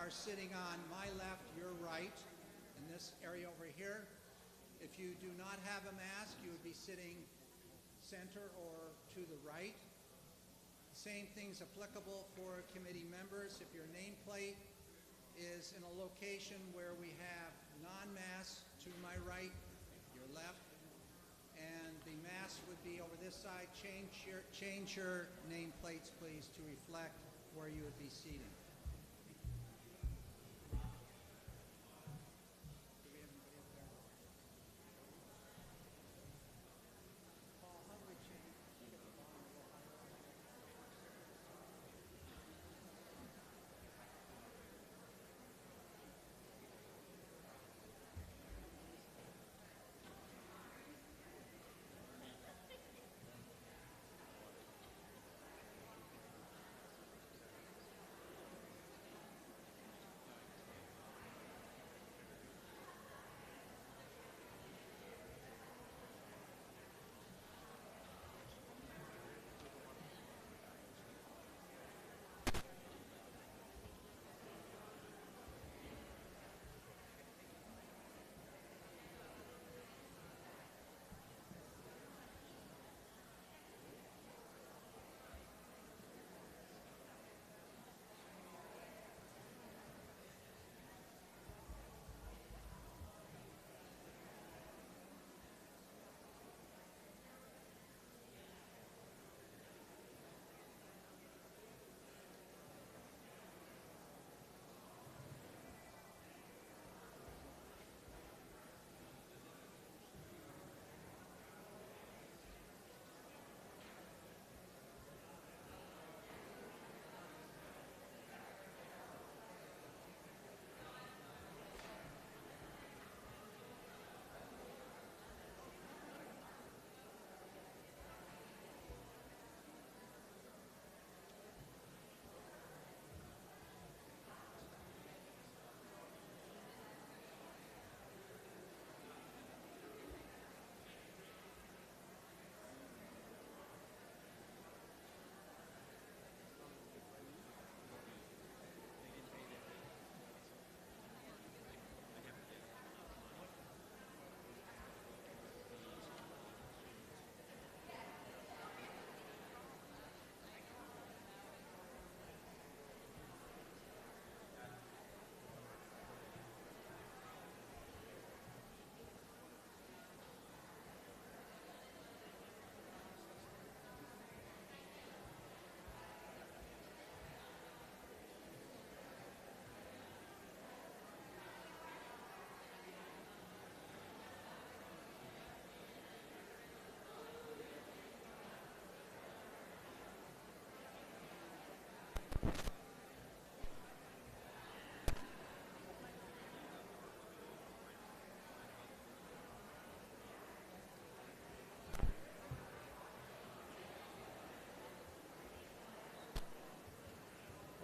are sitting on my left, your right, in this area over here. If you do not have a mask, you would be sitting center or to the right. Same thing's applicable for committee members. If your nameplate is in a location where we have non-masks to my right, your left, and the mask would be over this side, change your nameplates, please, to reflect where you would be seated.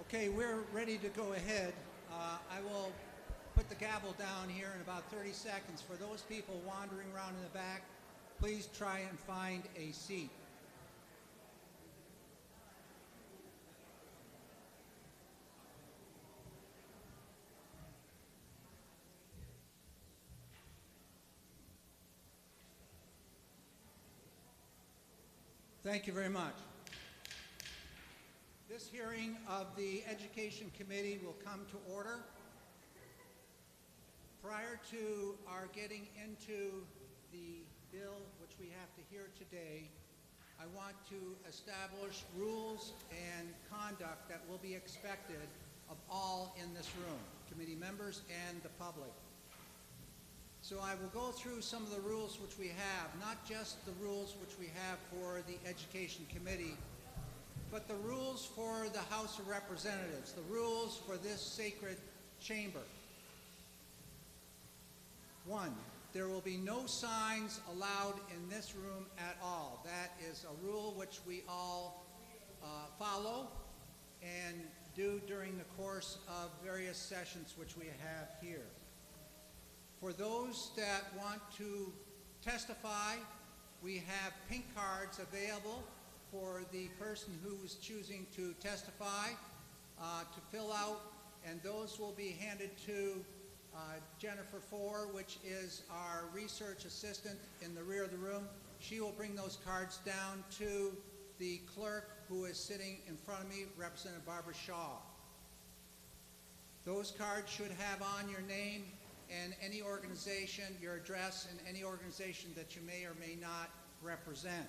Okay, we're ready to go ahead. I will put the gavel down here in about 30 seconds. For those people wandering around in the back, please try and find a seat. Thank you very much. This hearing of the Education Committee will come to order. Prior to our getting into the bill which we have to hear today, I want to establish rules and conduct that will be expected of all in this room, committee members and the public. So I will go through some of the rules which we have, not just the rules which we have for the Education Committee, but the rules for the House of Representatives, the rules for this sacred chamber. 1, there will be no signs allowed in this room at all. That is a rule which we all follow and do during the course of various sessions which we have here. For those that want to testify, we have pink cards available for the person who is choosing to testify to fill out and those will be handed to Jennifer Four, which is our research assistant in the rear of the room. She will bring those cards down to the clerk, who is sitting in front of me, Representative Barbara Shaw. Those cards should have on your name and any organization, your address, and any organization that you may or may not represent.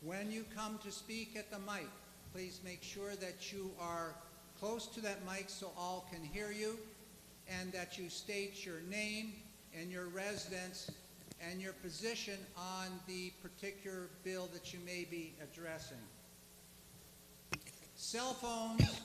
When you come to speak at the mic, please make sure that you are close to that mic so all can hear you, and that you state your name and your residence and your position on the particular bill that you may be addressing. Cell phones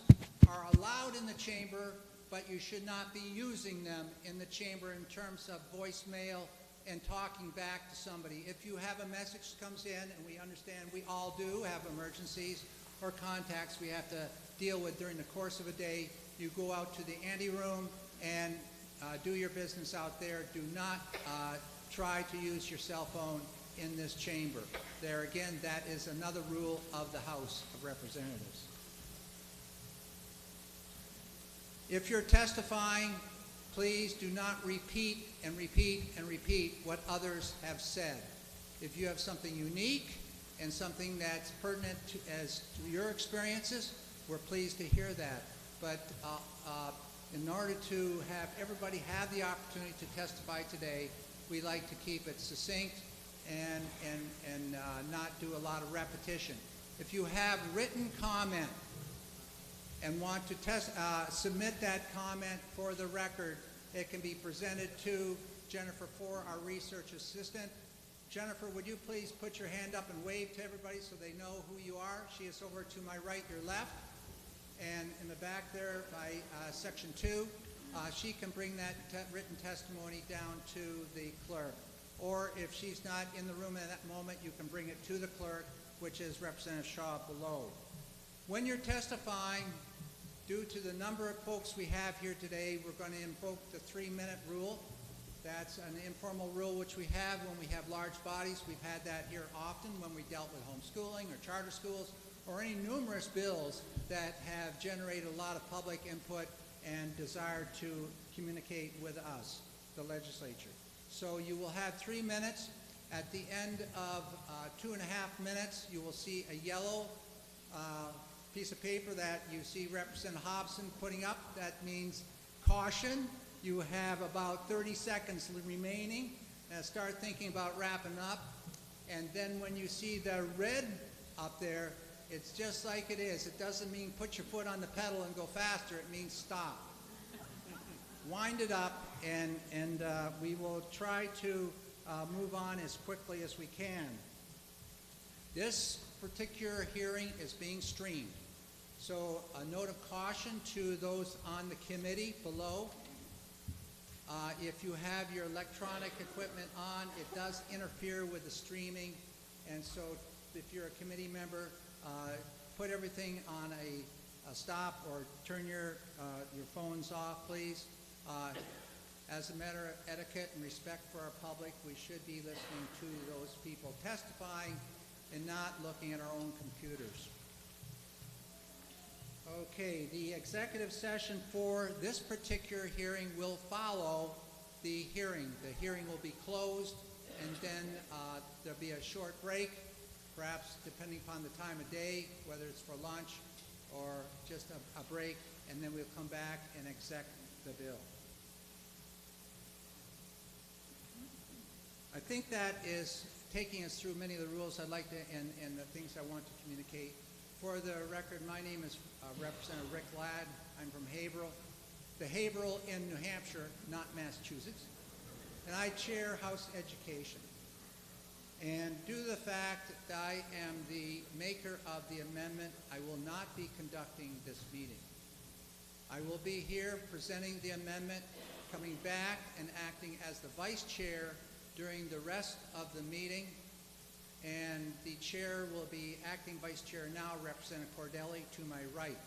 are allowed in the chamber, but you should not be using them in the chamber in terms of voicemail and talking back to somebody. If you have a message that comes in, and we understand we all do have emergencies or contacts we have to deal with during the course of a day, you go out to the ante room and do your business out there. Do not try to use your cell phone in this chamber. There again, that is another rule of the House of Representatives. If you're testifying, please do not repeat and repeat and repeat what others have said. If you have something unique and something that's pertinent to your experiences, we're pleased to hear that. But in order to have everybody have the opportunity to testify today, we like to keep it succinct and not do a lot of repetition. If you have written comment and want to submit that comment for the record, it can be presented to Jennifer Four, our research assistant. Jennifer, would you please put your hand up and wave to everybody so they know who you are? She is over to my right, your left, and in the back there by section 2. She can bring that written testimony down to the clerk. Or if she's not in the room at that moment, you can bring it to the clerk, which is Representative Shaw below. When you're testifying, due to the number of folks we have here today, we're going to invoke the 3-minute rule. That's an informal rule which we have when we have large bodies. We've had that here often when we dealt with homeschooling or charter schools or any numerous bills that have generated a lot of public input and desire to communicate with us, the legislature. So you will have 3 minutes. At the end of 2.5 minutes, you will see a yellow piece of paper that you see Representative Hobson putting up. That means caution. You have about 30 seconds remaining. Start thinking about wrapping up. And then when you see the red up there, it's just like it is. It doesn't mean put your foot on the pedal and go faster. It means stop. Wind it up, and we will try to move on as quickly as we can. This particular hearing is being streamed. So a note of caution to those on the committee below. If you have your electronic equipment on, it does interfere with the streaming. And so if you're a committee member, put everything on a stop or turn your phones off, please. As a matter of etiquette and respect for our public, we should be listening to those people testifying and not looking at our own computers. Okay, the executive session for this particular hearing will follow the hearing. The hearing will be closed, and then there'll be a short break, perhaps depending upon the time of day, whether it's for lunch or just a break, and then we'll come back and exec the bill. I think that is taking us through many of the rules I'd like to, and the things I want to communicate. For the record, my name is Representative Rick Ladd. I'm from Haverhill. The Haverhill in New Hampshire, not Massachusetts. And I chair House Education. And due to the fact that I am the maker of the amendment, I will not be conducting this meeting. I will be here presenting the amendment, coming back and acting as the vice chair during the rest of the meeting. And the chair will be acting vice chair now, Representative Cordelli to my right.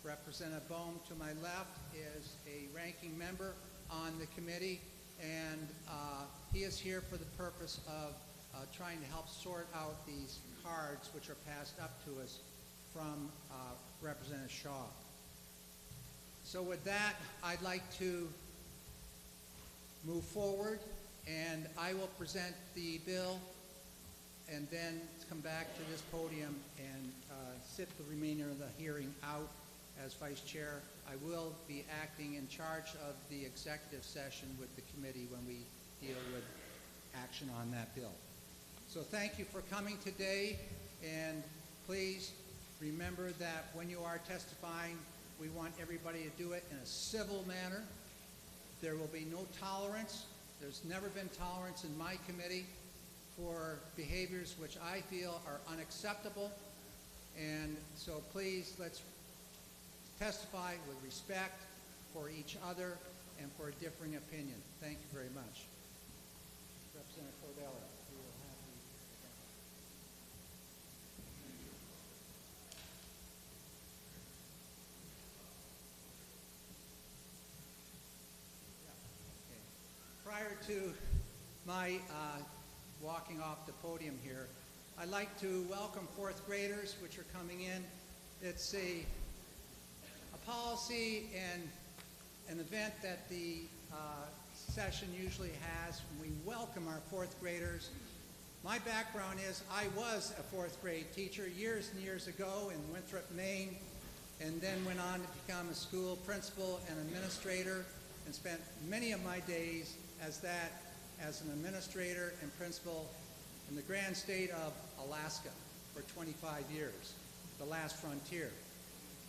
Representative Bohm to my left is a ranking member on the committee, and he is here for the purpose of trying to help sort out these cards which are passed up to us from Representative Shaw. So with that, I'd like to move forward, and I will present the bill and then come back to this podium and sit the remainder of the hearing out as vice chair. I will be acting in charge of the executive session with the committee when we deal with action on that bill. So thank you for coming today, and please remember that when you are testifying, we want everybody to do it in a civil manner. There will be no tolerance. There's never been tolerance in my committee for behaviors which I feel are unacceptable. And so please, let's testify with respect for each other and for a differing opinion. Thank you very much. Representative Cordelli, you will have the Prior to my walking off the podium here, I'd like to welcome fourth graders which are coming in. It's a policy and an event that the session usually has when we welcome our fourth graders. My background is I was a fourth grade teacher years and years ago in Winthrop, Maine, and then went on to become a school principal and administrator, and spent many of my days as an administrator and principal in the grand state of Alaska for 25 years, the last frontier.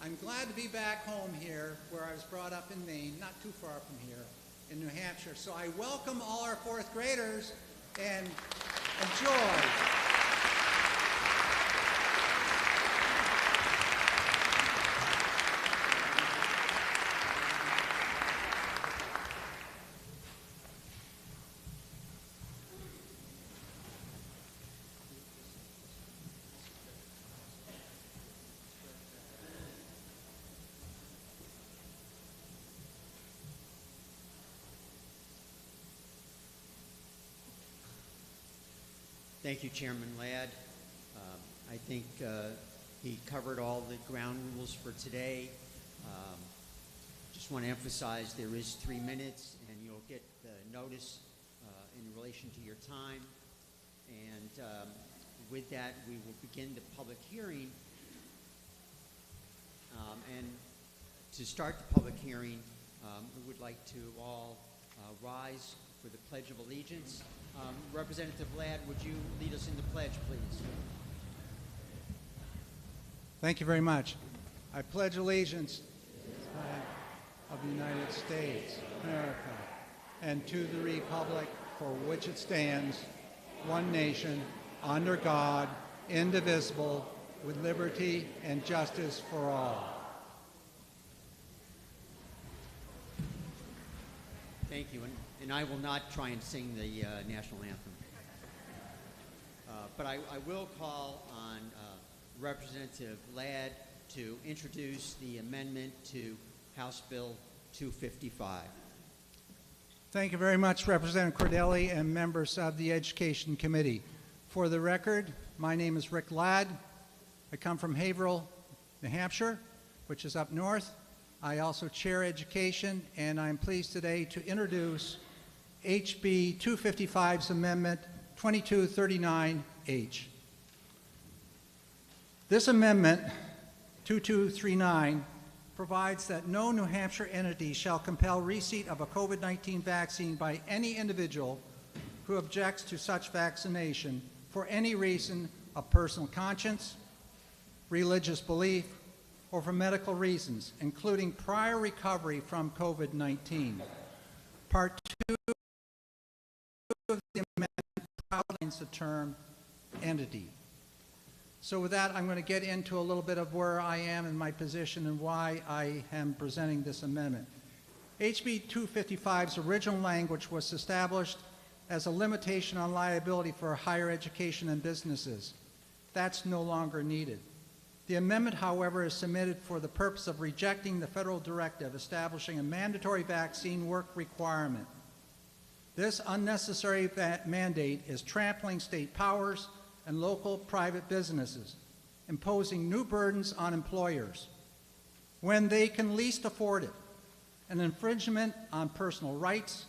I'm glad to be back home here where I was brought up in Maine, not too far from here, in New Hampshire. So I welcome all our fourth graders and enjoy. Thank you, Chairman Ladd. I think he covered all the ground rules for today. Just want to emphasize there is 3 minutes, and you'll get the notice in relation to your time. And with that, we will begin the public hearing. And to start the public hearing, we would like to all rise for the Pledge of Allegiance. Representative Ladd, would you lead us in the pledge, please? Thank you very much. I pledge allegiance to the flag of the United States of America and to the republic for which it stands, one nation, under God, indivisible, with liberty and justice for all. Thank you. And I will not try and sing the national anthem. But I will call on Representative Ladd to introduce the amendment to House Bill 255. Thank you very much, Representative Cordelli and members of the Education Committee. For the record, my name is Rick Ladd. I come from Haverhill, New Hampshire, which is up north. I also chair education, and I'm pleased today to introduce HB 255's Amendment 2239H. This amendment, 2239, provides that no New Hampshire entity shall compel receipt of a COVID-19 vaccine by any individual who objects to such vaccination for any reason of personal conscience, religious belief, or for medical reasons, including prior recovery from COVID-19. Part 2 of the amendment outlines the term entity. So with that, I'm going to get into a little bit of where I am in my position and why I am presenting this amendment. HB 255's original language was established as a limitation on liability for higher education and businesses. That's no longer needed. The amendment, however, is submitted for the purpose of rejecting the federal directive establishing a mandatory vaccine work requirement. This unnecessary mandate is trampling state powers and local private businesses, imposing new burdens on employers when they can least afford it. an infringement on personal rights,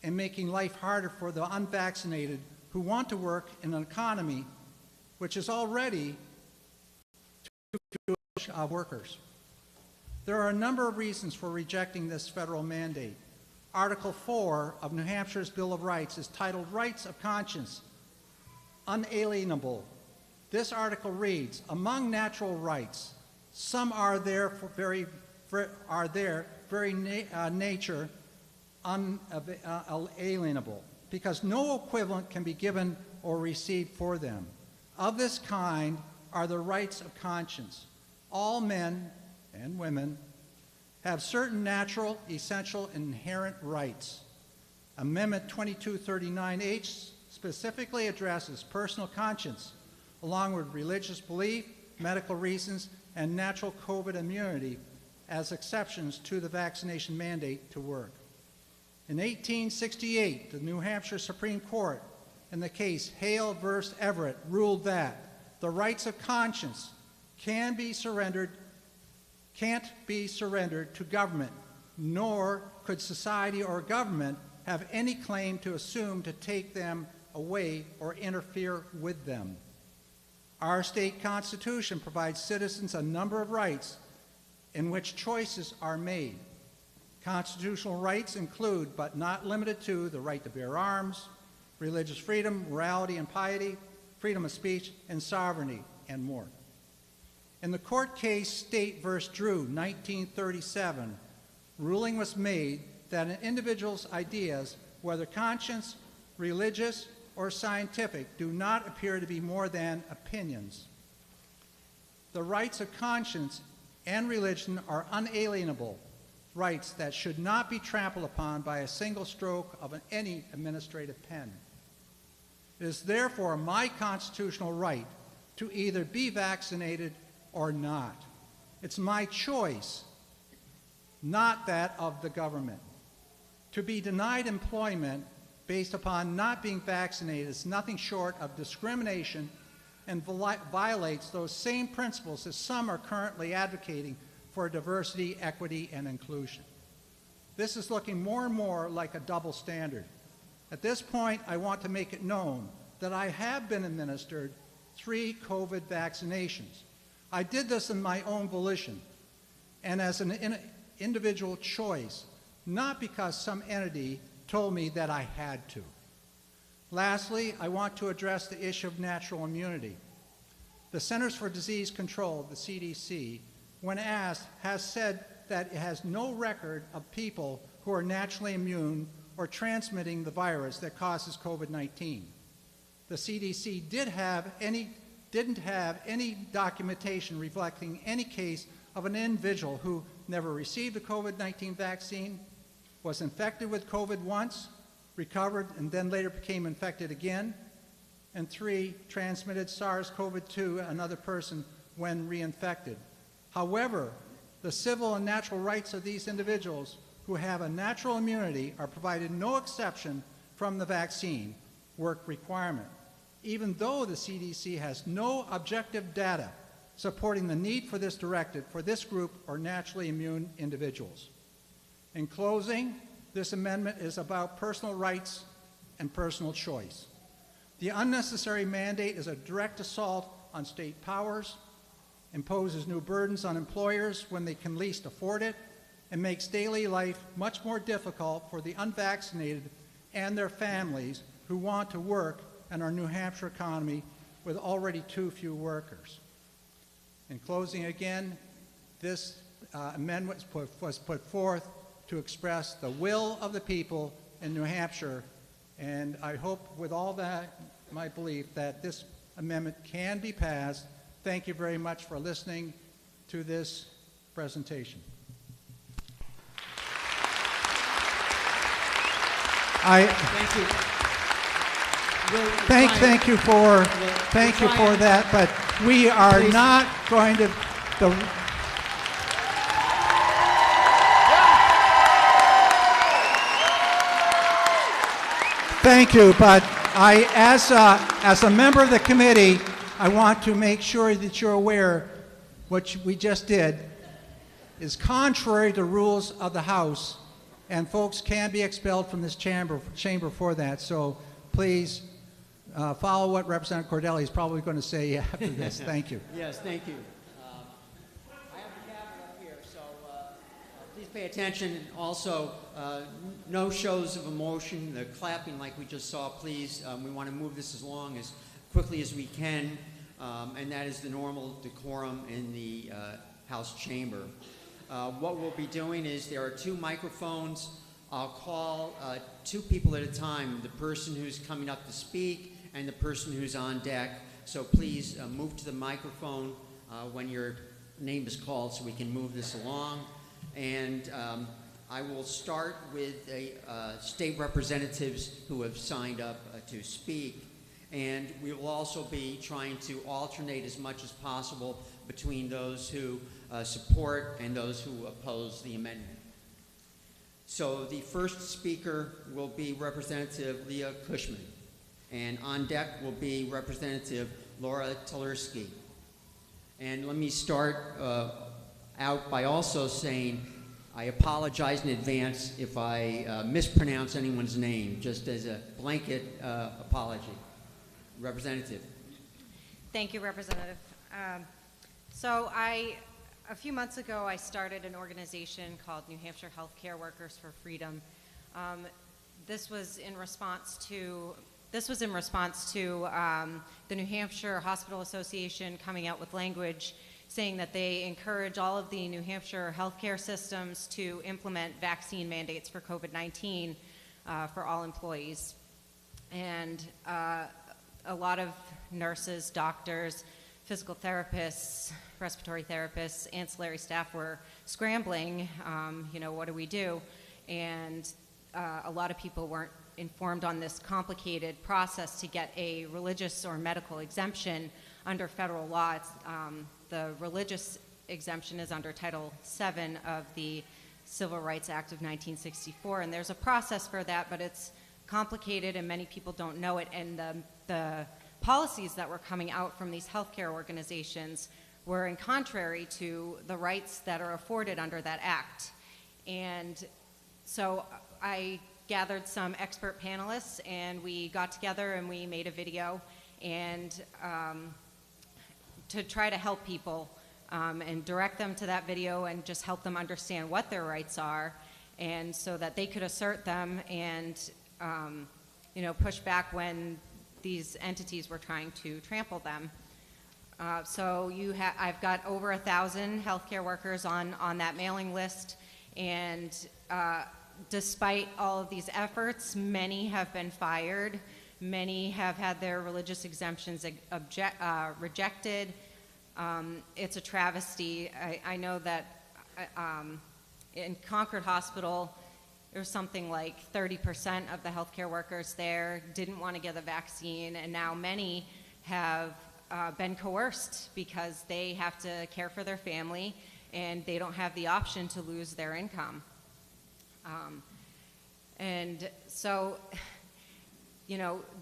and making life harder for the unvaccinated who want to work in an economy which is already too much of workers. There are a number of reasons for rejecting this federal mandate. Article 4 of New Hampshire's Bill of Rights is titled Rights of Conscience, Unalienable. This article reads, among natural rights, some are their very nature unalienable, because no equivalent can be given or received for them. Of this kind are the rights of conscience. All men and women have certain natural, essential, and inherent rights. Amendment 2239H specifically addresses personal conscience, along with religious belief, medical reasons, and natural COVID immunity as exceptions to the vaccination mandate to work. In 1868, the New Hampshire Supreme Court, in the case Hale v. Everett, ruled that the rights of conscience can't be surrendered to government, nor could society or government have any claim to assume to take them away or interfere with them. Our state constitution provides citizens a number of rights in which choices are made. Constitutional rights include, but not limited to, the right to bear arms, religious freedom, morality and piety, freedom of speech, and sovereignty, and more. In the court case State v. Drew, 1937, ruling was made that an individual's ideas, whether conscious, religious, or scientific, do not appear to be more than opinions. The rights of conscience and religion are unalienable rights that should not be trampled upon by a single stroke of any administrative pen. It is therefore my constitutional right to either be vaccinated or not. It's my choice, not that of the government. To be denied employment based upon not being vaccinated is nothing short of discrimination and violates those same principles that some are currently advocating for diversity, equity, and inclusion. This is looking more and more like a double standard. At this point, I want to make it known that I have been administered 3 COVID vaccinations. I did this in my own volition and as an individual choice, not because some entity told me that I had to. Lastly, I want to address the issue of natural immunity. The Centers for Disease Control, the CDC, when asked, has said that it has no record of people who are naturally immune or transmitting the virus that causes COVID-19. The CDC didn't have any documentation reflecting any case of an individual who never received a COVID-19 vaccine, was infected with COVID once, recovered, and then later became infected again, and 3, transmitted SARS-CoV-2 to another person when reinfected. However, the civil and natural rights of these individuals who have a natural immunity are provided no exception from the vaccine work requirement, even though the CDC has no objective data supporting the need for this directive for this group or naturally immune individuals. In closing, this amendment is about personal rights and personal choice. The unnecessary mandate is a direct assault on state powers, imposes new burdens on employers when they can least afford it, and makes daily life much more difficult for the unvaccinated and their families who want to work in our New Hampshire economy with already too few workers. In closing again, this amendment was put forth to express the will of the people in New Hampshire, and I hope with all that, my belief, that this amendment can be passed. Thank you very much for listening to this presentation. Thank you. Thank you for that, but we are not going to. Thank you, but as a member of the committee, I want to make sure that you're aware what we just did. is contrary to the rules of the House, and folks can be expelled from this chamber for that. So please follow what Representative Cordelli is probably going to say after this. Thank you. Yes, thank you. I have the gavel up here, so please pay attention. And also, no shows of emotion, the clapping like we just saw, please. We want to move this along as quickly as we can, and that is the normal decorum in the House chamber. What we'll be doing is there are 2 microphones. I'll call 2 people at a time, the person who's coming up to speak and the person who's on deck. So please move to the microphone when your name is called so we can move this along. And I will start with the state representatives who have signed up to speak. And we will also be trying to alternate as much as possible between those who support and those who oppose the amendment. So the first speaker will be Representative Leah Cushman, and on deck will be Representative Laura Talerski. And let me start out by also saying I apologize in advance if I mispronounce anyone's name, just as a blanket apology. Representative. Thank you, Representative. A few months ago, I started an organization called New Hampshire Healthcare Workers for Freedom. This was in response to the New Hampshire Hospital Association coming out with language saying that they encourage all of the New Hampshire healthcare systems to implement vaccine mandates for COVID-19 for all employees. And a lot of nurses, doctors, physical therapists, respiratory therapists, ancillary staff were scrambling, what do we do? And a lot of people weren't informed on this complicated process to get a religious or medical exemption under federal law. The religious exemption is under Title VII of the Civil Rights Act of 1964, and there's a process for that, but it's complicated and many people don't know it, and the policies that were coming out from these healthcare organizations were in contrary to the rights that are afforded under that act. And so I gathered some expert panelists and we got together and we made a video and to try to help people and direct them to that video and just help them understand what their rights are, and so that they could assert them and push back when these entities were trying to trample them. I've got over 1,000 healthcare workers on that mailing list, and despite all of these efforts, many have been fired, many have had their religious exemptions rejected. It's a travesty. I know that in Concord Hospital, there was something like 30% of the healthcare workers there didn't want to get the vaccine, and now many have been coerced because they have to care for their family and they don't have the option to lose their income. And so,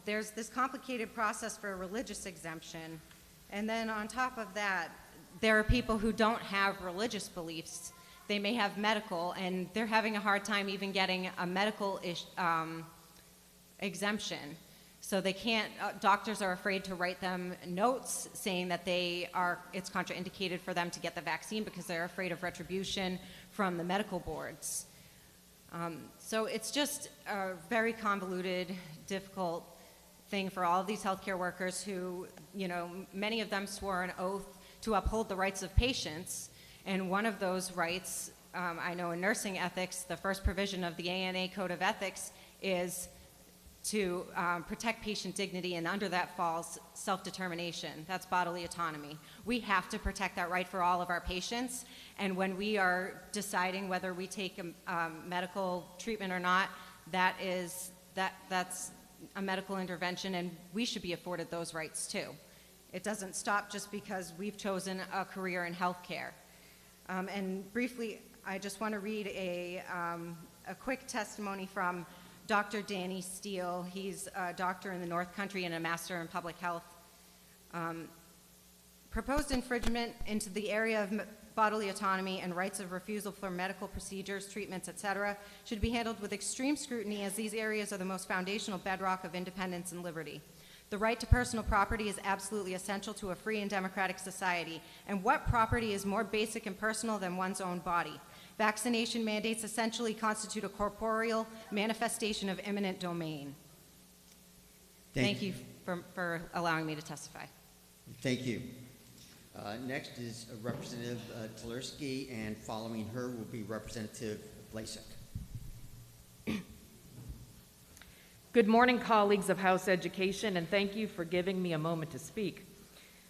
there's this complicated process for a religious exemption, and then on top of that, there are people who don't have religious beliefs. They may have medical, and they're having a hard time even getting a medical exemption. So they can't, doctors are afraid to write them notes saying that it's contraindicated for them to get the vaccine because they're afraid of retribution from the medical boards. So it's just a very convoluted, difficult thing for all of these healthcare workers who, many of them swore an oath to uphold the rights of patients. And one of those rights, I know in nursing ethics, the first provision of the ANA Code of Ethics is to protect patient dignity, and under that falls self-determination. That's bodily autonomy. We have to protect that right for all of our patients, and when we are deciding whether we take a medical treatment or not, that's a medical intervention, and we should be afforded those rights too. It doesn't stop just because we've chosen a career in healthcare. And briefly, I just want to read a quick testimony from Dr. Danny Steele. He's a doctor in the North Country and a master in public health. Proposed infringement into the area of bodily autonomy, and rights of refusal for medical procedures, treatments, etc., should be handled with extreme scrutiny, as these areas are the most foundational bedrock of independence and liberty. The right to personal property is absolutely essential to a free and democratic society, and what property is more basic and personal than one's own body? Vaccination mandates essentially constitute a corporeal manifestation of eminent domain. Thank you for allowing me to testify. Thank you. Next is Representative Tversky, and following her will be Representative Blasek. Good morning, colleagues of House Education, and thank you for giving me a moment to speak.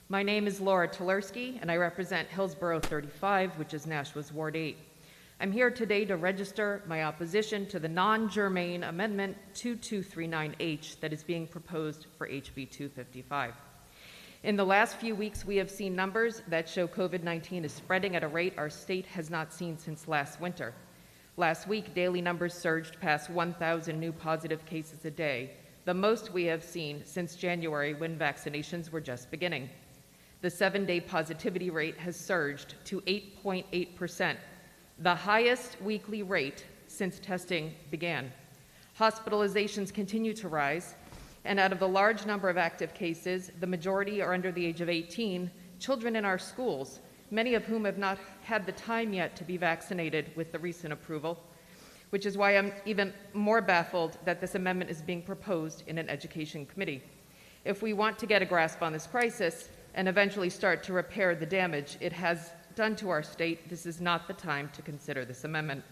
My name is Laura Tversky, and I represent Hillsborough 35, which is Nashua's Ward 8. I'm here today to register my opposition to the non-germane Amendment 2239H that is being proposed for HB 255. In the last few weeks, we have seen numbers that show COVID-19 is spreading at a rate our state has not seen since last winter. Last week, daily numbers surged past 1,000 new positive cases a day, the most we have seen since January when vaccinations were just beginning. The 7-day positivity rate has surged to 8.8%, the highest weekly rate since testing began. Hospitalizations continue to rise, and out of the large number of active cases, the majority are under the age of 18, children in our schools, many of whom have not had the time yet to be vaccinated with the recent approval, which is why I'm even more baffled that this amendment is being proposed in an education committee. If we want to get a grasp on this crisis and eventually start to repair the damage it has done to our state, this is not the time to consider this amendment.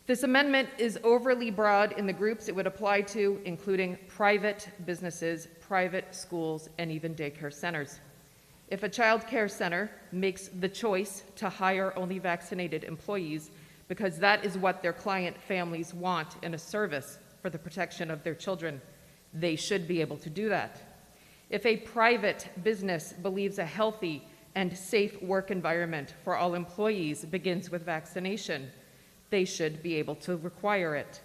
This amendment is overly broad in the groups it would apply to, including private businesses, private schools, and even daycare centers. If a child care center makes the choice to hire only vaccinated employees because that is what their client families want in a service for the protection of their children, they should be able to do that. If a private business believes a healthy and safe work environment for all employees begins with vaccination, they should be able to require it.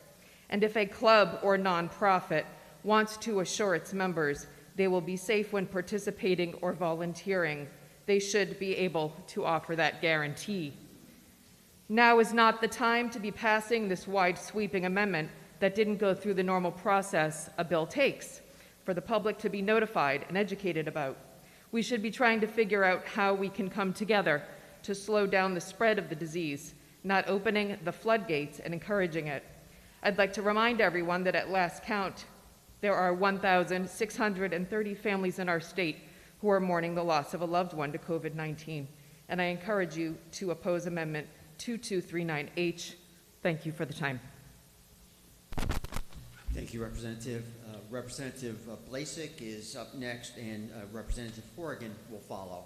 And if a club or nonprofit wants to assure its members they will be safe when participating or volunteering, they should be able to offer that guarantee. Now is not the time to be passing this wide-sweeping amendment that didn't go through the normal process a bill takes for the public to be notified and educated about. We should be trying to figure out how we can come together to slow down the spread of the disease, not opening the floodgates and encouraging it. I'd like to remind everyone that at last count, there are 1,630 families in our state who are mourning the loss of a loved one to COVID-19, and I encourage you to oppose Amendment 2239H. Thank you for the time. Thank you, Representative. Representative Blasek is up next, and Representative Horrigan will follow.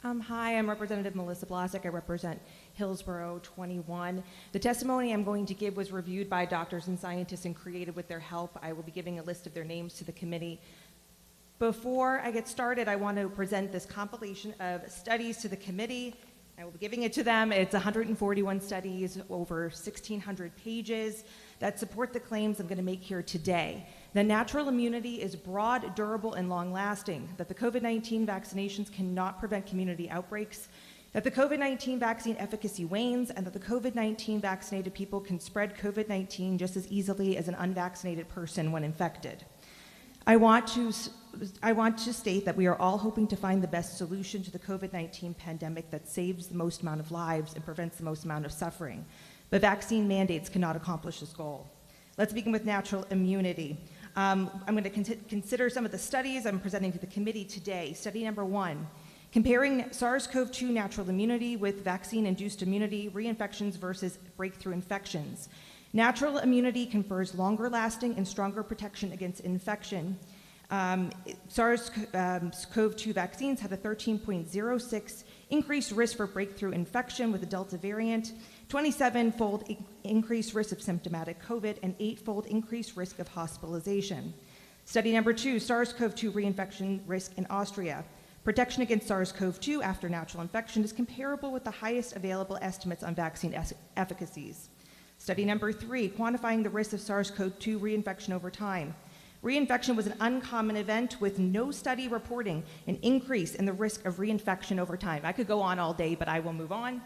Hi, I'm Representative Melissa Blasek. I represent Hillsborough 21. The testimony I'm going to give was reviewed by doctors and scientists and created with their help. I will be giving a list of their names to the committee. Before I get started, I want to present this compilation of studies to the committee. I will be giving it to them. It's 141 studies, over 1,600 pages that support the claims I'm going to make here today. The natural immunity is broad, durable, and long-lasting, that the COVID-19 vaccinations cannot prevent community outbreaks, that the COVID-19 vaccine efficacy wanes, and that the COVID-19 vaccinated people can spread COVID-19 just as easily as an unvaccinated person when infected. I want to state that we are all hoping to find the best solution to the COVID-19 pandemic that saves the most amount of lives and prevents the most amount of suffering. But vaccine mandates cannot accomplish this goal. Let's begin with natural immunity. I'm going to consider some of the studies I'm presenting to the committee today. Study number 1, comparing SARS-CoV-2 natural immunity with vaccine-induced immunity, reinfections versus breakthrough infections. Natural immunity confers longer-lasting and stronger protection against infection. SARS-CoV-2 vaccines had a 13.06 increased risk for breakthrough infection with the Delta variant, 27-fold increased risk of symptomatic COVID, and 8-fold increased risk of hospitalization. Study number 2, SARS-CoV-2 reinfection risk in Austria. Protection against SARS-CoV-2 after natural infection is comparable with the highest available estimates on vaccine efficacies. Study number 3, quantifying the risk of SARS-CoV-2 reinfection over time. Reinfection was an uncommon event with no study reporting an increase in the risk of reinfection over time. I could go on all day, but I will move on.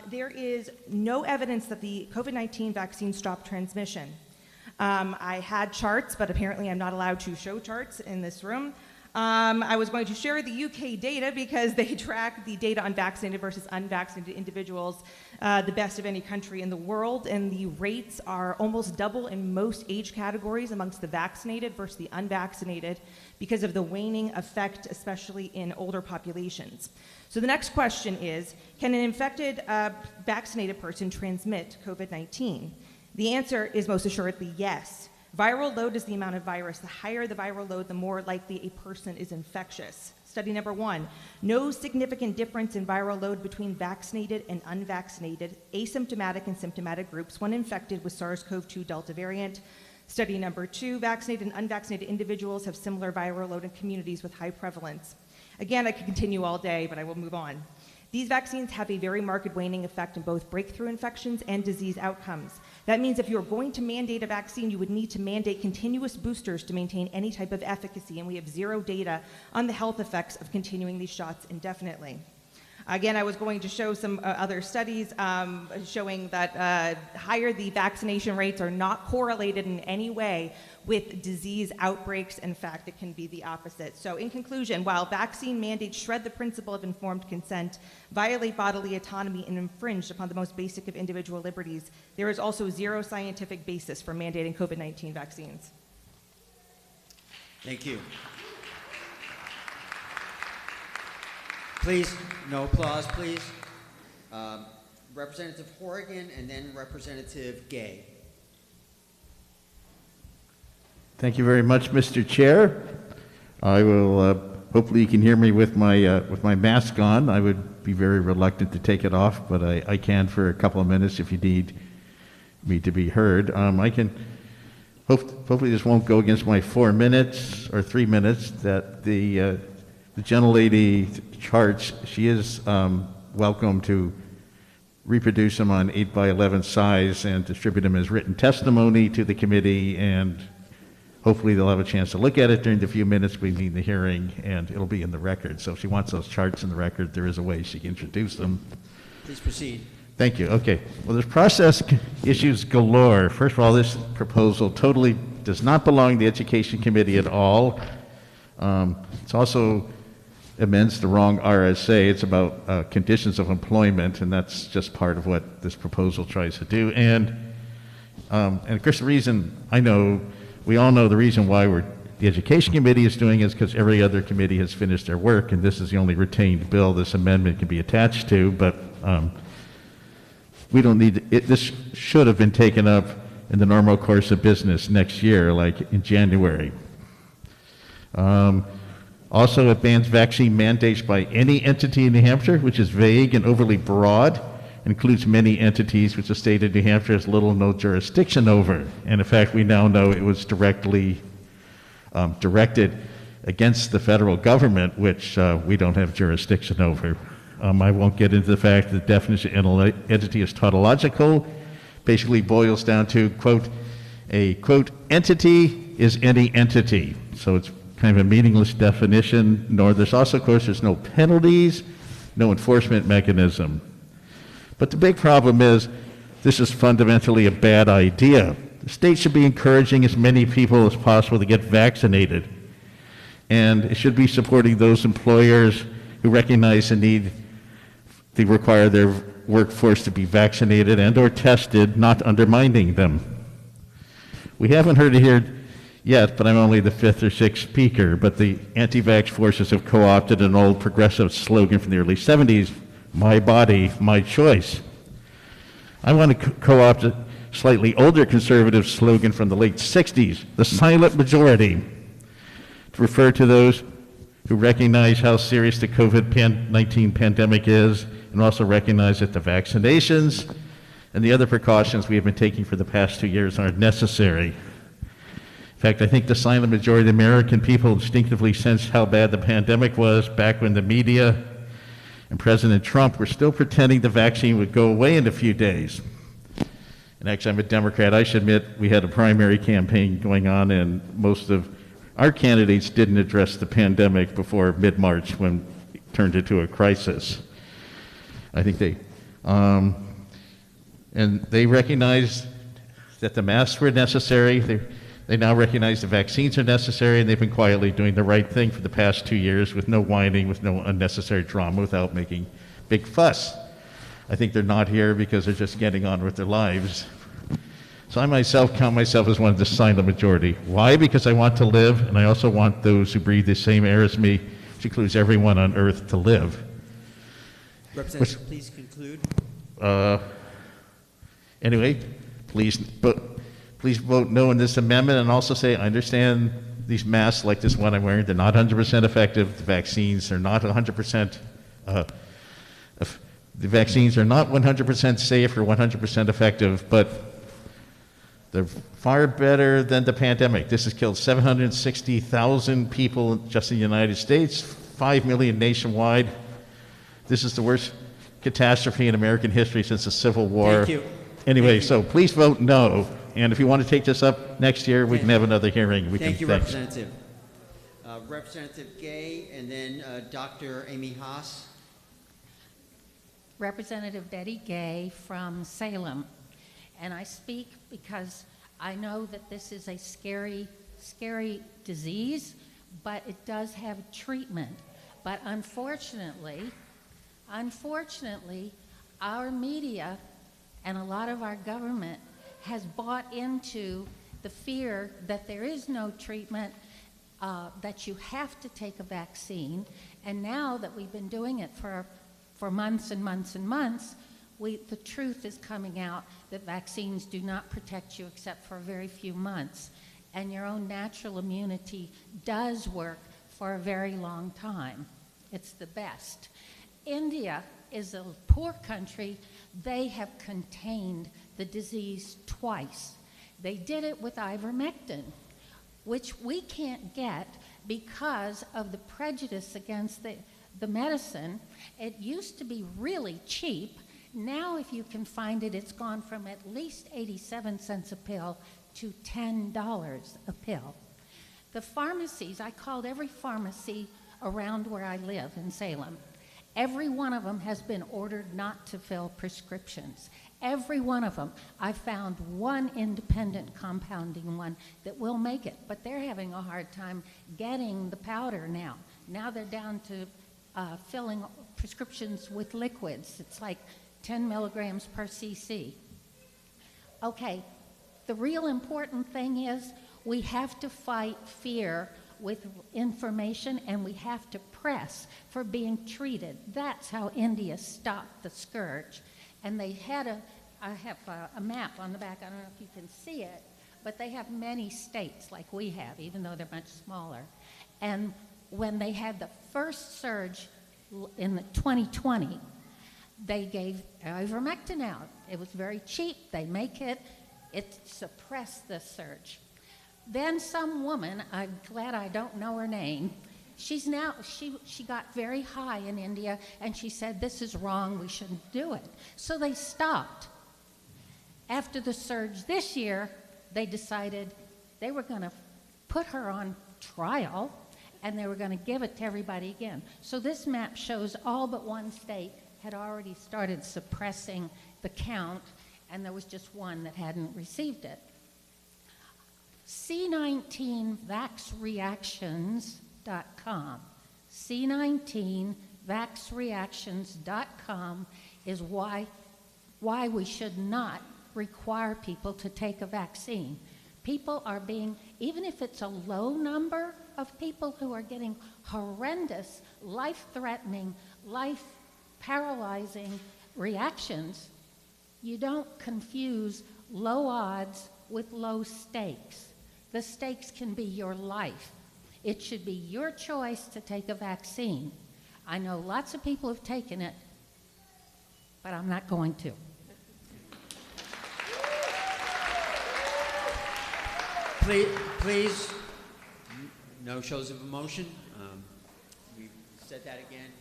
There is no evidence that the COVID-19 vaccine stopped transmission. I had charts, but apparently I'm not allowed to show charts in this room. I was going to share the UK data because they track the data on vaccinated versus unvaccinated individuals the best of any country in the world, and the rates are almost double in most age categories amongst the vaccinated versus the unvaccinated because of the waning effect, especially in older populations. So the next question is, can an infected vaccinated person transmit COVID-19? The answer is most assuredly yes. Viral load is the amount of virus. The higher the viral load, the more likely a person is infectious. Study number 1, no significant difference in viral load between vaccinated and unvaccinated, asymptomatic and symptomatic groups when infected with SARS-CoV-2 Delta variant. Study number 2, vaccinated and unvaccinated individuals have similar viral load in communities with high prevalence. Again, I could continue all day, but I will move on. These vaccines have a very marked waning effect in both breakthrough infections and disease outcomes. That means if you're going to mandate a vaccine, you would need to mandate continuous boosters to maintain any type of efficacy, and we have zero data on the health effects of continuing these shots indefinitely. Again, I was going to show some other studies showing that higher the vaccination rates are not correlated in any way with disease outbreaks. In fact, it can be the opposite. So in conclusion, while vaccine mandates shred the principle of informed consent, violate bodily autonomy, and infringe upon the most basic of individual liberties, there is also zero scientific basis for mandating COVID-19 vaccines. Thank you. Please, no applause, please. Representative Horrigan and then Representative Gay. Thank you very much, Mr. Chair. I will, hopefully you can hear me with my mask on. I would be very reluctant to take it off, but I can for a couple of minutes if you need me to be heard. I can, hopefully this won't go against my 4 minutes or 3 minutes that the gentlelady charts. She is welcome to reproduce them on 8x11 size and distribute them as written testimony to the committee, and hopefully they'll have a chance to look at it during the few minutes we need the hearing, and it'll be in the record. So if she wants those charts in the record, there is a way she can introduce them. Please proceed. Thank you. Okay. Well, there's process issues galore. First of all, this proposal totally does not belong to the Education Committee at all. It's also amends the wrong RSA. It's about conditions of employment, and that's just part of what this proposal tries to do. And of course, the reason we all know the reason why the Education Committee is doing is because every other committee has finished their work, and this is the only retained bill this amendment can be attached to. But we don't need it. This should have been taken up in the normal course of business next year, like in January. Also, it bans vaccine mandates by any entity in New Hampshire, which is vague and overly broad, includes many entities which the state of New Hampshire has little or no jurisdiction over. And in fact, we now know it was directly directed against the federal government, which we don't have jurisdiction over. I won't get into the fact that the definition of entity is tautological. Basically boils down to, quote, a, quote, entity is any entity. So it's kind of a meaningless definition, there's also, of course, there's no penalties, no enforcement mechanism. But the big problem is this is fundamentally a bad idea. The state should be encouraging as many people as possible to get vaccinated. And it should be supporting those employers who recognize the need to require their workforce to be vaccinated and or tested, not undermining them. We haven't heard it here yet, but I'm only the 5th or 6th speaker, but the anti-vax forces have co-opted an old progressive slogan from the early 70s, my body, my choice. I want to co-opt a slightly older conservative slogan from the late 60s, the silent majority, to refer to those who recognize how serious the COVID-19 pandemic is, and also recognize that the vaccinations and the other precautions we have been taking for the past 2 years aren't necessary. In fact, I think the silent majority of the American people instinctively sensed how bad the pandemic was back when the media and President Trump were still pretending the vaccine would go away in a few days. And actually, I'm a Democrat. I should admit, we had a primary campaign going on, and most of our candidates didn't address the pandemic before mid-March when it turned into a crisis. I think and they recognized that the masks were necessary. They now recognize the vaccines are necessary, and they've been quietly doing the right thing for the past 2 years with no whining, with no unnecessary drama, without making big fuss. I think they're not here because they're just getting on with their lives. So I myself count myself as one of the silent majority. Why? Because I want to live, and I also want those who breathe the same air as me, which includes everyone on earth, to live. Representative, please conclude. Anyway, please vote no on this amendment, and also say I understand these masks like this one I'm wearing, they're not 100% effective. The vaccines are not 100%, the vaccines are not 100% safe or 100% effective, but they're far better than the pandemic. This has killed 760,000 people just in the United States, 5 million nationwide. This is the worst catastrophe in American history since the Civil War. Thank you. Anyway, so please vote no. And if you want to take this up next year, we can have another hearing. Thank you, Representative. Representative Gay, and then Dr. Amy Haas. Representative Betty Gay from Salem. And I speak because I know that this is a scary, scary disease, but it does have treatment. But unfortunately, our media and a lot of our government has bought into the fear that there is no treatment, that you have to take a vaccine. And now that we've been doing it for months and months and months, the truth is coming out that vaccines do not protect you except for a very few months. And your own natural immunity does work for a very long time. It's the best. India is a poor country. They have contained the disease twice. They did it with ivermectin, which we can't get because of the prejudice against the medicine. It used to be really cheap. Now, if you can find it, it's gone from at least 87 cents a pill to $10 a pill. The pharmacies, I called every pharmacy around where I live in Salem. Every one of them has been ordered not to fill prescriptions. Every one of them. I found one independent compounding one that will make it, but they're having a hard time getting the powder now. Now they're down to filling prescriptions with liquids. It's like 10 milligrams per cc. Okay, the real important thing is we have to fight fear with information, and we have to press for being treated. That's how India stopped the scourge. And they had I have a map on the back, I don't know if you can see it, but they have many states like we have, even though they're much smaller. And when they had the first surge in the 2020, they gave ivermectin out. It was very cheap. They make it. It suppressed the surge. Then some woman, I'm glad I don't know her name, she got very high in India, and she said, this is wrong, we shouldn't do it. So they stopped. After the surge this year, they decided they were going to put her on trial, and they were going to give it to everybody again. So this map shows all but one state had already started suppressing the count, and there was just one that hadn't received it. C19vaxreactions.com. C19vaxreactions.com is why we should not require people to take a vaccine. People are being, even if it's a low number of people who are getting horrendous, life-threatening, life-paralyzing reactions, you don't confuse low odds with low stakes. The stakes can be your life. It should be your choice to take a vaccine. I know lots of people have taken it, but I'm not going to. Please, no shows of emotion. We've said that again.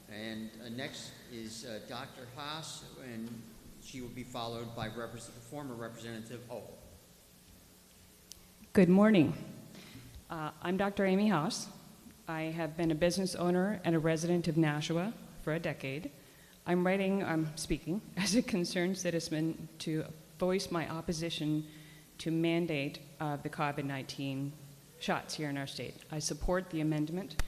And next is Dr. Haas, and she will be followed by former Representative Hull. Good morning. I'm Dr. Amy Haas. I have been a business owner and a resident of Nashua for a decade. I'm speaking as a concerned citizen to voice my opposition to mandate of the COVID-19 shots here in our state. I support the amendment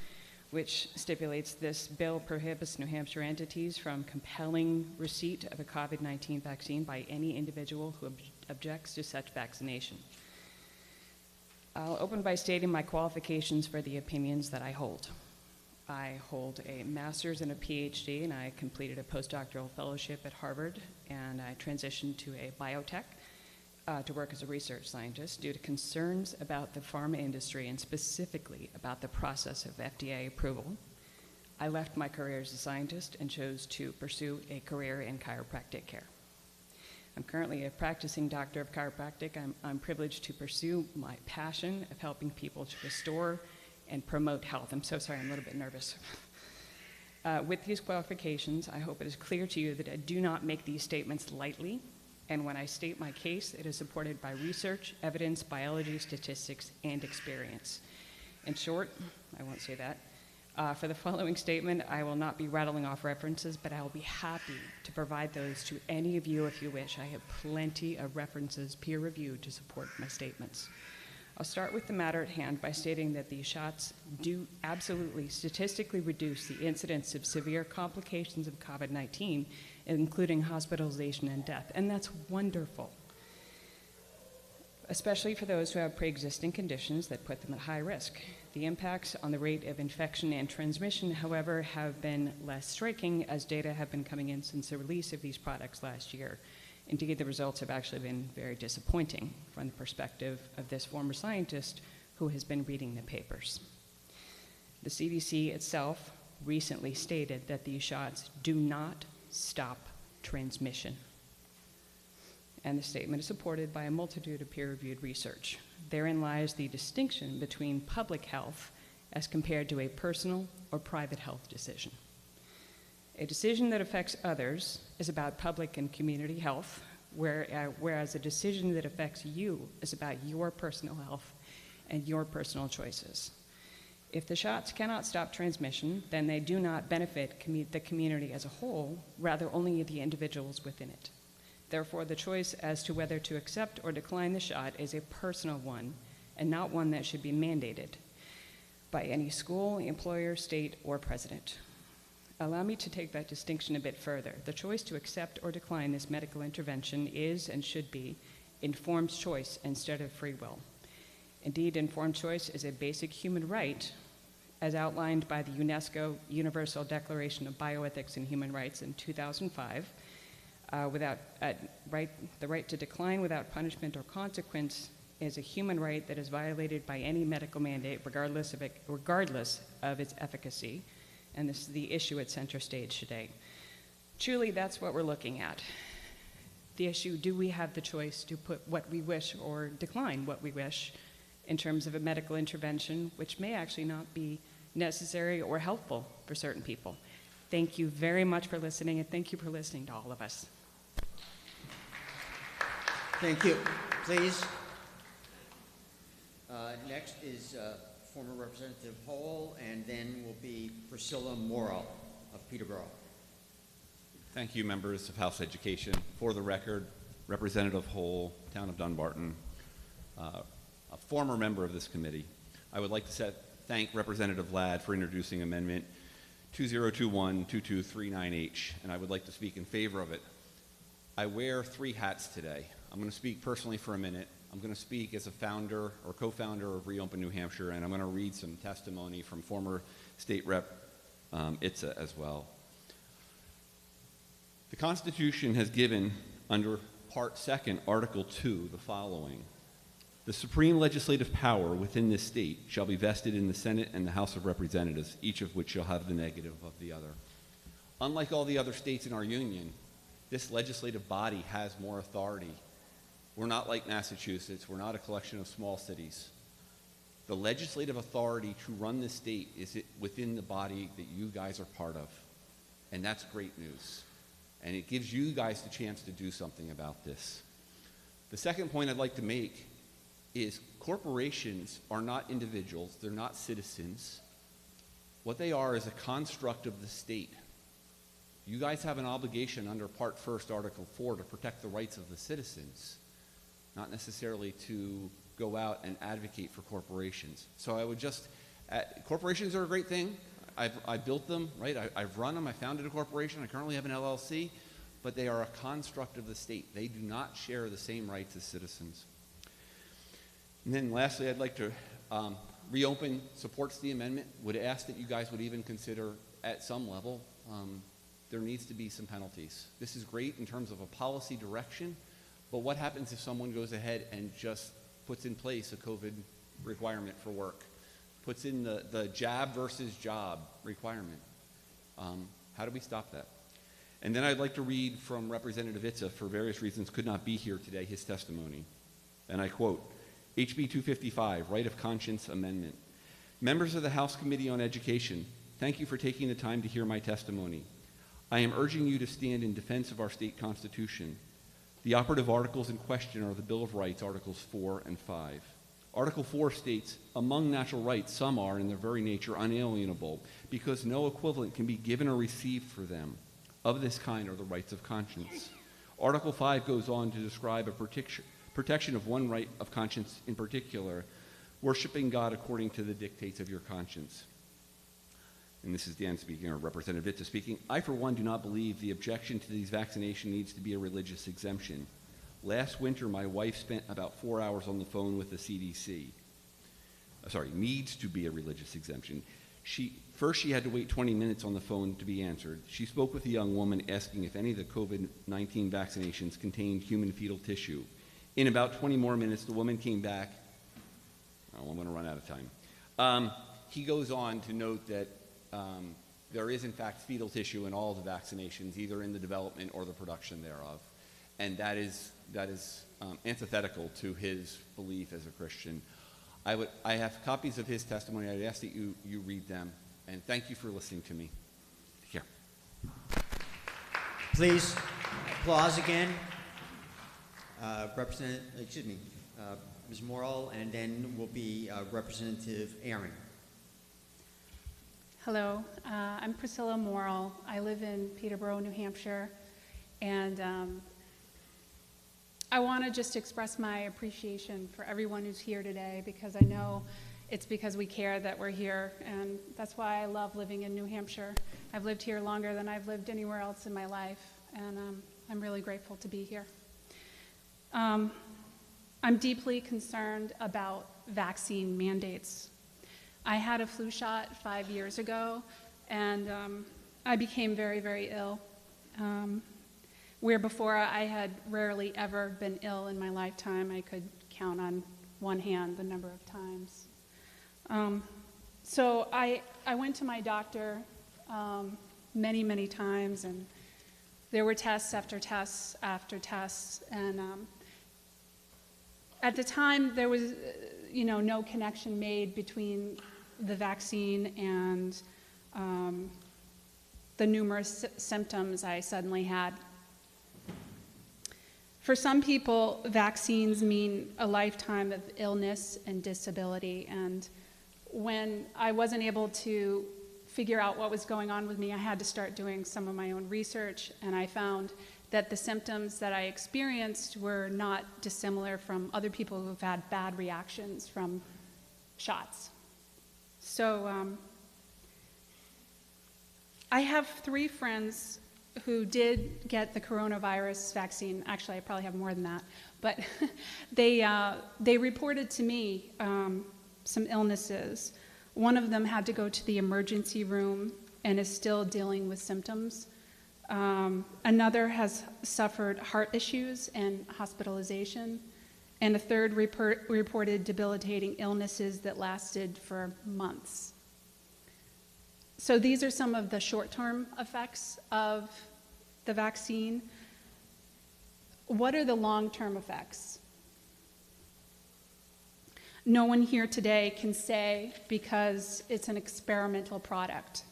which stipulates this bill prohibits New Hampshire entities from compelling receipt of a COVID-19 vaccine by any individual who objects to such vaccination. I'll open by stating my qualifications for the opinions that I hold. I hold a master's and a PhD, and I completed a postdoctoral fellowship at Harvard, and I transitioned to a biotech to work as a research scientist due to concerns about the pharma industry and specifically about the process of FDA approval. I left my career as a scientist and chose to pursue a career in chiropractic care. I'm currently a practicing doctor of chiropractic. I'm privileged to pursue my passion of helping people to restore and promote health. I'm so sorry, I'm a little bit nervous. With these qualifications, I hope it is clear to you that I do not make these statements lightly, and when I state my case, it is supported by research, evidence, biology, statistics, and experience. In short, I won't say that. For the following statement, I will not be rattling off references, but I will be happy to provide those to any of you if you wish. I have plenty of references, peer-reviewed, to support my statements. I'll start with the matter at hand by stating that these shots do absolutely statistically reduce the incidence of severe complications of COVID-19, including hospitalization and death, and that's wonderful, especially for those who have pre-existing conditions that put them at high risk. The impacts on the rate of infection and transmission, however, have been less striking as data have been coming in since the release of these products last year. Indeed, the results have actually been very disappointing from the perspective of this former scientist who has been reading the papers. The CDC itself recently stated that these shots do not stop transmission. And the statement is supported by a multitude of peer-reviewed research. Therein lies the distinction between public health as compared to a personal or private health decision. A decision that affects others is about public and community health, whereas a decision that affects you is about your personal health and your personal choices. If the shots cannot stop transmission, then they do not benefit the community as a whole, rather only the individuals within it. Therefore, the choice as to whether to accept or decline the shot is a personal one and not one that should be mandated by any school, employer, state, or president. Allow me to take that distinction a bit further. The choice to accept or decline this medical intervention is and should be informed choice instead of free will. Indeed, informed choice is a basic human right as outlined by the UNESCO Universal Declaration of Bioethics and Human Rights in 2005. The right to decline without punishment or consequence is a human right that is violated by any medical mandate regardless of its efficacy. And this is the issue at center stage today. Truly, that's what we're looking at. The issue, do we have the choice to put what we wish or decline what we wish in terms of a medical intervention, which may actually not be necessary or helpful for certain people? Thank you very much for listening, and thank you for listening to all of us. Thank you. Please. Next is former Representative Hall, and then will be Priscilla Morrill of Peterborough. Thank you, members of House Education. For the record, Representative Hall, Town of Dunbarton, a former member of this committee. I would like to thank Representative Ladd for introducing Amendment 2021-2239H, and I would like to speak in favor of it. I wear three hats today. I'm going to speak personally for a minute. I'm going to speak as a founder or co-founder of Reopen New Hampshire, and I'm going to read some testimony from former State Rep Itza as well. The Constitution has given, under Part 2, Article 2, the following. The supreme legislative power within this state shall be vested in the Senate and the House of Representatives, each of which shall have the negative of the other. Unlike all the other states in our union, this legislative body has more authority. We're not like Massachusetts. We're not a collection of small cities. The legislative authority to run this state is within the body that you guys are part of, and that's great news. And it gives you guys the chance to do something about this. The second point I'd like to make is corporations are not individuals, they're not citizens. What they are is a construct of the state. You guys have an obligation under Part 1, Article 4 to protect the rights of the citizens, not necessarily to go out and advocate for corporations. So I would just, corporations are a great thing. I built them, right? I've run them. I founded a corporation. I currently have an LLC, but they are a construct of the state. They do not share the same rights as citizens. And then lastly, I'd like to reopen supports the amendment. Would ask that you guys would even consider at some level there needs to be some penalties. This is great in terms of a policy direction, but what happens if someone goes ahead and just puts in place a COVID requirement for work? Puts in the jab versus job requirement. How do we stop that? And then I'd like to read from Representative Itza, for various reasons could not be here today, his testimony. And I quote, HB 255, Right of Conscience Amendment. Members of the House Committee on Education, thank you for taking the time to hear my testimony. I am urging you to stand in defense of our state constitution. The operative articles in question are the Bill of Rights, Articles 4 and 5. Article 4 states, among natural rights, some are in their very nature unalienable, because no equivalent can be given or received for them. Of this kind are the rights of conscience. Article 5 goes on to describe a protection of one right of conscience in particular, worshiping God according to the dictates of your conscience. And this is Dan speaking, or Representative Itza speaking. I, for one, do not believe the objection to these vaccinations needs to be a religious exemption. Last winter, my wife spent about 4 hours on the phone with the CDC. Needs to be a religious exemption. First, she had to wait 20 minutes on the phone to be answered. She spoke with a young woman asking if any of the COVID-19 vaccinations contained human fetal tissue. In about 20 more minutes, the woman came back. Oh, I'm going to run out of time. He goes on to note that there is, in fact, fetal tissue in all the vaccinations, either in the development or the production thereof. And that is antithetical to his belief as a Christian. I have copies of his testimony. I'd ask that you read them. And thank you for listening to me. Here. Please, applause again. Ms. Morrill, and then will be Representative Aaron. Hello, I'm Priscilla Morrill. I live in Peterborough, New Hampshire, and I want to just express my appreciation for everyone who's here today, because I know it's because we care that we're here, and that's why I love living in New Hampshire. I've lived here longer than I've lived anywhere else in my life, and I'm really grateful to be here. I'm deeply concerned about vaccine mandates. I had a flu shot 5 years ago, and I became very, very ill. Where before I had rarely ever been ill in my lifetime, I could count on one hand the number of times. So I went to my doctor many, many times, and there were tests after tests after tests, and at the time there was no connection made between the vaccine and the numerous symptoms I suddenly had. For some people, vaccines mean a lifetime of illness and disability, and when I wasn't able to figure out what was going on with me, I had to start doing some of my own research, and I found that the symptoms that I experienced were not dissimilar from other people who've had bad reactions from shots. So I have 3 friends who did get the coronavirus vaccine. Actually, I probably have more than that, but they reported to me some illnesses. One of them had to go to the emergency room and is still dealing with symptoms. Another has suffered heart issues and hospitalization, and a third reported debilitating illnesses that lasted for months. So these are some of the short-term effects of the vaccine. What are the long-term effects? No one here today can say because it's an experimental product.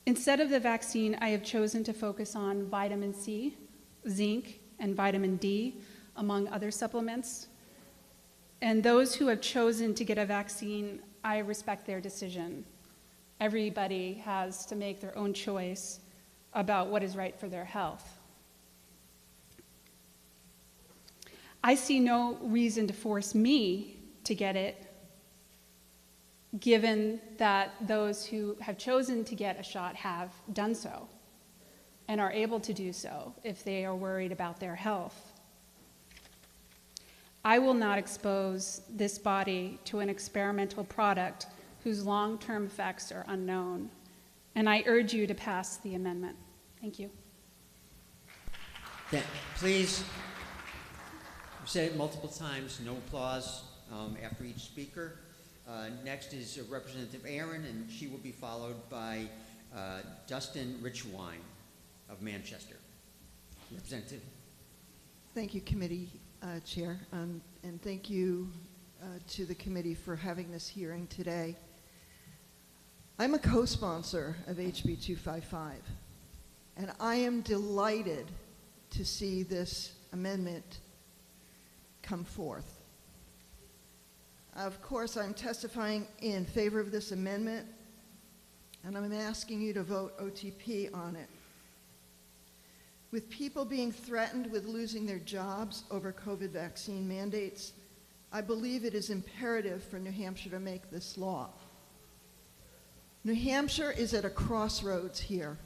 Instead of the vaccine, I have chosen to focus on vitamin C, zinc, and vitamin D, among other supplements. And those who have chosen to get a vaccine, I respect their decision. Everybody has to make their own choice about what is right for their health. I see no reason to force me to get it, given that those who have chosen to get a shot have done so and are able to do so if they are worried about their health. I will not expose this body to an experimental product whose long-term effects are unknown, and I urge you to pass the amendment. Thank you. Please, I've said it multiple times, no applause after each speaker. Next is Representative Aaron, and she will be followed by Dustin Richwine of Manchester. Representative. Thank you, Committee Chair, and thank you to the committee for having this hearing today. I'm a co-sponsor of HB 255, and I am delighted to see this amendment come forth. Of course, I'm testifying in favor of this amendment, and I'm asking you to vote OTP on it. With people being threatened with losing their jobs over COVID vaccine mandates, I believe it is imperative for New Hampshire to make this law. New Hampshire is at a crossroads here.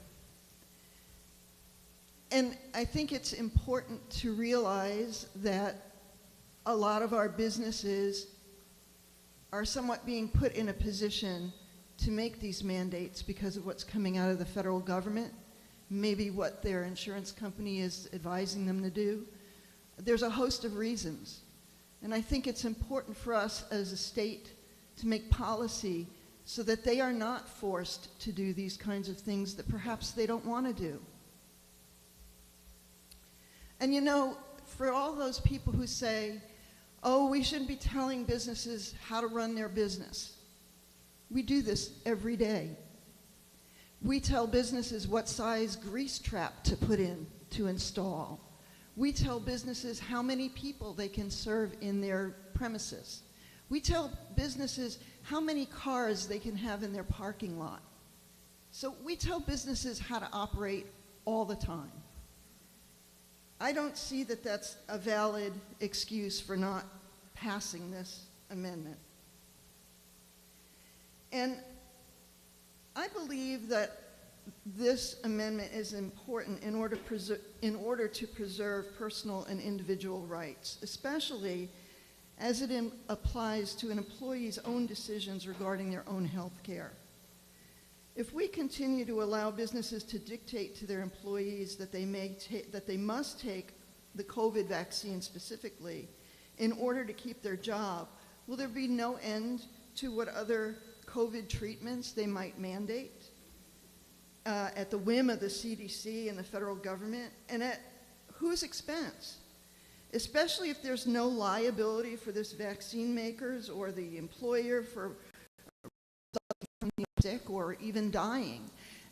And I think it's important to realize that a lot of our businesses are somewhat being put in a position to make these mandates because of what's coming out of the federal government, maybe what their insurance company is advising them to do. There's a host of reasons. And I think it's important for us as a state to make policy so that they are not forced to do these kinds of things that perhaps they don't want to do. And you know, for all those people who say, oh, we shouldn't be telling businesses how to run their business. We do this every day. We tell businesses what size grease trap to put in to install. We tell businesses how many people they can serve in their premises. We tell businesses how many cars they can have in their parking lot. So we tell businesses how to operate all the time. I don't see that that's a valid excuse for not passing this amendment. And I believe that this amendment is important in order to preserve personal and individual rights, especially as it applies to an employee's own decisions regarding their own health care. If we continue to allow businesses to dictate to their employees that they must take the COVID vaccine specifically in order to keep their job, will there be no end to what other COVID treatments they might mandate at the whim of the CDC and the federal government, and at whose expense? Especially if there's no liability for this vaccine makers or the employer for being sick or even dying.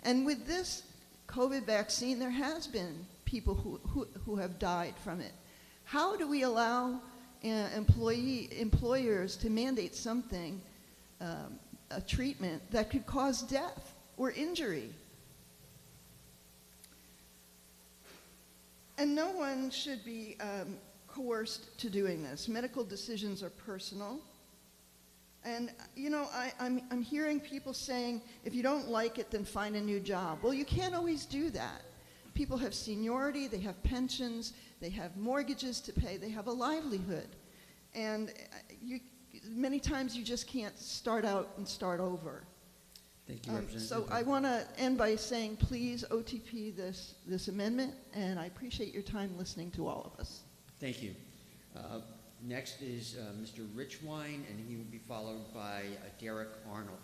And with this COVID vaccine, there has been people who have died from it. How do we allow employers to mandate something, a treatment that could cause death or injury? And no one should be coerced to doing this. Medical decisions are personal. And, you know, I'm hearing people saying, if you don't like it, then find a new job. Well, you can't always do that. People have seniority, they have pensions, they have mortgages to pay, they have a livelihood. And many times you just can't start out and start over. Thank you, Representative. So I want to end by saying, please OTP this amendment, and I appreciate your time listening to all of us. Thank you. Next is Mr. Richwine, and he will be followed by Derek Arnold.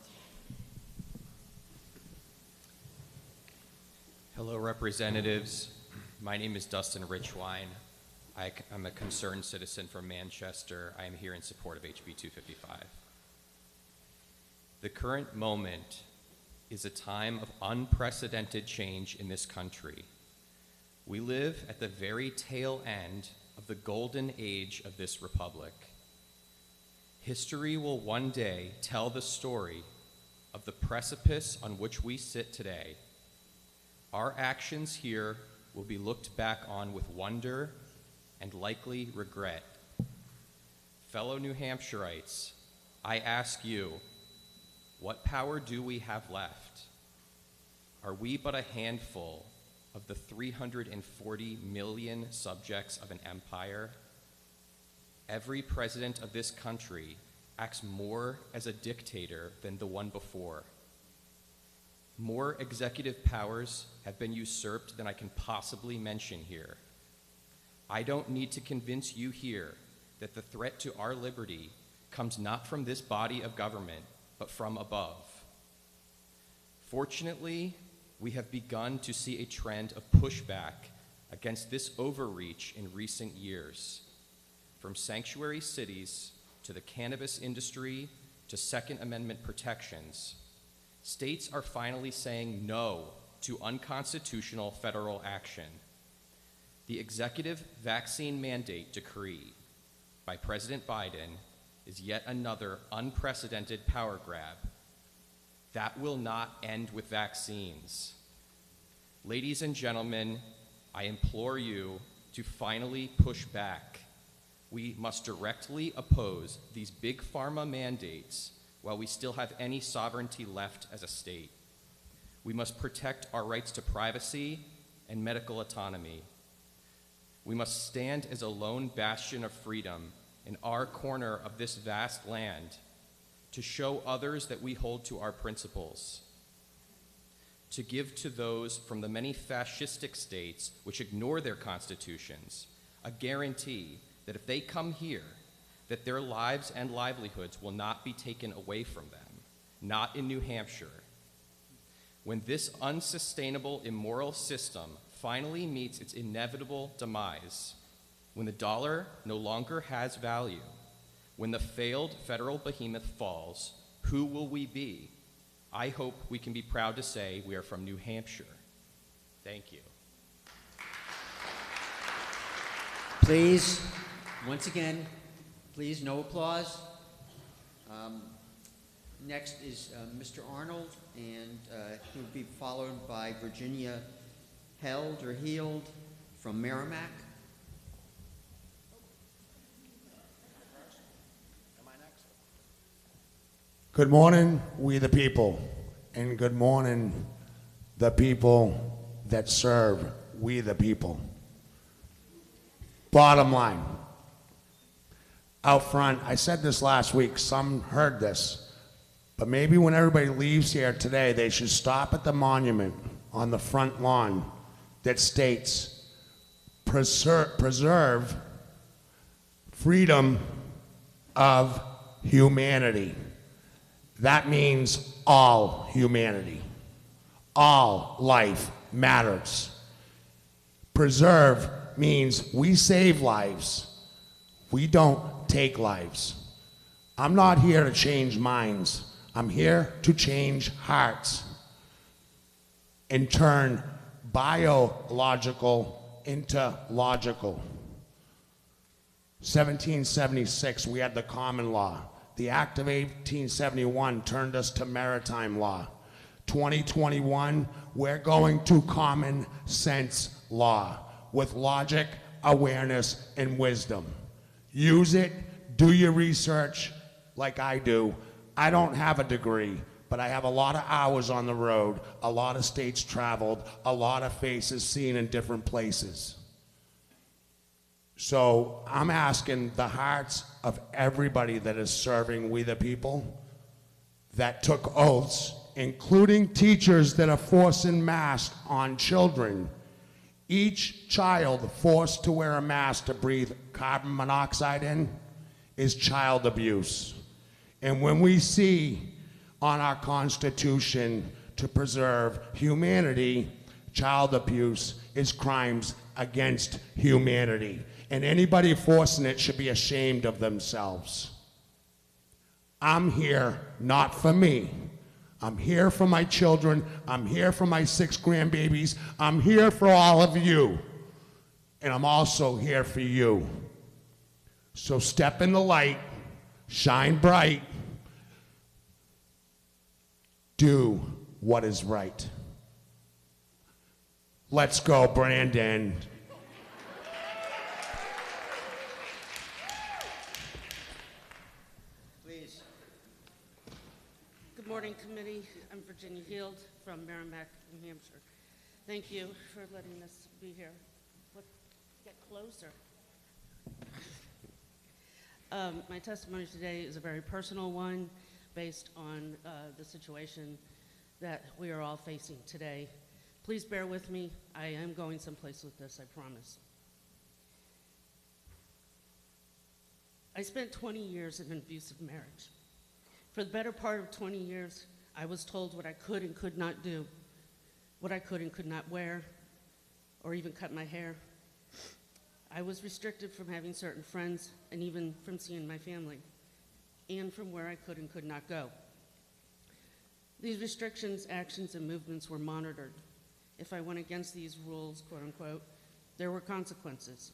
Hello, representatives. My name is Dustin Richwine. I'm a concerned citizen from Manchester. I am here in support of HB 255. The current moment is a time of unprecedented change in this country. We live at the very tail end of the golden age of this republic. History will one day tell the story of the precipice on which we sit today. Our actions here will be looked back on with wonder and likely regret. Fellow New Hampshireites, I ask you, what power do we have left? Are we but a handful of the 340 million subjects of an empire? Every president of this country acts more as a dictator than the one before. More executive powers have been usurped than I can possibly mention here. I don't need to convince you here that the threat to our liberty comes not from this body of government, but from above. Fortunately, we have begun to see a trend of pushback against this overreach in recent years. From sanctuary cities to the cannabis industry to Second Amendment protections, states are finally saying no to unconstitutional federal action. The executive vaccine mandate decree by President Biden is yet another unprecedented power grab. That will not end with vaccines. Ladies and gentlemen, I implore you to finally push back. We must directly oppose these big pharma mandates while we still have any sovereignty left as a state. We must protect our rights to privacy and medical autonomy. We must stand as a lone bastion of freedom in our corner of this vast land to show others that we hold to our principles, to give to those from the many fascistic states which ignore their constitutions a guarantee that if they come here, that their lives and livelihoods will not be taken away from them, not in New Hampshire. When this unsustainable, immoral system finally meets its inevitable demise, when the dollar no longer has value, when the failed federal behemoth falls, who will we be? I hope we can be proud to say we are from New Hampshire. Thank you. Please, once again, please, no applause. Next is Mr. Arnold, and he'll be followed by Virginia Held or Heald from Merrimack. Good morning, we the people, and good morning, the people that serve we the people. Bottom line, out front, I said this last week, some heard this, but maybe when everybody leaves here today, they should stop at the monument on the front lawn that states, preserve freedom of humanity. That means all humanity. All life matters. Preserve means we save lives. We don't take lives. I'm not here to change minds. I'm here to change hearts and turn biological into logical. 1776, we had the common law. The Act of 1871 turned us to maritime law. 2021, we're going to common sense law with logic, awareness, and wisdom. Use it, do your research like I do. I don't have a degree, but I have a lot of hours on the road, a lot of states traveled, a lot of faces seen in different places. So I'm asking the hearts of everybody that is serving we the people that took oaths, including teachers that are forcing masks on children. Each child forced to wear a mask to breathe carbon monoxide in is child abuse. And when we see on our Constitution to preserve humanity, child abuse is crimes against humanity. And anybody forcing it should be ashamed of themselves. I'm here not for me. I'm here for my children. I'm here for my 6 grandbabies. I'm here for all of you. And I'm also here for you. So step in the light, shine bright, do what is right. Let's go, Brandon. Please. Good morning, committee. I'm Virginia Heald from Merrimack, New Hampshire. Thank you for letting us be here. Let's get closer. My testimony today is a very personal one based on the situation that we are all facing today. Please bear with me. I am going someplace with this, I promise. I spent 20 years in an abusive marriage. For the better part of 20 years, I was told what I could and could not do, what I could and could not wear, or even cut my hair. I was restricted from having certain friends and even from seeing my family, and from where I could and could not go. These restrictions, actions, and movements were monitored. If I went against these rules, quote unquote, there were consequences,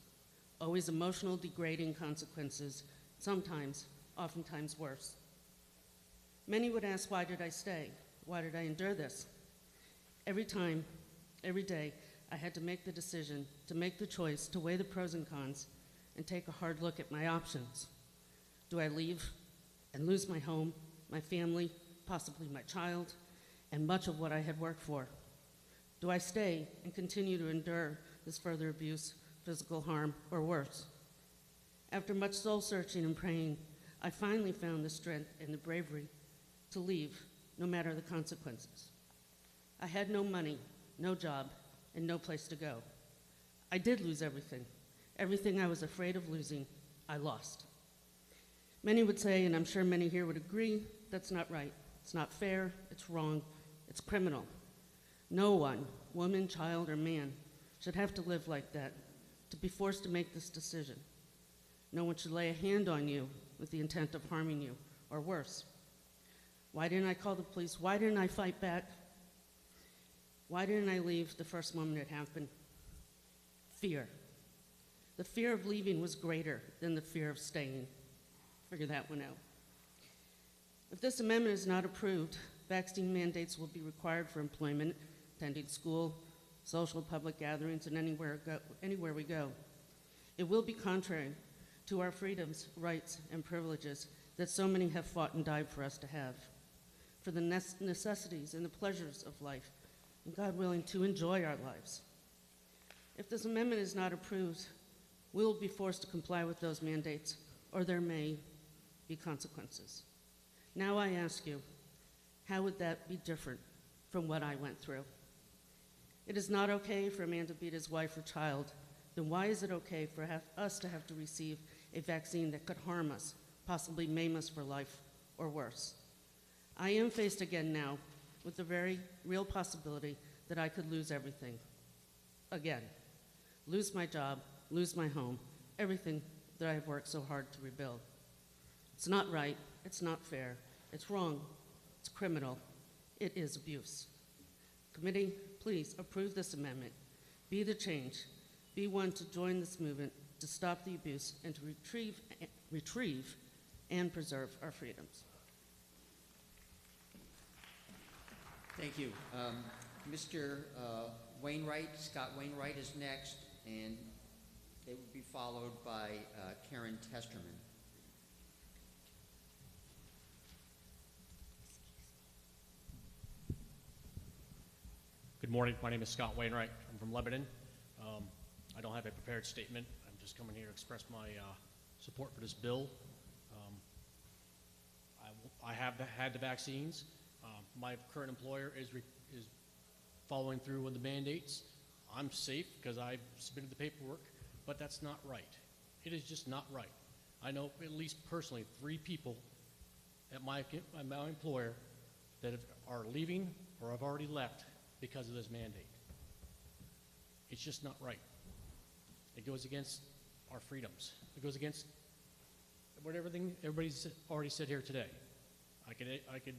always emotional, degrading consequences, sometimes, oftentimes worse. Many would ask, why did I stay? Why did I endure this? Every time, every day, I had to make the decision, to make the choice, to weigh the pros and cons, and take a hard look at my options. Do I leave and lose my home, my family, possibly my child, and much of what I had worked for? Do I stay and continue to endure this further abuse, physical harm, or worse? After much soul searching and praying, I finally found the strength and the bravery to leave, no matter the consequences. I had no money, no job, and no place to go. I did lose everything. Everything I was afraid of losing, I lost. Many would say, and I'm sure many here would agree, that's not right. It's not fair, it's wrong, it's criminal. No one, woman, child, or man, should have to live like that, to be forced to make this decision. No one should lay a hand on you with the intent of harming you, or worse. Why didn't I call the police? Why didn't I fight back? Why didn't I leave the first moment it happened? Fear. The fear of leaving was greater than the fear of staying. Figure that one out. If this amendment is not approved, vaccine mandates will be required for employment, attending school, social public gatherings, and anywhere we go. It will be contrary to our freedoms, rights, and privileges that so many have fought and died for us to have, for the necessities and the pleasures of life, and God willing, to enjoy our lives. If this amendment is not approved, we will be forced to comply with those mandates, or there may be consequences. Now I ask you, how would that be different from what I went through? It is not okay for a man to beat his wife or child. Then why is it okay for us to have to receive a vaccine that could harm us, possibly maim us for life, or worse? I am faced again now with the very real possibility that I could lose everything. Again, lose my job, lose my home, everything that I have worked so hard to rebuild. It's not right, it's not fair, it's wrong, it's criminal, it is abuse. Committee, please approve this amendment. Be the change. Be one to join this movement to stop the abuse and to retrieve and preserve our freedoms. Thank you. Mr. Wainwright, Scott Wainwright is next, and they will be followed by Karen Testerman. Good morning. My name is Scott Wainwright. I'm from Lebanon. I don't have a prepared statement. I'm just coming here to express my support for this bill. I have had the vaccines. My current employer is following through with the mandates. I'm safe because I submitted the paperwork, but that's not right. It is just not right. I know at least personally 3 people at my employer that are leaving or have already left because of this mandate. It's just not right. It goes against our freedoms. It goes against everything everybody's already said here today. I could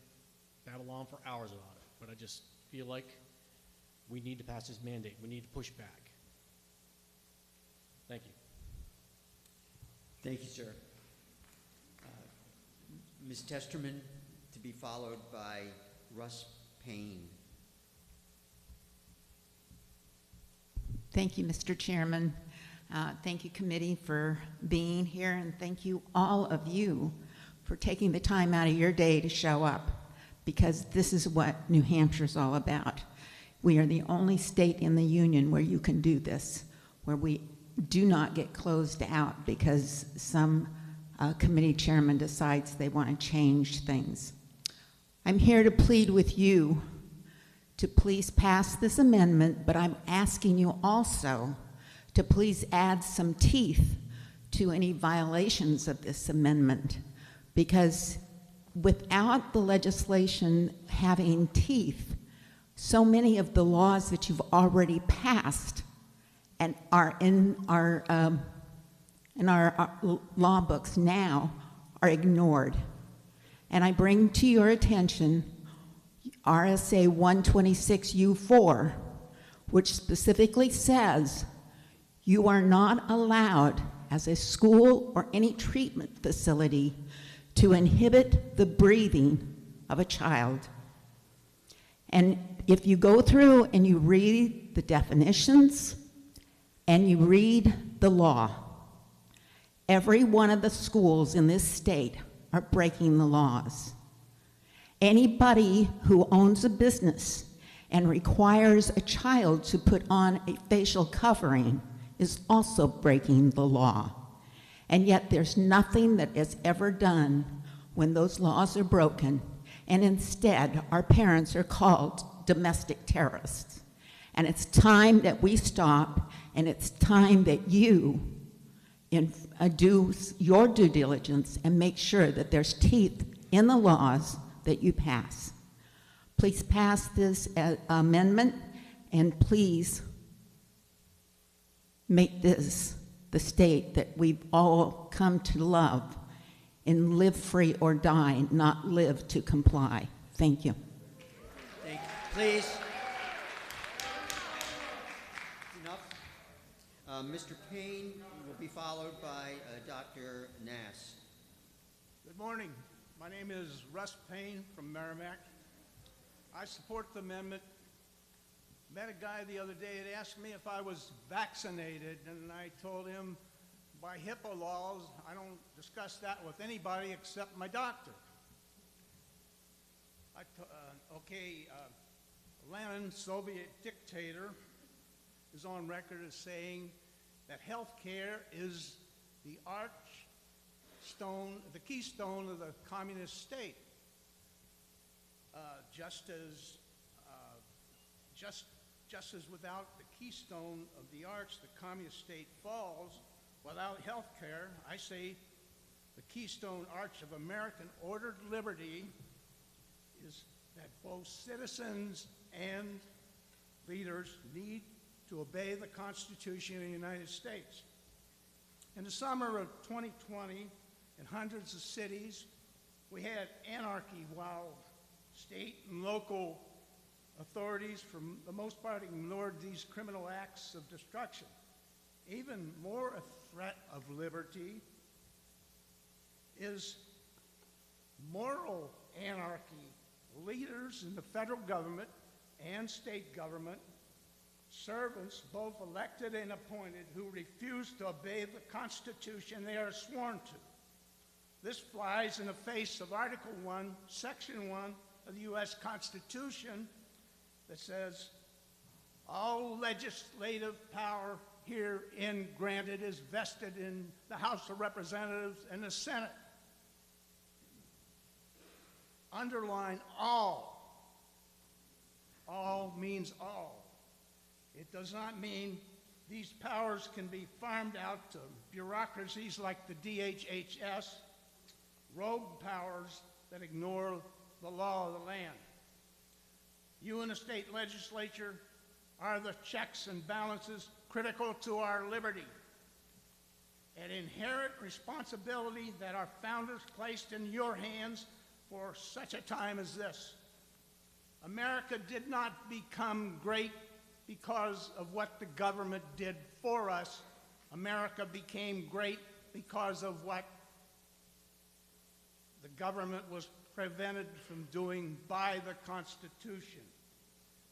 babble on for hours about it, but I just feel like we need to pass this mandate. We need to push back. Thank you. Thank you, sir. Ms. Testerman, to be followed by Russ Payne. Thank you, Mr. Chairman. Thank you, committee, for being here, and thank you, all of you, for taking the time out of your day to show up, because this is what New Hampshire's all about. We are the only state in the union where you can do this, where we do not get closed out because some committee chairman decides they want to change things. I'm here to plead with you to please pass this amendment, but I'm asking you also to please add some teeth to any violations of this amendment, because without the legislation having teeth, so many of the laws that you've already passed and are in our law books now are ignored. And I bring to your attention RSA 126U4, which specifically says you are not allowed as a school or any treatment facility to inhibit the breathing of a child. And if you go through and you read the definitions and you read the law, every one of the schools in this state are breaking the laws. Anybody who owns a business and requires a child to put on a facial covering is also breaking the law. And yet there's nothing that is ever done when those laws are broken, and instead our parents are called domestic terrorists. And it's time that we stop, and it's time that you do your due diligence and make sure that there's teeth in the laws that you pass. Please pass this amendment, and please make this the state that we've all come to love and live free or die, not live to comply. Thank you. Thank you. Please. Enough. Mr. Payne will be followed by Dr. Nass. Good morning. My name is Russ Payne from Merrimack. I support the amendment. Met a guy the other day that asked me if I was vaccinated, and I told him by HIPAA laws, I don't discuss that with anybody except my doctor. Lenin, Soviet dictator, is on record as saying that health care is the keystone of the communist state. Just as without the keystone of the arch, the communist state falls. Without health care, I say the keystone arch of American ordered liberty is that both citizens and leaders need to obey the Constitution of the United States. In the summer of 2020, in hundreds of cities, we had anarchy while state and local authorities, for the most part, ignored these criminal acts of destruction. Even more a threat of liberty is moral anarchy. Leaders in the federal government and state government, servants, both elected and appointed, who refuse to obey the Constitution they are sworn to. This flies in the face of Article 1, Section 1 of the U.S. Constitution that says, all legislative power herein granted is vested in the House of Representatives and the Senate. Underline all. All means all. It does not mean these powers can be farmed out to bureaucracies like the DHHS, rogue powers that ignore the law of the land. You in the state legislature are the checks and balances critical to our liberty. An inherent responsibility that our founders placed in your hands for such a time as this. America did not become great because of what the government did for us. America became great because of what the government was prevented from doing by the Constitution.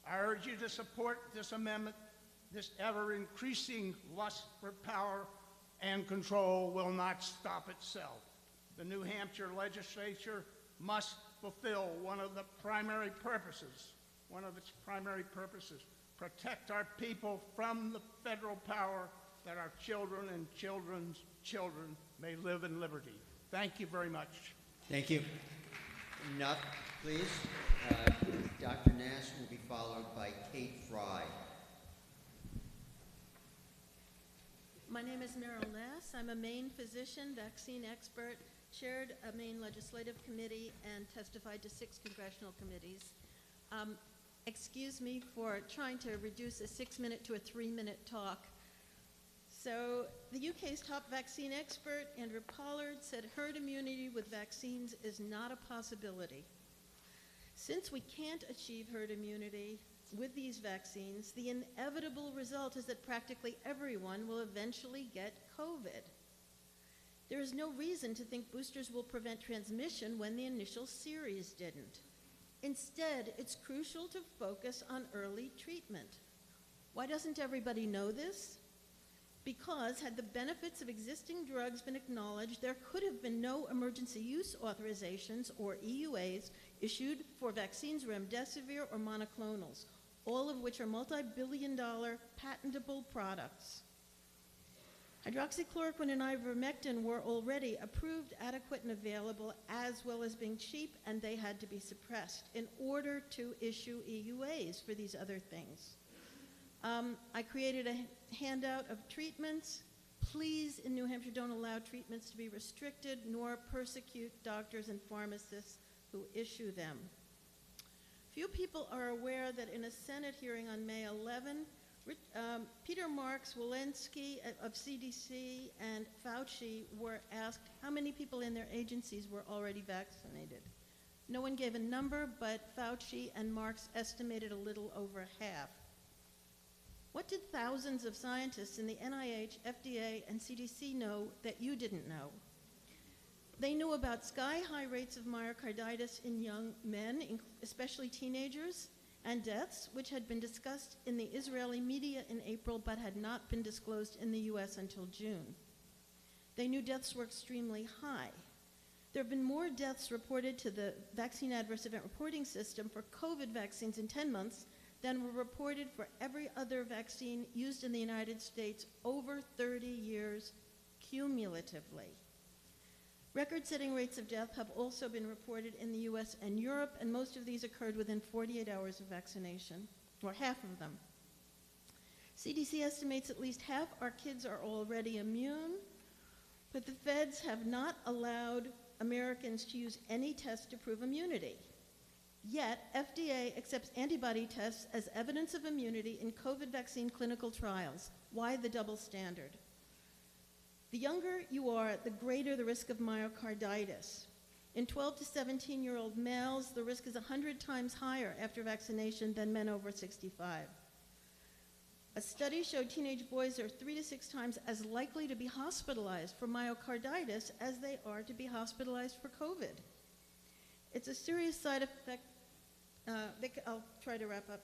I urge you to support this amendment. This ever-increasing lust for power and control will not stop itself. The New Hampshire legislature must fulfill one of its primary purposes, protect our people from the federal power, that our children and children's children may live in liberty. Thank you very much. Thank you. Enough, please. Dr. Nash will be followed by Kate Fry. My name is Meryl Nass. I'm a Maine physician, vaccine expert, chaired a Maine legislative committee, and testified to 6 congressional committees. Excuse me for trying to reduce a 6-minute to a 3-minute talk. So the UK's top vaccine expert, Andrew Pollard, said herd immunity with vaccines is not a possibility. Since we can't achieve herd immunity with these vaccines, the inevitable result is that practically everyone will eventually get COVID. There is no reason to think boosters will prevent transmission when the initial series didn't. Instead, it's crucial to focus on early treatment. Why doesn't everybody know this? Because had the benefits of existing drugs been acknowledged, there could have been no emergency use authorizations or EUAs issued for vaccines remdesivir or monoclonals, all of which are multi-billion-dollar patentable products. Hydroxychloroquine and ivermectin were already approved, adequate, and available, as well as being cheap, and they had to be suppressed in order to issue EUAs for these other things. I created a handout of treatments. Please, in New Hampshire, don't allow treatments to be restricted, nor persecute doctors and pharmacists who issue them. Few people are aware that in a Senate hearing on May 11, Peter Marks, Walensky of CDC, and Fauci were asked how many people in their agencies were already vaccinated. No one gave a number, but Fauci and Marks estimated a little over half. What did thousands of scientists in the NIH, FDA, and CDC know that you didn't know? They knew about sky-high rates of myocarditis in young men, especially teenagers, and deaths, which had been discussed in the Israeli media in April but had not been disclosed in the US until June. They knew deaths were extremely high. There have been more deaths reported to the Vaccine Adverse Event Reporting System for COVID vaccines in 10 months than were reported for every other vaccine used in the United States over 30 years cumulatively. Record-setting rates of death have also been reported in the US and Europe, and most of these occurred within 48 hours of vaccination, or half of them. CDC estimates at least half our kids are already immune, but the feds have not allowed Americans to use any test to prove immunity. Yet, FDA accepts antibody tests as evidence of immunity in COVID vaccine clinical trials. Why the double standard? The younger you are, the greater the risk of myocarditis. In 12 to 17-year-old males, the risk is 100 times higher after vaccination than men over 65. A study showed teenage boys are 3 to 6 times as likely to be hospitalized for myocarditis as they are to be hospitalized for COVID. It's a serious side effect, I'll try to wrap up,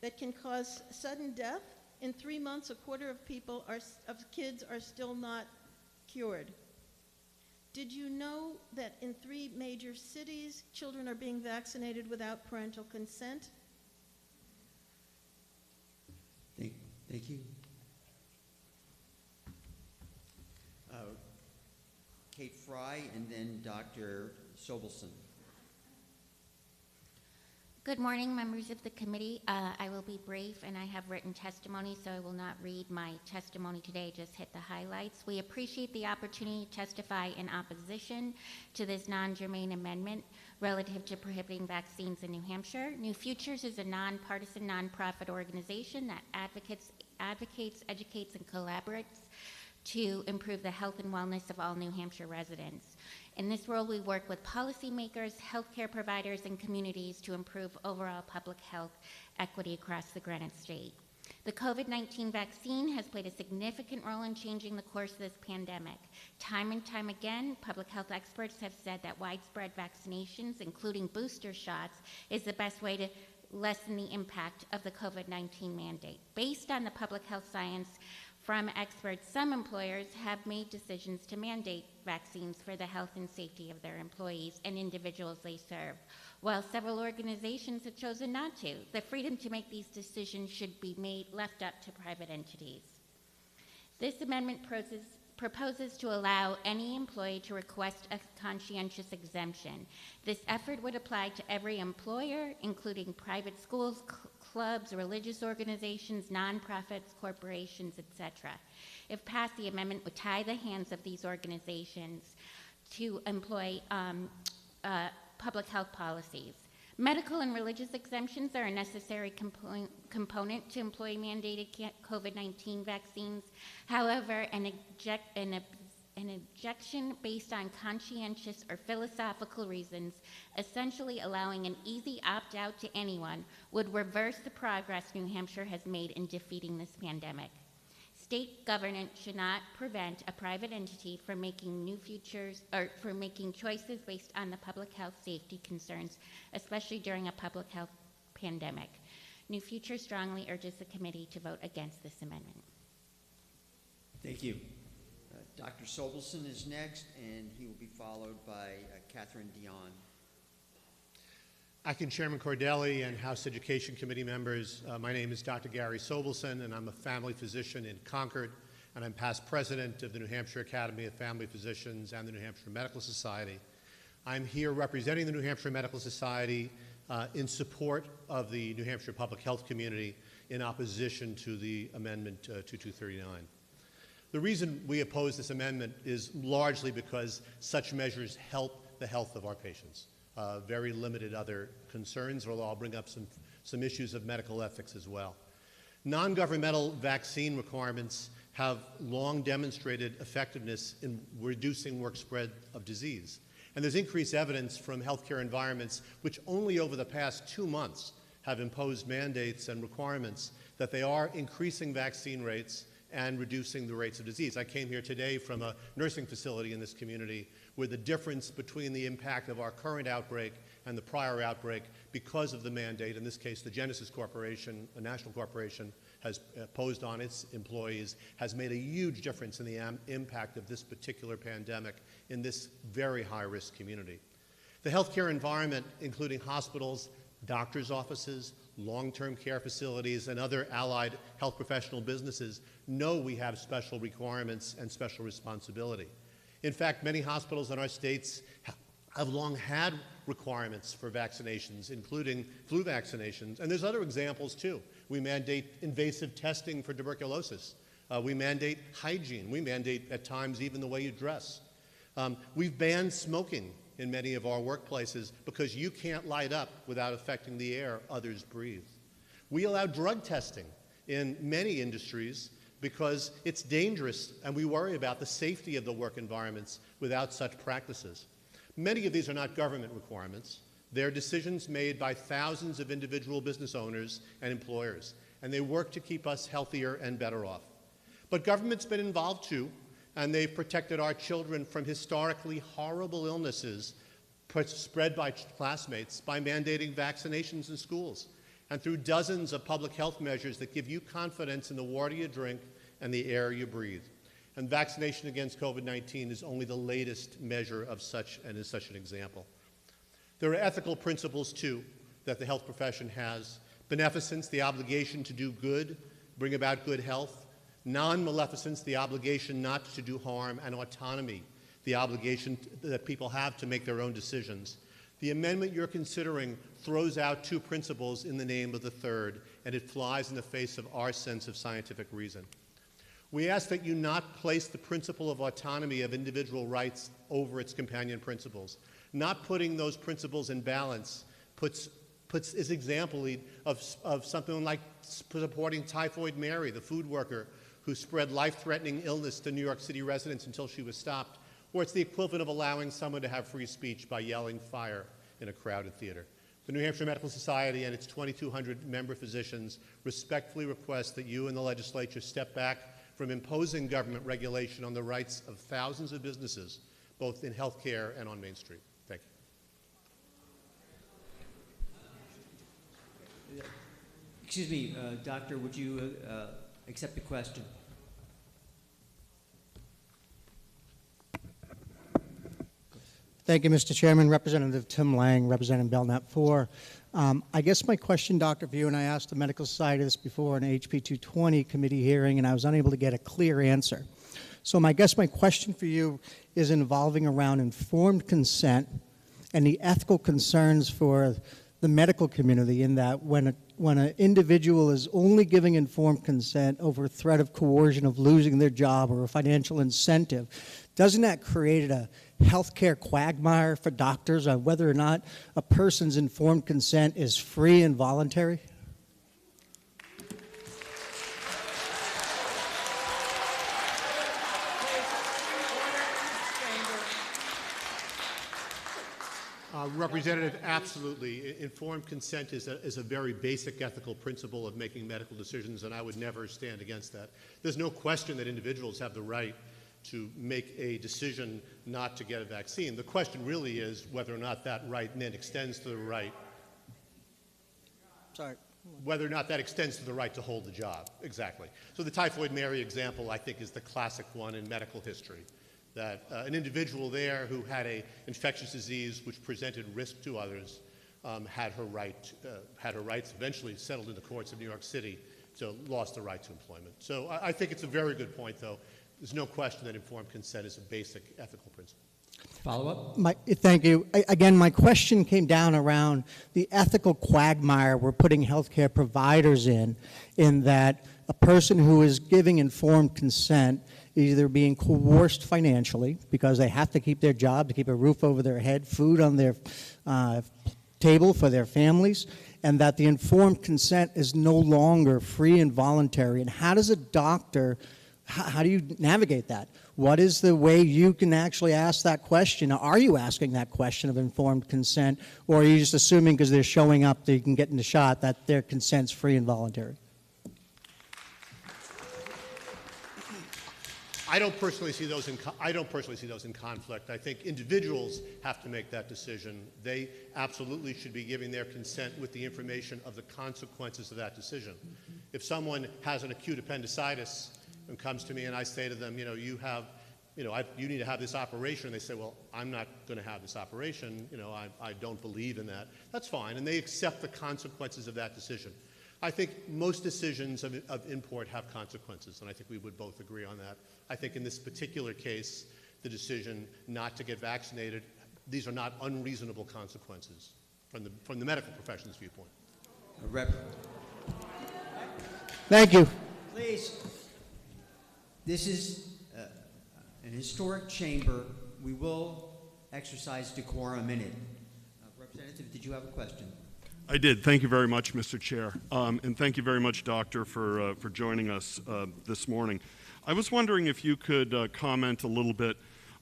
that can cause sudden death. In 3 months, a quarter of kids are still not cured. Did you know that in 3 major cities, children are being vaccinated without parental consent? Thank you. Kate Fry, and then Dr. Sobelson. Good morning, members of the committee. I will be brief, and I have written testimony, so I will not read my testimony today, just hit the highlights. We appreciate the opportunity to testify in opposition to this non-germane amendment relative to prohibiting vaccines in New Hampshire. New Futures is a nonpartisan, nonprofit organization that advocates, educates, and collaborates to improve the health and wellness of all New Hampshire residents. In this role, we work with policymakers, healthcare providers, and communities to improve overall public health equity across the Granite State. The COVID-19 vaccine has played a significant role in changing the course of this pandemic. Time and time again, public health experts have said that widespread vaccinations, including booster shots, is the best way to lessen the impact of the COVID-19 mandate. Based on the public health science from experts, some employers have made decisions to mandate vaccines for the health and safety of their employees and individuals they serve, while several organizations have chosen not to. The freedom to make these decisions should be left up to private entities. This amendment proposes to allow any employee to request a conscientious exemption. This effort would apply to every employer, including private schools, clubs, religious organizations, nonprofits, corporations, etc. If passed, the amendment would tie the hands of these organizations to employ public health policies. Medical and religious exemptions are a necessary component to employee-mandated COVID-19 vaccines. However, an objection based on conscientious or philosophical reasons, essentially allowing an easy opt-out to anyone, would reverse the progress New Hampshire has made in defeating this pandemic. State governance should not prevent a private entity from making choices based on the public health safety concerns, especially during a public health pandemic. New Future strongly urges the committee to vote against this amendment. Thank you. Dr. Sobelson is next, and he will be followed by Catherine Dion. Acting Chairman Cordelli and House Education Committee members, my name is Dr. Gary Sobelson, and I'm a family physician in Concord, and I'm past president of the New Hampshire Academy of Family Physicians and the New Hampshire Medical Society. I'm here representing the New Hampshire Medical Society in support of the New Hampshire public health community in opposition to the Amendment 2239. The reason we oppose this amendment is largely because such measures help the health of our patients. Very limited other concerns, although I'll bring up some issues of medical ethics as well. Non-governmental vaccine requirements have long demonstrated effectiveness in reducing work spread of disease. And there's increased evidence from healthcare environments which only over the past 2 months have imposed mandates and requirements that they are increasing vaccine rates and reducing the rates of disease. I came here today from a nursing facility in this community where the difference between the impact of our current outbreak and the prior outbreak because of the mandate, in this case the Genesis Corporation, a national corporation, has imposed on its employees, has made a huge difference in the impact of this particular pandemic in this very high-risk community. The healthcare environment, including hospitals, doctors' offices, long-term care facilities, and other allied health professional businesses know we have special requirements and special responsibility. In fact, many hospitals in our states have long had requirements for vaccinations, including flu vaccinations, and there's other examples too. We mandate invasive testing for tuberculosis. We mandate hygiene. We mandate at times even the way you dress. We've banned smoking in many of our workplaces because you can't light up without affecting the air others breathe. We allow drug testing in many industries because it's dangerous and we worry about the safety of the work environments without such practices. Many of these are not government requirements. They're decisions made by thousands of individual business owners and employers, and they work to keep us healthier and better off. But government's been involved too, and they've protected our children from historically horrible illnesses spread by classmates by mandating vaccinations in schools and through dozens of public health measures that give you confidence in the water you drink and the air you breathe. And vaccination against COVID-19 is only the latest measure of such and is such an example. There are ethical principles too that the health profession has. Beneficence, the obligation to do good, bring about good health. Non-maleficence, the obligation not to do harm, and autonomy, the obligation that people have to make their own decisions. The amendment you're considering throws out two principles in the name of the third, and it flies in the face of our sense of scientific reason. We ask that you not place the principle of autonomy of individual rights over its companion principles. Not putting those principles in balance is example of something like supporting Typhoid Mary, the food worker, who spread life-threatening illness to New York City residents until she was stopped, or it's the equivalent of allowing someone to have free speech by yelling fire in a crowded theater. The New Hampshire Medical Society and its 2,200 member physicians respectfully request that you and the legislature step back from imposing government regulation on the rights of thousands of businesses, both in healthcare and on Main Street. Thank you. Excuse me, Doctor, would you accept the question? Thank you, Mr. Chairman. Representative Tim Lang, representing Belknap 4. I guess my question, Dr. View, and I asked the Medical Society this before in an HB 220 committee hearing, and I was unable to get a clear answer. So my question for you is involving around informed consent and the ethical concerns for the medical community, in that when an individual is only giving informed consent over threat of coercion of losing their job or a financial incentive, doesn't that create a healthcare quagmire for doctors on whether or not a person's informed consent is free and voluntary? Representative, absolutely. Informed consent is a very basic ethical principle of making medical decisions, and I would never stand against that. There's no question that individuals have the right to make a decision not to get a vaccine. The question really is whether or not that right then extends to the right. Sorry. Whether or not that extends to the right to hold the job. Exactly. So the Typhoid Mary example, I think, is the classic one in medical history. That an individual there who had an infectious disease which presented risk to others had her rights eventually settled in the courts of New York City, so lost the right to employment. So I think it's a very good point, though. There's no question that informed consent is a basic ethical principle. Follow-up? Thank you. Again, my question came down around the ethical quagmire we're putting healthcare providers in that a person who is giving informed consent is either being coerced financially because they have to keep their job, to keep a roof over their head, food on their table for their families, and that the informed consent is no longer free and voluntary. And how does a doctor, how do you navigate that? What is the way you can actually ask that question? Are you asking that question of informed consent, or are you just assuming because they're showing up that you can get in the shot that their consent's free and voluntary? I don't personally see those in conflict. I think individuals have to make that decision. They absolutely should be giving their consent with the information of the consequences of that decision. If someone has an acute appendicitis and comes to me and I say to them, you need to have this operation, and they say, well, I'm not going to have this operation, I don't believe in that, that's fine, and they accept the consequences of that decision. I think most decisions of import have consequences, and I think we would both agree on that. I think in this particular case, the decision not to get vaccinated, these are not unreasonable consequences from the medical profession's viewpoint. Thank you. Please. This is an historic chamber. We will exercise decorum in it. Representative, did you have a question? I did. Thank you very much, Mr. Chair. And thank you very much, Doctor, for joining us this morning. I was wondering if you could comment a little bit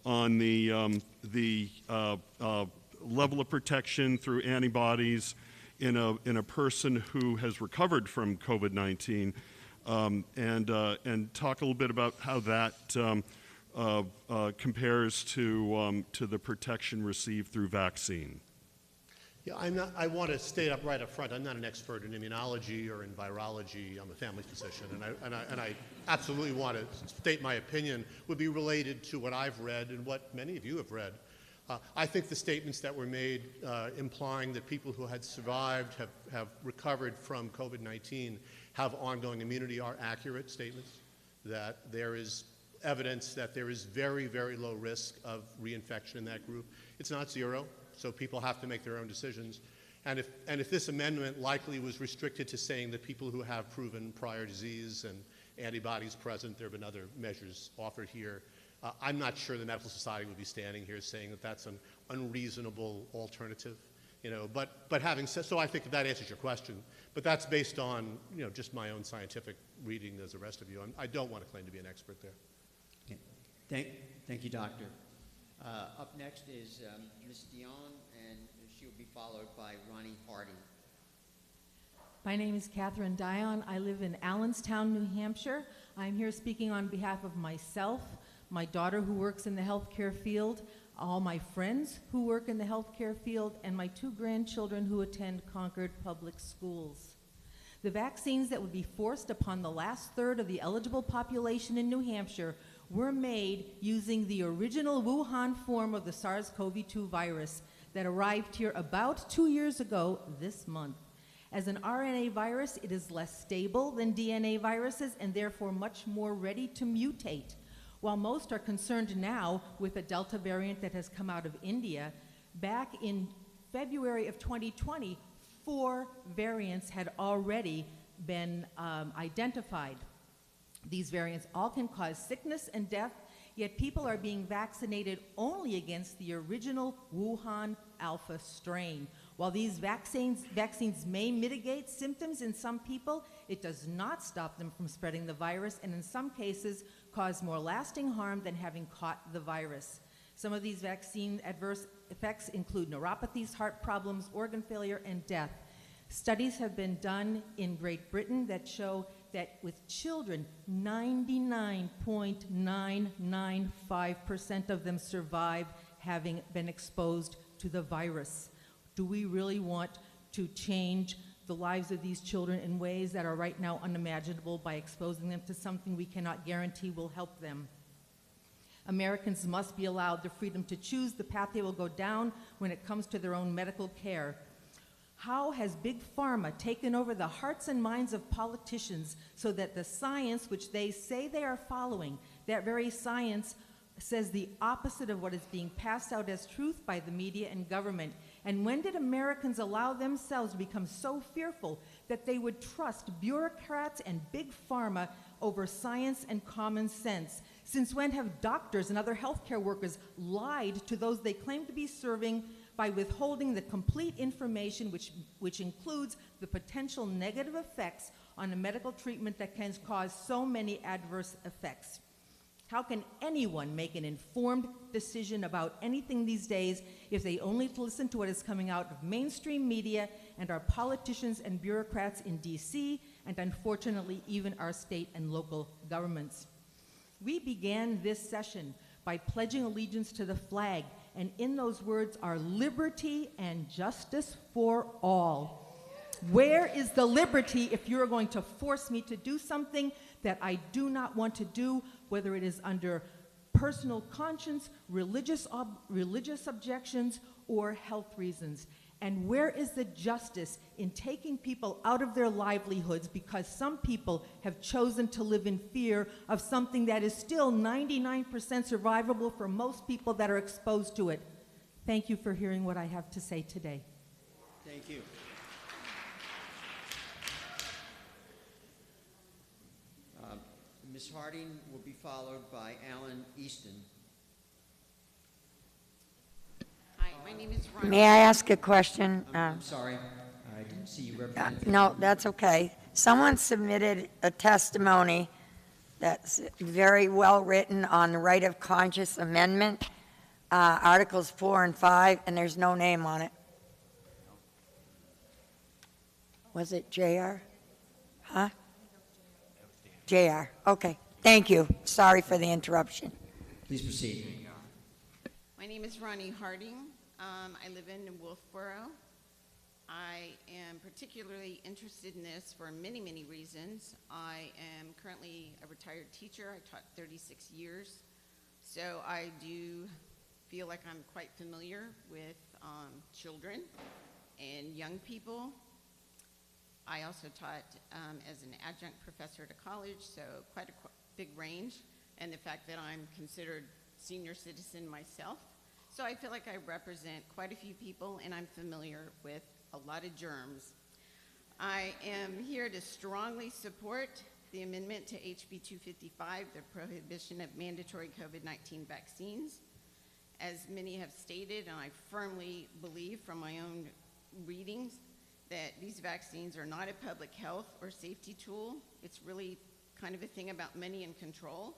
on the level of protection through antibodies in a person who has recovered from COVID-19, and talk a little bit about how that compares to the protection received through vaccine. Yeah, I want to state right up front, I'm not an expert in immunology or in virology. I'm a family physician, and I absolutely want to state my opinion would be related to what I've read and what many of you have read. I think the statements that were made implying that people who had survived, have recovered from COVID-19, have ongoing immunity are accurate statements, that there is evidence that there is very, very low risk of reinfection in that group. It's not zero. So people have to make their own decisions. And if this amendment likely was restricted to saying that people who have proven prior disease and antibodies present, there have been other measures offered here, I'm not sure the Medical Society would be standing here saying that that's an unreasonable alternative. You know, but having said, so I think that answers your question. But that's based on, you know, just my own scientific reading as the rest of you. I don't want to claim to be an expert there. Okay. Thank you, Doctor. Up next is Ms. Dion, and she will be followed by Ronnie Harding. My name is Catherine Dion. I live in Allenstown, New Hampshire. I'm here speaking on behalf of myself, my daughter who works in the healthcare field, all my friends who work in the healthcare field, and my 2 grandchildren who attend Concord Public Schools. The vaccines that would be forced upon the last third of the eligible population in New Hampshire were made using the original Wuhan form of the SARS-CoV-2 virus that arrived here about 2 years ago this month. As an RNA virus, it is less stable than DNA viruses and therefore much more ready to mutate. While most are concerned now with a Delta variant that has come out of India, back in February of 2020, 4 variants had already been identified. These variants all can cause sickness and death, yet people are being vaccinated only against the original Wuhan Alpha strain. While these vaccines may mitigate symptoms in some people, it does not stop them from spreading the virus, and in some cases cause more lasting harm than having caught the virus. Some of these vaccine adverse effects include neuropathies, heart problems, organ failure, and death. Studies have been done in Great Britain that show that with children, 99.995% of them survive having been exposed to the virus. Do we really want to change the lives of these children in ways that are right now unimaginable by exposing them to something we cannot guarantee will help them? Americans must be allowed the freedom to choose the path they will go down when it comes to their own medical care. How has Big Pharma taken over the hearts and minds of politicians so that the science which they say they are following, that very science says the opposite of what is being passed out as truth by the media and government? And when did Americans allow themselves to become so fearful that they would trust bureaucrats and Big Pharma over science and common sense? Since when have doctors and other healthcare workers lied to those they claim to be serving by withholding the complete information which includes the potential negative effects on a medical treatment that can cause so many adverse effects? How can anyone make an informed decision about anything these days if they only listen to what is coming out of mainstream media and our politicians and bureaucrats in DC, and unfortunately even our state and local governments? We began this session by pledging allegiance to the flag, and in those words are liberty and justice for all. Where is the liberty if you're going to force me to do something that I do not want to do, whether it is under personal conscience, religious objections, or health reasons? And where is the justice in taking people out of their livelihoods because some people have chosen to live in fear of something that is still 99% survivable for most people that are exposed to it? Thank you for hearing what I have to say today. Thank you. Ms. Harding will be followed by Alan Easton. Hi, my name is Ron. May I ask a question? I'm sorry, I didn't see you representing. No, that's okay. Someone submitted a testimony that's very well written on the right of conscious amendment, Articles 4 and 5, and there's no name on it. Was it JR? Huh? JR. Okay. Thank you. Sorry for the interruption. Please proceed. My name is Ronnie Harding. I live in Wolfboro. I am particularly interested in this for many, many reasons. I am currently a retired teacher. I taught 36 years. So I do feel like I'm quite familiar with children and young people. I also taught as an adjunct professor at a college, so quite a big range, and the fact that I'm considered senior citizen myself. So I feel like I represent quite a few people, and I'm familiar with a lot of germs. I am here to strongly support the amendment to HB 255, the prohibition of mandatory COVID-19 vaccines. As many have stated, and I firmly believe from my own readings that these vaccines are not a public health or safety tool. It's really kind of a thing about money and control.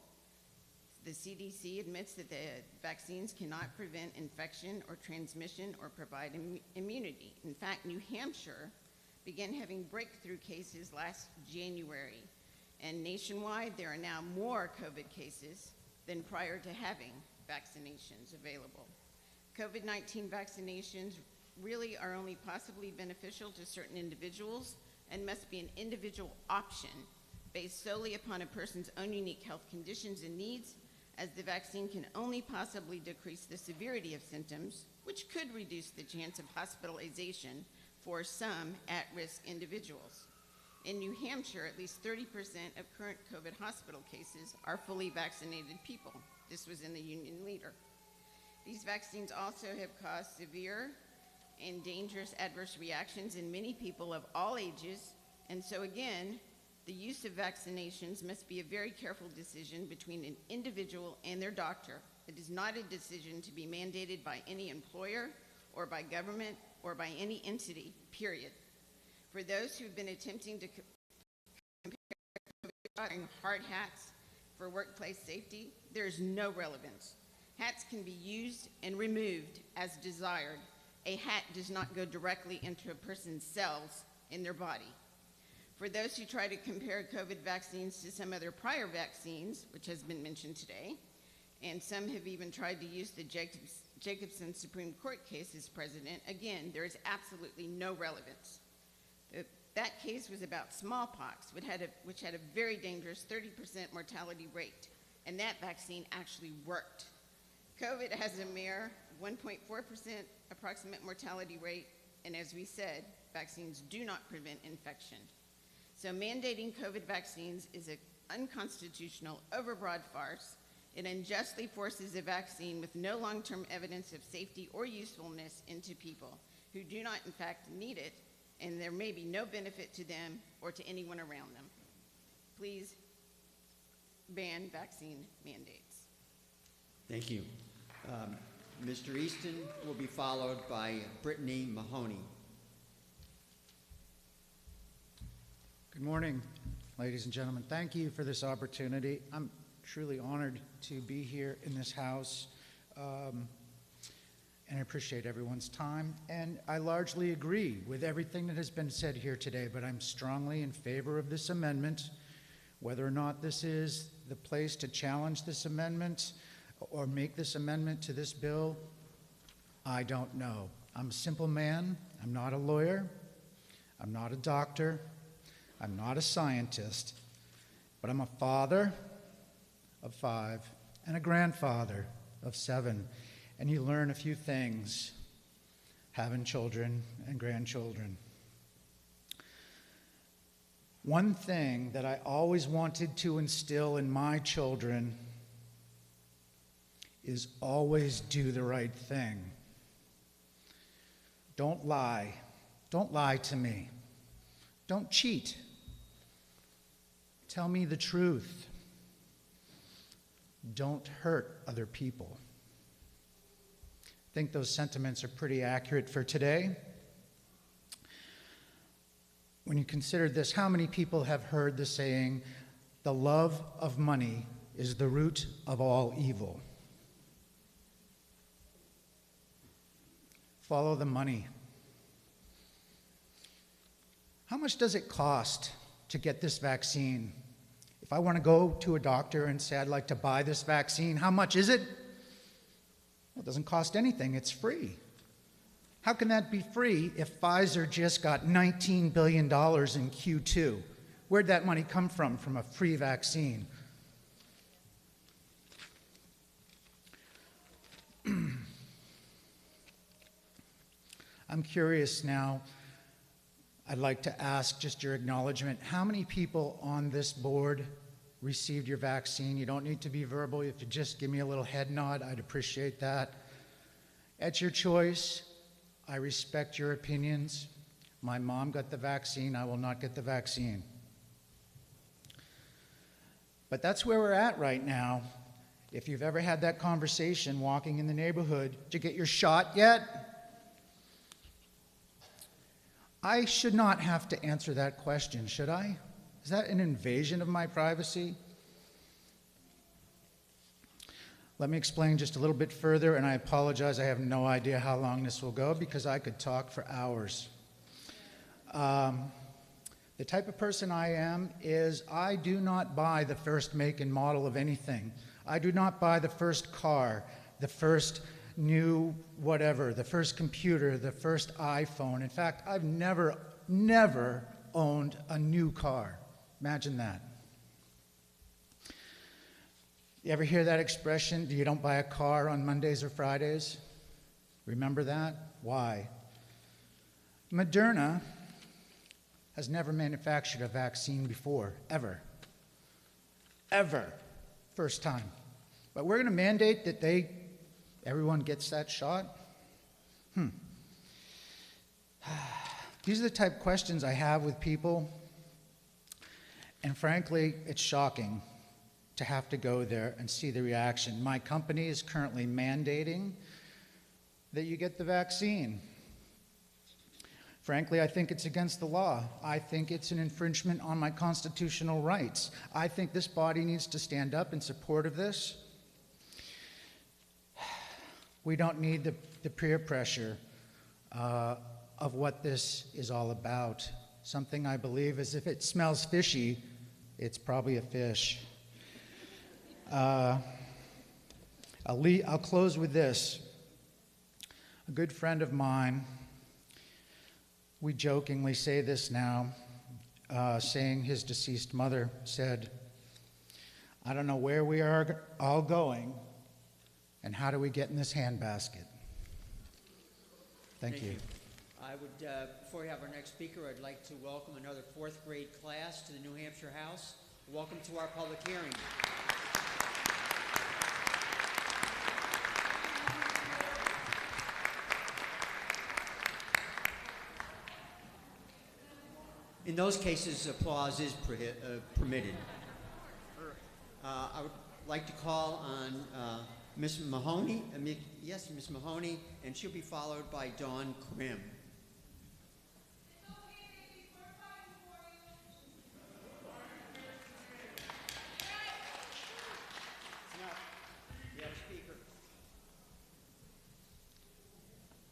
The CDC admits that the vaccines cannot prevent infection or transmission or provide immunity. In fact, New Hampshire began having breakthrough cases last January, and nationwide there are now more COVID cases than prior to having vaccinations available. COVID-19 vaccinations really are only possibly beneficial to certain individuals and must be an individual option based solely upon a person's own unique health conditions and needs, as the vaccine can only possibly decrease the severity of symptoms, which could reduce the chance of hospitalization for some at-risk individuals. In New Hampshire, at least 30% of current COVID hospital cases are fully vaccinated people. This was in the Union Leader. These vaccines also have caused severe and dangerous adverse reactions in many people of all ages, and so again, the use of vaccinations must be a very careful decision between an individual and their doctor. It is not a decision to be mandated by any employer or by government or by any entity, period. For those who've been attempting to compare hard hats for workplace safety, there's no relevance. Hats can be used and removed as desired. A hat does not go directly into a person's cells in their body. For those who try to compare COVID vaccines to some other prior vaccines, which has been mentioned today, and some have even tried to use the Jacobson Supreme Court case as precedent, again, there is absolutely no relevance. That case was about smallpox, which had a very dangerous 30% mortality rate, and that vaccine actually worked. COVID has a mere 1.4% approximate mortality rate, and as we said, vaccines do not prevent infection. So mandating COVID vaccines is an unconstitutional, overbroad farce. It unjustly forces a vaccine with no long-term evidence of safety or usefulness into people who do not, in fact, need it, and there may be no benefit to them or to anyone around them. Please ban vaccine mandates. Thank you. Mr. Easton will be followed by Brittany Mahoney. Good morning, ladies and gentlemen. Thank you for this opportunity. I'm truly honored to be here in this House, and I appreciate everyone's time. And I largely agree with everything that has been said here today, but I'm strongly in favor of this amendment. Whether or not this is the place to challenge this amendment or make this amendment to this bill, I don't know. I'm a simple man. I'm not a lawyer. I'm not a doctor. I'm not a scientist, but I'm a father of 5 and a grandfather of 7. And you learn a few things having children and grandchildren. One thing that I always wanted to instill in my children is always do the right thing. Don't lie. Don't lie to me. Don't cheat. Tell me the truth. Don't hurt other people. I think those sentiments are pretty accurate for today. When you consider this, how many people have heard the saying, "The love of money is the root of all evil"? Follow the money. How much does it cost to get this vaccine? If I want to go to a doctor and say I'd like to buy this vaccine, how much is it? Well, it doesn't cost anything, it's free. How can that be free if Pfizer just got $19 billion in Q2? Where'd that money come from a free vaccine? I'm curious now, I'd like to ask just your acknowledgement. How many people on this board received your vaccine? You don't need to be verbal. If you just give me a little head nod, I'd appreciate that. At your choice, I respect your opinions. My mom got the vaccine. I will not get the vaccine. But that's where we're at right now. If you've ever had that conversation walking in the neighborhood, did you get your shot yet? I should not have to answer that question, should I? Is that an invasion of my privacy? Let me explain just a little bit further, and I apologize, I have no idea how long this will go because I could talk for hours. The type of person I am is I do not buy the first make and model of anything. I do not buy the first car, the first new whatever, the first computer, the first iPhone. In fact, I've never owned a new car. Imagine that. You ever hear that expression, you don't buy a car on Mondays or Fridays? Remember that? Why? Moderna has never manufactured a vaccine before, ever. Ever. First time. But we're going to mandate that everyone gets that shot? These are the type of questions I have with people, and frankly, it's shocking to have to go there and see the reaction. My company is currently mandating that you get the vaccine. Frankly, I think it's against the law. I think it's an infringement on my constitutional rights. I think this body needs to stand up in support of this. We don't need the peer pressure of what this is all about. Something I believe is if it smells fishy, it's probably a fish. I'll close with this. A good friend of mine, we jokingly say this now, saying his deceased mother said, "I don't know where we are all going, and how do we get in this handbasket?" Thank you. I would, before we have our next speaker, I'd like to welcome another 4th grade class to the New Hampshire House. Welcome to our public hearing. In those cases, applause is permitted. I would like to call on Ms. Mahoney. Yes, Ms. Mahoney, and she'll be followed by Dawn Krim.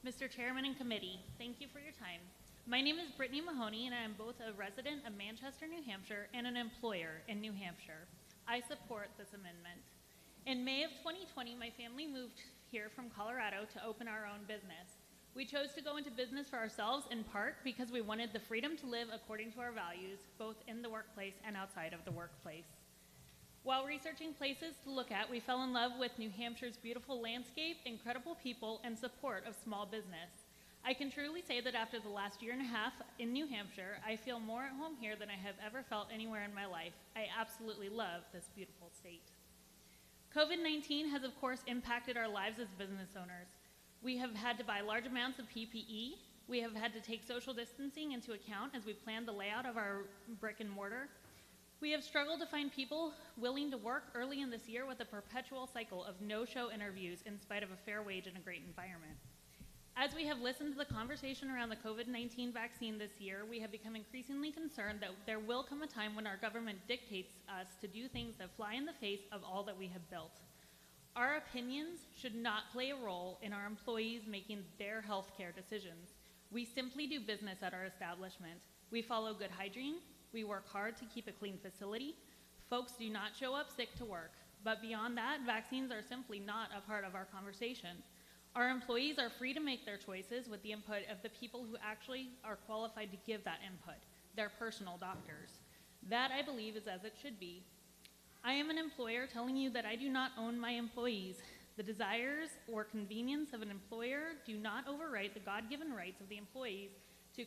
Mr. Chairman and Committee, thank you for your time. My name is Brittany Mahoney, and I am both a resident of Manchester, New Hampshire, and an employer in New Hampshire. I support this amendment. In May of 2020, my family moved here from Colorado to open our own business. We chose to go into business for ourselves in part because we wanted the freedom to live according to our values, both in the workplace and outside of the workplace. While researching places to look at, we fell in love with New Hampshire's beautiful landscape, incredible people, and support of small business. I can truly say that after the last year and a half in New Hampshire, I feel more at home here than I have ever felt anywhere in my life. I absolutely love this beautiful state. COVID-19 has, of course, impacted our lives as business owners. We have had to buy large amounts of PPE. We have had to take social distancing into account as we plan the layout of our brick and mortar. We have struggled to find people willing to work early in this year with a perpetual cycle of no-show interviews in spite of a fair wage and a great environment. As we have listened to the conversation around the COVID-19 vaccine this year, we have become increasingly concerned that there will come a time when our government dictates us to do things that fly in the face of all that we have built. Our opinions should not play a role in our employees making their healthcare decisions. We simply do business at our establishment. We follow good hygiene. We work hard to keep a clean facility. Folks do not show up sick to work. But beyond that, vaccines are simply not a part of our conversation. Our employees are free to make their choices with the input of the people who actually are qualified to give that input, their personal doctors. That, I believe, is as it should be. I am an employer telling you that I do not own my employees. The desires or convenience of an employer do not overwrite the God-given rights of the employees to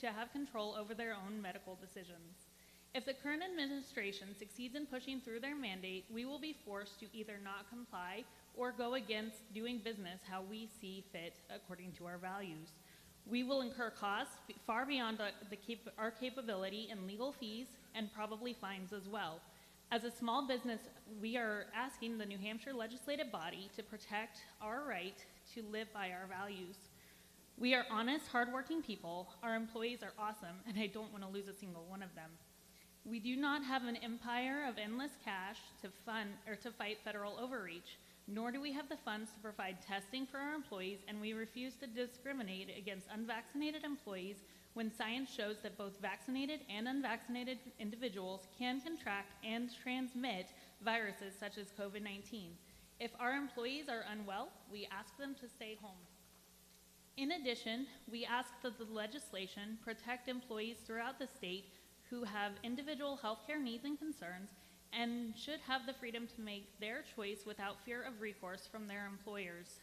have control over their own medical decisions. If the current administration succeeds in pushing through their mandate, we will be forced to either not comply or go against doing business how we see fit according to our values. We will incur costs far beyond our capability in legal fees and probably fines as well. As a small business, we are asking the New Hampshire legislative body to protect our right to live by our values. We are honest, hardworking people. Our employees are awesome, and I don't want to lose a single one of them. We do not have an empire of endless cash to fund or to fight federal overreach, nor do we have the funds to provide testing for our employees, and we refuse to discriminate against unvaccinated employees when science shows that both vaccinated and unvaccinated individuals can contract and transmit viruses such as COVID-19. If our employees are unwell, we ask them to stay home. In addition, we ask that the legislation protect employees throughout the state who have individual healthcare needs and concerns and should have the freedom to make their choice without fear of recourse from their employers.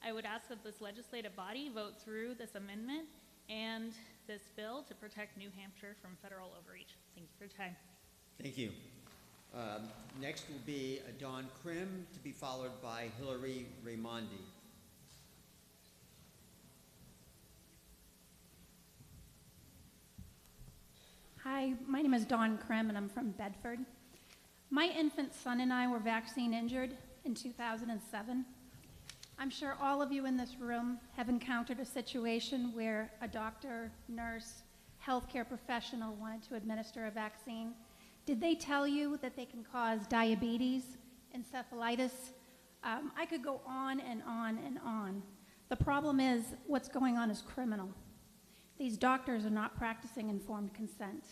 I would ask that this legislative body vote through this amendment and this bill to protect New Hampshire from federal overreach. Thank you for your time. Thank you. Next will be Dawn Krim, to be followed by Hillary Raimondi. Hi, my name is Dawn Krim, and I'm from Bedford. My infant son and I were vaccine injured in 2007. I'm sure all of you in this room have encountered a situation where a doctor, nurse, healthcare professional wanted to administer a vaccine. Did they tell you that they can cause diabetes, encephalitis? I could go on and on and on. The problem is, what's going on is criminal. These doctors are not practicing informed consent.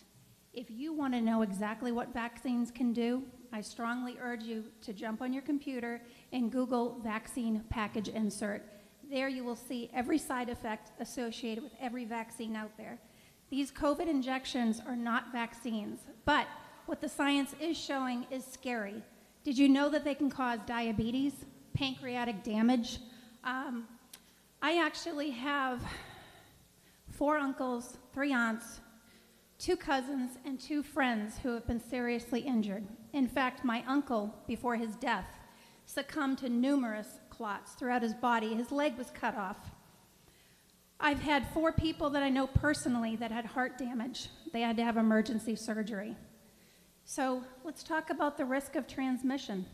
If you want to know exactly what vaccines can do, I strongly urge you to jump on your computer and Google vaccine package insert. There you will see every side effect associated with every vaccine out there. These COVID injections are not vaccines, but what the science is showing is scary. Did you know that they can cause diabetes, pancreatic damage? I actually have 4 uncles, 3 aunts, 2 cousins, and 2 friends who have been seriously injured. In fact, my uncle, before his death, succumbed to numerous clots throughout his body. His leg was cut off. I've had 4 people that I know personally that had heart damage. They had to have emergency surgery. So let's talk about the risk of transmission.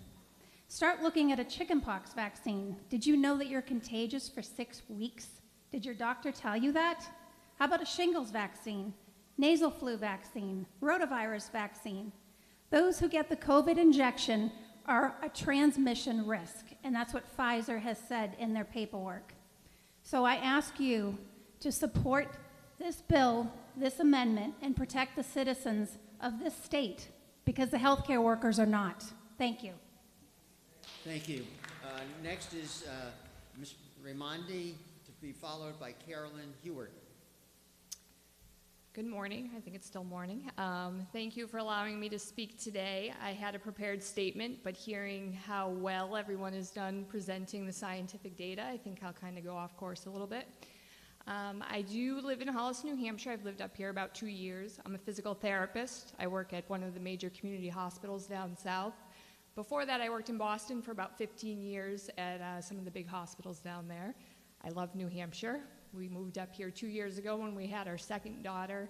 Start looking at a chickenpox vaccine. Did you know that you're contagious for 6 weeks? Did your doctor tell you that? How about a shingles vaccine, nasal flu vaccine, rotavirus vaccine? Those who get the COVID injection are a transmission risk, and that's what Pfizer has said in their paperwork. So I ask you to support this bill, this amendment, and protect the citizens of this state, because the healthcare workers are not. Thank you. Thank you. Next is Ms. Raimondi, to be followed by Carolyn Hewart. Good morning. I think it's still morning. Thank you for allowing me to speak today. I had a prepared statement, but hearing how well everyone has done presenting the scientific data, I think I'll kind of go off course a little bit. I do live in Hollis, New Hampshire. I've lived up here about 2 years. I'm a physical therapist. I work at one of the major community hospitals down south. Before that, I worked in Boston for about 15 years at some of the big hospitals down there. I love New Hampshire. We moved up here 2 years ago when we had our second daughter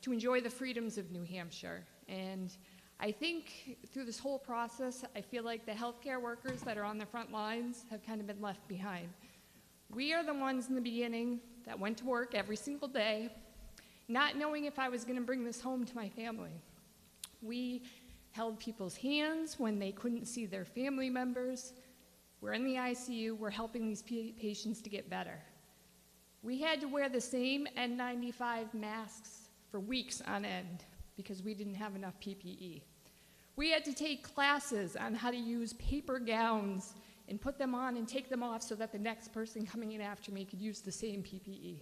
to enjoy the freedoms of New Hampshire. And I think through this whole process, I feel like the healthcare workers that are on the front lines have kind of been left behind. We are the ones in the beginning that went to work every single day, not knowing if I was going to bring this home to my family. We held people's hands when they couldn't see their family members. We're in the ICU. We're helping these patients to get better. We had to wear the same N95 masks for weeks on end because we didn't have enough PPE. We had to take classes on how to use paper gowns and put them on and take them off so that the next person coming in after me could use the same PPE.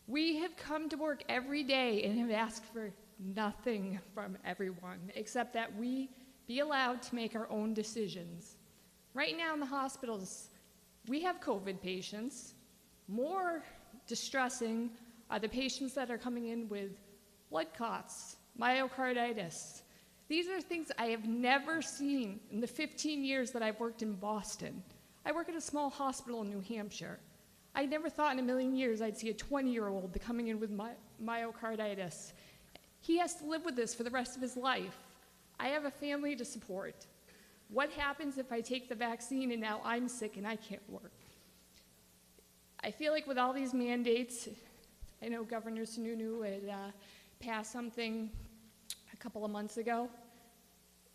We have come to work every day and have asked for nothing from everyone except that we be allowed to make our own decisions. Right now in the hospitals, we have COVID patients. More distressing are the patients that are coming in with blood clots, myocarditis. These are things I have never seen in the 15 years that I've worked in Boston. I work at a small hospital in New Hampshire. I never thought in a million years I'd see a 20-year-old coming in with myocarditis. He has to live with this for the rest of his life. I have a family to support. What happens if I take the vaccine and now I'm sick and I can't work? I feel like with all these mandates, I know Governor Sununu had passed something a couple of months ago.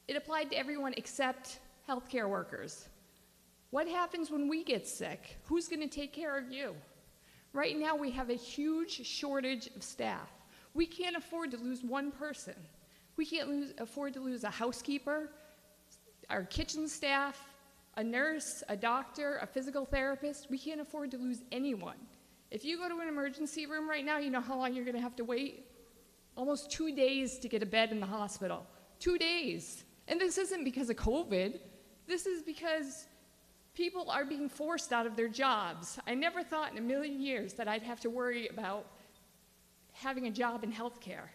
It applied to everyone except healthcare workers. What happens when we get sick? Who's going to take care of you? Right now, we have a huge shortage of staff. We can't afford to lose one person. We can't afford to lose a housekeeper, our kitchen staff, a nurse, a doctor, a physical therapist. We can't afford to lose anyone. If you go to an emergency room right now, you know how long you're going to have to wait? Almost 2 days to get a bed in the hospital. 2 days. And this isn't because of COVID. This is because people are being forced out of their jobs. I never thought in a million years that I'd have to worry about having a job in healthcare.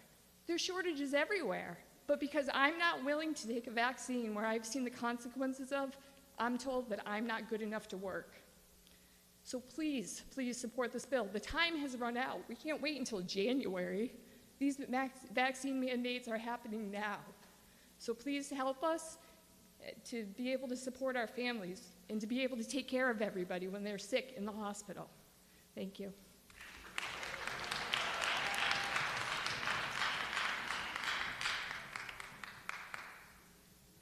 There's shortages everywhere. But because I'm not willing to take a vaccine where I've seen the consequences of, I'm told that I'm not good enough to work. So please, please support this bill. The time has run out. We can't wait until January. These vaccine mandates are happening now. So please help us to be able to support our families and to be able to take care of everybody when they're sick in the hospital. Thank you.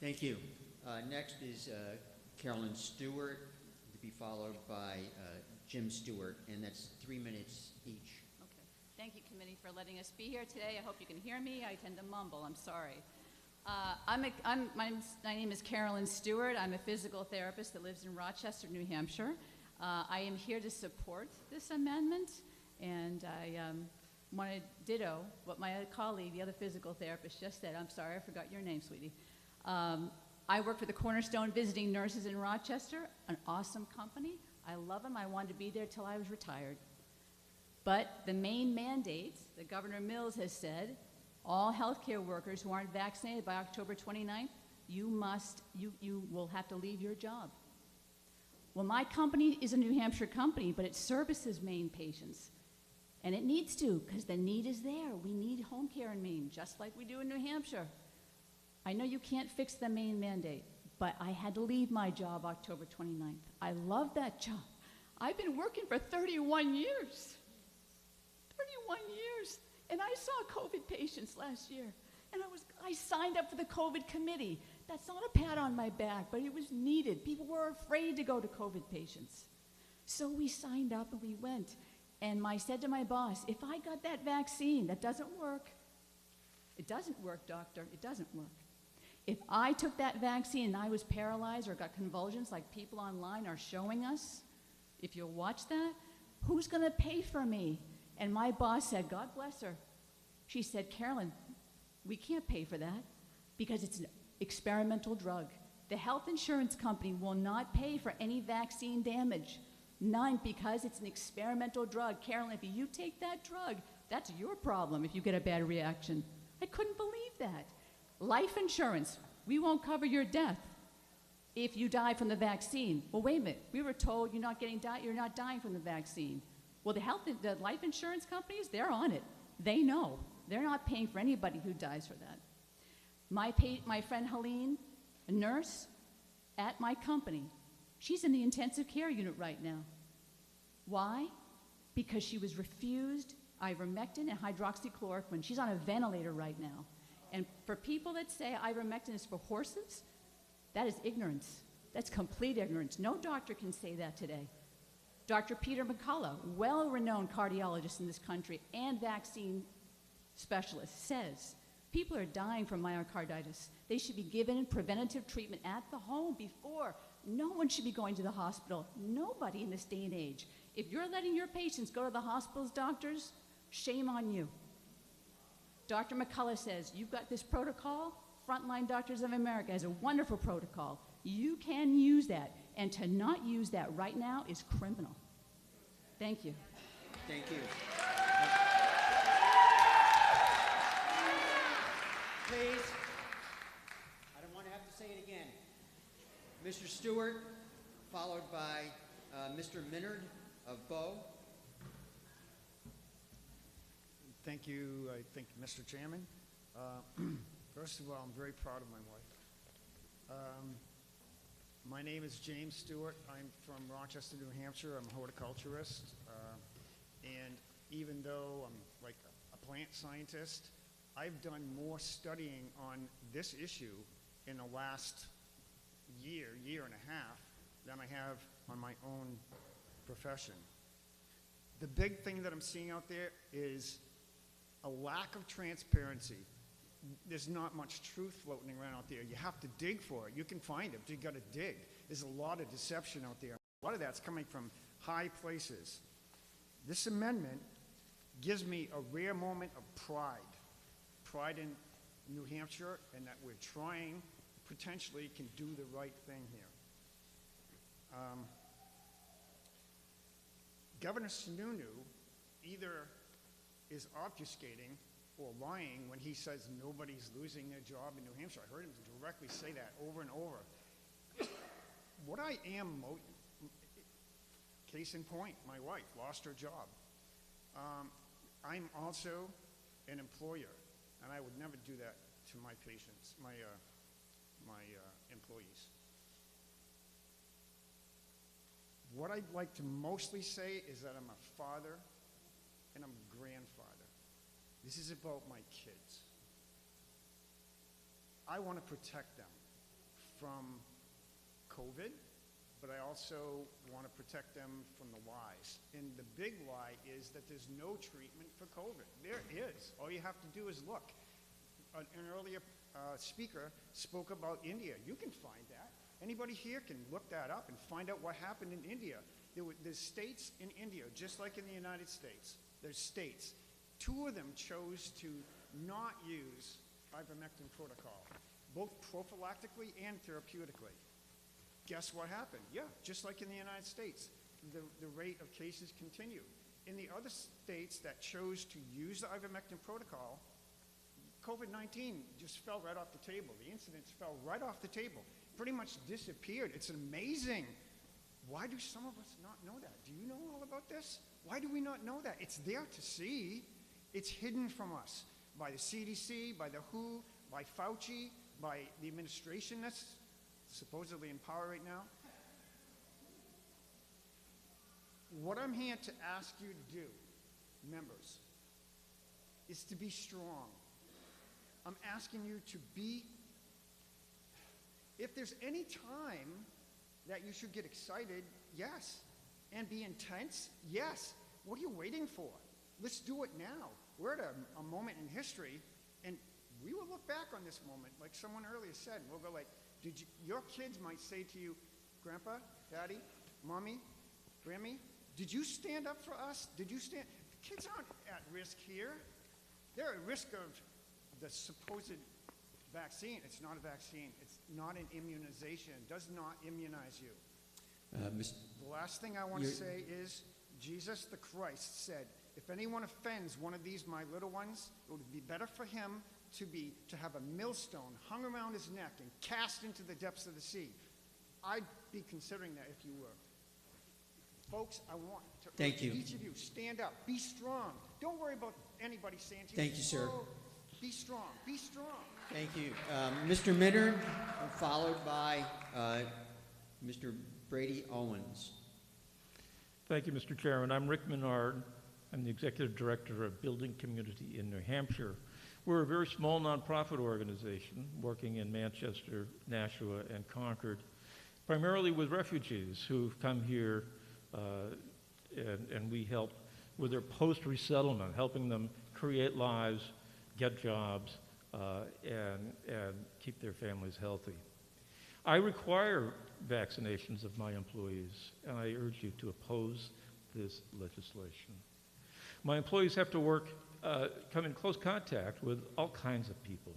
Thank you. Next is Carolyn Stewart, to be followed by Jim Stewart, and that's 3 minutes each. Okay. Thank you, committee, for letting us be here today. I hope you can hear me. I tend to mumble. I'm sorry. My name is Carolyn Stewart. I'm a physical therapist that lives in Rochester, New Hampshire. I am here to support this amendment, and I want to ditto what my colleague, the other physical therapist, just said. I'm sorry, I forgot your name, sweetie. I work for the Cornerstone Visiting Nurses in Rochester, an awesome company. I love them. I wanted to be there till I was retired. But the main mandates that Governor Mills has said, all healthcare workers who aren't vaccinated by October 29th, you will have to leave your job. Well, my company is a New Hampshire company, but it services Maine patients. And it needs to, because the need is there. We need home care in Maine, just like we do in New Hampshire. I know you can't fix the Maine mandate, but I had to leave my job October 29th. I love that job. I've been working for 31 years. 31 years. And I saw COVID patients last year. And I signed up for the COVID committee. That's not a pat on my back, but it was needed. People were afraid to go to COVID patients. So we signed up and we went. And I said to my boss, if I got that vaccine, that doesn't work. It doesn't work, doctor. It doesn't work. If I took that vaccine and I was paralyzed or got convulsions like people online are showing us, if you'll watch that, who's going to pay for me? And my boss said, God bless her. She said, Carolyn, we can't pay for that because it's an experimental drug. The health insurance company will not pay for any vaccine damage. None, because it's an experimental drug. Carolyn, if you take that drug, that's your problem if you get a bad reaction. I couldn't believe that. Life insurance, we won't cover your death if you die from the vaccine. Well, wait a minute. We were told you're not dying from the vaccine. Well, the life insurance companies, they're on it. They know. They're not paying for anybody who dies for that. My friend Helene, a nurse at my company, she's in the intensive care unit right now. Why? Because she was refused ivermectin and hydroxychloroquine. She's on a ventilator right now. And for people that say ivermectin is for horses, that is ignorance. That's complete ignorance. No doctor can say that today. Dr. Peter McCullough, well-renowned cardiologist in this country and vaccine specialist, says people are dying from myocarditis. They should be given preventative treatment at the home before. No one should be going to the hospital. Nobody in this day and age. If you're letting your patients go to the hospitals, doctors, shame on you. Dr. McCullough says, you've got this protocol. Frontline Doctors of America has a wonderful protocol. You can use that. And to not use that right now is criminal. Thank you. Thank you. Please, I don't want to have to say it again. Mr. Stewart, followed by Mr. Minard of Bow. Thank you, Mr. Chairman. First of all, I'm very proud of my wife. My name is James Stewart. I'm from Rochester, New Hampshire. I'm a horticulturist. And even though I'm like a plant scientist, I've done more studying on this issue in the last year and a half than I have on my own profession. The big thing that I'm seeing out there is a lack of transparency. There's not much truth floating around out there. You have to dig for it. You can find it, but you got to dig. There's a lot of deception out there. A lot of that's coming from high places. This amendment gives me a rare moment of pride in New Hampshire, and that we're trying, potentially can do the right thing here. Governor Sununu either is obfuscating or lying when he says nobody's losing their job in New Hampshire. I heard him directly say that over and over. What I am, case in point, my wife lost her job. I'm also an employer, and I would never do that to my patients, my employees. What I'd like to mostly say is that I'm a father and I'm a grandfather. This is about my kids. I want to protect them from COVID, but I also want to protect them from the lies. And the big lie is that there's no treatment for COVID. There is. All you have to do is look. An earlier speaker spoke about India. You can find that. Anybody here can look that up and find out what happened in India. There's states in India, just like in the United States. There's states. 2 of them chose to not use ivermectin protocol, both prophylactically and therapeutically. Guess what happened? Yeah, just like in the United States, the rate of cases continued. In the other states that chose to use the ivermectin protocol, COVID-19 just fell right off the table. The incidents fell right off the table, pretty much disappeared. It's amazing. Why do some of us not know that? Do you know all about this? Why do we not know that? It's there to see. It's hidden from us by the CDC, by the WHO, by Fauci, by the administration that's supposedly in power right now. What I'm here to ask you to do, members, is to be strong. I'm asking you to be, if there's any time that you should get excited, yes. And be intense, yes. What are you waiting for? Let's do it now. We're at a moment in history, and we will look back on this moment, like someone earlier said, and we'll go like, your kids might say to you, Grandpa, Daddy, Mommy, Grammy, did you stand up for us? Did you stand? The kids aren't at risk here. They're at risk of the supposed vaccine. It's not a vaccine. It's not an immunization. It does not immunize you. The last thing I want to say is Jesus the Christ said, if anyone offends one of these, my little ones, it would be better for him to have a millstone hung around his neck and cast into the depths of the sea. I'd be considering that if you were. Folks, I want to Thank you. Each of you, stand up. Be strong. Don't worry about anybody saying to you. Thank you, sir. "Oh, be strong. Be strong." Thank you. Mr. Minard, followed by Mr. Brady Owens. Thank you, Mr. Chairman. I'm Rick Menard. I'm the Executive Director of Building Community in New Hampshire. We're a very small nonprofit organization working in Manchester, Nashua, and Concord, primarily with refugees who've come here, and we help with their post-resettlement, helping them create lives, get jobs, and keep their families healthy. I require vaccinations of my employees, and I urge you to oppose this legislation. My employees have to come in close contact with all kinds of people.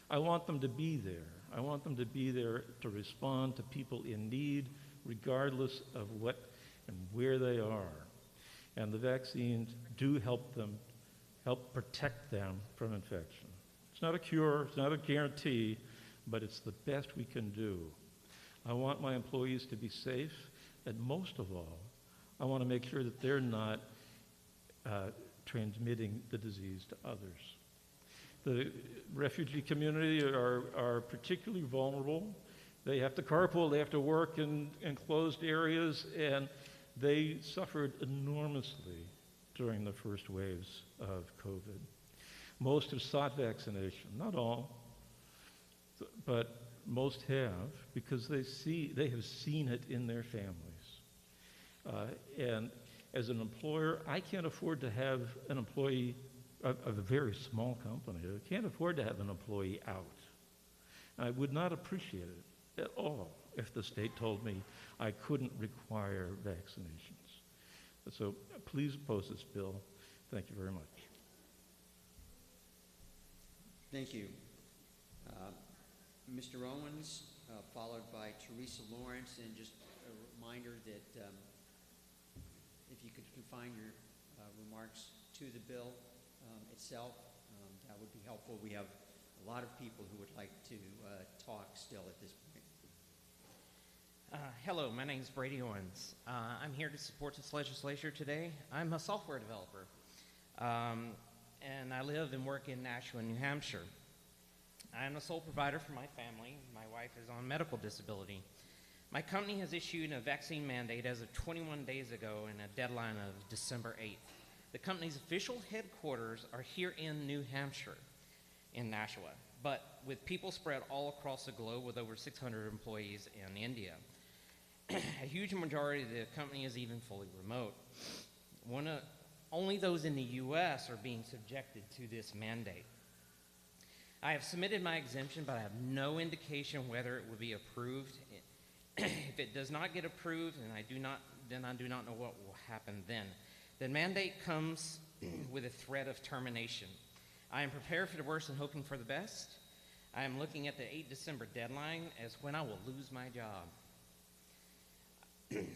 I want them to be there. I want them to be there to respond to people in need, regardless of what and where they are. And the vaccines do help protect them from infection. It's not a cure, it's not a guarantee, but it's the best we can do. I want my employees to be safe, and most of all, I want to make sure that they're not transmitting the disease to others. The refugee community are particularly vulnerable. They have to carpool, they have to work in enclosed areas, and they suffered enormously during the first waves of COVID. Most have sought vaccination, not all, but most have, because they have seen it in their families. And as an employer, I can't afford to have an employee of a very small company. I can't afford to have an employee out. I would not appreciate it at all if the state told me I couldn't require vaccinations. So please oppose this bill. Thank you very much. Thank you. Mr. Owens, followed by Teresa Lawrence, and just a reminder that if you could confine your remarks to the bill itself, that would be helpful. We have a lot of people who would like to talk still at this point. Hello, my name is Brady Owens. I'm here to support this legislature today. I'm a software developer, and I live and work in Nashua, New Hampshire. I am the sole provider for my family. My wife is on medical disability. My company has issued a vaccine mandate as of 21 days ago and a deadline of December 8th. The company's official headquarters are here in New Hampshire, in Nashua, but with people spread all across the globe with over 600 employees in India. A huge majority of the company is even fully remote. Only those in the U.S. are being subjected to this mandate. I have submitted my exemption, but I have no indication whether it will be approved. If it does not get approved, and I do not know what will happen then. The mandate comes with a threat of termination. I am prepared for the worst and hoping for the best. I am looking at the 8 December deadline as when I will lose my job.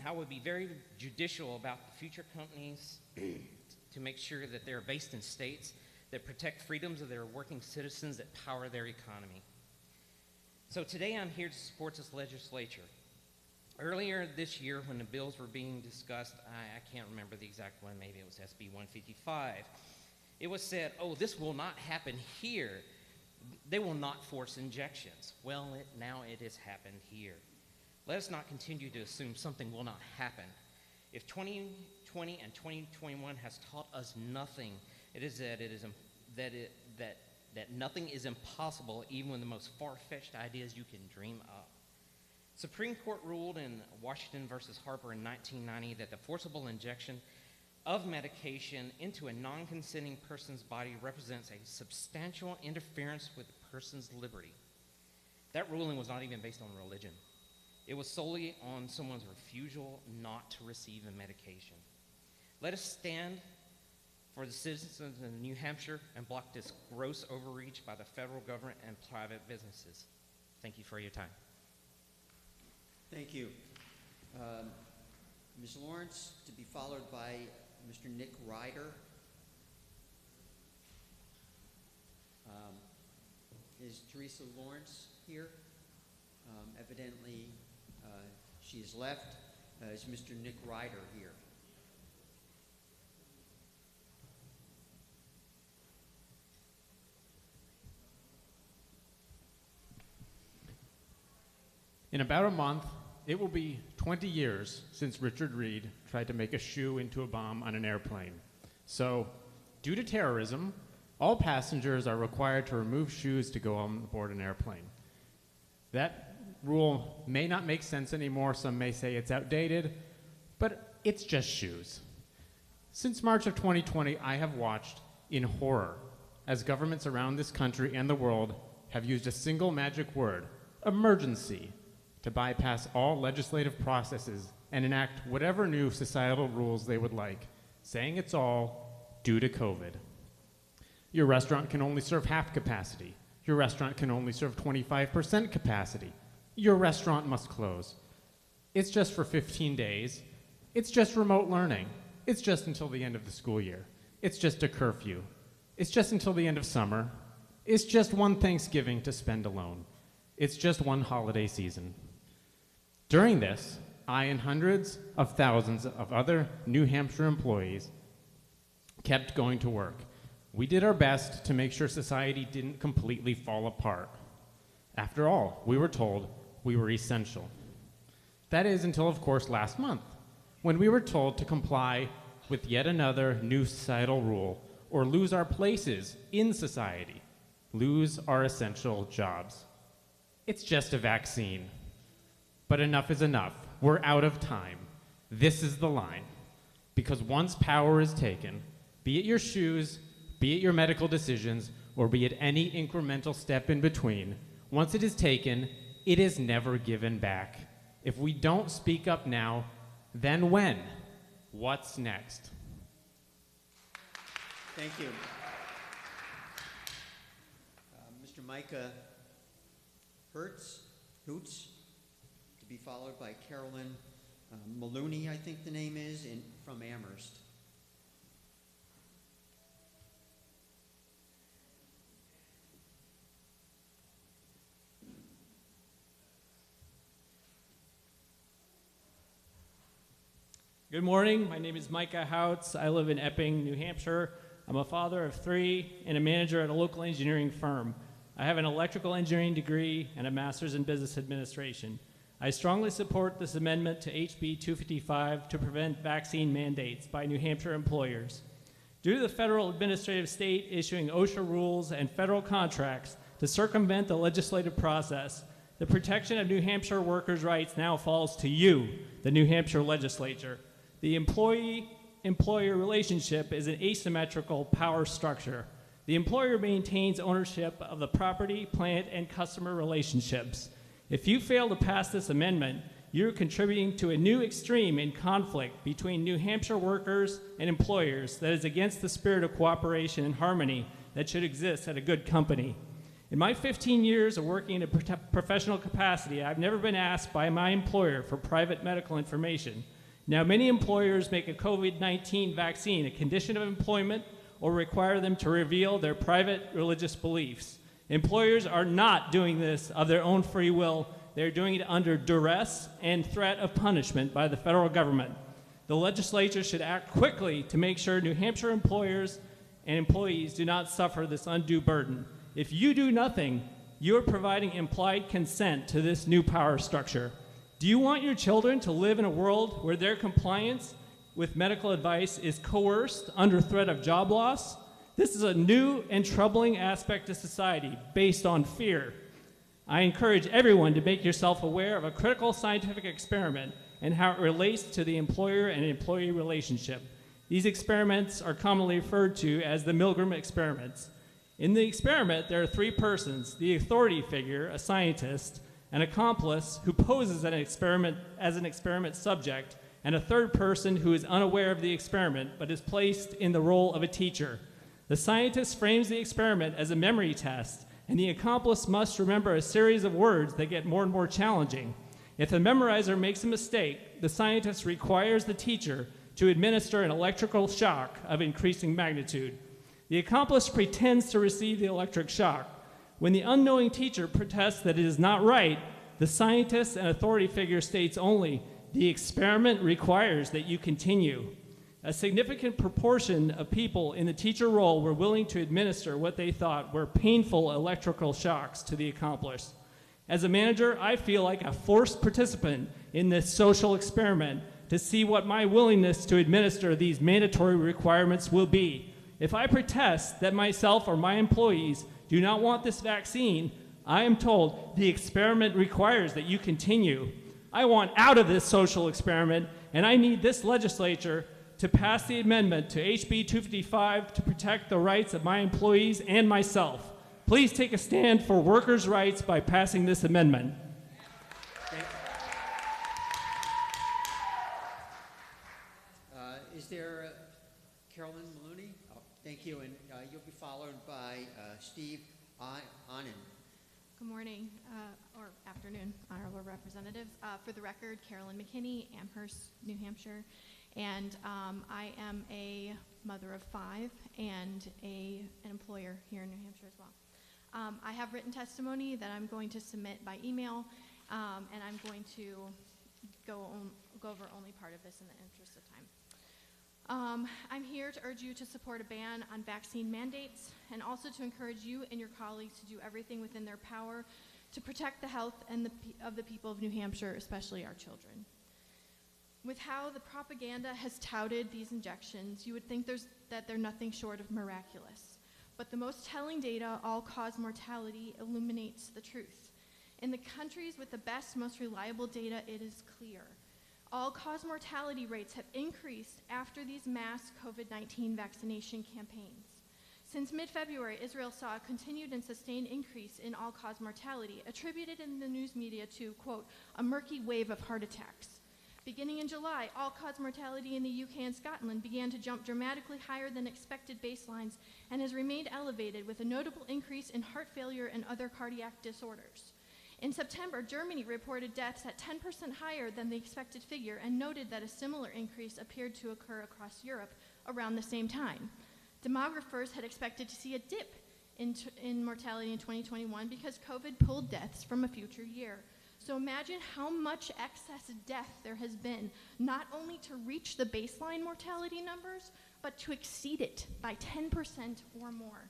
I would be very judicial about the future companies to make sure that they're based in states that protect freedoms of their working citizens that power their economy. So today I'm here to support this legislature. Earlier this year when the bills were being discussed, I can't remember the exact one, maybe it was SB 155, it was said, oh, this will not happen here. They will not force injections. Well, now it has happened here. Let us not continue to assume something will not happen. If 2020 and 2021 has taught us nothing, it is that nothing is impossible even when the most far-fetched ideas you can dream up. Supreme Court ruled in Washington versus Harper in 1990 that the forcible injection of medication into a non-consenting person's body represents a substantial interference with the person's liberty. That ruling was not even based on religion. It was solely on someone's refusal not to receive a medication. Let us stand for the citizens of New Hampshire and block this gross overreach by the federal government and private businesses. Thank you for your time. Thank you. Ms. Lawrence, to be followed by Mr. Nick Ryder. Is Teresa Lawrence here? Evidently, she has left. Is Mr. Nick Ryder here? In about a month, it will be 20 years since Richard Reed tried to make a shoe into a bomb on an airplane. So, due to terrorism, all passengers are required to remove shoes to go on board an airplane. That rule may not make sense anymore. Some may say it's outdated, but it's just shoes. Since March of 2020, I have watched in horror as governments around this country and the world have used a single magic word, emergency, to bypass all legislative processes and enact whatever new societal rules they would like, saying it's all due to COVID. Your restaurant can only serve half capacity. Your restaurant can only serve 25% capacity. Your restaurant must close. It's just for 15 days. It's just remote learning. It's just until the end of the school year. It's just a curfew. It's just until the end of summer. It's just one Thanksgiving to spend alone. It's just one holiday season. During this, I and hundreds of thousands of other New Hampshire employees kept going to work. We did our best to make sure society didn't completely fall apart. After all, we were told we were essential. That is until, of course, last month, when we were told to comply with yet another new societal rule or lose our places in society, lose our essential jobs. It's just a vaccine. But enough is enough. We're out of time. This is the line. Because once power is taken, be it your shoes, be it your medical decisions, or be it any incremental step in between, once it is taken, it is never given back. If we don't speak up now, then when? What's next? Thank you. Mr. Micah Hoots, to be followed by Carolyn Maloney, I think the name is, from Amherst. Good morning. My name is Micah Houts. I live in Epping, New Hampshire. I'm a father of 3 and a manager at a local engineering firm. I have an electrical engineering degree and a master's in business administration. I strongly support this amendment to HB 255 to prevent vaccine mandates by New Hampshire employers. Due to the federal administrative state issuing OSHA rules and federal contracts to circumvent the legislative process, the protection of New Hampshire workers' rights now falls to you, the New Hampshire legislature. The employee-employer relationship is an asymmetrical power structure. The employer maintains ownership of the property, plant, and customer relationships. If you fail to pass this amendment, you're contributing to a new extreme in conflict between New Hampshire workers and employers that is against the spirit of cooperation and harmony that should exist at a good company. In my 15 years of working in a professional capacity, I've never been asked by my employer for private medical information. Now, many employers make a COVID-19 vaccine a condition of employment or require them to reveal their private religious beliefs. Employers are not doing this of their own free will. They're doing it under duress and threat of punishment by the federal government. The legislature should act quickly to make sure New Hampshire employers and employees do not suffer this undue burden. If you do nothing, you're providing implied consent to this new power structure. Do you want your children to live in a world where their compliance with medical advice is coerced under threat of job loss? This is a new and troubling aspect of society based on fear. I encourage everyone to make yourself aware of a critical scientific experiment and how it relates to the employer and employee relationship. These experiments are commonly referred to as the Milgram experiments. In the experiment, there are 3 persons: the authority figure, a scientist, an accomplice who poses as an experiment subject, and a third person who is unaware of the experiment but is placed in the role of a teacher. The scientist frames the experiment as a memory test, and the accomplice must remember a series of words that get more and more challenging. If the memorizer makes a mistake, the scientist requires the teacher to administer an electrical shock of increasing magnitude. The accomplice pretends to receive the electric shock. When the unknowing teacher protests that it is not right, the scientist and authority figure states only, "The experiment requires that you continue." A significant proportion of people in the teacher role were willing to administer what they thought were painful electrical shocks to the accomplice. As a manager, I feel like a forced participant in this social experiment to see what my willingness to administer these mandatory requirements will be. If I protest that myself or my employees do not want this vaccine, I am told the experiment requires that you continue. I want out of this social experiment, and I need this legislature to pass the amendment to HB 255 to protect the rights of my employees and myself. Please take a stand for workers' rights by passing this amendment. Is there Carolyn Maloney? Oh, thank you, and you'll be followed by Steve Onen. Good morning, or afternoon, honorable representatives. For the record, Carolyn McKinney, Amherst, New Hampshire, and I am a mother of 5 and an employer here in New Hampshire as well. I have written testimony that I'm going to submit by email, and I'm going to go over only part of this in the interest of time. I'm here to urge you to support a ban on vaccine mandates and also to encourage you and your colleagues to do everything within their power to protect the health of the people of New Hampshire, especially our children. With how the propaganda has touted these injections, you would think that they're nothing short of miraculous. But the most telling data, all-cause mortality, illuminates the truth. In the countries with the best, most reliable data, it is clear. All-cause mortality rates have increased after these mass COVID-19 vaccination campaigns. Since mid-February, Israel saw a continued and sustained increase in all-cause mortality, attributed in the news media to, quote, a murky wave of heart attacks. Beginning in July, all-cause mortality in the UK and Scotland began to jump dramatically higher than expected baselines and has remained elevated, with a notable increase in heart failure and other cardiac disorders. In September, Germany reported deaths at 10% higher than the expected figure and noted that a similar increase appeared to occur across Europe around the same time. Demographers had expected to see a dip in mortality in 2021 because COVID pulled deaths from a future year. So imagine how much excess death there has been, not only to reach the baseline mortality numbers, but to exceed it by 10% or more.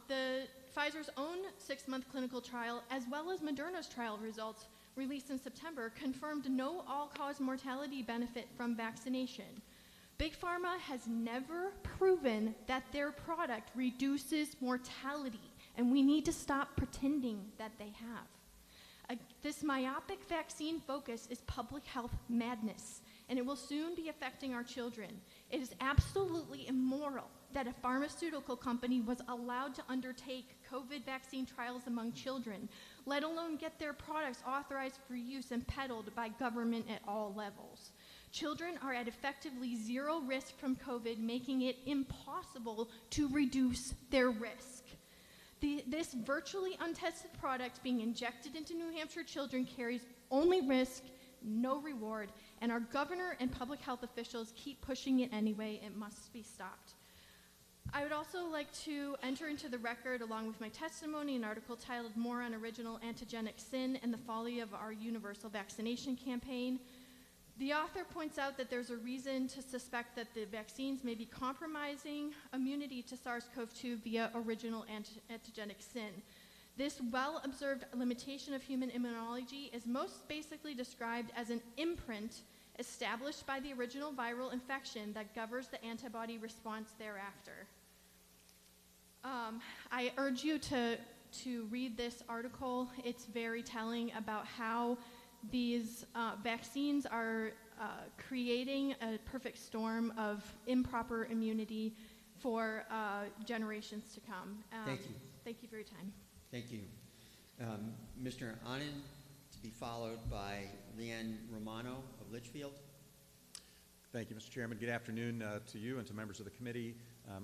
The Pfizer's own 6-month clinical trial, as well as Moderna's trial results released in September, confirmed no all-cause mortality benefit from vaccination. Big Pharma has never proven that their product reduces mortality, and we need to stop pretending that they have. This myopic vaccine focus is public health madness, and it will soon be affecting our children. It is absolutely immoral that a pharmaceutical company was allowed to undertake COVID vaccine trials among children, let alone get their products authorized for use and peddled by government at all levels. Children are at effectively zero risk from COVID, making it impossible to reduce their risk. This virtually untested product being injected into New Hampshire children carries only risk, no reward, and our governor and public health officials keep pushing it anyway. It must be stopped. I would also like to enter into the record, along with my testimony, an article titled More on Original Antigenic Sin and the Folly of Our Universal Vaccination Campaign. The author points out that there's a reason to suspect that the vaccines may be compromising immunity to SARS-CoV-2 via original antigenic sin. This well-observed limitation of human immunology is most basically described as an imprint established by the original viral infection that governs the antibody response thereafter. I urge you to read this article. It's very telling about how these vaccines are creating a perfect storm of improper immunity for generations to come. Thank you. Thank you for your time. Thank you. Mr. Anand, to be followed by Leanne Romano of Litchfield. Thank you, Mr. Chairman. Good afternoon to you and to members of the committee.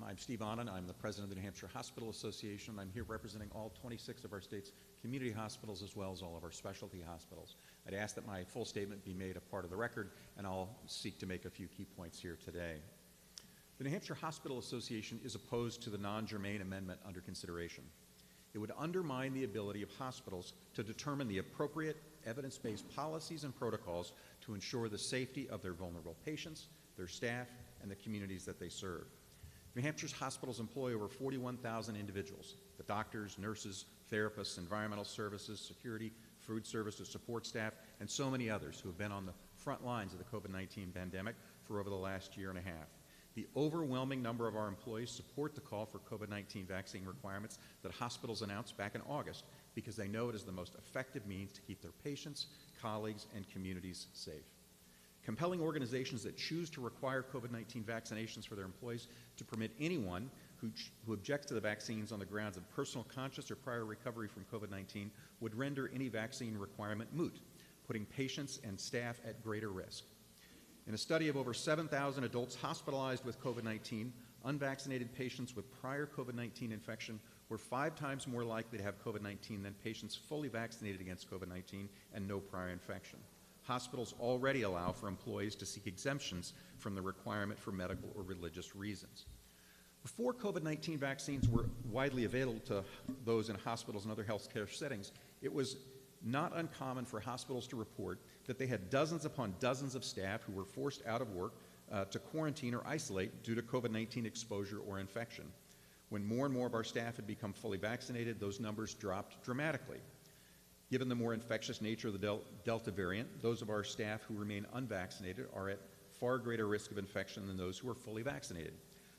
I'm Steve Anand. I'm the president of the New Hampshire Hospital Association. I'm here representing all 26 of our state's community hospitals as well as all of our specialty hospitals. I'd ask that my full statement be made a part of the record, and I'll seek to make a few key points here today. The New Hampshire Hospital Association is opposed to the non-germane amendment under consideration. It would undermine the ability of hospitals to determine the appropriate evidence-based policies and protocols to ensure the safety of their vulnerable patients, their staff, and the communities that they serve. New Hampshire's hospitals employ over 41,000 individuals, the doctors, nurses, therapists, environmental services, security, food services, support staff, and so many others who have been on the front lines of the COVID-19 pandemic for over the last year and a half. The overwhelming number of our employees support the call for COVID-19 vaccine requirements that hospitals announced back in August because they know it is the most effective means to keep their patients, colleagues, and communities safe. Compelling organizations that choose to require COVID-19 vaccinations for their employees to permit anyone who objects to the vaccines on the grounds of personal conscience or prior recovery from COVID-19 would render any vaccine requirement moot, putting patients and staff at greater risk. In a study of over 7,000 adults hospitalized with COVID-19, unvaccinated patients with prior COVID-19 infection were 5 times more likely to have COVID-19 than patients fully vaccinated against COVID-19 and no prior infection. Hospitals already allow for employees to seek exemptions from the requirement for medical or religious reasons. Before COVID-19 vaccines were widely available to those in hospitals and other healthcare settings, it was not uncommon for hospitals to report that they had dozens upon dozens of staff who were forced out of work to quarantine or isolate due to COVID-19 exposure or infection. When more and more of our staff had become fully vaccinated, those numbers dropped dramatically. Given the more infectious nature of the Delta variant, those of our staff who remain unvaccinated are at far greater risk of infection than those who are fully vaccinated.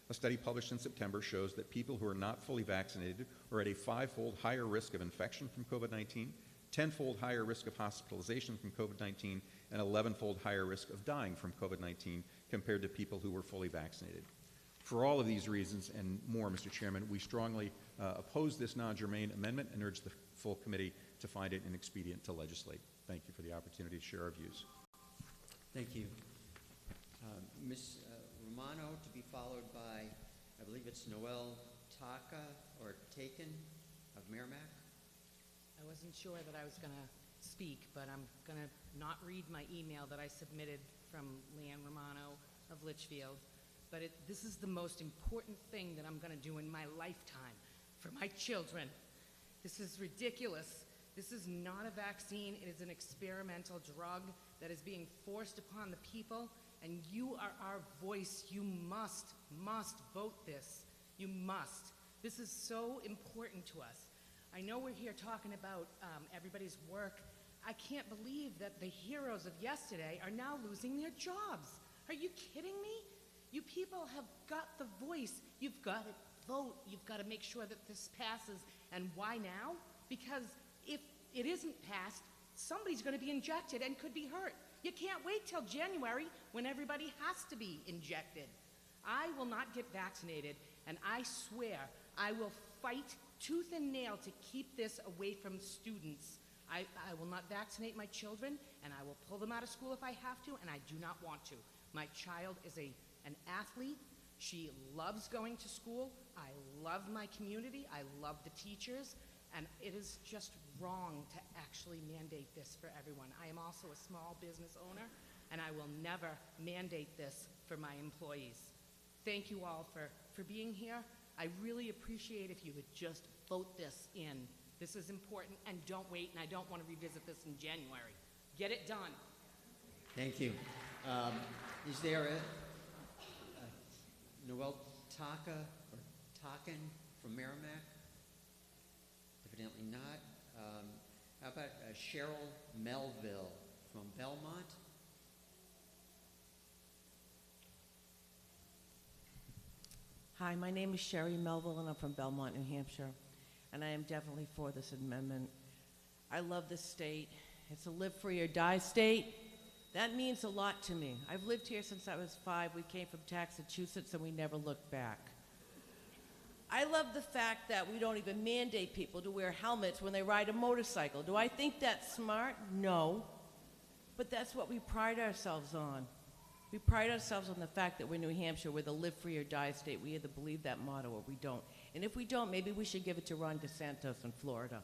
A study published in September shows that people who are not fully vaccinated are at a 5-fold higher risk of infection from COVID-19, 10-fold higher risk of hospitalization from COVID-19, and 11-fold higher risk of dying from COVID-19 compared to people who were fully vaccinated. For all of these reasons and more, Mr. Chairman, we strongly oppose this non-germane amendment and urge the full committee to find it inexpedient to legislate. Thank you for the opportunity to share our views. Thank you. Ms. Romano, to be followed by, I believe it's Noel Taka or Taken of Merrimack. I wasn't sure that I was going to speak, but I'm going to not read my email that I submitted from Leanne Romano of Litchfield. But this is the most important thing that I'm going to do in my lifetime for my children. This is ridiculous. This is not a vaccine. It is an experimental drug that is being forced upon the people, and you are our voice. You must vote this. You must. This is so important to us. I know we're here talking about everybody's work. I can't believe that the heroes of yesterday are now losing their jobs. Are you kidding me? You people have got the voice. You've got to vote. You've got to make sure that this passes. And why now? Because if it isn't passed, somebody's going to be injected and could be hurt. You can't wait till January when everybody has to be injected. I will not get vaccinated, and I swear I will fight tooth and nail to keep this away from students. I will not vaccinate my children, and I will pull them out of school if I have to, and I do not want to. My child is an athlete. She loves going to school. I love my community. I love the teachers. And it is just wrong to actually mandate this for everyone. I am also a small business owner, and I will never mandate this for my employees. Thank you all for being here. I really appreciate if you would just vote this in. This is important, and don't wait, and I don't want to revisit this in January. Get it done. Thank you. Is there a Noel Taka or Taken from Merrimack? Evidently not. How about Cheryl Melville from Belmont? Hi, my name is Sherry Melville, and I'm from Belmont, New Hampshire, and I am definitely for this amendment. I love this state. It's a live free or die state. That means a lot to me. I've lived here since I was 5. We came from Massachusetts, and we never looked back. I love the fact that we don't even mandate people to wear helmets when they ride a motorcycle. Do I think that's smart? No. But that's what we pride ourselves on. We pride ourselves on the fact that we're New Hampshire, we're the live free or die state. We either believe that motto or we don't. And if we don't, maybe we should give it to Ron DeSantis in Florida.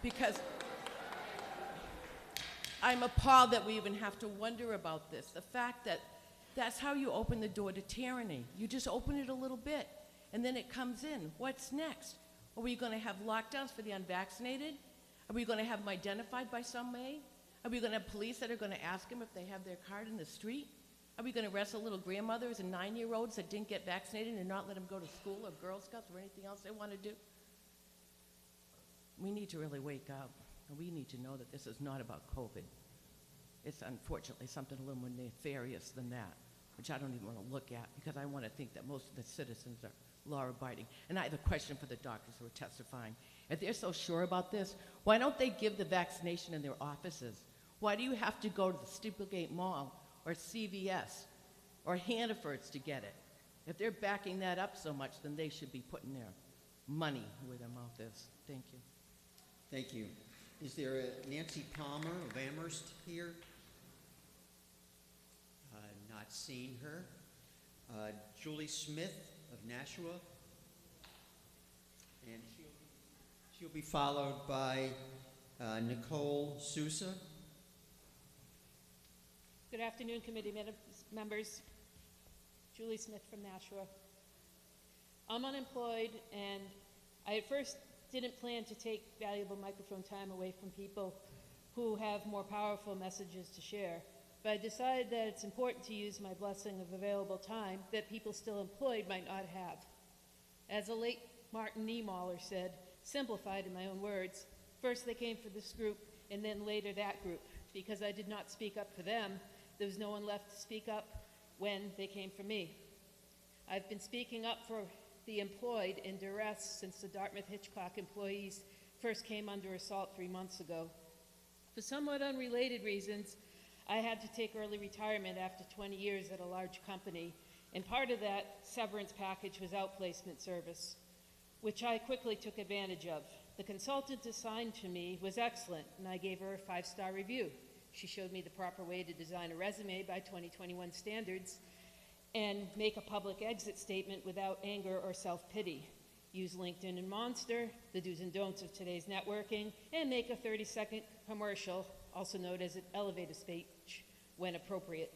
Because I'm appalled that we even have to wonder about this. The fact that that's how you open the door to tyranny. You just open it a little bit, and then it comes in. What's next? Are we going to have lockdowns for the unvaccinated? Are we going to have them identified by some way? Are we going to have police that are going to ask them if they have their card in the street? Are we going to arrest little grandmothers and 9-year-olds that didn't get vaccinated and not let them go to school or Girl Scouts or anything else they want to do? We need to really wake up, and we need to know that this is not about COVID. It's unfortunately something a little more nefarious than that, which I don't even want to look at because I want to think that most of the citizens are law-abiding. And I have a question for the doctors who are testifying. If they're so sure about this, why don't they give the vaccination in their offices? Why do you have to go to the Steeplegate Mall or CVS or Hannaford's to get it? If they're backing that up so much, then they should be putting their money where their mouth is. Thank you. Thank you. Is there a Nancy Palmer of Amherst here? Not seeing her. Julie Smith of Nashua. And she'll be followed by Nicole Sousa. Good afternoon, committee members. Julie Smith from Nashua. I'm unemployed, and I at first didn't plan to take valuable microphone time away from people who have more powerful messages to share. But I decided that it's important to use my blessing of available time that people still employed might not have. As the late Martin Niemöller said, simplified in my own words, first they came for this group and then later that group. Because I did not speak up for them, there was no one left to speak up when they came for me. I've been speaking up for the employed in duress since the Dartmouth-Hitchcock employees first came under assault 3 months ago. For somewhat unrelated reasons, I had to take early retirement after 20 years at a large company, and part of that severance package was outplacement service, which I quickly took advantage of. The consultant assigned to me was excellent, and I gave her a 5-star review. She showed me the proper way to design a resume by 2021 standards and make a public exit statement without anger or self-pity. Use LinkedIn and Monster, the do's and don'ts of today's networking, and make a 30-second commercial, also known as an elevator speech, when appropriate.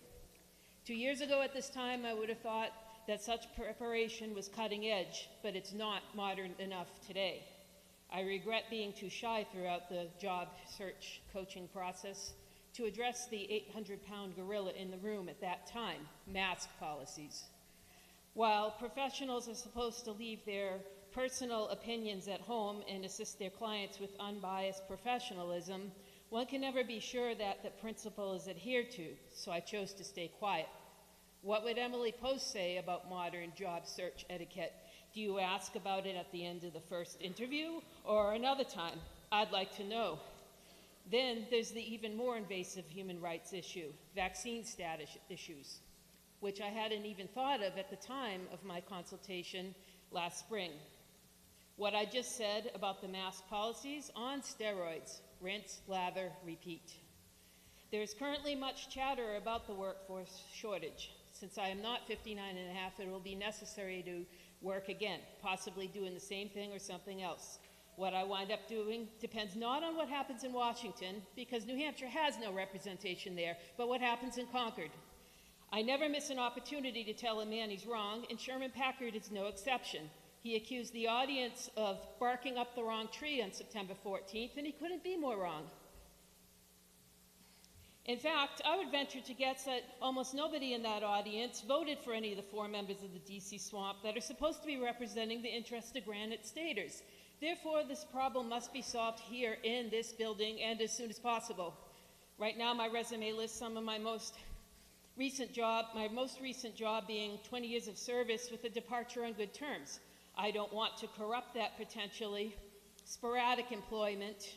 2 years ago at this time, I would have thought that such preparation was cutting edge, but it's not modern enough today. I regret being too shy throughout the job search coaching process to address the 800-pound gorilla in the room at that time, mask policies. While professionals are supposed to leave their personal opinions at home and assist their clients with unbiased professionalism, one can never be sure that the principle is adhered to, so I chose to stay quiet. What would Emily Post say about modern job search etiquette? Do you ask about it at the end of the first interview or another time? I'd like to know. Then there's the even more invasive human rights issue, vaccine status issues, which I hadn't even thought of at the time of my consultation last spring. What I just said about the mask policies on steroids, rinse, lather, repeat. There is currently much chatter about the workforce shortage. Since I am not 59 and a half, it will be necessary to work again, possibly doing the same thing or something else. What I wind up doing depends not on what happens in Washington, because New Hampshire has no representation there, but what happens in Concord. I never miss an opportunity to tell a man he's wrong, and Sherman Packard is no exception. He accused the audience of barking up the wrong tree on September 14th, and he couldn't be more wrong. In fact, I would venture to guess that almost nobody in that audience voted for any of the 4 members of the DC Swamp that are supposed to be representing the interests of Granite Staters. Therefore, this problem must be solved here in this building and as soon as possible. Right now, my resume lists some of my most recent job being 20 years of service with a departure on good terms. I don't want to corrupt that potentially sporadic employment.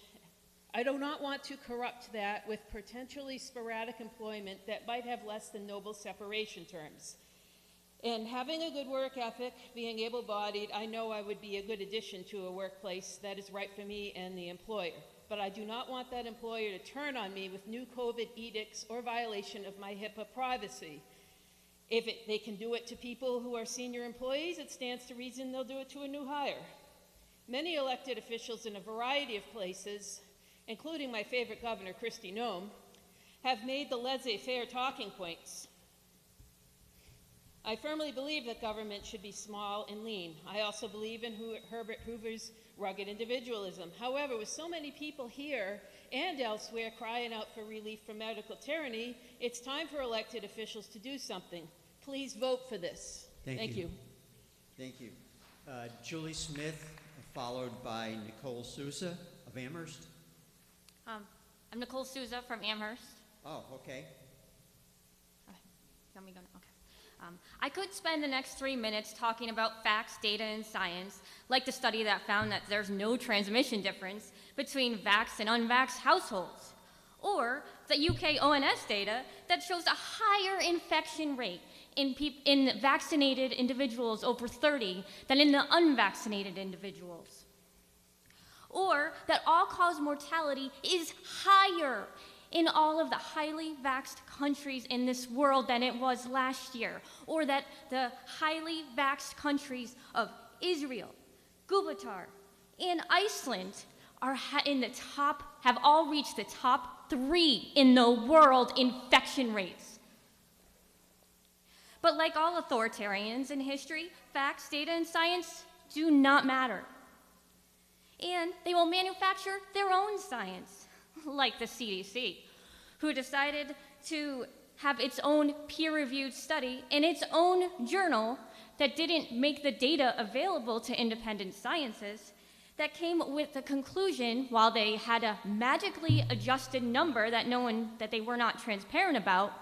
I do not want to corrupt that with potentially sporadic employment that might have less than noble separation terms. And having a good work ethic, being able-bodied, I know I would be a good addition to a workplace that is right for me and the employer. But I do not want that employer to turn on me with new COVID edicts or violation of my HIPAA privacy. If they can do it to people who are senior employees, it stands to reason they'll do it to a new hire. Many elected officials in a variety of places, including my favorite governor, Kristi Noem, have made the laissez-faire talking points. I firmly believe that government should be small and lean. I also believe in Herbert Hoover's rugged individualism. However, with so many people here and elsewhere crying out for relief from medical tyranny, it's time for elected officials to do something. Please vote for this. Thank you. Thank you. Julie Smith, followed by Nicole Souza of Amherst. I'm Nicole Souza from Amherst. Oh, okay. Let me go now. Okay. I could spend the next 3 minutes talking about facts, data, and science, like the study that found that there's no transmission difference between vaxxed and unvaxxed households, or the UK ONS data that shows a higher infection rate in vaccinated individuals over 30 than in the unvaccinated individuals, or that all-cause mortality is higher in all of the highly vaxxed countries in this world than it was last year, or that the highly vaxxed countries of Israel, Gibraltar, and Iceland are have all reached the top 3 in the world infection rates. But like all authoritarians in history, facts, data, and science do not matter. And they will manufacture their own science, like the CDC, who decided to have its own peer-reviewed study in its own journal that didn't make the data available to independent scientists, that came with the conclusion, while they had a magically adjusted number that they were not transparent about,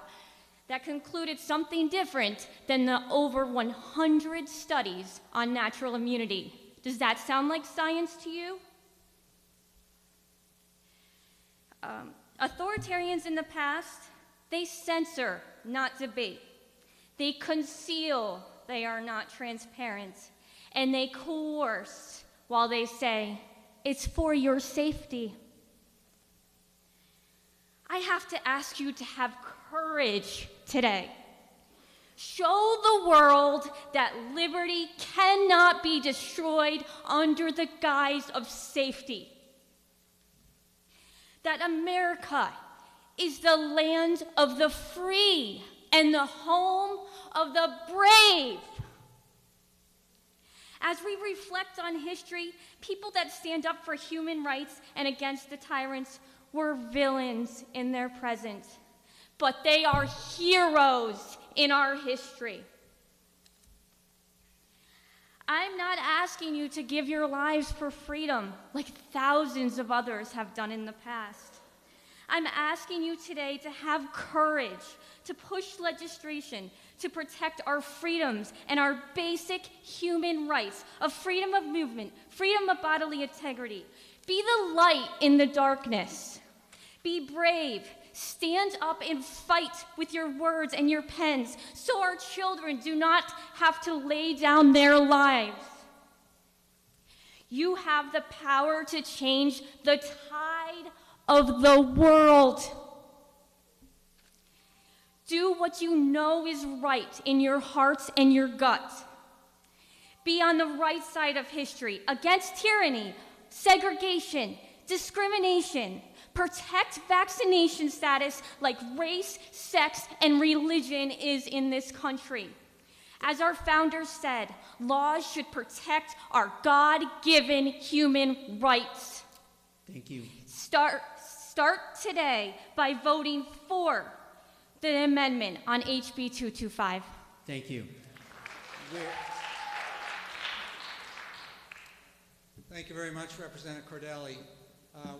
that concluded something different than the over 100 studies on natural immunity. Does that sound like science to you? Authoritarians in the past, they censor, not debate. They conceal, they are not transparent. And they coerce while they say, it's for your safety. I have to ask you to have courage today. Show the world that liberty cannot be destroyed under the guise of safety. That America is the land of the free and the home of the brave. As we reflect on history, people that stand up for human rights and against the tyrants were villains in their present, but they are heroes in our history. I'm not asking you to give your lives for freedom like thousands of others have done in the past. I'm asking you today to have courage, to push legislation to protect our freedoms and our basic human rights of freedom of movement, freedom of bodily integrity. Be the light in the darkness. Be brave. Stand up and fight with your words and your pens so our children do not have to lay down their lives. You have the power to change the tide of the world. Do what you know is right in your hearts and your gut. Be on the right side of history against tyranny, segregation, discrimination. Protect vaccination status like race, sex, and religion is in this country. As our founders said, laws should protect our God-given human rights. Thank you. Start today by voting for the amendment on HB 225. Thank you. Thank you very much, Representative Cordelli.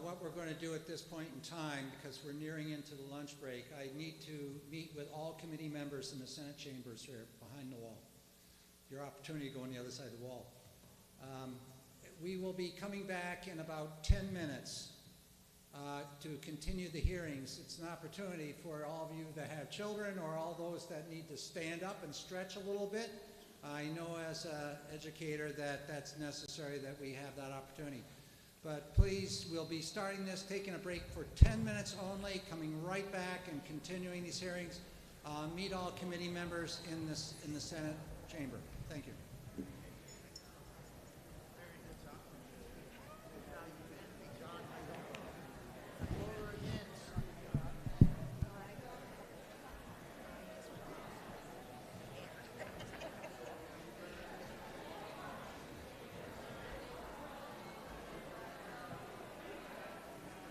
What we're going to do at this point in time, because we're nearing into the lunch break, I need to meet with all committee members in the Senate chambers here behind the wall. Your opportunity to go on the other side of the wall. We will be coming back in about 10 minutes to continue the hearings. It's an opportunity for all of you that have children or all those that need to stand up and stretch a little bit. I know as an educator that that's necessary, that we have that opportunity. But please, we'll be starting this, taking a break for 10 minutes only, coming right back and continuing these hearings. Meet all committee members in the Senate chamber. Thank you.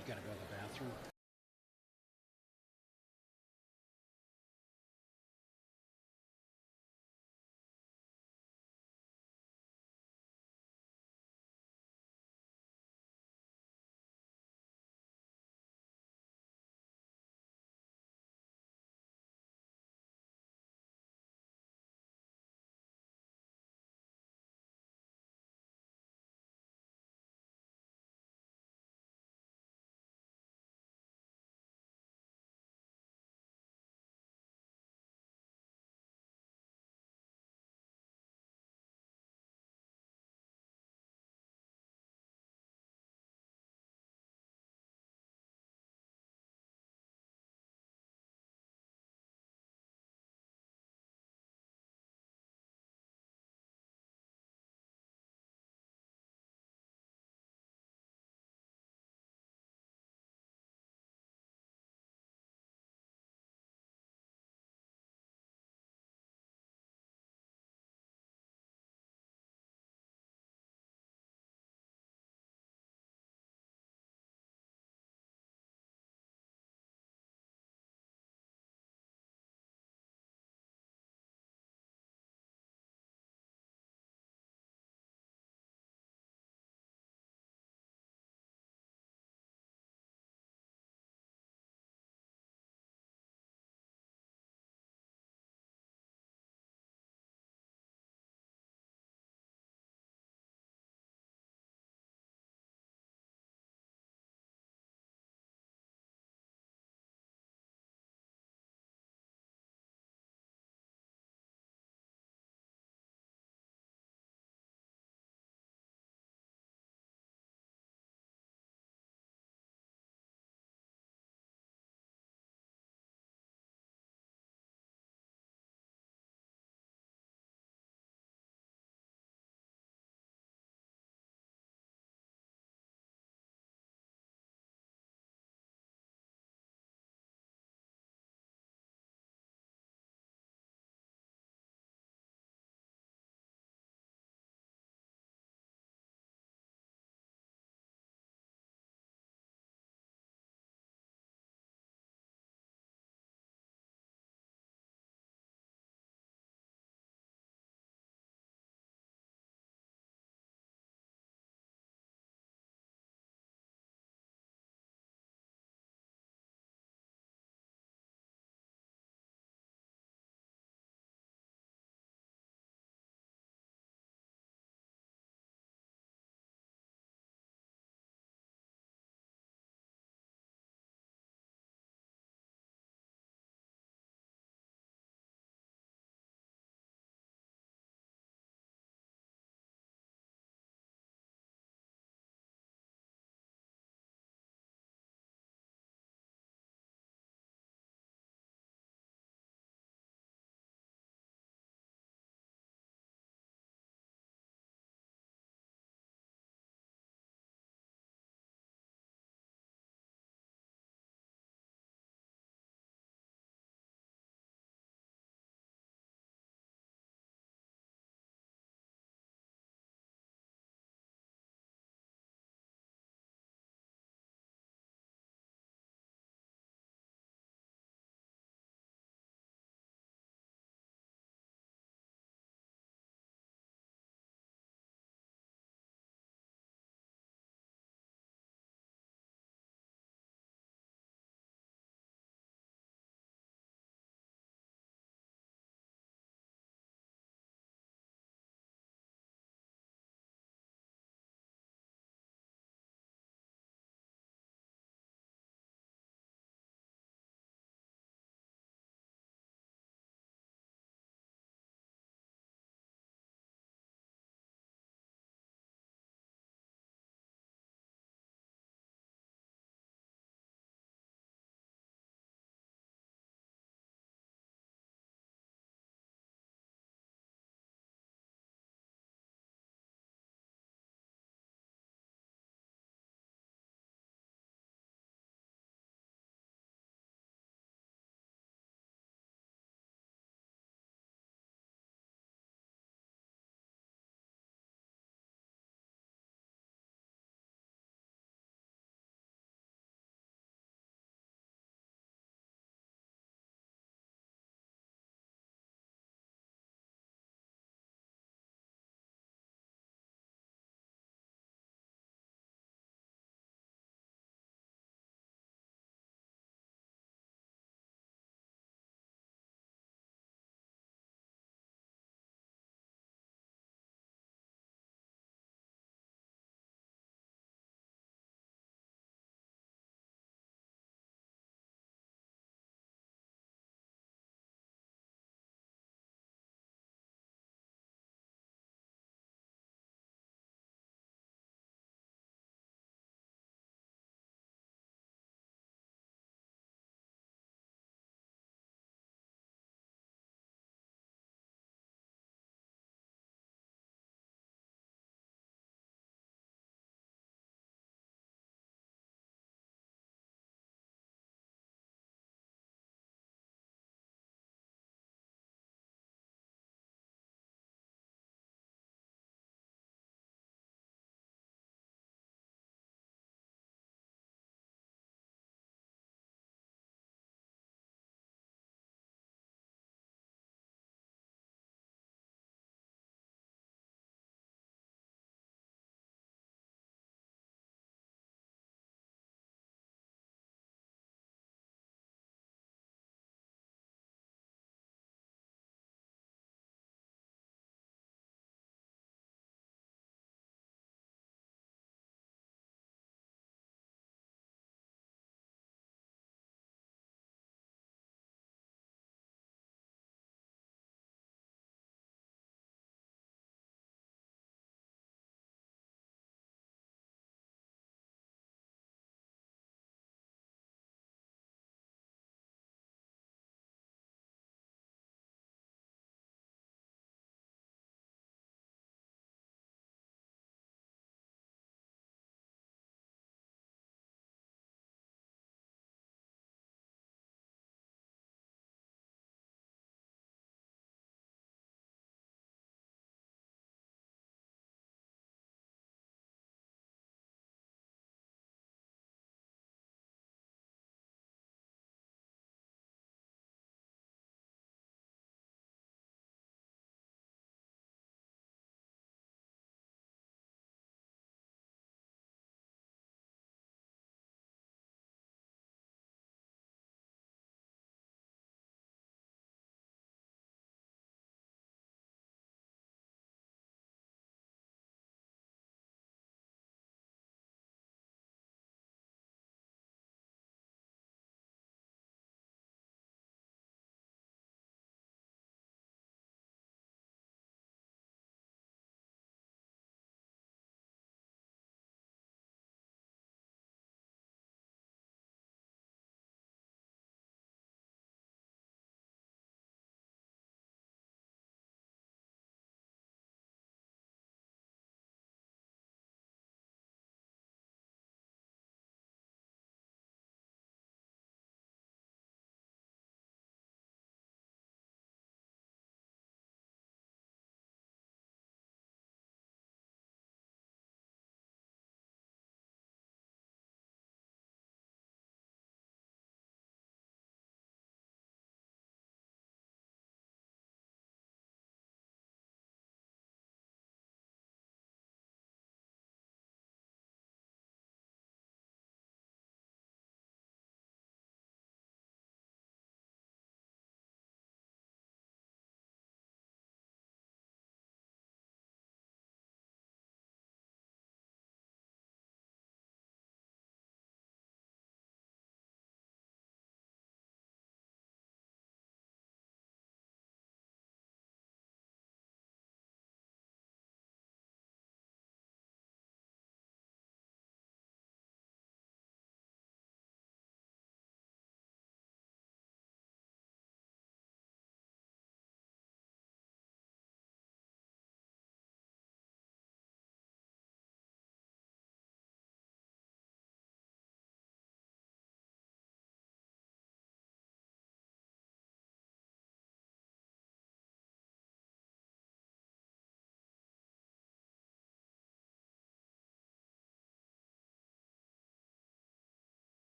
You gotta go to the bathroom.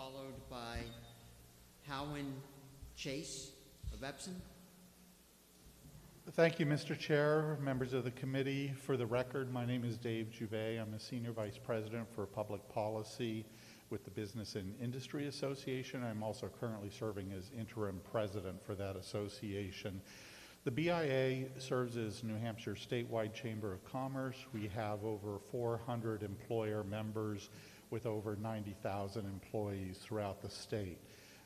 followed by Howen Chase of Epsom. Thank you, Mr. Chair, members of the committee. For the record, my name is Dave Jouvet. I'm a Senior Vice President for Public Policy with the Business and Industry Association. I'm also currently serving as interim president for that association. The BIA serves as New Hampshire statewide Chamber of Commerce. We have over 400 employer members with over 90,000 employees throughout the state.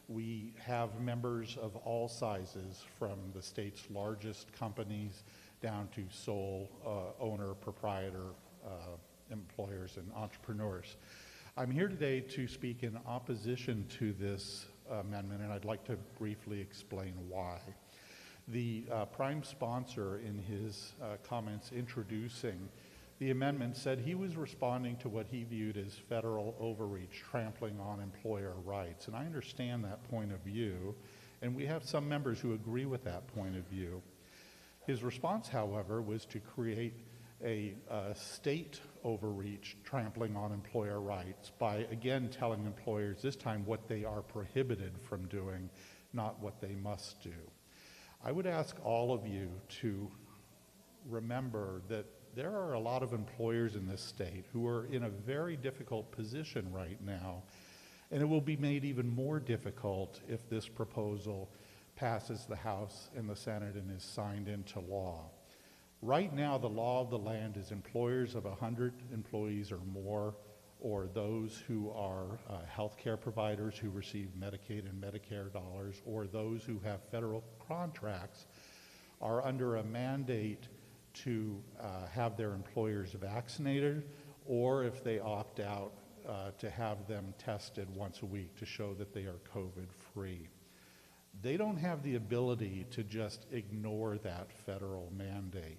We have members of all sizes, from the state's largest companies down to sole owner, proprietor employers and entrepreneurs. I'm here today to speak in opposition to this amendment, and I'd like to briefly explain why. The prime sponsor, in his comments introducing the amendment, said he was responding to what he viewed as federal overreach, trampling on employer rights. And I understand that point of view, and we have some members who agree with that point of view. His response, however, was to create a state overreach, trampling on employer rights, by again telling employers this time what they are prohibited from doing, not what they must do. I would ask all of you to remember that there are a lot of employers in this state who are in a very difficult position right now, and it will be made even more difficult if this proposal passes the House and the Senate and is signed into law. Right now, the law of the land is employers of 100 employees or more, or those who are healthcare providers who receive Medicaid and Medicare dollars, or those who have federal contracts, are under a mandate to have their employers vaccinated, or if they opt out, to have them tested once a week to show that they are COVID-free. They don't have the ability to just ignore that federal mandate.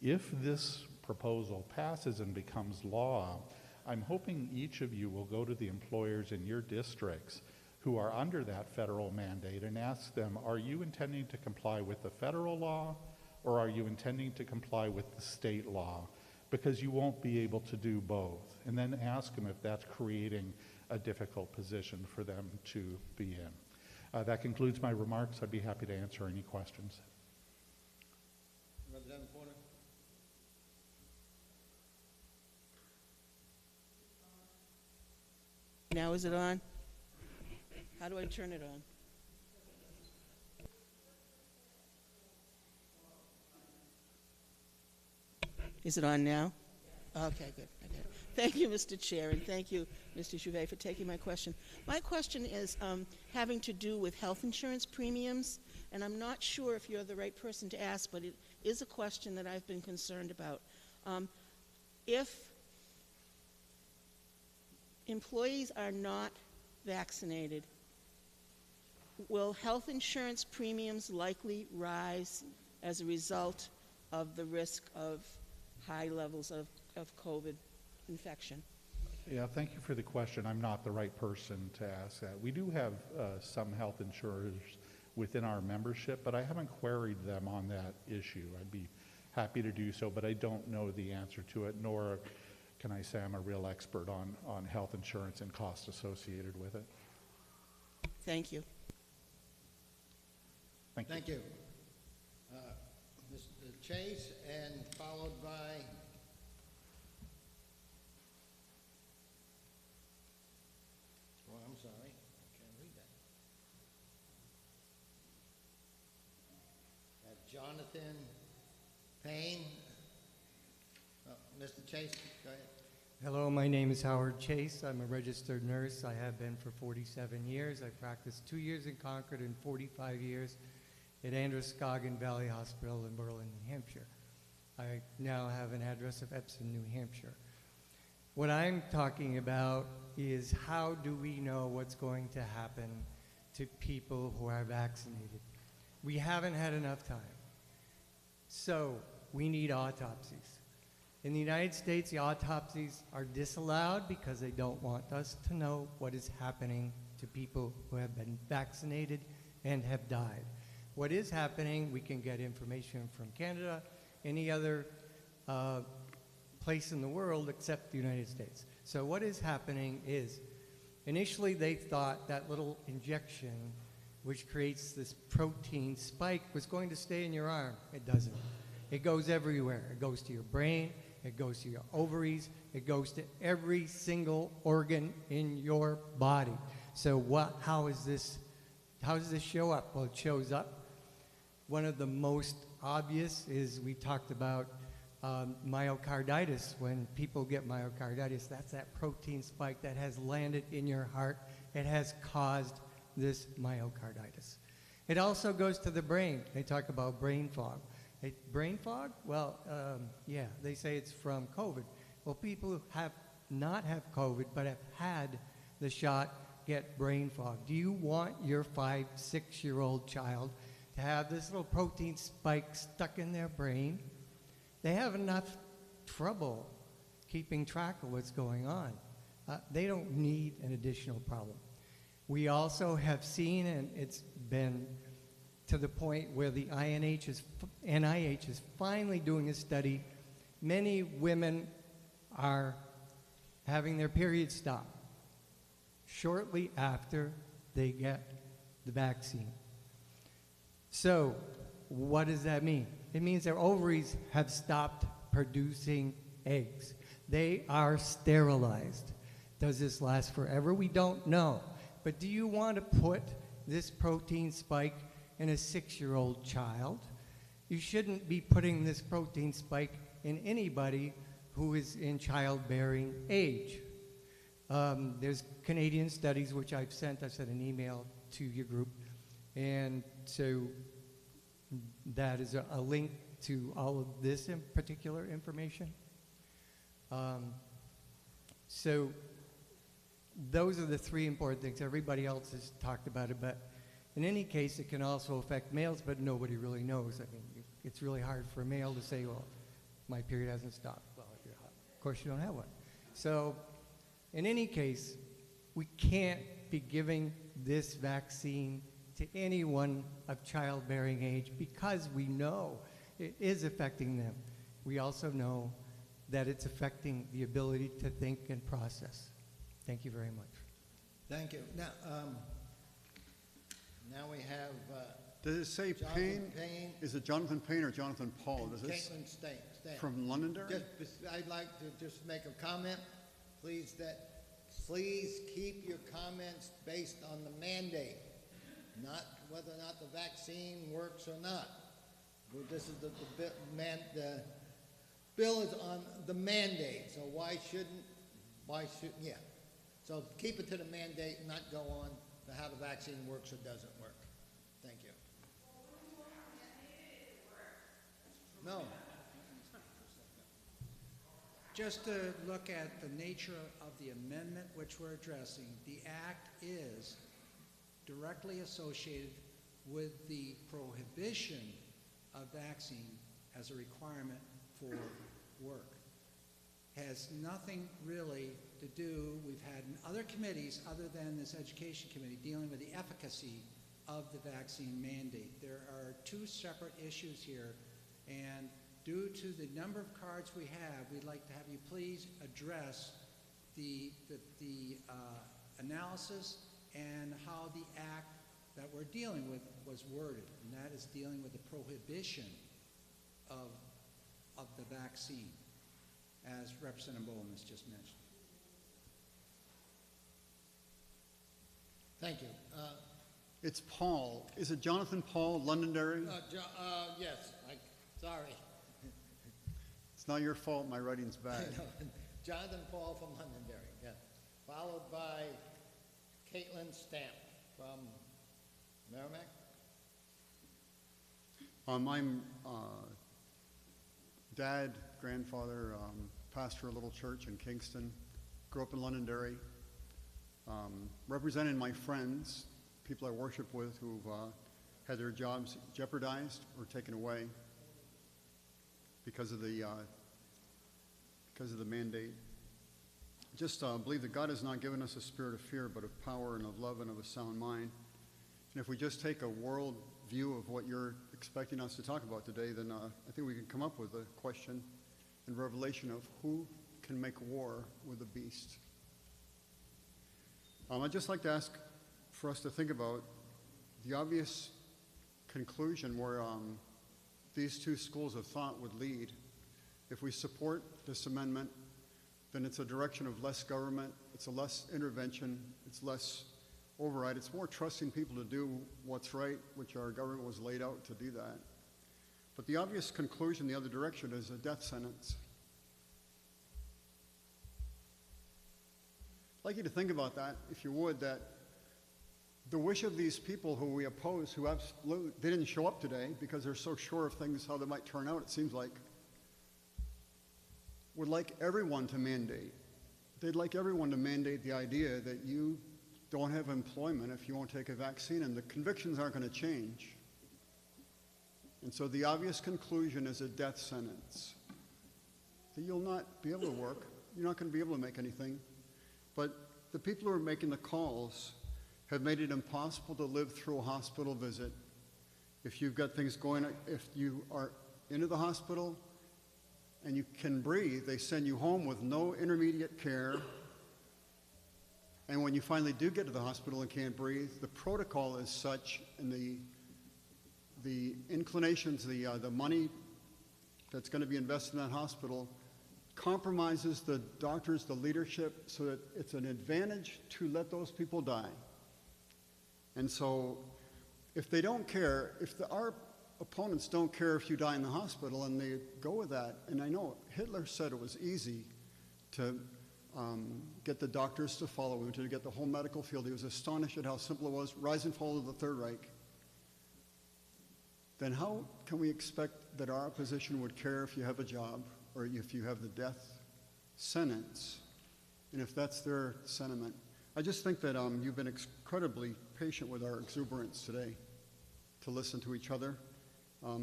If this proposal passes and becomes law, I'm hoping each of you will go to the employers in your districts who are under that federal mandate and ask them, are you intending to comply with the federal law, or are you intending to comply with the state law? Because you won't be able to do both. And then ask them if that's creating a difficult position for them to be in. That concludes my remarks. I'd be happy to answer any questions. Representative Porter. Now is it on? How do I turn it on? Is it on now? Okay, good. Okay. Thank you, Mr. Chair, and thank you, Mr. Jouvet, for taking my question. My question is having to do with health insurance premiums, and I'm not sure if you're the right person to ask, but it is a question that I've been concerned about. If employees are not vaccinated, will health insurance premiums likely rise as a result of the risk of high levels of COVID infection? Yeah, thank you for the question. I'm not the right person to ask that. We do have some health insurers within our membership, but I haven't queried them on that issue. I'd be happy to do so, but I don't know the answer to it, nor can I say I'm a real expert on health insurance and costs associated with it. Thank you. Thank you. Thank you. Mr. Chase, and followed by I'm sorry, I can't read that. Jonathan Payne. Mr. Chase, go ahead. Hello, my name is Howard Chase. I'm a registered nurse. I have been for 47 years. I practiced 2 years in Concord and 45 years at Androscoggin Valley Hospital in Berlin, New Hampshire. I now have an address of Epsom, New Hampshire. What I'm talking about is how do we know what's going to happen to people who are vaccinated? We haven't had enough time. So we need autopsies. In the United States, the autopsies are disallowed because they don't want us to know what is happening to people who have been vaccinated and have died. What is happening, we can get information from Canada, any other place in the world except the United States. So what is happening is Initially, they thought that little injection, which creates this protein spike, was going to stay in your arm. It doesn't. It goes everywhere. It goes to your brain, it goes to your ovaries, it goes to every single organ in your body. So how does this show up? Well, it shows up. One of the most obvious is we talked about myocarditis. When people get myocarditis, that's that protein spike that has landed in your heart. It has caused this myocarditis. It also goes to the brain. They talk about brain fog. Brain fog? Well, yeah, they say it's from COVID. Well, people who have not have COVID but have had the shot get brain fog. Do you want your 5, 6-year-old child to have this little protein spike stuck in their brain? They have enough trouble keeping track of what's going on. They don't need an additional problem. We also have seen, and it's been to the point where the NIH is finally doing a study, many women are having their periods stop shortly after they get the vaccine. So what does that mean? It means their ovaries have stopped producing eggs. They are sterilized. Does this last forever? We don't know. But do you want to put this protein spike in a 6-year-old child? You shouldn't be putting this protein spike in anybody who is in childbearing age. There's Canadian studies which I've sent an email to your group, and so that is a link to all of this in particular information. So those are the 3 important things. Everybody else has talked about it, but in any case, it can also affect males, but nobody really knows. I mean, it's really hard for a male to say, well, my period hasn't stopped. Well, of course you don't have one. So in any case, we can't be giving this vaccine to anyone of childbearing age because we know it is affecting them. We also know that it's affecting the ability to think and process. Thank you very much. Thank you. Now we have Does it say Jonathan Payne? Is it Jonathan Payne or Jonathan Paul? Does this Caitlin Stamp. from Londonderry? I'd like to just make a comment. Please keep your comments based on the mandate, not whether or not the vaccine works or not. This is the bill is on the mandate, so why shouldn't, yeah. So keep it to the mandate and not go on to how the vaccine works or doesn't work. Thank you. No. Just to look at the nature of the amendment which we're addressing, the act is directly associated with the prohibition of vaccine as a requirement for work. Has nothing really to do, we've had in other committees other than this education committee dealing with the efficacy of the vaccine mandate. There are 2 separate issues here, and due to the number of cards we have, we'd like to have you please address the analysis and how the act that we're dealing with was worded, and that is dealing with the prohibition of the vaccine, as Representative Bowen has just mentioned. Thank you. It's Paul. Is it Jonathan Paul, Londonderry? Yes. Sorry. It's not your fault. My writing's bad. Jonathan Paul from Londonderry, yes. Followed by Caitlin Stamp from Merrimack. I'm dad, grandfather, pastor a little church in Kingston. Grew up in Londonderry. Representing my friends, people I worship with who've had their jobs jeopardized or taken away because of the mandate. Just believe that God has not given us a spirit of fear, but of power and of love and of a sound mind. And if we just take a world view of what you're expecting us to talk about today, then I think we can come up with a question in Revelation of who can make war with the beast. I'd just like to ask for us to think about the obvious conclusion where these two schools of thought would lead. If we support this amendment, then it's a direction of less government, it's a less intervention, it's less override, it's more trusting people to do what's right, which our government was laid out to do that. But the obvious conclusion the other direction is a death sentence. I'd like you to think about that, if you would, that the wish of these people who we oppose, who absolutely, they didn't show up today because they're so sure of things, how they might turn out, it seems like, would like everyone to mandate. They'd like everyone to mandate the idea that you don't have employment if you won't take a vaccine, and the convictions aren't going to change. And so the obvious conclusion is a death sentence. That you'll not be able to work, you're not going to be able to make anything. But the people who are making the calls have made it impossible to live through a hospital visit. If you've got things going, if you are into the hospital and you can breathe, they send you home with no intermediate care. And when you finally do get to the hospital and can't breathe, the protocol is such, and the inclinations, the money that's going to be invested in that hospital compromises the doctors, the leadership, so that it's an advantage to let those people die. And so if they don't care, if our opponents don't care if you die in the hospital and they go with that, and I know Hitler said it was easy to get the doctors to follow him, to get the whole medical field. He was astonished at how simple it was, rise and fall of the Third Reich. Then how can we expect that our opposition would care if you have a job or if you have the death sentence, and if that's their sentiment? I just think that you've been incredibly patient with our exuberance today to listen to each other.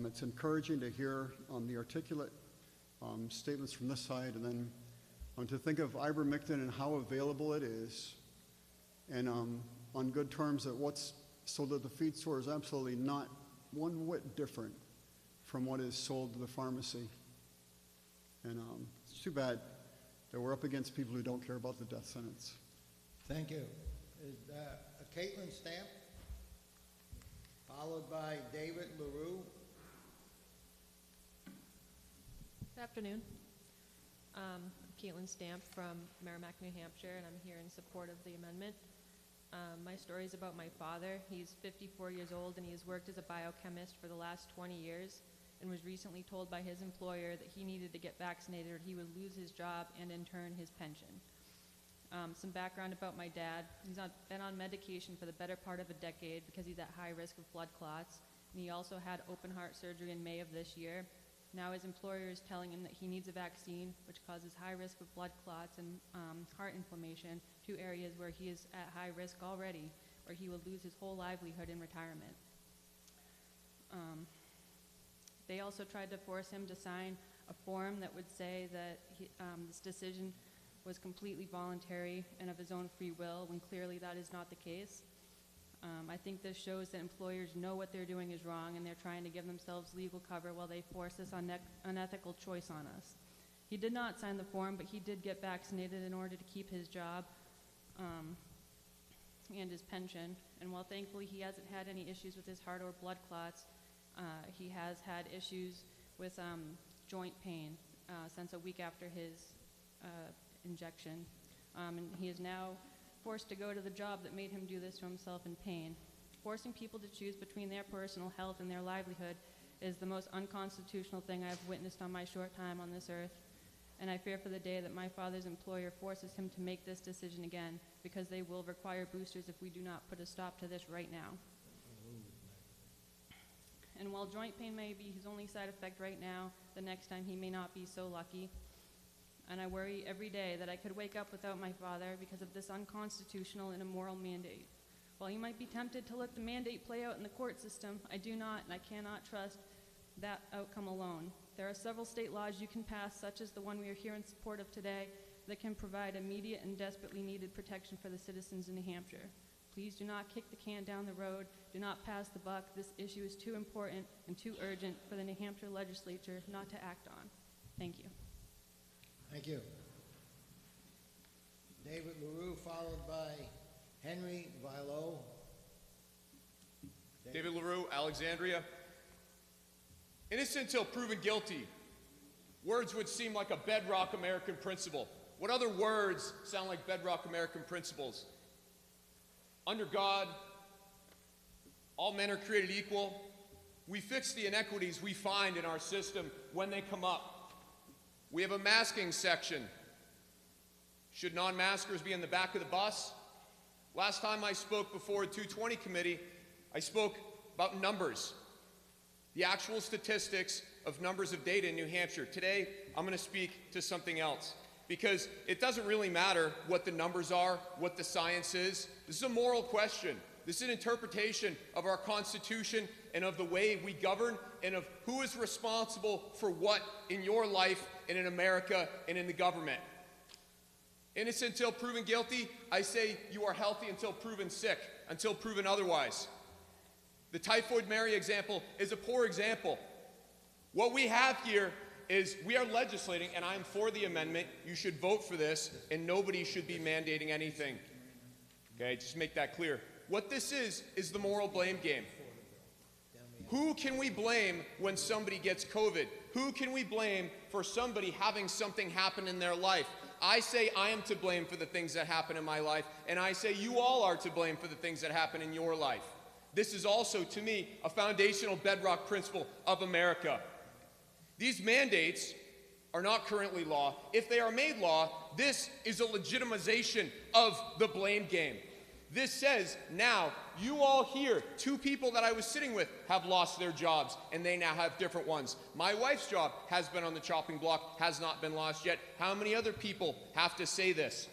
It's encouraging to hear the articulate statements from this side, and then to think of ivermectin and how available it is, and on good terms, that so that the feed store is absolutely not one whit different from what is sold to the pharmacy. And it's too bad that we're up against people who don't care about the death sentence. Thank you. Is Caitlin Stamp, followed by David LaRue. Good afternoon. I'm Caitlin Stamp from Merrimack, New Hampshire, and I'm here in support of the amendment. My story is about my father. He's 54 years old, and he has worked as a biochemist for the last 20 years and was recently told by his employer that he needed to get vaccinated or he would lose his job and, in turn, his pension. Some background about my dad. He's been on medication for the better part of a decade because he's at high risk of blood clots, and he also had open heart surgery in May of this year. Now his employer is telling him that he needs a vaccine, which causes high risk of blood clots and heart inflammation, two areas where he is at high risk already, where he will lose his whole livelihood in retirement. They also tried to force him to sign a form that would say that this decision was completely voluntary and of his own free will, when clearly that is not the case. I think this shows that employers know what they're doing is wrong, and they're trying to give themselves legal cover while they force this unethical choice on us. He did not sign the form, but he did get vaccinated in order to keep his job and his pension. And while thankfully he hasn't had any issues with his heart or blood clots, he has had issues with joint pain since a week after his injection. And he is now forced to go to the job that made him do this to himself in pain. Forcing people to choose between their personal health and their livelihood is the most unconstitutional thing I've witnessed on my short time on this earth. And I fear for the day that my father's employer forces him to make this decision again, because they will require boosters if we do not put a stop to this right now. And while joint pain may be his only side effect right now, the next time he may not be so lucky. And I worry every day that I could wake up without my father because of this unconstitutional and immoral mandate. While you might be tempted to let the mandate play out in the court system, I do not and I cannot trust that outcome alone. There are several state laws you can pass, such as the one we are here in support of today, that can provide immediate and desperately needed protection for the citizens in New Hampshire. Please do not kick the can down the road. Do not pass the buck. This issue is too important and too urgent for the New Hampshire legislature not to act on. Thank you. Thank you. David LaRue, followed by Henry Vilo. David LaRue, Alexandria. Innocent till proven guilty. Words would seem like a bedrock American principle. What other words sound like bedrock American principles? Under God, all men are created equal. We fix the inequities we find in our system when they come up. We have a masking section. Should non-maskers be in the back of the bus? Last time I spoke before a 220 committee, I spoke about numbers, the actual statistics of numbers of data in New Hampshire. Today, I'm going to speak to something else, because it doesn't really matter what the numbers are, what the science is. This is a moral question. This is an interpretation of our Constitution and of the way we govern and of who is responsible for what in your life and in America and in the government. Innocent until proven guilty, I say you are healthy until proven sick, until proven otherwise. The typhoid Mary example is a poor example. What we have here is we are legislating, and I am for the amendment. You should vote for this, and nobody should be mandating anything. Okay, just make that clear. What this is the moral blame game. Who can we blame when somebody gets COVID? Who can we blame for somebody having something happen in their life? I say I am to blame for the things that happen in my life, and I say you all are to blame for the things that happen in your life. This is also, to me, a foundational bedrock principle of America. These mandates are not currently law. If they are made law, this is a legitimization of the blame game. This says, now, you all here, 2 people that I was sitting with have lost their jobs, and they now have different ones. My wife's job has been on the chopping block, has not been lost yet. How many other people have to say this?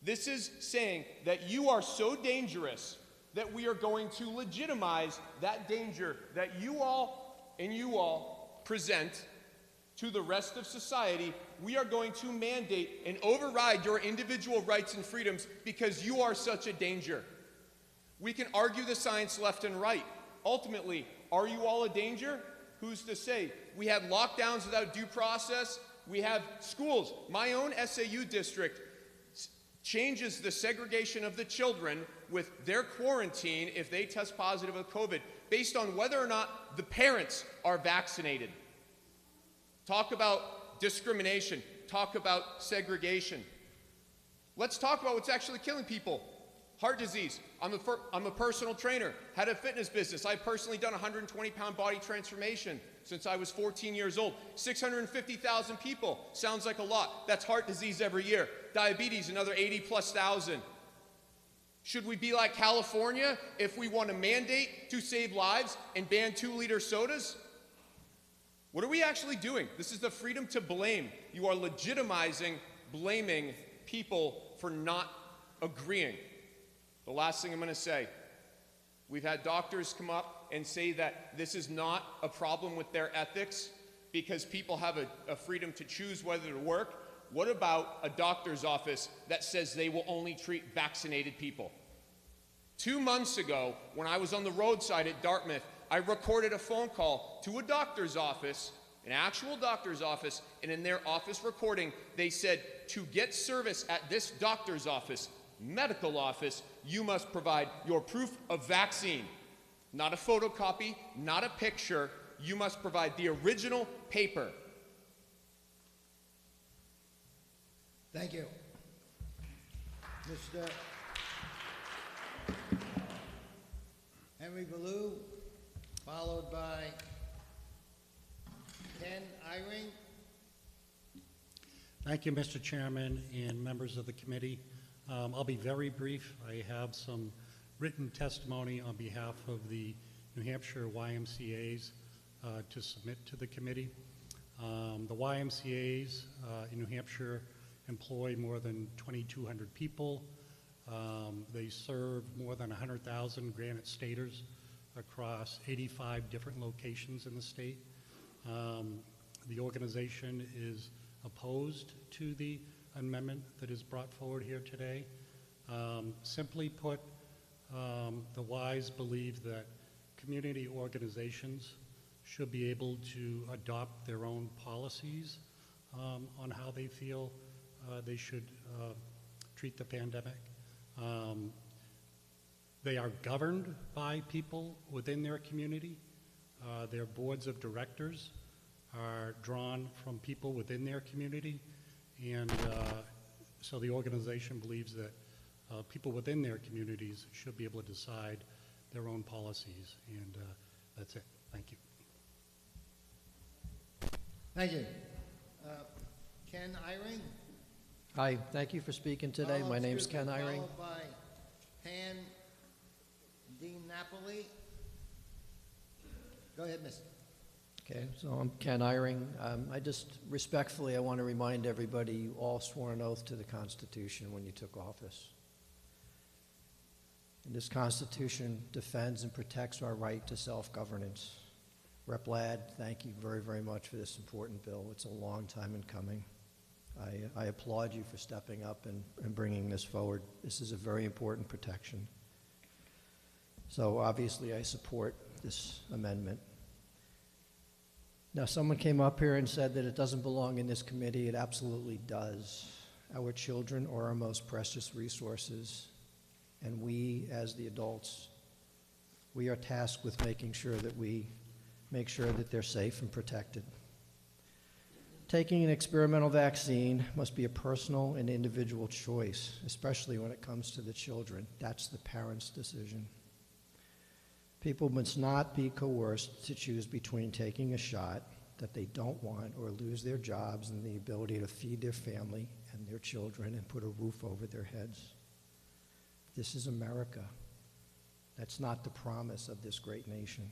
This is saying that you are so dangerous that we are going to legitimize that danger that you all present to the rest of society. We are going to mandate and override your individual rights and freedoms because you are such a danger. We can argue the science left and right. Ultimately, are you all a danger? Who's to say? We have lockdowns without due process. We have schools. My own SAU district changes the segregation of the children with their quarantine if they test positive with COVID based on whether or not the parents are vaccinated. Talk about discrimination. Talk about segregation. Let's talk about what's actually killing people. Heart disease. I'm a personal trainer, had a fitness business. I've personally done a 120-pound body transformation since I was 14 years old. 650,000 people. Sounds like a lot. That's heart disease every year. Diabetes, another 80,000+. Should we be like California if we want to mandate to save lives and ban 2-liter sodas? What are we actually doing? This is the freedom to blame. You are legitimizing blaming people for not agreeing. The last thing I'm going to say, we've had doctors come up and say that this is not a problem with their ethics because people have a freedom to choose whether to work. What about a doctor's office that says they will only treat vaccinated people? 2 months ago, when I was on the roadside at Dartmouth, I recorded a phone call to a doctor's office, an actual doctor's office, and in their office recording, they said, to get service at this doctor's office, medical office, you must provide your proof of vaccine. Not a photocopy, not a picture. You must provide the original paper. Thank you. Mr. Henry Ballou, followed by Ken Eyring. Thank you, Mr. Chairman and members of the committee. I'll be very brief. I have some written testimony on behalf of the New Hampshire YMCAs to submit to the committee. The YMCAs in New Hampshire employ more than 2,200 people. They serve more than 100,000 Granite Staters across 85 different locations in the state. The organization is opposed to the amendment that is brought forward here today. Simply put, the Ys believe that community organizations should be able to adopt their own policies on how they feel they should treat the pandemic. They are governed by people within their community. Their boards of directors are drawn from people within their community. And so the organization believes that people within their communities should be able to decide their own policies. And that's it. Thank you. Thank you. Ken Eyring? Hi, thank you for speaking today. My name's Ken Eyring. Followed by Pan DiNapoli. Go ahead, mister. Okay, so I'm Ken Eyring. I want to remind everybody, you all swore an oath to the Constitution when you took office. And this Constitution defends and protects our right to self-governance. Rep. Ladd, thank you very, very much for this important bill. It's a long time in coming. I applaud you for stepping up and bringing this forward. This is a very important protection. So obviously I support this amendment. Now, someone came up here and said that it doesn't belong in this committee. It absolutely does. Our children are our most precious resources, and we, as the adults, we are tasked with making sure that we make sure that they're safe and protected. Taking an experimental vaccine must be a personal and individual choice, especially when it comes to the children. That's the parents' decision. People must not be coerced to choose between taking a shot that they don't want or lose their jobs and the ability to feed their family and their children and put a roof over their heads. This is America. That's not the promise of this great nation.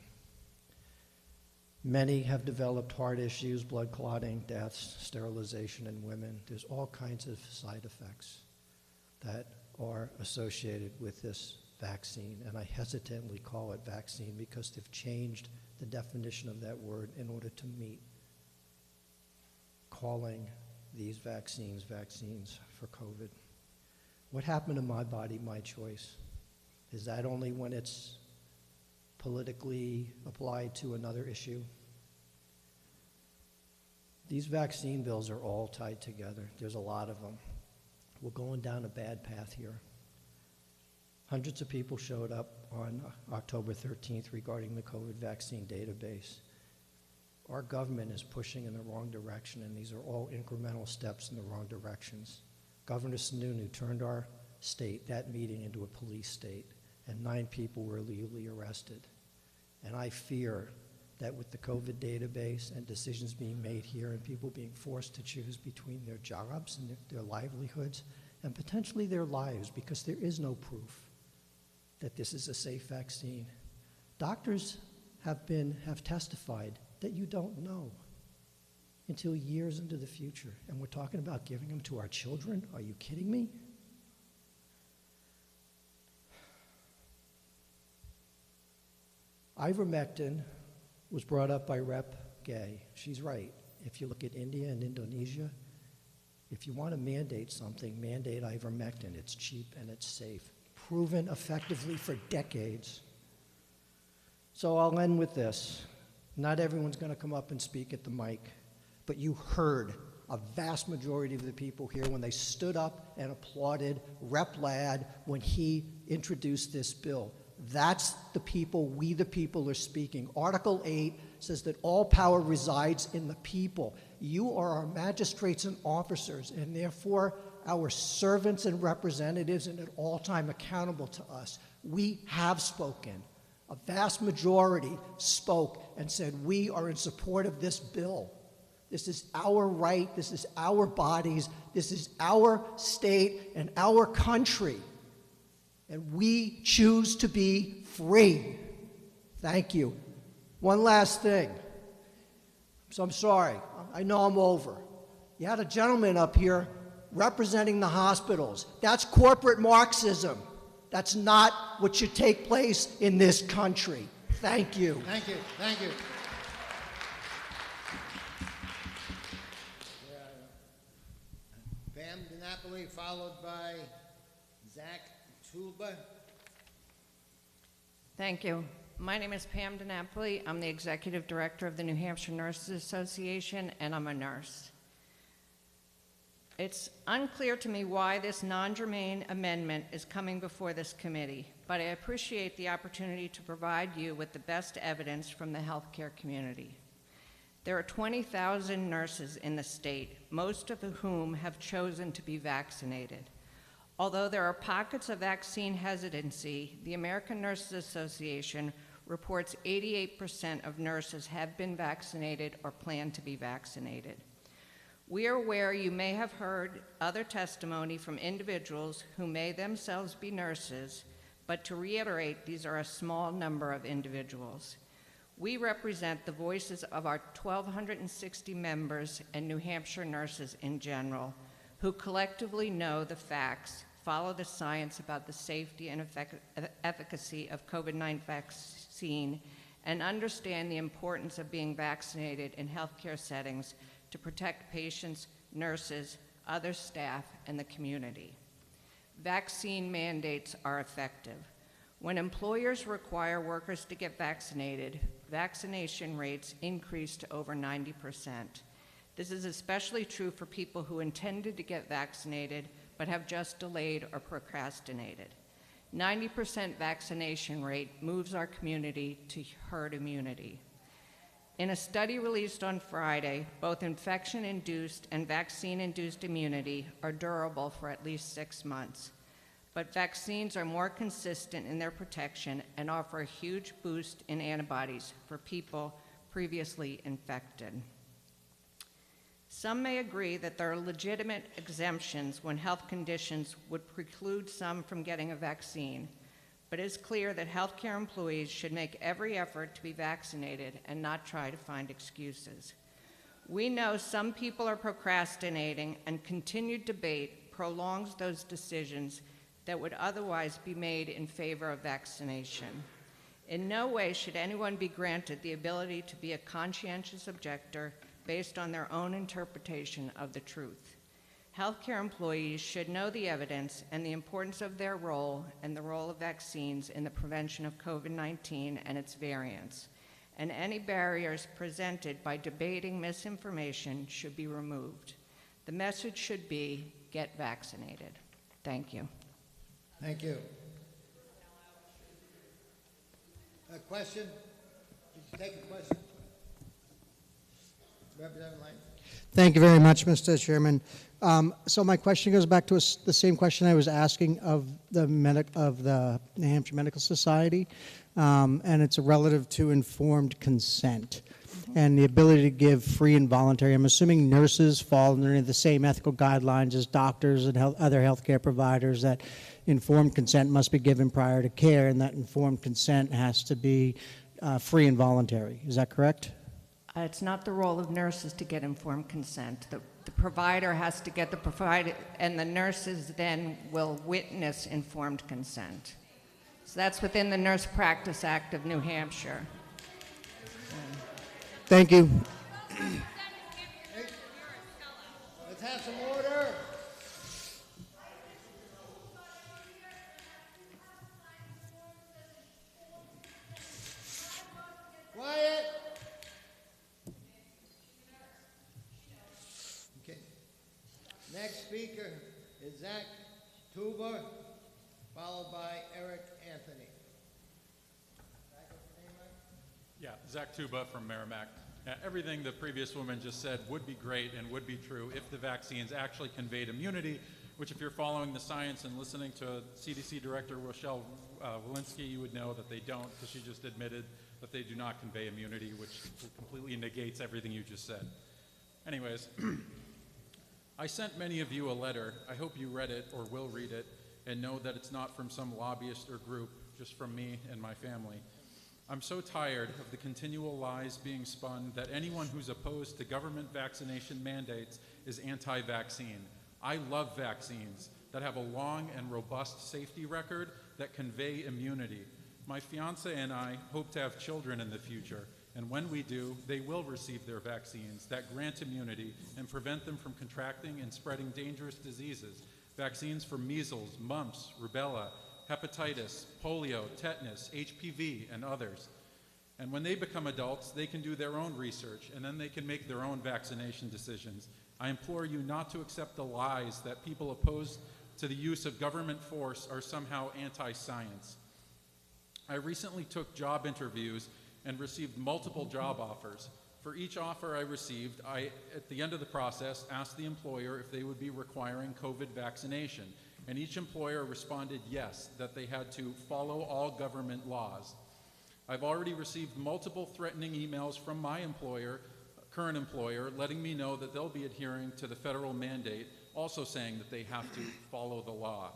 Many have developed heart issues, blood clotting, deaths, sterilization in women. There's all kinds of side effects that are associated with this vaccine, and I hesitantly call it vaccine because they've changed the definition of that word in order to meet calling these vaccines for COVID. What happened to my body, my choice? Is that only when it's politically applied to another issue? These vaccine bills are all tied together. There's a lot of them. We're going down a bad path here. Hundreds of people showed up on October 13th regarding the COVID vaccine database. Our government is pushing in the wrong direction, and these are all incremental steps in the wrong directions. Governor Sununu turned our state, that meeting, into a police state, and 9 people were illegally arrested. And I fear that with the COVID database and decisions being made here and people being forced to choose between their jobs and their livelihoods and potentially their lives, because there is no proof that this is a safe vaccine. Doctors have testified that you don't know until years into the future. And we're talking about giving them to our children? Are you kidding me? Ivermectin was brought up by Rep. Gay. She's right. If you look at India and Indonesia, if you want to mandate something, mandate ivermectin. It's cheap and it's safe. Proven effectively for decades. So I'll end with this. Not everyone's going to come up and speak at the mic, but you heard a vast majority of the people here when they stood up and applauded Rep. Ladd when he introduced this bill. That's the people, we the people are speaking. Article 8 says that all power resides in the people. You are our magistrates and officers, and therefore our servants and representatives, and at all time accountable to us. We have spoken. A vast majority spoke and said, we are in support of this bill. This is our right, this is our bodies, this is our state and our country. And we choose to be free. Thank you. One last thing. So I'm sorry, I know I'm over. You had a gentleman up here representing the hospitals. That's corporate Marxism. That's not what should take place in this country. Thank you. Thank you. Thank you. Pam DiNapoli, followed by Zach Tulba. Thank you. My name is Pam DiNapoli. I'm the Executive Director of the New Hampshire Nurses Association, and I'm a nurse. It's unclear to me why this non-germane amendment is coming before this committee, but I appreciate the opportunity to provide you with the best evidence from the healthcare community. There are 20,000 nurses in the state, most of whom have chosen to be vaccinated. Although there are pockets of vaccine hesitancy, the American Nurses Association reports 88% of nurses have been vaccinated or plan to be vaccinated. We are aware you may have heard other testimony from individuals who may themselves be nurses, but to reiterate, these are a small number of individuals. We represent the voices of our 1,260 members and New Hampshire nurses in general, who collectively know the facts, follow the science about the safety and efficacy of COVID-19 vaccine, and understand the importance of being vaccinated in healthcare settings to protect patients, nurses, other staff, and the community. Vaccine mandates are effective. When employers require workers to get vaccinated, vaccination rates increase to over 90%. This is especially true for people who intended to get vaccinated but have just delayed or procrastinated. 90% vaccination rate moves our community to herd immunity. In a study released on Friday, both infection-induced and vaccine-induced immunity are durable for at least 6 months. But vaccines are more consistent in their protection and offer a huge boost in antibodies for people previously infected. Some may agree that there are legitimate exemptions when health conditions would preclude some from getting a vaccine, but it is clear that healthcare employees should make every effort to be vaccinated and not try to find excuses. We know some people are procrastinating, and continued debate prolongs those decisions that would otherwise be made in favor of vaccination. In no way should anyone be granted the ability to be a conscientious objector based on their own interpretation of the truth. Healthcare employees should know the evidence and the importance of their role and the role of vaccines in the prevention of COVID-19 and its variants, and any barriers presented by debating misinformation should be removed. The message should be, get vaccinated. Thank you. Thank you. A question? Did you take a question? Representative Lang. Thank you very much, Mr. Chairman. So my question goes back to the same question I was asking of the New Hampshire Medical Society, and it's relative to informed consent and the ability to give free and voluntary. I'm assuming nurses fall under the same ethical guidelines as doctors and other healthcare providers, that informed consent must be given prior to care, and that informed consent has to be free and voluntary. Is that correct? It's not the role of nurses to get informed consent. The provider has to get the provider, and the nurses then will witness informed consent. So that's within the Nurse Practice Act of New Hampshire. Thank you. Let's have some order. Quiet. Okay. Next speaker is Zach Tuba, followed by Eric Anthony. Yeah, Zach Tuba from Merrimack. Everything the previous woman just said would be great and would be true if the vaccines actually conveyed immunity, which if you're following the science and listening to CDC Director Rochelle Walensky, you would know that they don't, because she just admitted that they do not convey immunity, which completely negates everything you just said. Anyways, I sent many of you a letter. I hope you read it or will read it and know that it's not from some lobbyist or group, just from me and my family. I'm so tired of the continual lies being spun that anyone who's opposed to government vaccination mandates is anti-vaccine. I love vaccines that have a long and robust safety record that convey immunity. My fiance and I hope to have children in the future, and when we do, they will receive their vaccines that grant immunity and prevent them from contracting and spreading dangerous diseases. Vaccines for measles, mumps, rubella, hepatitis, polio, tetanus, HPV, and others. And when they become adults, they can do their own research, and then they can make their own vaccination decisions. I implore you not to accept the lies that people opposed to the use of government force are somehow anti-science. I recently took job interviews and received multiple job offers. For each offer I received, I, at the end of the process, asked the employer if they would be requiring COVID vaccination, and each employer responded yes, that they had to follow all government laws. I've already received multiple threatening emails from my employer, current employer, letting me know that they'll be adhering to the federal mandate, also saying that they have to follow the law.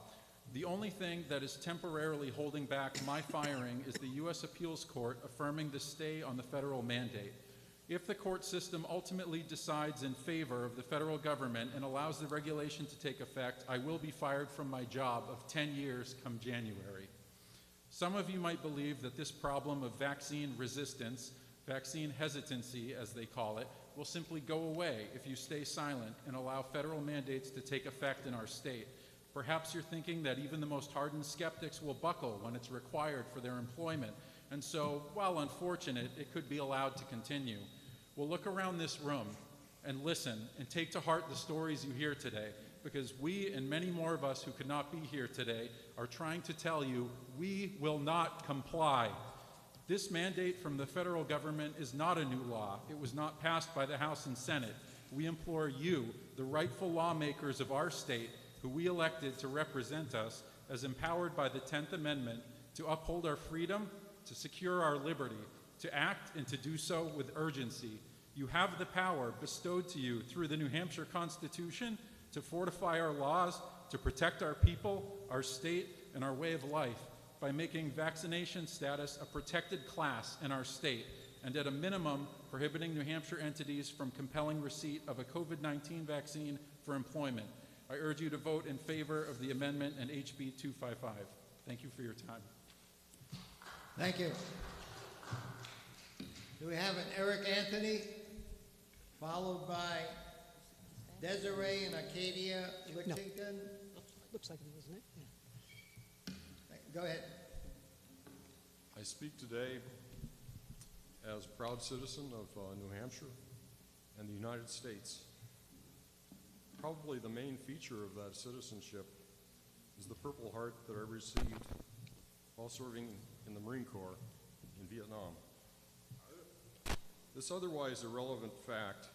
The only thing that is temporarily holding back my firing is the U.S. Appeals Court affirming the stay on the federal mandate. If the court system ultimately decides in favor of the federal government and allows the regulation to take effect, I will be fired from my job of 10 years come January. Some of you might believe that this problem of vaccine resistance, vaccine hesitancy as they call it, will simply go away if you stay silent and allow federal mandates to take effect in our state. Perhaps you're thinking that even the most hardened skeptics will buckle when it's required for their employment, and so, while unfortunate, it could be allowed to continue. Well, look around this room and listen and take to heart the stories you hear today, because we and many more of us who could not be here today are trying to tell you we will not comply. This mandate from the federal government is not a new law. It was not passed by the House and Senate. We implore you, the rightful lawmakers of our state, who we elected to represent us, as empowered by the 10th Amendment, to uphold our freedom, to secure our liberty, to act and to do so with urgency. You have the power bestowed to you through the New Hampshire Constitution to fortify our laws, to protect our people, our state, and our way of life by making vaccination status a protected class in our state, and at a minimum, prohibiting New Hampshire entities from compelling receipt of a COVID-19 vaccine for employment. I urge you to vote in favor of the amendment and HB 255. Thank you for your time. Thank you. Do we have an Eric Anthony, followed by Desiree and Acadia Lexington? Looks like it, doesn't it? Yeah. Go ahead. I speak today as a proud citizen of New Hampshire and the United States. Probably the main feature of that citizenship is the Purple Heart that I received while serving in the Marine Corps in Vietnam. This otherwise irrelevant fact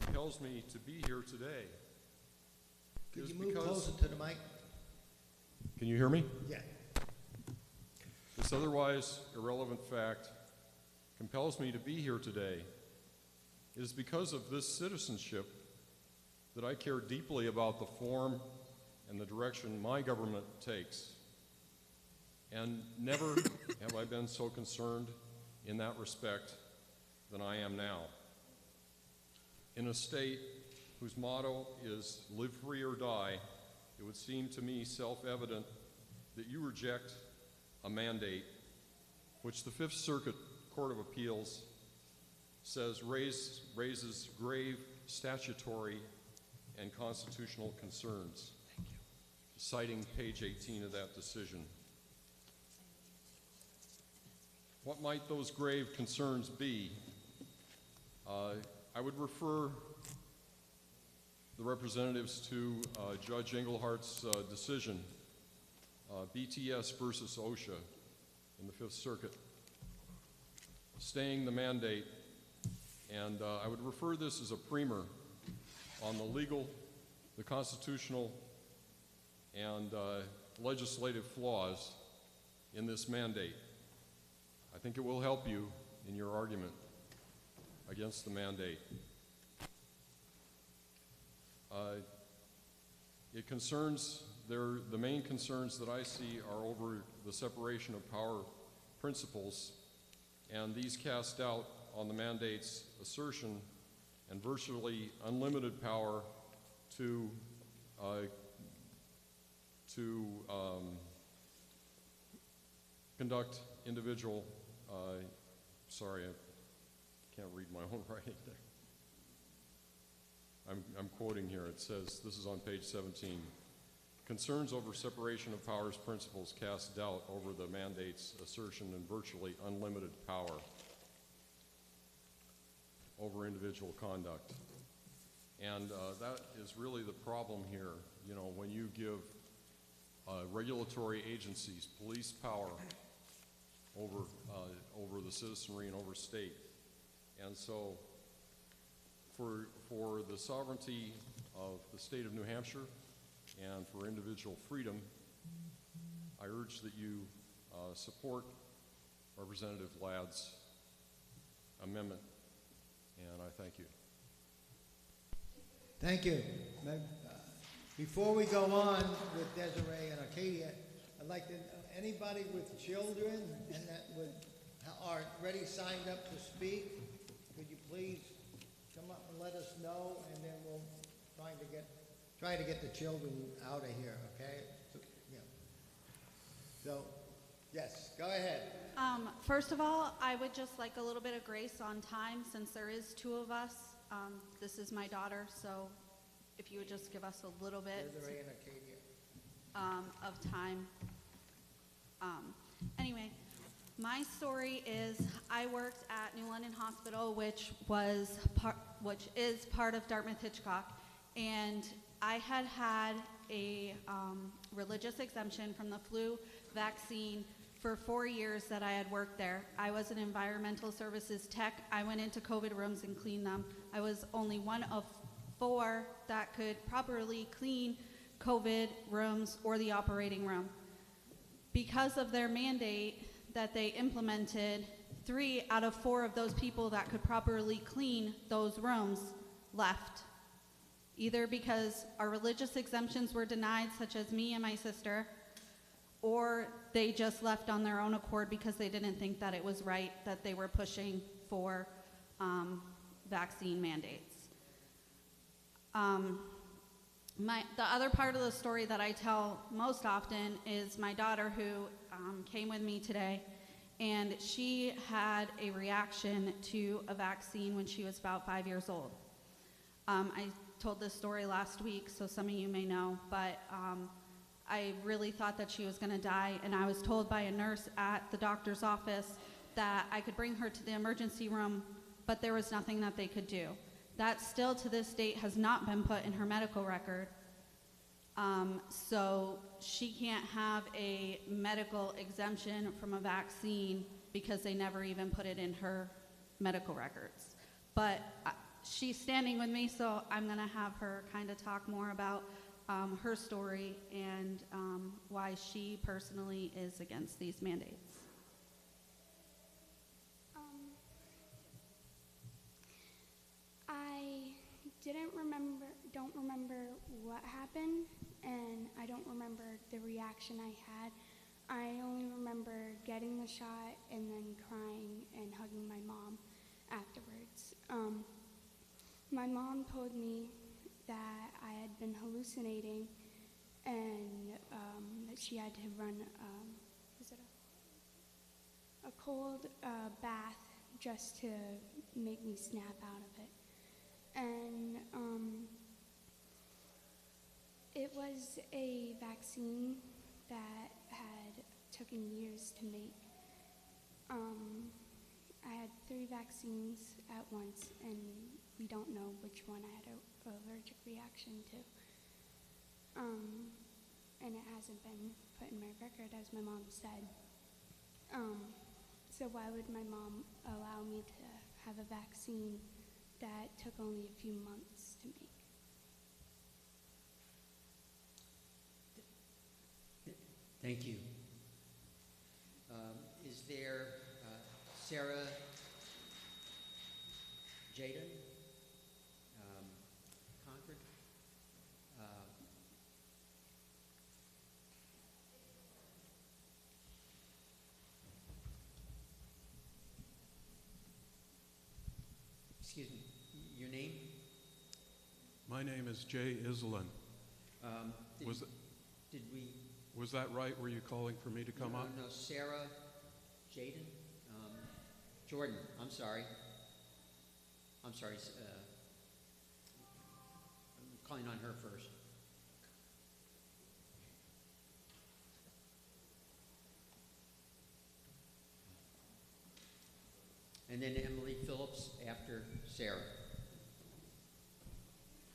compels me to be here today. Could you move closer to the mic? Can you hear me? Yeah. This otherwise irrelevant fact compels me to be here today. It is because of this citizenship that I care deeply about the form and the direction my government takes. And never have I been so concerned in that respect than I am now. In a state whose motto is live free or die, it would seem to me self-evident that you reject a mandate which the Fifth Circuit Court of Appeals says raises grave statutory and constitutional concerns. Thank you. Citing page 18 of that decision. What might those grave concerns be? I would refer the representatives to Judge Englehart's decision, BTS versus OSHA in the Fifth Circuit, staying the mandate. And I would refer this as a primer on the legal, the constitutional, and legislative flaws in this mandate. I think it will help you in your argument against the mandate. It concerns, the main concerns that I see are over the separation of power principles, and these cast doubt on the mandate's assertion and virtually unlimited power to conduct individual, sorry, I can't read my own writing there. I'm quoting here. It says, this is on page 17, concerns over separation of powers principles cast doubt over the mandate's assertion and virtually unlimited power over individual conduct. And that is really the problem here. You know, when you give regulatory agencies police power over, over the citizenry and over state. And so for the sovereignty of the state of New Hampshire and for individual freedom, I urge that you support Representative Ladd's amendment, and I thank you. Thank you. Before we go on with Desiree and Arcadia, I'd like to, anybody with children and that are already signed up to speak, could you please come up and let us know, and then we'll try to get the children out of here, okay? So, yes, go ahead. First of all, I would just like a little bit of grace on time since there is two of us. This is my daughter, so if you would just give us a little bit Desiree and Arcadia. of time. Anyway, my story is I worked at New London Hospital, which is part of Dartmouth Hitchcock, and I had a religious exemption from the flu vaccine for 4 years that I had worked there. I was an environmental services tech. I went into COVID rooms and cleaned them. I was only one of 4 that could properly clean COVID rooms or the operating room. Because of their mandate that they implemented, 3 out of 4 of those people that could properly clean those rooms left. Either because our religious exemptions were denied, such as me and my sister, or they just left on their own accord because they didn't think that it was right that they were pushing for vaccine mandates. The other part of the story that I tell most often is my daughter, who came with me today, and she had a reaction to a vaccine when she was about 5 years old. I told this story last week, so some of you may know, but I really thought that she was going to die, and I was told by a nurse at the doctor's office that I could bring her to the emergency room, but there was nothing that they could do. That still to this date has not been put in her medical record. So she can't have a medical exemption from a vaccine because they never even put it in her medical records. But she's standing with me, so I'm going to have her kind of talk more about her story and why she personally is against these mandates. I don't remember what happened, and I don't remember the reaction I had. I only remember getting the shot and then crying and hugging my mom afterwards. My mom told me that I had been hallucinating and that she had to run a cold bath just to make me snap out of it. And it was a vaccine that had taken years to make. I had 3 vaccines at once, and we don't know which one I had an allergic reaction to. And it hasn't been put in my record, as my mom said. So why would my mom allow me to have a vaccine that took only a few months to make? Thank you. Is there Sarah Jaden? Concord? Excuse me, your name? My name is Jay Iselin. Was that right? Were you calling for me to come up? No, Sarah Jaden? Jordan, I'm sorry. I'm sorry. I'm calling on her first. And then Emily Phillips after Sarah.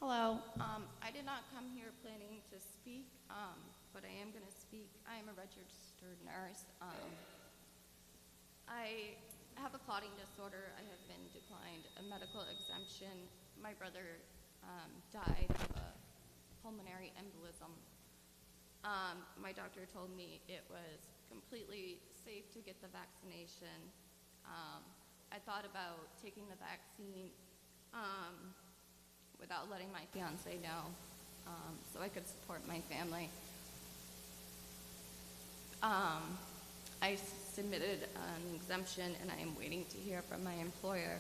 Hello. I did not come here planning to speak, but I am going to speak. I am a registered nurse. I have a clotting disorder. I have been declined a medical exemption. My brother died of a pulmonary embolism. My doctor told me it was completely safe to get the vaccination. I thought about taking the vaccine without letting my fiance know, so I could support my family. I submitted an exemption and I am waiting to hear from my employer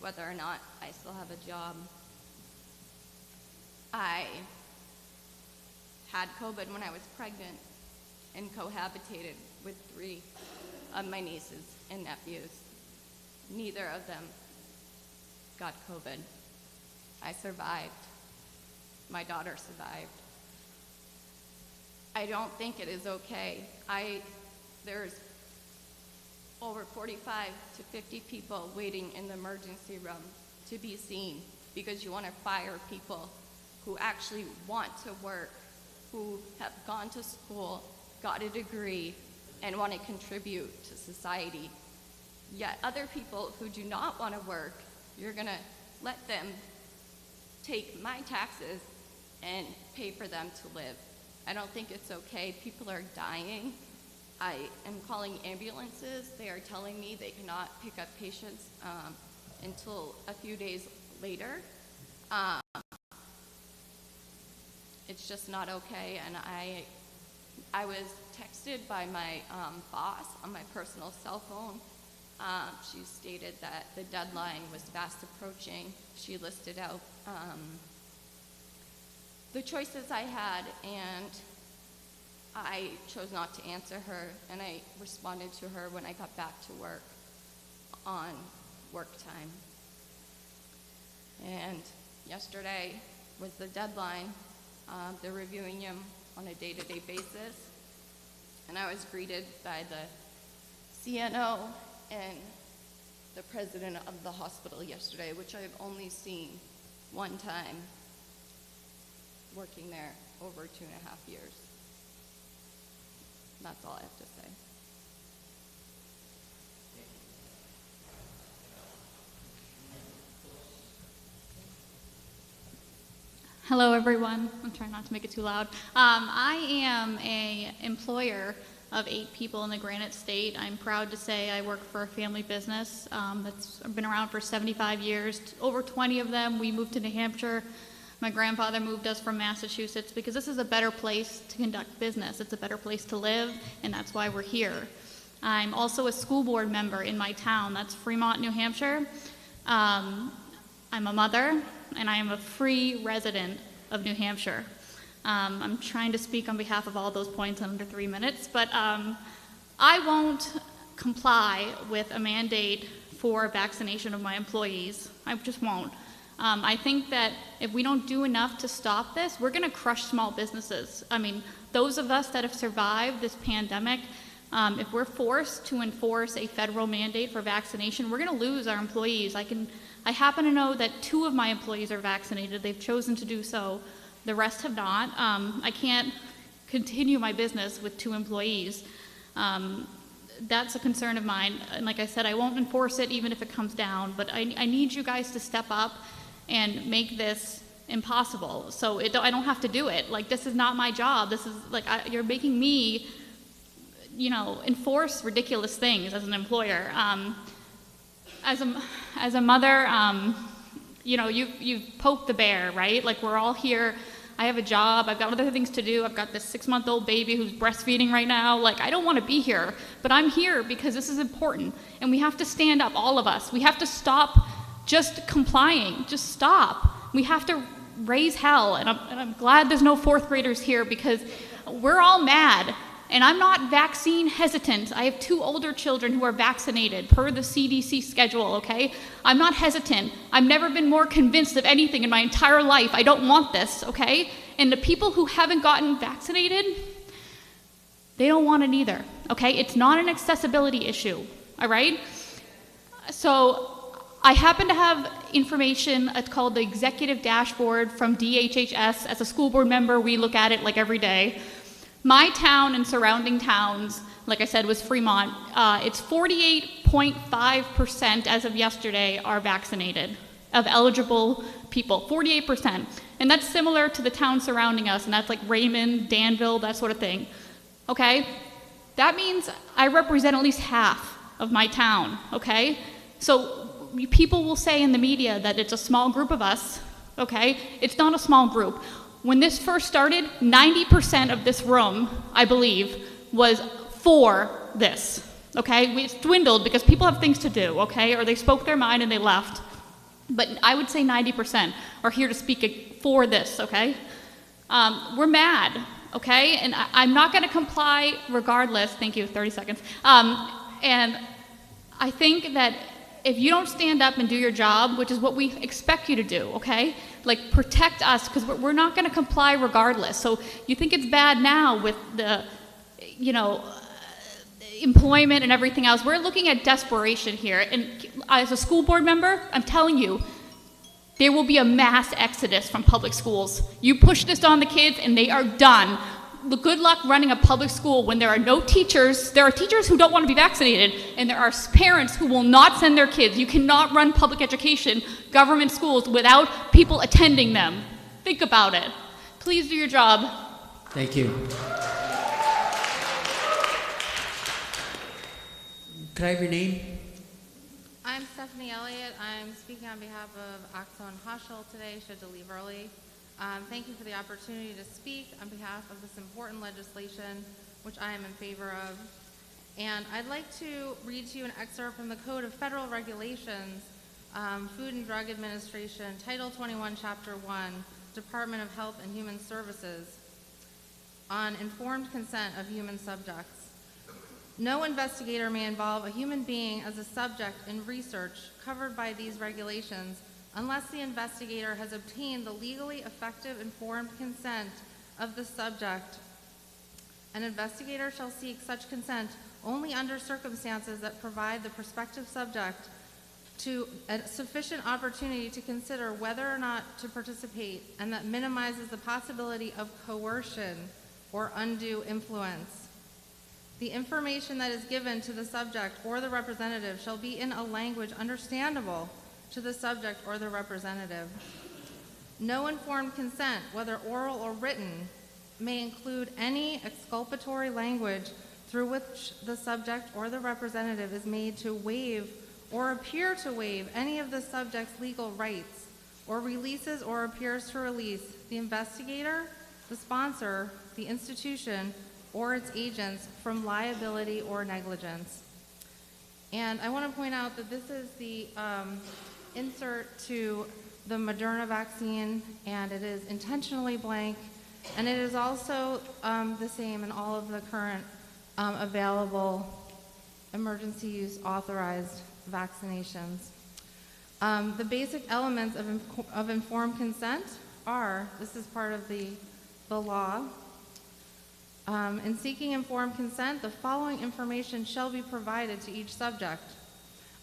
whether or not I still have a job. I had COVID when I was pregnant and cohabitated with 3 of my nieces and nephews. Neither of them got COVID. I survived. My daughter survived. I don't think it is okay. There's over 45 to 50 people waiting in the emergency room to be seen because you want to fire people who actually want to work, who have gone to school, got a degree, and want to contribute to society. Yet other people who do not want to work, you're going to let them take my taxes and pay for them to live. I don't think it's okay. People are dying. I am calling ambulances. They are telling me they cannot pick up patients until a few days later. It's just not okay, and I was texted by my boss on my personal cell phone. She stated that the deadline was fast approaching. She listed out the choices I had, and I chose not to answer her, and I responded to her when I got back to work on work time. And yesterday was the deadline. They're reviewing him on a day-to-day basis, and I was greeted by the CNO and the president of the hospital yesterday, which I've only seen one time working there over 2.5 years. That's all I have to say. Hello, everyone. I'm trying not to make it too loud. I am an employer of 8 people in the Granite State. I'm proud to say I work for a family business that's been around for 75 years. Over 20 of them, we moved to New Hampshire. My grandfather moved us from Massachusetts because this is a better place to conduct business. It's a better place to live, and that's why we're here. I'm also a school board member in my town. That's Fremont, New Hampshire. I'm a mother, and I am a free resident of New Hampshire. I'm trying to speak on behalf of all those points in under 3 minutes, but I won't comply with a mandate for vaccination of my employees. I just won't. I think that if we don't do enough to stop this, we're going to crush small businesses. I mean, those of us that have survived this pandemic, if we're forced to enforce a federal mandate for vaccination, we're going to lose our employees. I happen to know that 2 of my employees are vaccinated. They've chosen to do so. The rest have not. I can't continue my business with 2 employees. That's a concern of mine. And like I said, I won't enforce it even if it comes down, but I need you guys to step up and make this impossible. So I don't have to do it. Like, this is not my job. This is like, you're making me, enforce ridiculous things as an employer. As a mother, you've poked the bear, right? Like, we're all here. I have a job. I've got other things to do. I've got this 6-month-old baby who's breastfeeding right now. Like, I don't want to be here, but I'm here because this is important. And we have to stand up, all of us. We have to stop just complying. Just stop. We have to raise hell. And I'm glad there's no 4th graders here because we're all mad. And I'm not vaccine hesitant. I have 2 older children who are vaccinated per the CDC schedule, okay? I'm not hesitant. I've never been more convinced of anything in my entire life. I don't want this, okay? And the people who haven't gotten vaccinated, they don't want it either, okay? It's not an accessibility issue, all right? So I happen to have information, it's called the Executive Dashboard from DHHS. As a school board member, we look at it like every day. My town and surrounding towns, like I said, was Fremont. It's 48.5% as of yesterday are vaccinated of eligible people, 48%. And that's similar to the towns surrounding us, and that's like Raymond, Danville, that sort of thing. Okay? That means I represent at least half of my town, okay? So people will say in the media that it's a small group of us, okay? It's not a small group. When this first started, 90% of this room, I believe, was for this, okay? It's dwindled because people have things to do, okay? Or they spoke their mind and they left. But I would say 90% are here to speak for this, okay? We're mad, okay? And I'm not gonna comply regardless. Thank you, 30 seconds. And I think that if you don't stand up and do your job, which is what we expect you to do, okay? Like, protect us, because we're not going to comply regardless. So you think it's bad now with the, employment and everything else. We're looking at desperation here. And as a school board member, I'm telling you, there will be a mass exodus from public schools. You push this on the kids and they are done. Good luck running a public school when there are no teachers. There are teachers who don't want to be vaccinated, and there are parents who will not send their kids. You cannot run public education, government schools, without people attending them. Think about it. Please do your job. Thank you. Could I have your name? I'm Stephanie Elliott. I'm speaking on behalf of Axel and Hoschel today. She had to leave early. Thank you for the opportunity to speak on behalf of this important legislation, which I am in favor of. And I'd like to read to you an excerpt from the Code of Federal Regulations, Food and Drug Administration, Title 21, Chapter 1, Department of Health and Human Services, on informed consent of human subjects. No investigator may involve a human being as a subject in research covered by these regulations unless the investigator has obtained the legally effective informed consent of the subject. An investigator shall seek such consent only under circumstances that provide the prospective subject to a sufficient opportunity to consider whether or not to participate, and that minimizes the possibility of coercion or undue influence. The information that is given to the subject or the representative shall be in a language understandable to the subject or the representative. No informed consent, whether oral or written, may include any exculpatory language through which the subject or the representative is made to waive or appear to waive any of the subject's legal rights, or releases or appears to release the investigator, the sponsor, the institution, or its agents from liability or negligence. And I want to point out that this is the insert to the Moderna vaccine, and it is intentionally blank, and it is also the same in all of the current available emergency use authorized vaccinations. The basic elements of informed consent are, this is part of the law. In seeking informed consent, the following information shall be provided to each subject: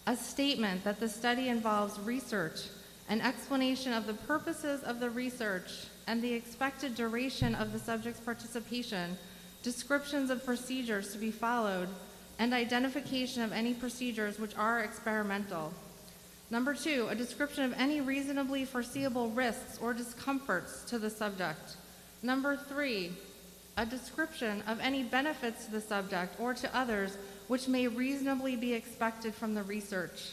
a statement that the study involves research, an explanation of the purposes of the research and the expected duration of the subject's participation, descriptions of procedures to be followed, and identification of any procedures which are experimental. Number 2, a description of any reasonably foreseeable risks or discomforts to the subject. Number 3, a description of any benefits to the subject or to others which may reasonably be expected from the research.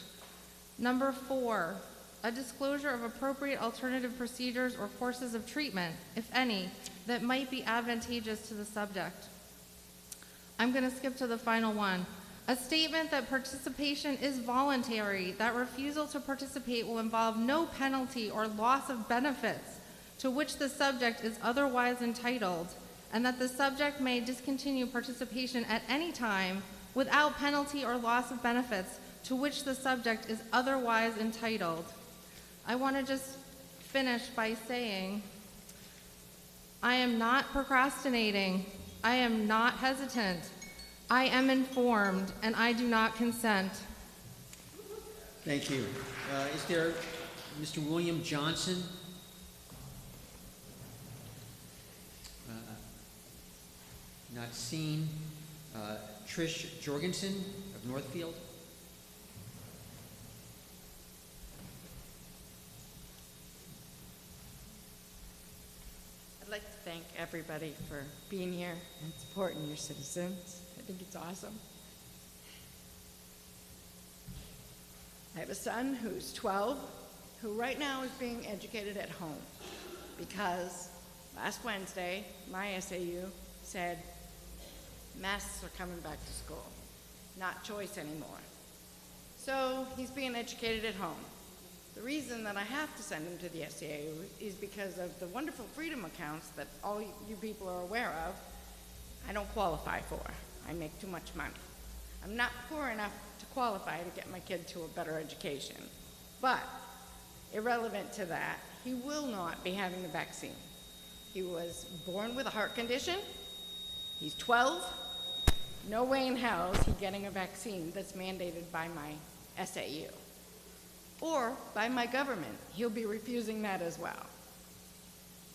Number 4, a disclosure of appropriate alternative procedures or courses of treatment, if any, that might be advantageous to the subject. I'm going to skip to the final one. A statement that participation is voluntary, that refusal to participate will involve no penalty or loss of benefits to which the subject is otherwise entitled, and that the subject may discontinue participation at any time without penalty or loss of benefits to which the subject is otherwise entitled. I want to just finish by saying, I am not procrastinating. I am not hesitant. I am informed, and I do not consent. Thank you. Is there Mr. William Johnson? Not seen. Trish Jorgensen of Northfield? I'd like to thank everybody for being here and supporting your citizens. I think it's awesome. I have a son who's 12, who right now is being educated at home because last Wednesday, my SAU said masks are coming back to school, not choice anymore. So he's being educated at home. The reason that I have to send him to the SAU is because of the wonderful Freedom accounts that all you people are aware of, I don't qualify for. I make too much money. I'm not poor enough to qualify to get my kid to a better education. But irrelevant to that, he will not be having the vaccine. He was born with a heart condition. He's 12. No way in hell is he getting a vaccine that's mandated by my SAU. Or by my government. He'll be refusing that as well.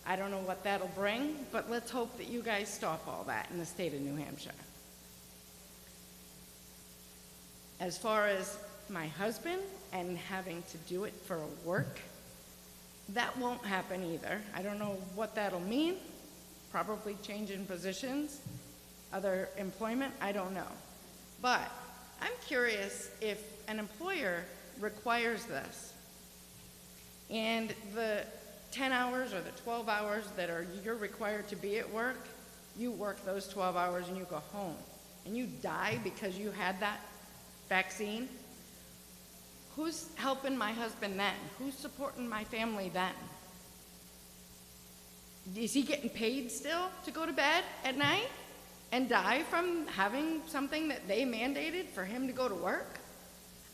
I don't know what that'll bring, but let's hope that you guys stop all that in the state of New Hampshire. As far as my husband and having to do it for work, that won't happen either. I don't know what that'll mean. Probably changing positions, other employment, I don't know. But I'm curious if an employer requires this and the 10 hours or the 12 hours that you're required to be at work, you work those 12 hours and you go home and you die because you had that vaccine, who's helping my husband then? Who's supporting my family then? Is he getting paid still to go to bed at night and die from having something that they mandated for him to go to work?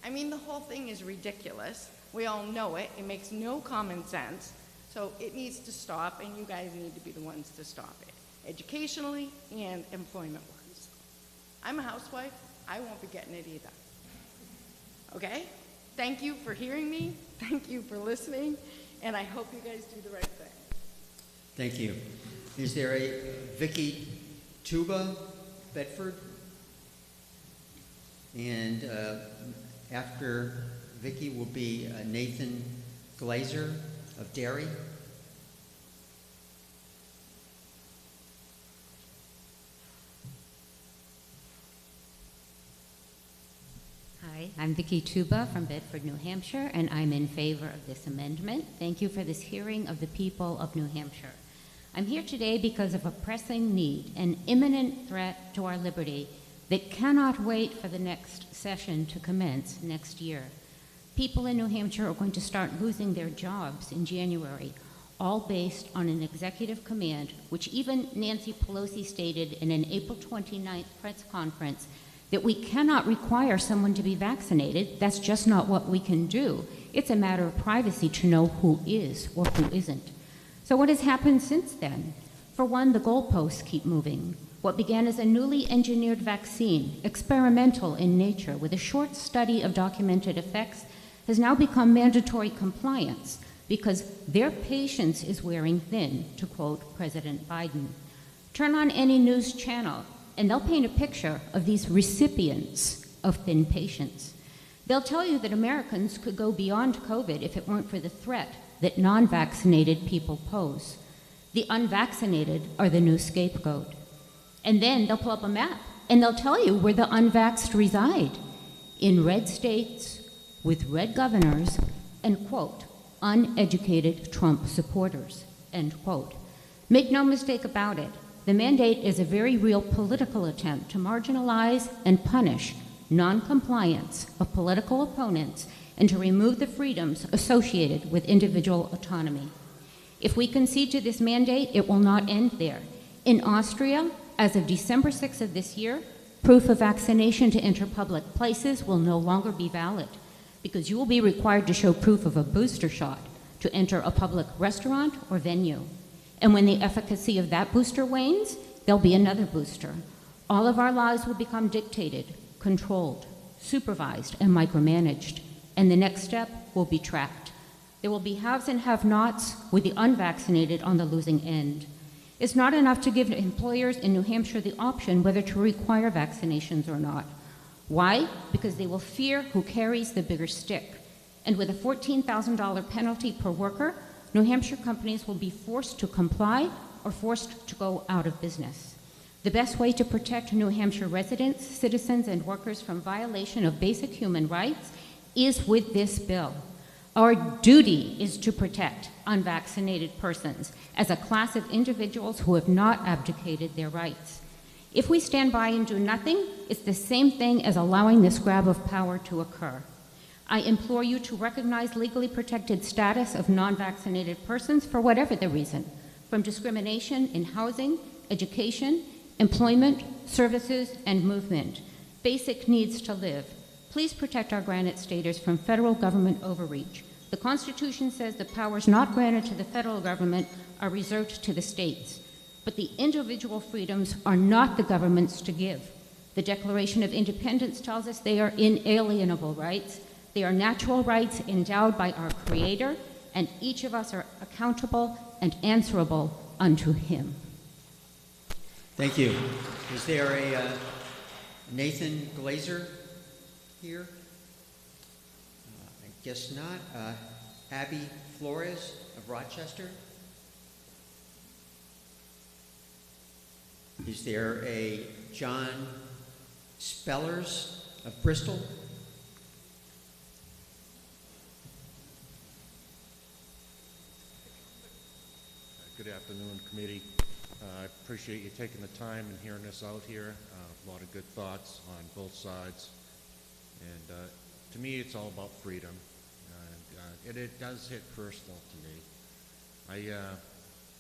I mean, the whole thing is ridiculous. We all know it. It makes no common sense. So it needs to stop, and you guys need to be the ones to stop it, educationally and employment-wise. I'm a housewife. I won't be getting it either. Okay? Thank you for hearing me. Thank you for listening, and I hope you guys do the right thing. Thank you. Is there a Vicky Tuba, Bedford? And after Vicky will be Nathan Glazer of Derry. Hi, I'm Vicky Tuba from Bedford, New Hampshire, and I'm in favor of this amendment. Thank you for this hearing of the people of New Hampshire. I'm here today because of a pressing need, an imminent threat to our liberty that cannot wait for the next session to commence next year. People in New Hampshire are going to start losing their jobs in January, all based on an executive command, which even Nancy Pelosi stated in an April 29th press conference, that we cannot require someone to be vaccinated. That's just not what we can do. It's a matter of privacy to know who is or who isn't. So what has happened since then? For one, the goalposts keep moving. What began as a newly engineered vaccine, experimental in nature, with a short study of documented effects, has now become mandatory compliance because their patience is wearing thin, to quote President Biden. Turn on any news channel, and they'll paint a picture of these recipients of thin patience. They'll tell you that Americans could go beyond COVID if it weren't for the threat that non-vaccinated people pose. The unvaccinated are the new scapegoat. And then they'll pull up a map, and they'll tell you where the unvaxxed reside, in red states, with red governors, and, quote, uneducated Trump supporters, end quote. Make no mistake about it, the mandate is a very real political attempt to marginalize and punish non-compliance of political opponents and to remove the freedoms associated with individual autonomy. If we concede to this mandate, it will not end there. In Austria, as of December 6th of this year, proof of vaccination to enter public places will no longer be valid because you will be required to show proof of a booster shot to enter a public restaurant or venue. And when the efficacy of that booster wanes, there'll be another booster. All of our lives will become dictated, controlled, supervised, and micromanaged. and the next step will be tracked. There will be haves and have-nots, with the unvaccinated on the losing end. It's not enough to give employers in New Hampshire the option whether to require vaccinations or not. Why? Because they will fear who carries the bigger stick. And with a $14,000 penalty per worker, New Hampshire companies will be forced to comply or forced to go out of business. The best way to protect New Hampshire residents, citizens, and workers from violation of basic human rights is with this bill. Our duty is to protect unvaccinated persons as a class of individuals who have not abdicated their rights. If we stand by and do nothing, it's the same thing as allowing this grab of power to occur. I implore you to recognize legally protected status of non-vaccinated persons for whatever the reason, from discrimination in housing, education, employment, services, and movement. Basic needs to live. Please protect our Granite Staters from federal government overreach. The Constitution says the powers not granted to the federal government are reserved to the states, but the individual freedoms are not the government's to give. The Declaration of Independence tells us they are inalienable rights. They are natural rights endowed by our Creator, and each of us are accountable and answerable unto Him. Thank you. Is there a Nathan Glazer here? I guess not. Abby Flores of Rochester? Is there a John Spellers of Bristol? Good afternoon, committee. I appreciate you taking the time and hearing us out here. A lot of good thoughts on both sides. And to me, it's all about freedom. And it does hit personal to me. I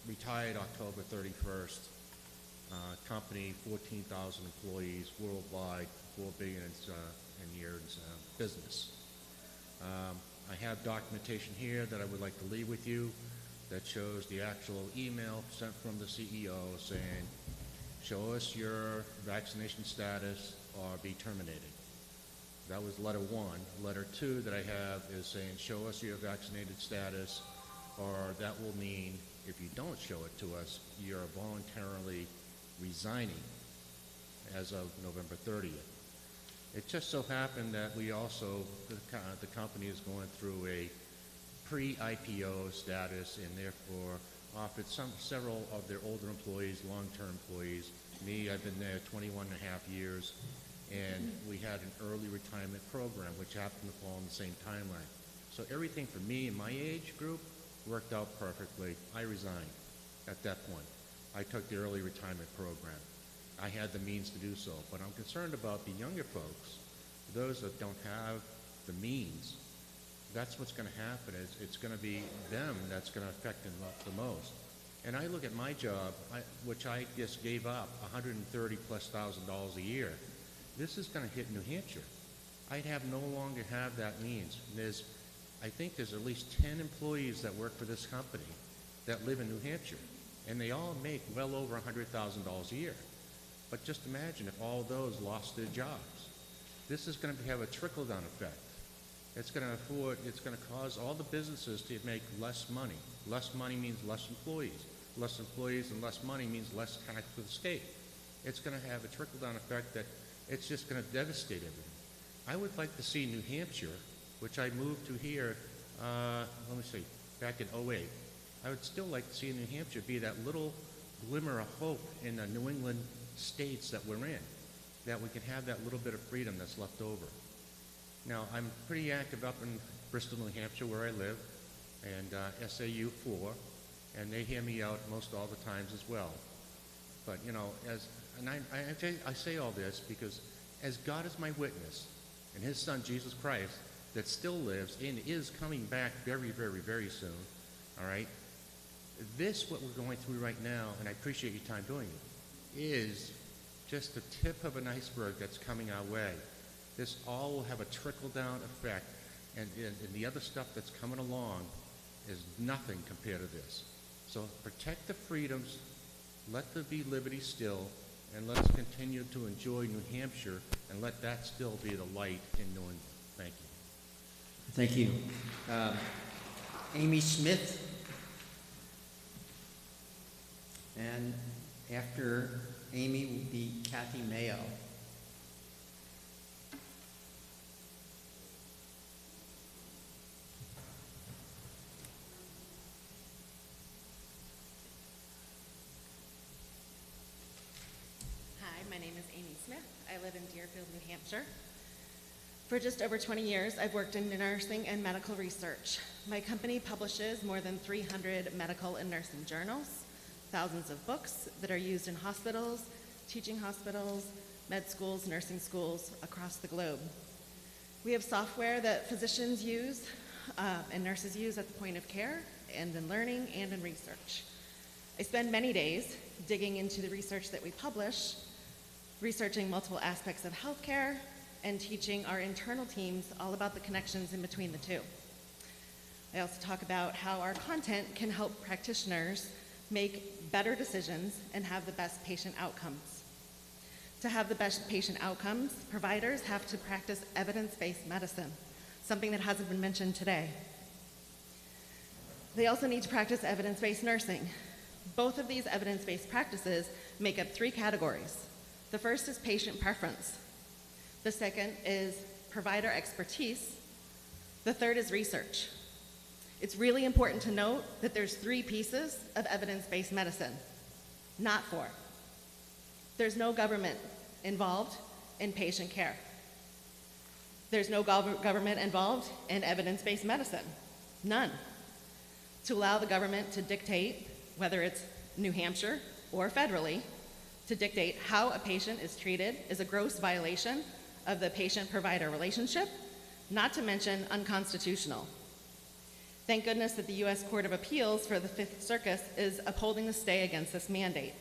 retired October 31st. Company, 14,000 employees worldwide, $4 billion in years business. I have documentation here that I would like to leave with you that shows the actual email sent from the CEO saying, show us your vaccination status or be terminated. That was letter one. Letter two that I have is saying, show us your vaccinated status, or that will mean if you don't show it to us, you're voluntarily resigning as of November 30th. It just so happened that we also, the company is going through a pre-IPO status and therefore offered several of their older employees, long-term employees. Me, I've been there 21 and a half years, and we had an early retirement program which happened to fall in the same timeline. So everything for me and my age group worked out perfectly. I resigned at that point. I took the early retirement program. I had the means to do so, but I'm concerned about the younger folks, those that don't have the means. That's what's going to happen. It's going to be them that's going to affect them the most. And I look at my job, which I just gave up $130,000+ a year. This is going to hit New Hampshire. I'd have no longer have that means. I think there's at least 10 employees that work for this company that live in New Hampshire, and they all make well over $100,000 a year. But just imagine if all those lost their jobs. This is going to have a trickle-down effect. It's going to cause all the businesses to make less money. Less money means less employees. Less employees and less money means less tax to the state. It's going to have a trickle-down effect that it's just going to devastate everything. I would like to see New Hampshire, which I moved to here, back in '08. I would still like to see New Hampshire be that little glimmer of hope in the New England states that we're in, that we can have that little bit of freedom that's left over. Now, I'm pretty active up in Bristol, New Hampshire, where I live, and SAU 4, and they hear me out most all the times as well. But, you know, I say all this because as God is my witness, and his son, Jesus Christ, that still lives and is coming back very, very, very soon, all right? This, what we're going through right now, and I appreciate your time doing it, is just the tip of an iceberg that's coming our way. This all will have a trickle-down effect, and the other stuff that's coming along is nothing compared to this. So protect the freedoms, let there be liberty still, and let's continue to enjoy New Hampshire, and let that still be the light in New England. Thank you. Thank you. Amy Smith. And after Amy will be Kathy Mayo. Hi, my name is Amy Smith. I live in Deerfield, New Hampshire. For just over 20 years, I've worked in nursing and medical research. My company publishes more than 300 medical and nursing journals, thousands of books that are used in hospitals, teaching hospitals, med schools, nursing schools across the globe. We have software that physicians use and nurses use at the point of care and in learning and in research. I spend many days digging into the research that we publish, researching multiple aspects of healthcare, and teaching our internal teams all about the connections in between the two. I also talk about how our content can help practitioners make better decisions and have the best patient outcomes. To have the best patient outcomes, providers have to practice evidence-based medicine, something that hasn't been mentioned today. They also need to practice evidence-based nursing. Both of these evidence-based practices make up 3 categories. The first is patient preference. The second is provider expertise. The third is research. It's really important to note that there's 3 pieces of evidence-based medicine, not 4. There's no government involved in patient care. There's no government involved in evidence-based medicine, none. To allow the government to dictate, whether it's New Hampshire or federally, to dictate how a patient is treated is a gross violation of the patient-provider relationship, not to mention unconstitutional. Thank goodness that the U.S. Court of Appeals for the Fifth Circuit is upholding the stay against this mandate.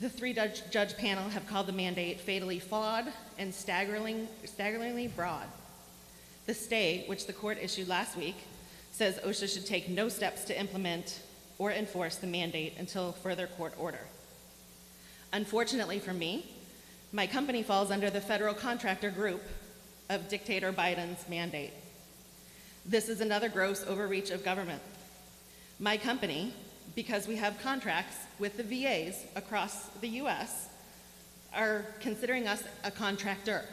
The 3-judge panel have called the mandate fatally flawed and staggeringly broad. The stay, which the court issued last week, says OSHA should take no steps to implement or enforce the mandate until further court order. Unfortunately for me, my company falls under the federal contractor group of dictator Biden's mandate. This is another gross overreach of government. My company, because we have contracts with the VAs across the US, are considering us a contractor.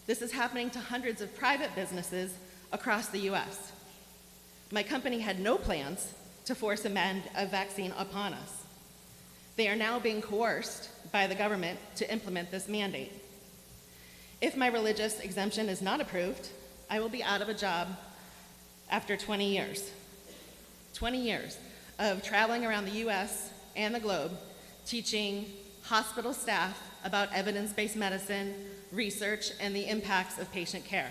This is happening to hundreds of private businesses across the US. My company had no plans to force a vaccine upon us. They are now being coerced by the government to implement this mandate. If my religious exemption is not approved, I will be out of a job after 20 years. 20 years of traveling around the US and the globe, teaching hospital staff about evidence-based medicine, research, and the impacts of patient care.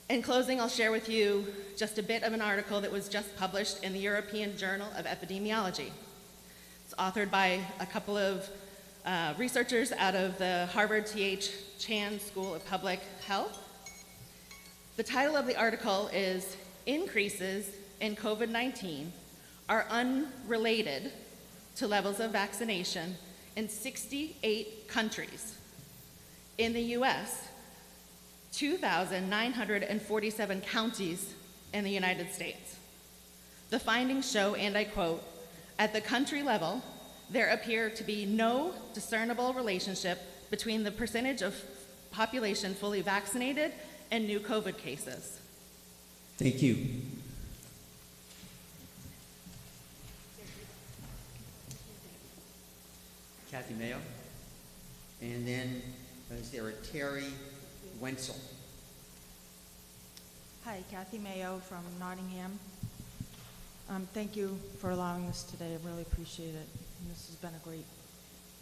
In closing, I'll share with you just a bit of an article that was just published in the European Journal of Epidemiology. It's authored by a couple of researchers out of the Harvard T.H. Chan School of Public Health. The title of the article is "Increases in COVID-19 are unrelated to levels of vaccination in 68 countries. In the US, 2,947 counties in the United States. The findings show, and I quote, "At the country level, there appear to be no discernible relationship between the percentage of population fully vaccinated and new COVID cases." Thank you. Kathy Mayo. And then is there a Terry Wenzel? Hi, Kathy Mayo from Nottingham. Thank you for allowing this today. I really appreciate it. And this has been a great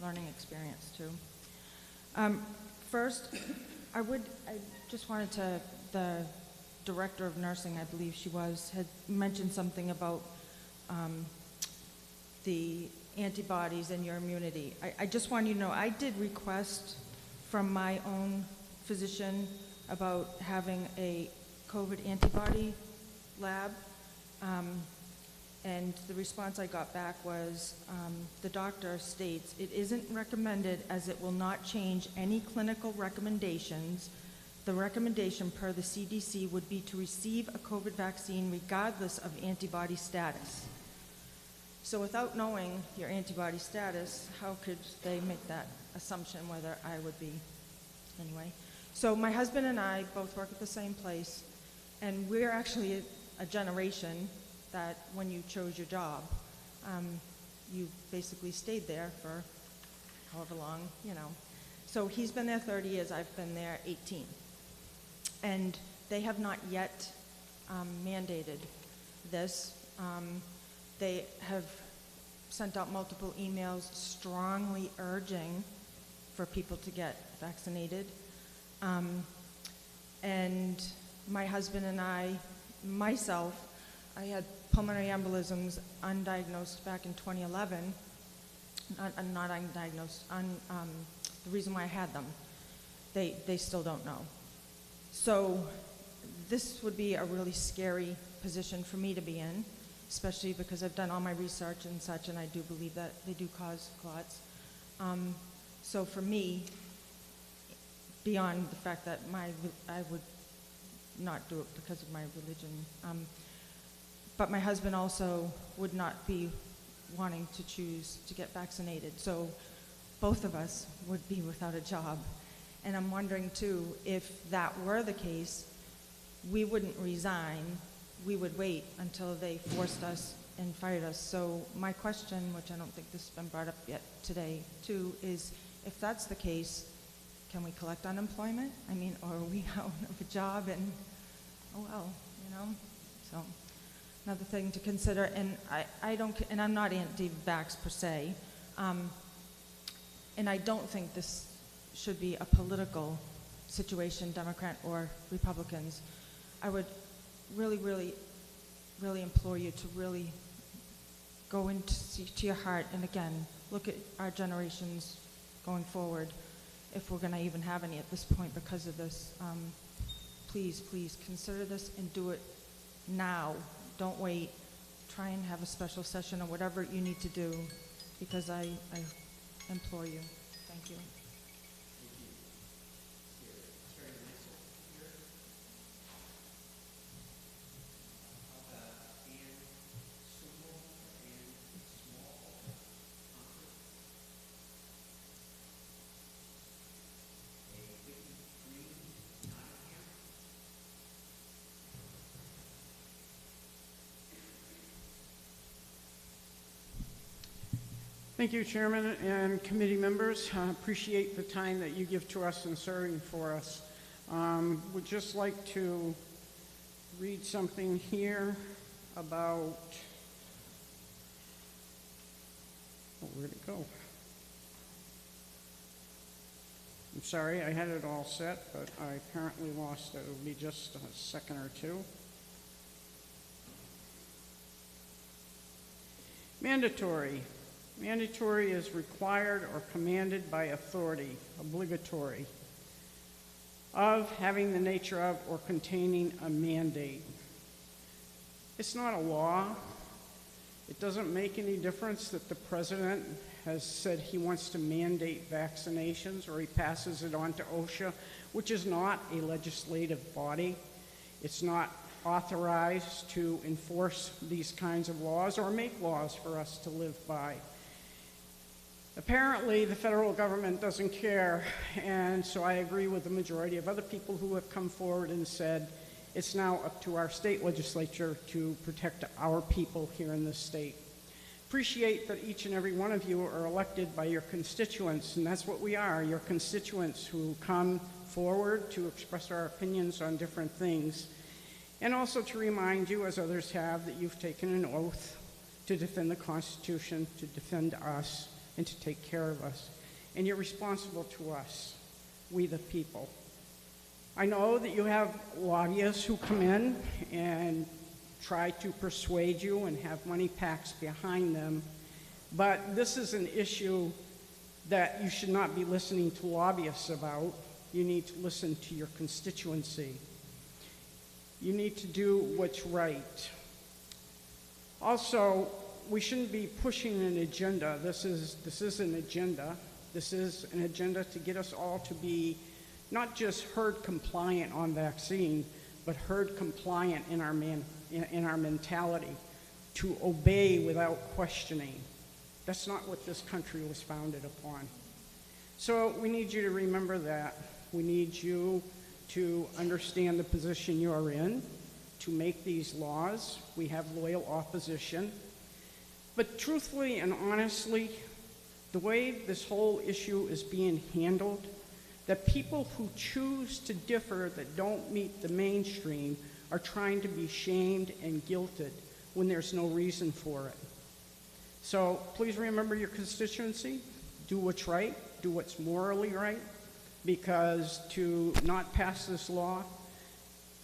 learning experience too. First, I just wanted to, the director of nursing, I believe she was, had mentioned something about the antibodies and your immunity. I just want you to know, I did request from my own physician about having a COVID antibody lab, and the response I got back was, the doctor states, "It isn't recommended as it will not change any clinical recommendations. the recommendation per the CDC would be to receive a COVID vaccine regardless of antibody status. So without knowing your antibody status, how could they make that assumption whether I would be? Anyway, so my husband and I both work at the same place, and we're actually a generation that when you chose your job, you basically stayed there for however long, you know. So he's been there 30 years, I've been there 18. And they have not yet mandated this. They have sent out multiple emails strongly urging for people to get vaccinated. And my husband and I, myself, I had pulmonary embolisms undiagnosed back in 2011. Not undiagnosed, the reason why I had them, they still don't know. So this would be a really scary position for me to be in, especially because I've done all my research and such, and I do believe that they do cause clots. So for me, beyond the fact that I would not do it because of my religion, but my husband also would not be wanting to choose to get vaccinated. So both of us would be without a job. And I'm wondering too, if that were the case, we wouldn't resign. We would wait until they forced us and fired us. So my question, which I don't think this has been brought up yet today too, is if that's the case, can we collect unemployment? I mean, or are we out of a job and, oh well, you know? So another thing to consider, and and I'm not anti-vax per se, and I don't think this should be a political situation, Democrat or Republicans. I would really, really, really implore you to really go into to your heart and again, look at our generations going forward, if we're gonna even have any at this point because of this. Please, please consider this and do it now. Don't wait. Try and have a special session or whatever you need to do, because I implore you. Thank you. Thank you, Chairman and committee members. Appreciate the time that you give to us in serving for us. Would just like to read something here about, oh, where'd it go? I'm sorry, I had it all set, but I apparently lost it. It'll be just a second or two. Mandatory. Mandatory is required or commanded by authority, obligatory, of, having the nature of, or containing a mandate. It's not a law. It doesn't make any difference that the president has said he wants to mandate vaccinations or he passes it on to OSHA, which is not a legislative body. It's not authorized to enforce these kinds of laws or make laws for us to live by. Apparently, the federal government doesn't care, and so I agree with the majority of other people who have come forward and said it's now up to our state legislature to protect our people here in this state. Appreciate that each and every one of you are elected by your constituents, and that's what we are, your constituents who come forward to express our opinions on different things, and also to remind you, as others have, that you've taken an oath to defend the Constitution, to defend us, and to take care of us. And you're responsible to us, we the people. I know that you have lobbyists who come in and try to persuade you and have money packs behind them, but this is an issue that you should not be listening to lobbyists about. You need to listen to your constituency. You need to do what's right. Also, we shouldn't be pushing an agenda. This is an agenda. This is an agenda to get us all to be not just herd compliant on vaccine, but herd compliant in our mentality, to obey without questioning. That's not what this country was founded upon. So we need you to remember that. We need you to understand the position you are in, to make these laws. We have loyal opposition. But truthfully and honestly, the way this whole issue is being handled, that people who choose to differ, that don't meet the mainstream, are trying to be shamed and guilted when there's no reason for it. So please remember your constituency, do what's right, do what's morally right, because to not pass this law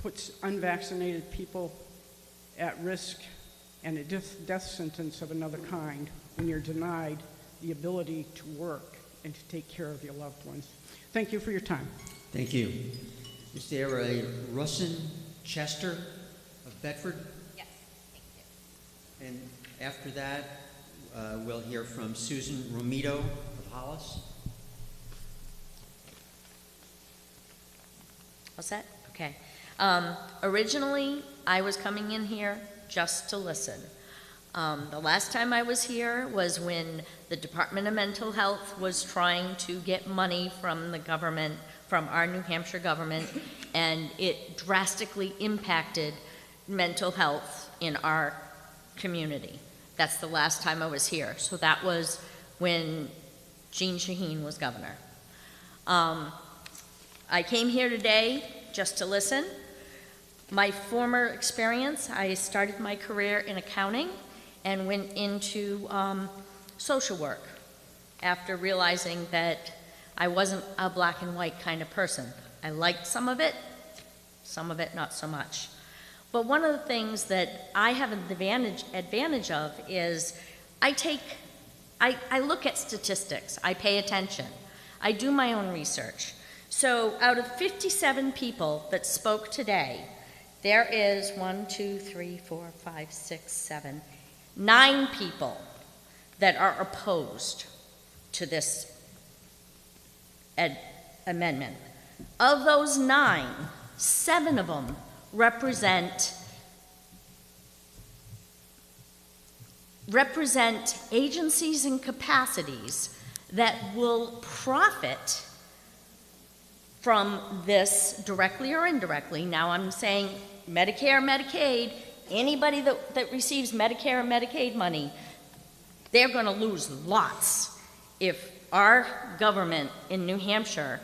puts unvaccinated people at risk and a death sentence of another kind when you're denied the ability to work and to take care of your loved ones. Thank you for your time. Thank you. Is there a Russin Chester of Bedford? Yes, thank you. And after that, we'll hear from Susan Romito of Hollis. What's that? Okay. Originally, I was coming in here just to listen. The last time I was here was when the Department of Mental Health was trying to get money from the government, from our New Hampshire government, and it drastically impacted mental health in our community. That's the last time I was here. So that was when Jeanne Shaheen was governor. I came here today just to listen. My former experience, I started my career in accounting and went into social work after realizing that I wasn't a black and white kind of person. I liked some of it not so much. But one of the things that I have an advantage of is I look at statistics, I pay attention, I do my own research. So out of 57 people that spoke today, there is 9 people that are opposed to this amendment. Of those 9, 7 of them represent agencies and capacities that will profit from this directly or indirectly. Now I'm saying Medicare, Medicaid, anybody that receives Medicare and Medicaid money, they're going to lose lots if our government in New Hampshire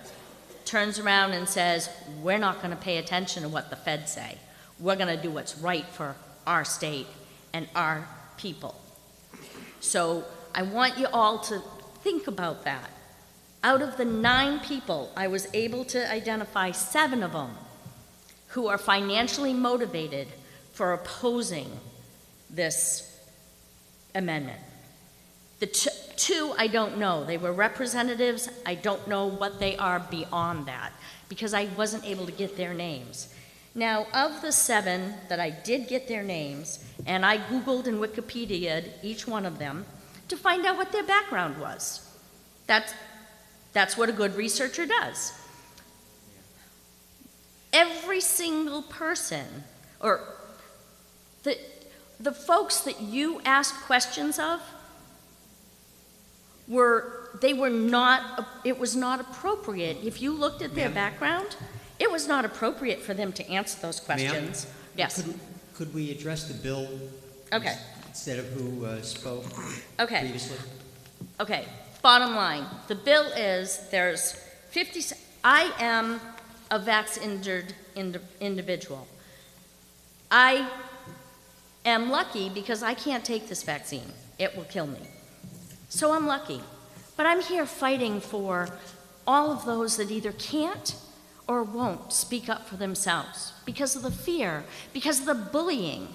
turns around and says, we're not going to pay attention to what the feds say. We're going to do what's right for our state and our people. So I want you all to think about that. Out of the 9 people, I was able to identify 7 of them who are financially motivated for opposing this amendment. The 2 I don't know. They were representatives. I don't know what they are beyond that because I wasn't able to get their names. Now, of the 7 that I did get their names, and I Googled and Wikipedia'd each one of them to find out what their background was. That's what a good researcher does. Every single person, or the folks that you asked questions of, it was not appropriate. If you looked at their background, it was not appropriate for them to answer those questions. Yes. Could we address the bill okay. instead of who spoke okay. previously? Okay. Bottom line, the bill is there's 50. I am a vax-injured individual. I am lucky because I can't take this vaccine. It will kill me. So I'm lucky. But I'm here fighting for all of those that either can't or won't speak up for themselves because of the fear, because of the bullying,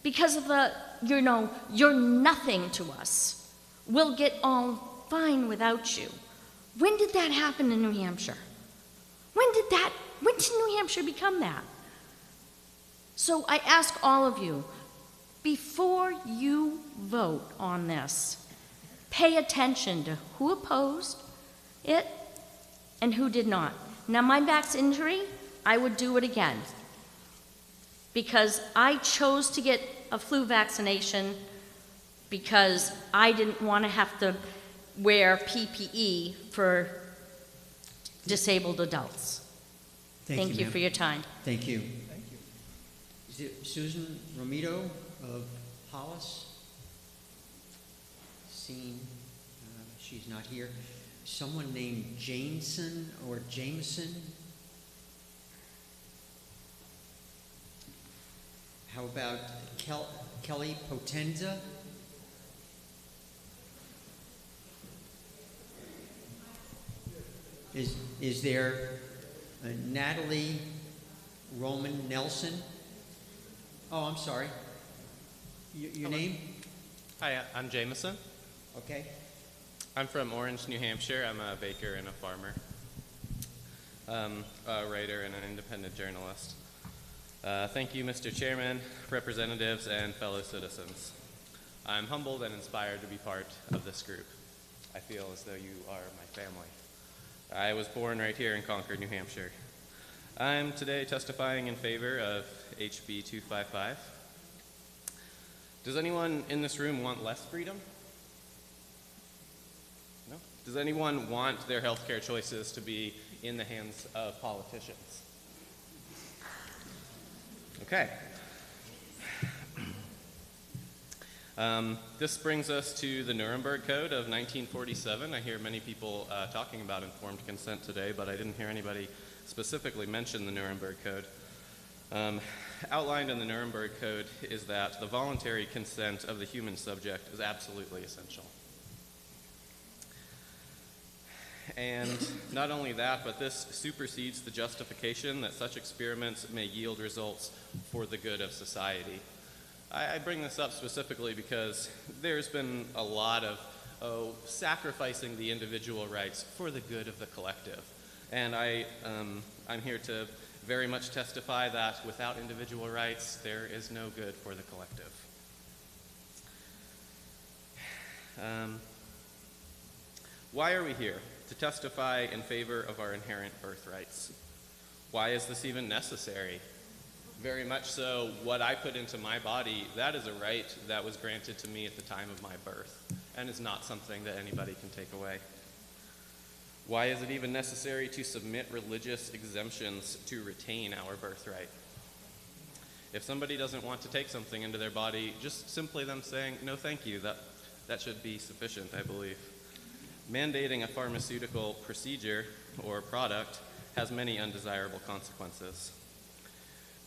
because of the, you're nothing to us. We'll get all fine without you. When did that happen in New Hampshire? When did New Hampshire become that? So I ask all of you, before you vote on this, pay attention to who opposed it and who did not. Now, my back's injury, I would do it again. Because I chose to get a flu vaccination because I didn't want to have to wear PPE for disabled adults. Thank you ma'am. for your time. Thank you. Is it Susan Romito of Hollis? Seen, she's not here. Someone named Jameson or Jameson? How about Kelly Potenza? Is there Natalie Roman Nelson? Oh, I'm sorry. Your name? Hi, I'm Jameson. Okay. I'm from Orange, New Hampshire. I'm a baker and a farmer, a writer and an independent journalist. Thank you, Mr. Chairman, representatives, and fellow citizens. I'm humbled and inspired to be part of this group. I feel as though you are my family. I was born right here in Concord, New Hampshire. I'm today testifying in favor of HB 255. Does anyone in this room want less freedom? No? Does anyone want their healthcare choices to be in the hands of politicians? Okay. This brings us to the Nuremberg Code of 1947. I hear many people talking about informed consent today, but I didn't hear anybody specifically mention the Nuremberg Code. Outlined in the Nuremberg Code is that the voluntary consent of the human subject is absolutely essential. And not only that, but this supersedes the justification that such experiments may yield results for the good of society. I bring this up specifically because there's been a lot of sacrificing the individual rights for the good of the collective. And I'm here to very much testify that without individual rights, there is no good for the collective. Why are we here? To testify in favor of our inherent birthrights. Why is this even necessary? Very much so, what I put into my body, that is a right that was granted to me at the time of my birth, and is not something that anybody can take away. Why is it even necessary to submit religious exemptions to retain our birthright? If somebody doesn't want to take something into their body, just simply them saying, no thank you, that should be sufficient, I believe. Mandating a pharmaceutical procedure or product has many undesirable consequences,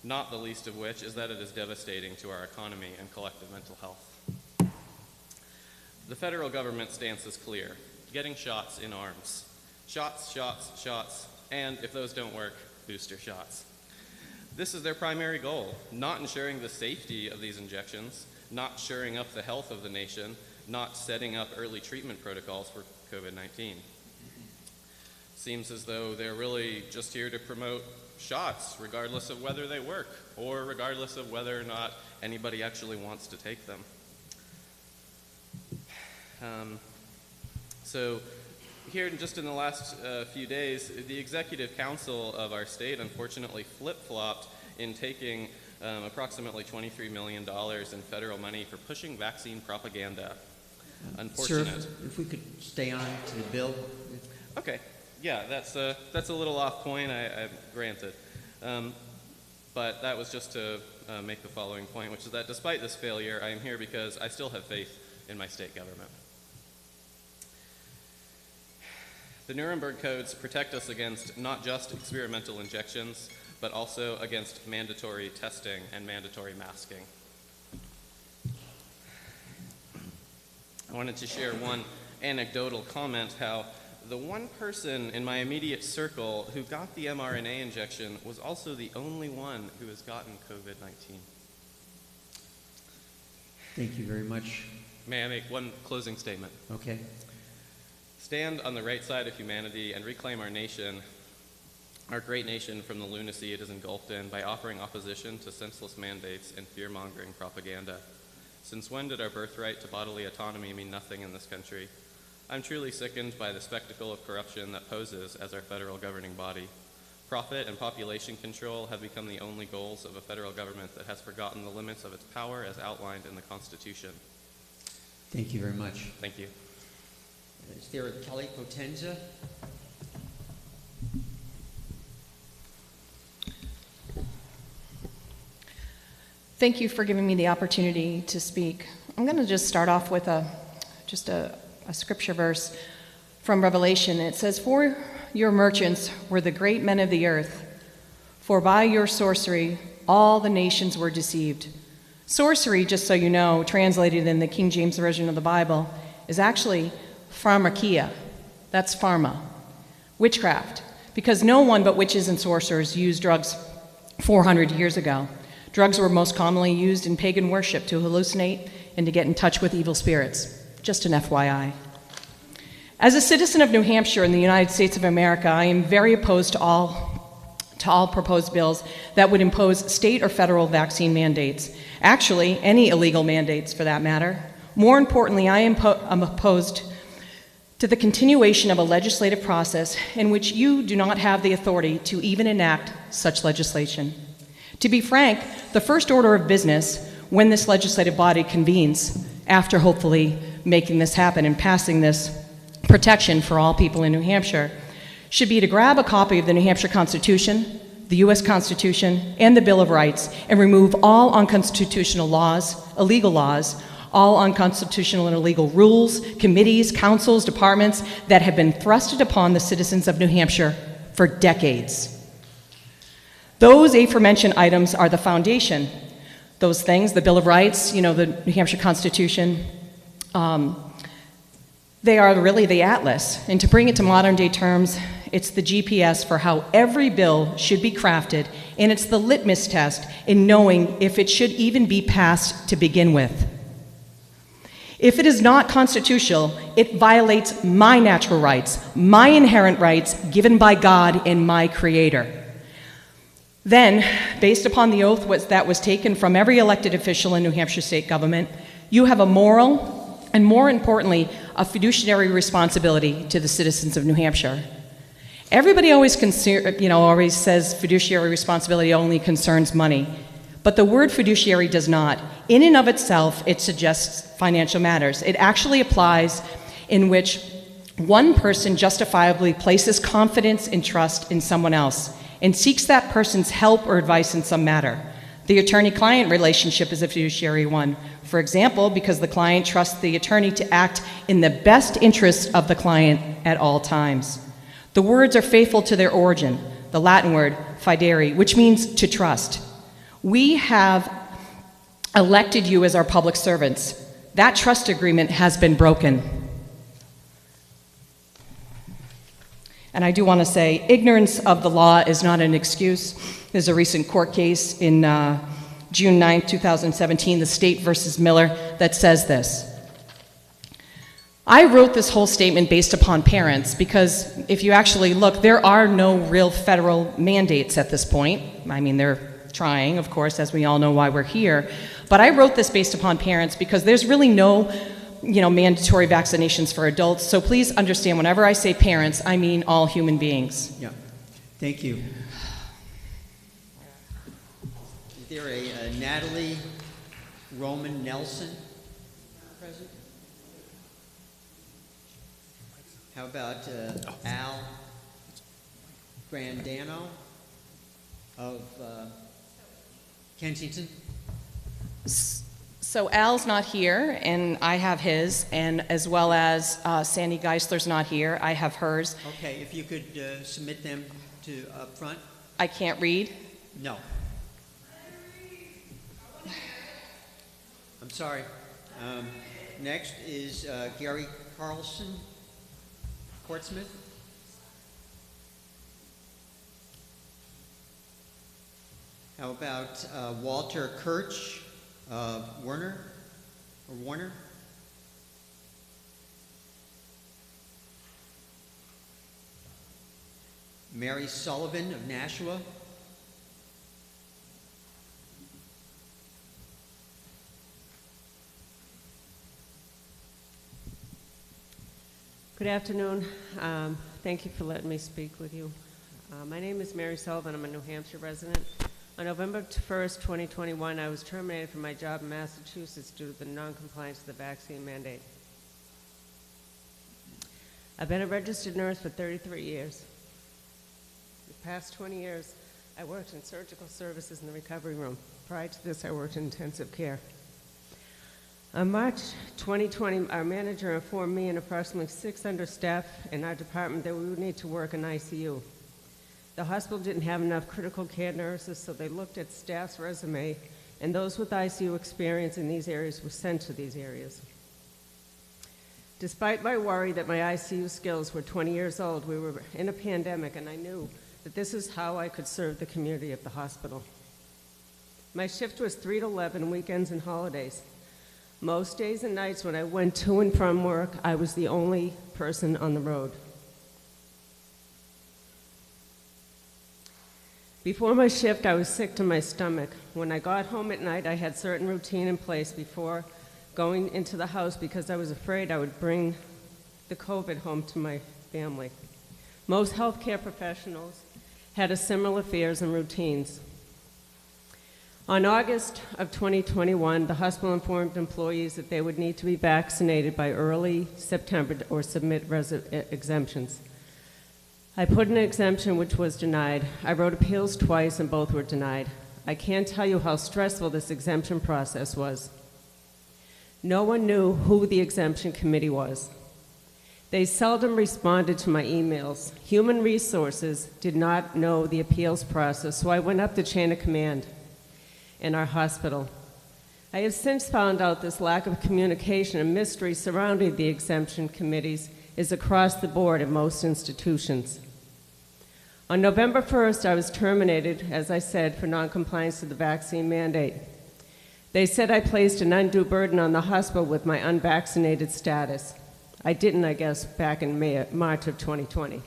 not the least of which is that it is devastating to our economy and collective mental health. The federal government stance is clear: getting shots in arms. Shots, shots, shots, and if those don't work, booster shots. This is their primary goal, not ensuring the safety of these injections, not shoring up the health of the nation, not setting up early treatment protocols for COVID-19. Seems as though they're really just here to promote shots, regardless of whether they work, or regardless of whether or not anybody actually wants to take them. So here, just in the last few days, the Executive Council of our state unfortunately flip-flopped in taking approximately $23 million in federal money for pushing vaccine propaganda. Unfortunate. Sir, if we could stay on to the bill. Okay. Yeah, that's a little off point, I granted. But that was just to make the following point, which is that despite this failure, I am here because I still have faith in my state government. The Nuremberg Codes protect us against not just experimental injections, but also against mandatory testing and mandatory masking. I wanted to share one anecdotal comment how the one person in my immediate circle who got the mRNA injection was also the only one who has gotten COVID-19. Thank you very much. May I make one closing statement? Okay. Stand on the right side of humanity and reclaim our nation, our great nation, from the lunacy it is engulfed in by offering opposition to senseless mandates and fear-mongering propaganda. Since when did our birthright to bodily autonomy mean nothing in this country? I'm truly sickened by the spectacle of corruption that poses as our federal governing body. Profit and population control have become the only goals of a federal government that has forgotten the limits of its power as outlined in the Constitution. Thank you very much. Thank you. Is there a Kelly Potenza? Thank you for giving me the opportunity to speak. I'm going to just start off with a scripture verse from Revelation. It says, "For your merchants were the great men of the earth, for by your sorcery all the nations were deceived." Sorcery, just so you know, translated in the King James Version of the Bible, is actually pharmakia. That's pharma, witchcraft, because no one but witches and sorcerers used drugs 400 years ago. Drugs were most commonly used in pagan worship to hallucinate and to get in touch with evil spirits. Just an FYI. As a citizen of New Hampshire in the United States of America, I am very opposed to all proposed bills that would impose state or federal vaccine mandates. Actually, any illegal mandates for that matter. More importantly, I'm opposed to the continuation of a legislative process in which you do not have the authority to even enact such legislation. To be frank, the first order of business when this legislative body convenes, after hopefully making this happen and passing this protection for all people in New Hampshire, should be to grab a copy of the New Hampshire Constitution, the U.S. Constitution, and the Bill of Rights, and remove all unconstitutional laws, illegal laws, all unconstitutional and illegal rules, committees, councils, departments that have been thrusted upon the citizens of New Hampshire for decades. Those aforementioned items are the foundation. Those things, the Bill of Rights, the New Hampshire Constitution, they are really the atlas. And to bring it to modern day terms, it's the GPS for how every bill should be crafted, and it's the litmus test in knowing if it should even be passed to begin with. If it is not constitutional, it violates my natural rights, my inherent rights given by God and my Creator. Then, based upon the oath that was taken from every elected official in New Hampshire state government, you have a moral and, more importantly, a fiduciary responsibility to the citizens of New Hampshire. Everybody always says fiduciary responsibility only concerns money, but the word fiduciary does not. In and of itself, it suggests financial matters. It actually applies in which one person justifiably places confidence and trust in someone else and seeks that person's help or advice in some matter. The attorney-client relationship is a fiduciary one. For example, because the client trusts the attorney to act in the best interest of the client at all times. The words are faithful to their origin, the Latin word fidere, which means to trust. We have elected you as our public servants. That trust agreement has been broken. And I do want to say, ignorance of the law is not an excuse. There's a recent court case in June 9, 2017, the State versus Miller, that says this. I wrote this whole statement based upon parents because if you actually look, there are no real federal mandates at this point. I mean, they're trying, of course, as we all know why we're here. But I wrote this based upon parents because there's really no mandatory vaccinations for adults. So please understand, whenever I say parents, I mean all human beings. Yeah. Thank you. Is there a Natalie Roman Nelson present? How about Al Grandano of Kensington? So Al's not here, and I have his, and as well as Sandy Geisler's not here, I have hers. Okay, if you could submit them to up front. I can't read? No. I'm sorry. Next is Gary Carlson, Portsmouth. How about Walter Kirch, Warner? Mary Sullivan of Nashua. Good afternoon. Thank you for letting me speak with you. My name is Mary Sullivan. I'm a New Hampshire resident. On November 1st, 2021, I was terminated from my job in Massachusetts due to the non-compliance of the vaccine mandate. I've been a registered nurse for 33 years. The past 20 years, I worked in surgical services in the recovery room. Prior to this, I worked in intensive care. On March 2020, our manager informed me and approximately 6 understaff in our department that we would need to work in ICU. The hospital didn't have enough critical care nurses, so they looked at staff's resume, and those with ICU experience in these areas were sent to these areas. Despite my worry that my ICU skills were 20 years old, we were in a pandemic, and I knew that this is how I could serve the community of the hospital. My shift was 3 to 11, weekends and holidays. Most days and nights when I went to and from work, I was the only person on the road. Before my shift, I was sick to my stomach. When I got home at night, I had certain routine in place before going into the house because I was afraid I would bring the COVID home to my family. Most healthcare professionals had a similar fears and routines. On August of 2021, the hospital informed employees that they would need to be vaccinated by early September or submit exemptions. I put an exemption which was denied. I wrote appeals twice and both were denied. I can't tell you how stressful this exemption process was. No one knew who the exemption committee was. They seldom responded to my emails. Human Resources did not know the appeals process, so I went up the chain of command in our hospital. I have since found out this lack of communication and mystery surrounding the exemption committees is across the board in most institutions. On November 1st, I was terminated, as I said, for noncompliance to the vaccine mandate. They said I placed an undue burden on the hospital with my unvaccinated status. I didn't, I guess, back in March of 2020.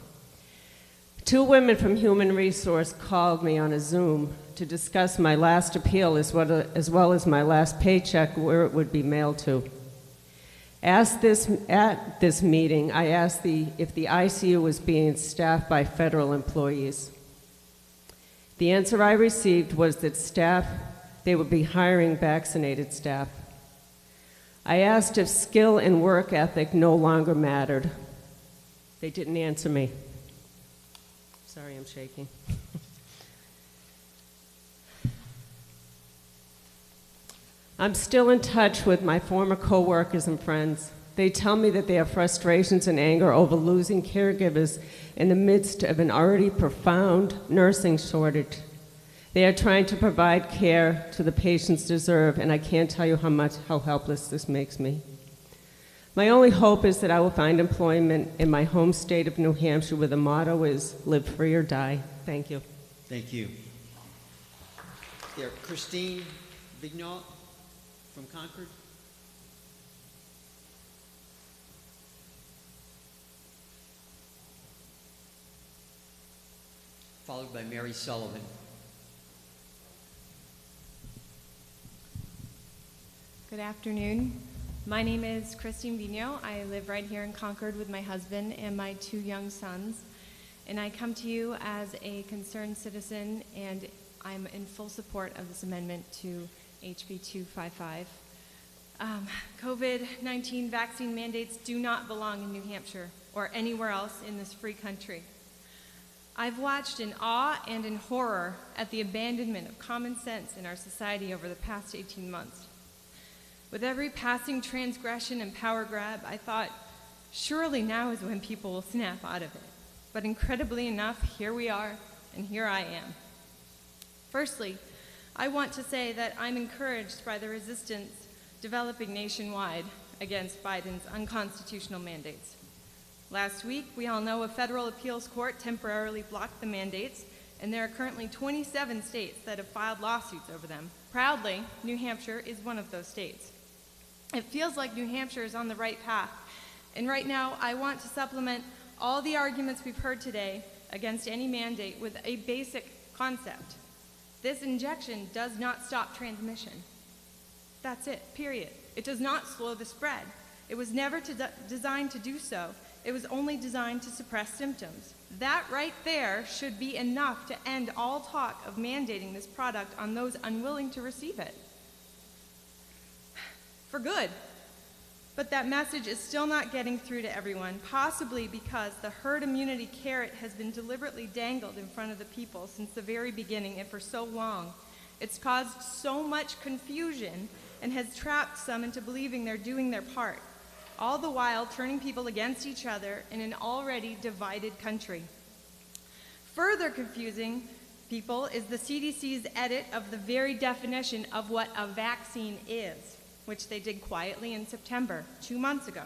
2 women from Human Resource called me on a Zoom to discuss my last appeal as well as my last paycheck, where it would be mailed to. At this meeting, I asked if the ICU was being staffed by federal employees. The answer I received was that they would be hiring vaccinated staff. I asked if skill and work ethic no longer mattered. They didn't answer me. Sorry, I'm shaking. I'm still in touch with my former coworkers and friends. They tell me that they have frustrations and anger over losing caregivers in the midst of an already profound nursing shortage. They are trying to provide care to the patients deserve, and I can't tell you how helpless this makes me. My only hope is that I will find employment in my home state of New Hampshire where the motto is live free or die. Thank you. Thank you. There, Christine Vignot from Concord. Followed by Mary Sullivan. Good afternoon. My name is Christine Vigneault. I live right here in Concord with my husband and my 2 young sons. And I come to you as a concerned citizen, and I'm in full support of this amendment to HB 255. COVID-19 vaccine mandates do not belong in New Hampshire or anywhere else in this free country. I've watched in awe and in horror at the abandonment of common sense in our society over the past 18 months. With every passing transgression and power grab, I thought, surely now is when people will snap out of it. But incredibly enough, here we are, and here I am. Firstly, I want to say that I'm encouraged by the resistance developing nationwide against Biden's unconstitutional mandates. Last week, we all know a federal appeals court temporarily blocked the mandates, and there are currently 27 states that have filed lawsuits over them. Proudly, New Hampshire is one of those states. It feels like New Hampshire is on the right path, and right now I want to supplement all the arguments we've heard today against any mandate with a basic concept. This injection does not stop transmission. That's it, period. It does not slow the spread. It was never designed to do so, It was only designed to suppress symptoms. That right there should be enough to end all talk of mandating this product on those unwilling to receive it. For good. But that message is still not getting through to everyone, possibly because the herd immunity carrot has been deliberately dangled in front of the people since the very beginning and for so long. It's caused so much confusion and has trapped some into believing they're doing their part, all the while turning people against each other in an already divided country. Further confusing people is the CDC's edit of the very definition of what a vaccine is, which they did quietly in September, 2 months ago.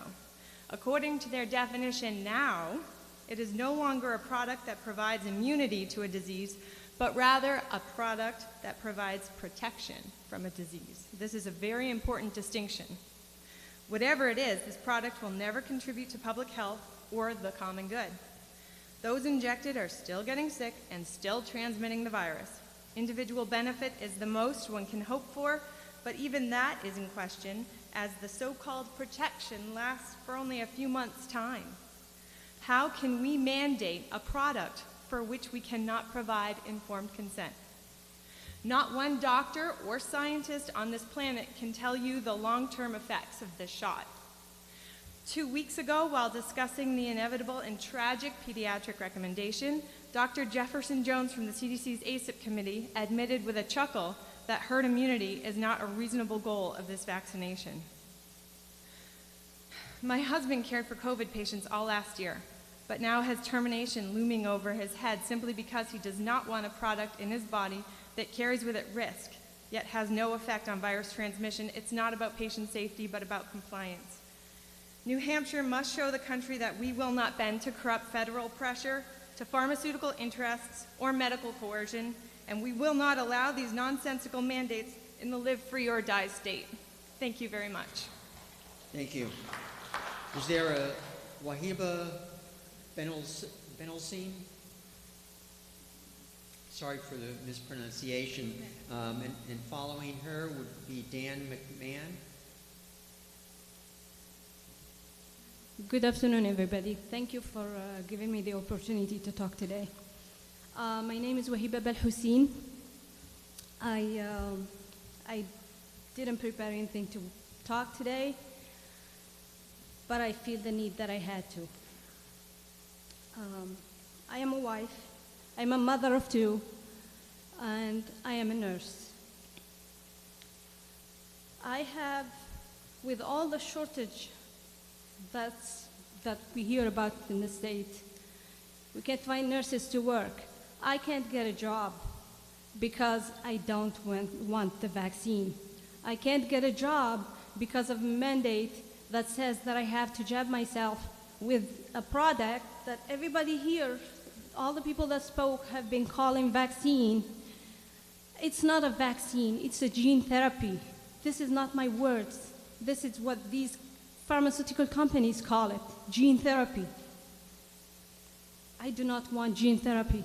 According to their definition now, it is no longer a product that provides immunity to a disease, but rather a product that provides protection from a disease. This is a very important distinction. Whatever it is, this product will never contribute to public health or the common good. Those injected are still getting sick and still transmitting the virus. Individual benefit is the most one can hope for, but even that is in question as the so-called protection lasts for only a few months' time. How can we mandate a product for which we cannot provide informed consent? Not one doctor or scientist on this planet can tell you the long-term effects of this shot. 2 weeks ago, while discussing the inevitable and tragic pediatric recommendation, Dr. Jefferson Jones from the CDC's ACIP committee admitted with a chuckle that herd immunity is not a reasonable goal of this vaccination. My husband cared for COVID patients all last year, but now has termination looming over his head simply because he does not want a product in his body that carries with it risk, yet has no effect on virus transmission. It's not about patient safety, but about compliance. New Hampshire must show the country that we will not bend to corrupt federal pressure, to pharmaceutical interests, or medical coercion, and we will not allow these nonsensical mandates in the live free or die state. Thank you very much. Thank you. Is there a Wahiba Benelstein? Sorry for the mispronunciation. And following her would be Dan McMahon. Good afternoon, everybody. Thank you for giving me the opportunity to talk today. My name is Wahiba Belhussein. I didn't prepare anything to talk today, but I feel the need that I had to. I am a wife, I'm a mother of 2, and I am a nurse. I have, with all the shortage that we hear about in the state, we can't find nurses to work. I can't get a job because I don't want the vaccine. I can't get a job because of a mandate that says that I have to jab myself with a product that everybody here, all the people that spoke, have been calling vaccine. It's not a vaccine, it's a gene therapy. This is not my words. This is what these pharmaceutical companies call it, gene therapy. I do not want gene therapy.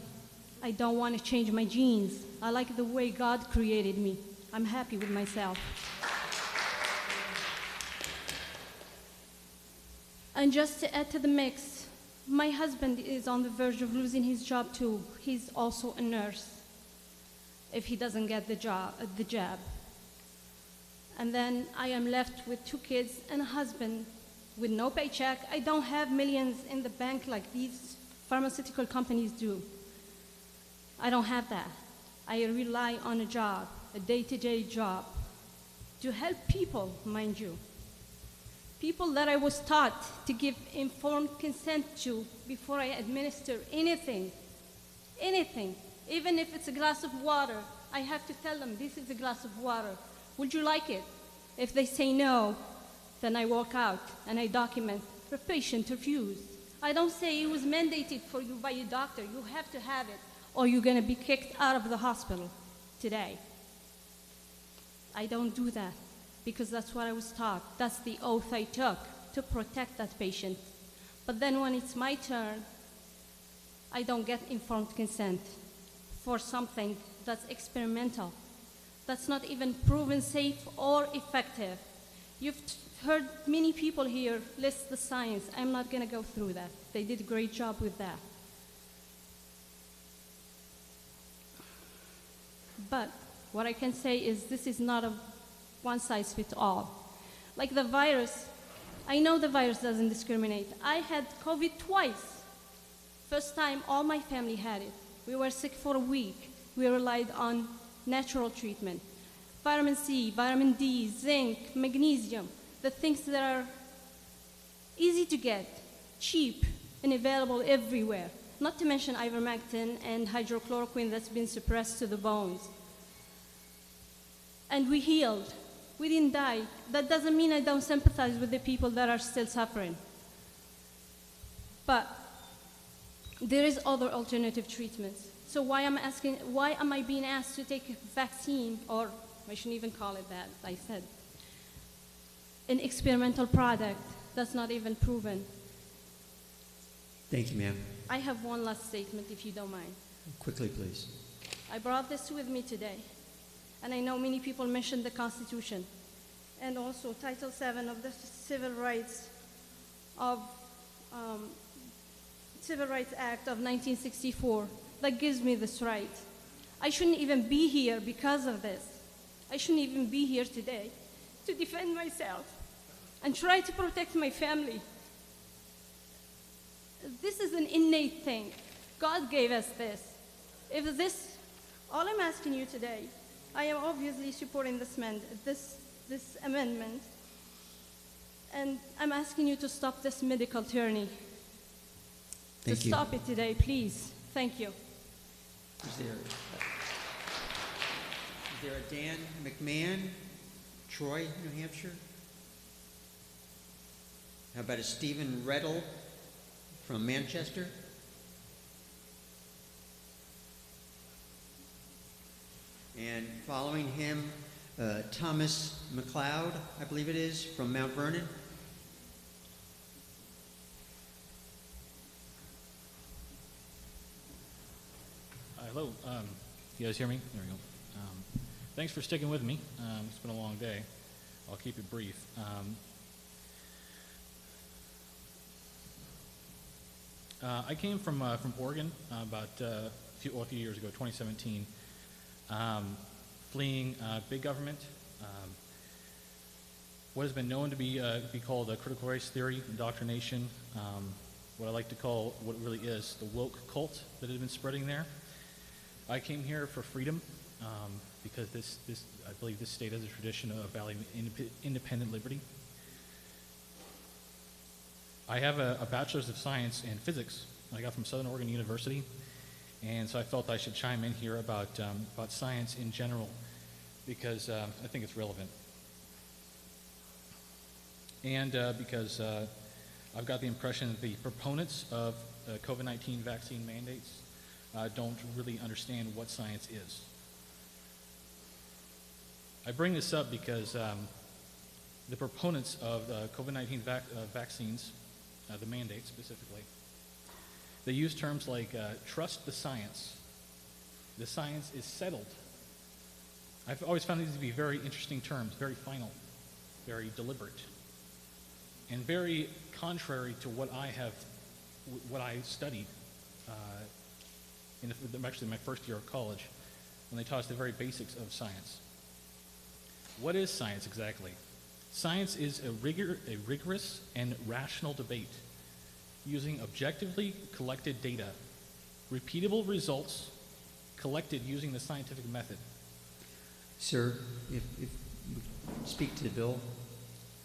I don't want to change my genes. I like the way God created me. I'm happy with myself. And just to add to the mix, my husband is on the verge of losing his job too. He's also a nurse if he doesn't get the jab. And then I am left with 2 kids and a husband with no paycheck. I don't have millions in the bank like these pharmaceutical companies do. I don't have that. I rely on a job, a day-to-day job, to help people, mind you. People that I was taught to give informed consent to before I administer anything, even if it's a glass of water. I have to tell them, this is a glass of water. Would you like it? If they say no, then I walk out and I document the patient refused. I don't say it was mandated for you by your doctor. You have to have it or you're going to be kicked out of the hospital today. I don't do that because that's what I was taught. That's the oath I took to protect that patient. But then when it's my turn, I don't get informed consent for something that's experimental, that's not even proven safe or effective. You've heard many people here list the science. I'm not going to go through that. They did a great job with that. But what I can say is this is not a one-size-fits-all. Like the virus, I know the virus doesn't discriminate. I had COVID twice. First time, all my family had it. We were sick for a week. We relied on natural treatment. Vitamin C, vitamin D, zinc, magnesium, the things that are easy to get, cheap, and available everywhere. Not to mention ivermectin and hydrochloroquine that's been suppressed to the bones. And we healed. We didn't die. That doesn't mean I don't sympathize with the people that are still suffering. But there is other alternative treatments. So why am I being asked to take a vaccine, or I shouldn't even call it that, I said, an experimental product that's not even proven? Thank you, ma'am. I have one last statement, if you don't mind. Quickly, please. I brought this with me today, and I know many people mentioned the Constitution and also Title VII of the Civil Rights Act of 1964 that gives me this right. I shouldn't even be here because of this. I shouldn't even be here today to defend myself and try to protect my family. This is an innate thing. God gave us this. If this, all I'm asking you today, I am obviously supporting this amendment, and I'm asking you to stop this medical tyranny. Thank you. Stop it today, please. Thank you. Is there a Dan McMahon, Troy, New Hampshire? How about a Stephen Reddle from Manchester? And following him, Thomas McLeod, I believe it is, from Mount Vernon. Hello, you guys hear me? There we go. Thanks for sticking with me. It's been a long day. I'll keep it brief. I came from Oregon about a few years ago, 2017, fleeing big government, what has been known to be called a critical race theory, indoctrination, what I like to call what it really is, the woke cult that has been spreading there. I came here for freedom because I believe this state has a tradition of valuing independent liberty. I have a bachelor's of science in physics I got from Southern Oregon University, and so I felt I should chime in here about science in general because I think it's relevant. And because I've got the impression that the proponents of COVID-19 vaccine mandates don't really understand what science is. I bring this up because the proponents of COVID-19 vaccines, the mandates specifically, they use terms like trust the science. The science is settled. I've always found these to be very interesting terms, very final, very deliberate, and very contrary to what I studied actually my first year of college, when they taught us the very basics of science. What is science exactly? Science is a rigorous and rational debate using objectively collected data, repeatable results collected using the scientific method. Sir, if speak to the bill,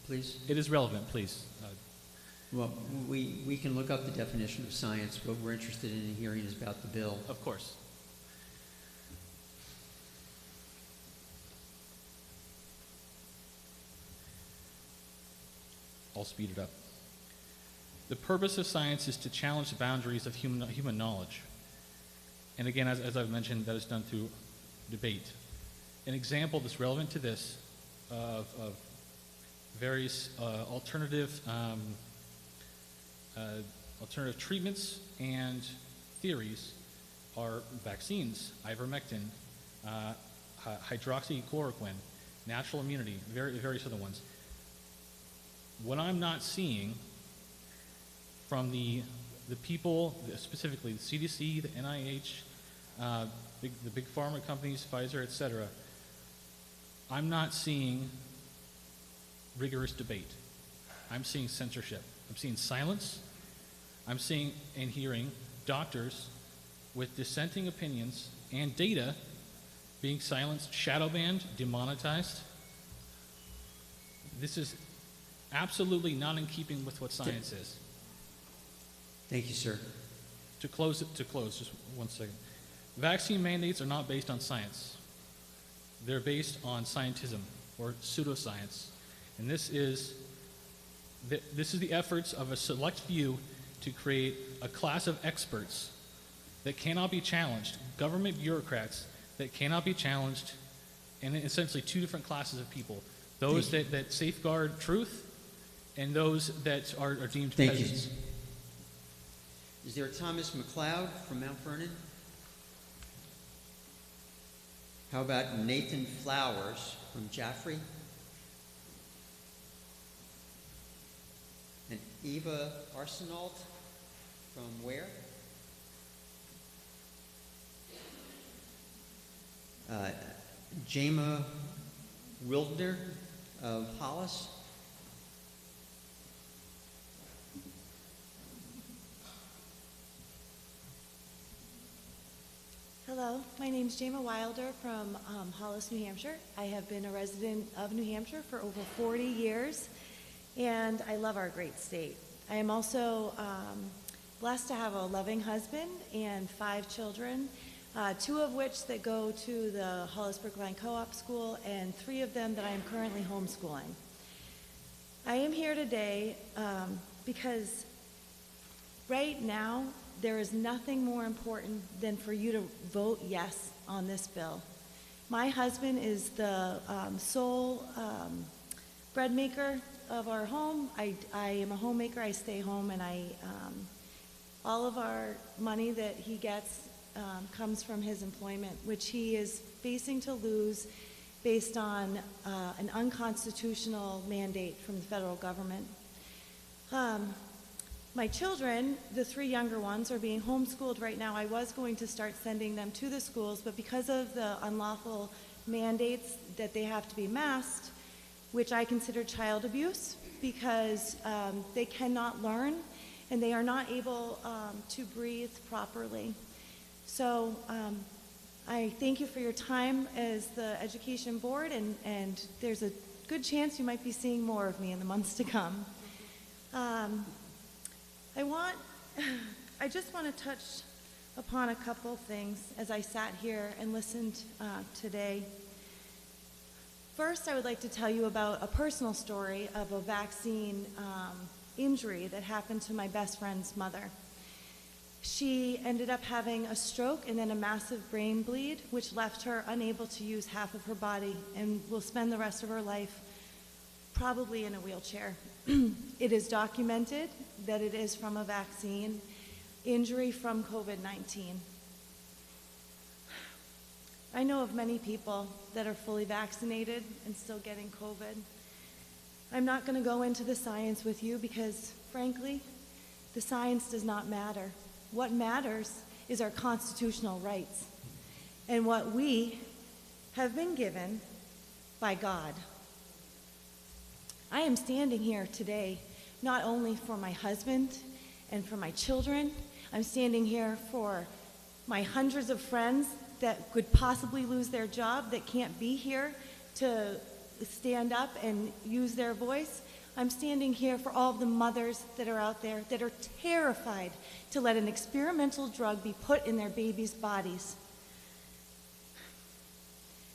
please. It is relevant, please. Well, we can look up the definition of science. What we're interested in hearing is about the bill. Of course. I'll speed it up. The purpose of science is to challenge the boundaries of human knowledge. And again, as I've mentioned, that is done through debate. An example that's relevant to this of various alternative treatments and theories are vaccines, ivermectin, hydroxychloroquine, natural immunity, various other ones. what I'm not seeing from the people, specifically the CDC, the NIH, the big pharma companies, Pfizer, et cetera, I'm not seeing rigorous debate. I'm seeing censorship. I'm seeing silence. I'm seeing and hearing doctors with dissenting opinions and data being silenced, shadow banned, demonetized. This is absolutely not in keeping with what science is. Thank you, sir. To close, just 1 second. Vaccine mandates are not based on science. They're based on scientism or pseudoscience. And this is the efforts of a select few to create a class of experts that cannot be challenged, government bureaucrats that cannot be challenged, and essentially two different classes of people. Those that safeguard truth and those that are deemed peasants. You. Is there a Thomas McLeod from Mount Vernon? How about Nathan Flowers from Jaffrey? And Eva Arsenault from where? Jama Wildner of Hollis. Hello, my name is Jama Wilder from Hollis, New Hampshire. I have been a resident of New Hampshire for over 40 years, and I love our great state. I am also blessed to have a loving husband and 5 children, 2 of which that go to the Hollis Brookline Co-op School, and 3 of them that I am currently homeschooling. I am here today because right now, there is nothing more important than for you to vote yes on this bill. My husband is the sole bread maker of our home. I am a homemaker. I stay home, and all of our money that he gets comes from his employment, which he is facing to lose based on an unconstitutional mandate from the federal government. My children, the 3 younger ones, are being homeschooled right now. I was going to start sending them to the schools, but because of the unlawful mandates that they have to be masked, which I consider child abuse, because they cannot learn and they are not able to breathe properly. So I thank you for your time as the Education Board, and there's a good chance you might be seeing more of me in the months to come. I just want to touch upon a couple things as I sat here and listened today. First, I would like to tell you about a personal story of a vaccine injury that happened to my best friend's mother. She ended up having a stroke and then a massive brain bleed, which left her unable to use half of her body and will spend the rest of her life probably in a wheelchair. It is documented that it is from a vaccine injury from COVID-19. I know of many people that are fully vaccinated and still getting COVID. I'm not going to go into the science with you because, frankly, the science does not matter. What matters is our constitutional rights and what we have been given by God. I am standing here today not only for my husband and for my children. I'm standing here for my hundreds of friends that could possibly lose their job, that can't be here to stand up and use their voice. I'm standing here for all of the mothers that are out there that are terrified to let an experimental drug be put in their babies' bodies.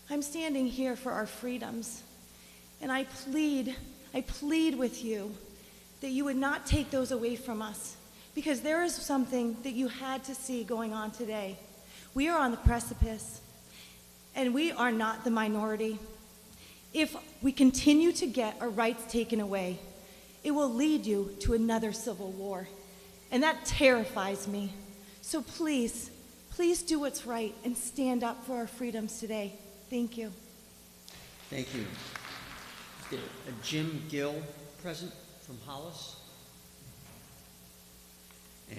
I'm standing here for our freedoms, and I plead with you that you would not take those away from us, because there is something that you had to see going on today. We are on the precipice, and we are not the minority. If we continue to get our rights taken away, it will lead you to another civil war, and that terrifies me. So please, please do what's right and stand up for our freedoms today. Thank you. Thank you. Is there a Jim Gill present from Hollis.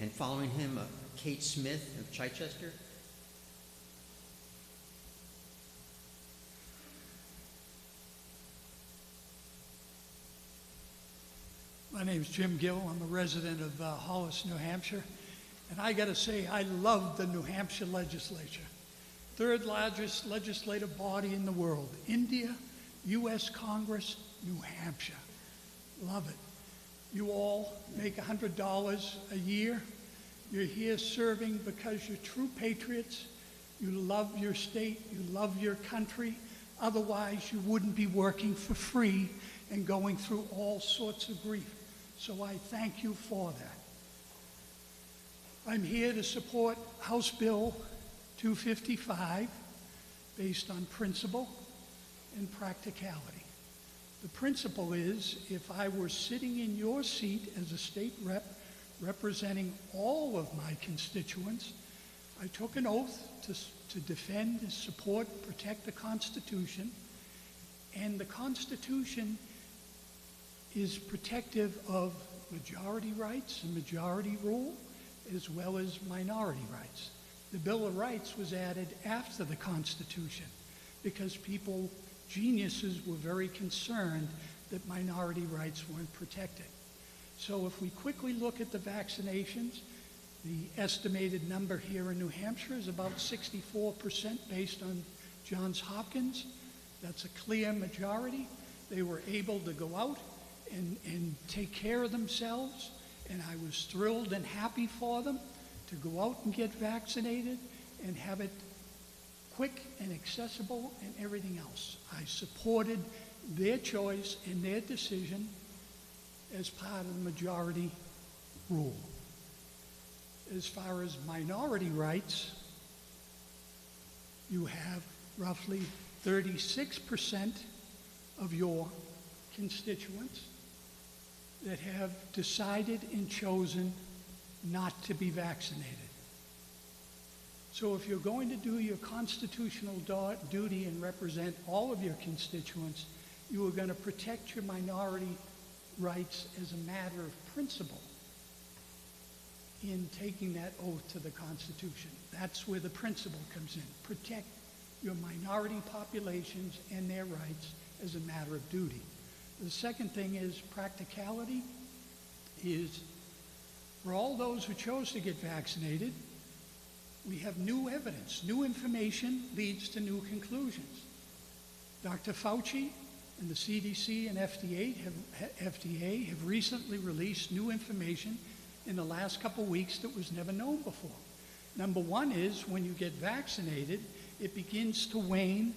And following him, Kate Smith of Chichester. My name's Jim Gill. I'm a resident of Hollis, New Hampshire. And I got to say, I love the New Hampshire legislature. Third largest legislative body in the world. India, U.S. Congress, New Hampshire. Love it. You all make $100 a year. You're here serving because you're true patriots. You love your state. You love your country. Otherwise, you wouldn't be working for free and going through all sorts of grief. So I thank you for that. I'm here to support House Bill 255 based on principle and practicality. The principle is, if I were sitting in your seat as a state rep representing all of my constituents, I took an oath to defend, support, protect the Constitution, and the Constitution is protective of majority rights and majority rule, as well as minority rights. The Bill of Rights was added after the Constitution because people, geniuses, were very concerned that minority rights weren't protected. So if we quickly look at the vaccinations, the estimated number here in New Hampshire is about 64% based on Johns Hopkins. That's a clear majority. They were able to go out and take care of themselves, and I was thrilled and happy for them to go out and get vaccinated and have it quick and accessible and everything else. I supported their choice and their decision as part of the majority rule. As far as minority rights, you have roughly 36% of your constituents that have decided and chosen not to be vaccinated. So if you're going to do your constitutional duty and represent all of your constituents, you are going to protect your minority rights as a matter of principle in taking that oath to the Constitution. That's where the principle comes in. Protect your minority populations and their rights as a matter of duty. The second thing is practicality, is for all those who chose to get vaccinated, we have new evidence. New information leads to new conclusions. Dr. Fauci and the CDC and FDA have recently released new information in the last couple weeks that was never known before. Number one is when you get vaccinated, it begins to wane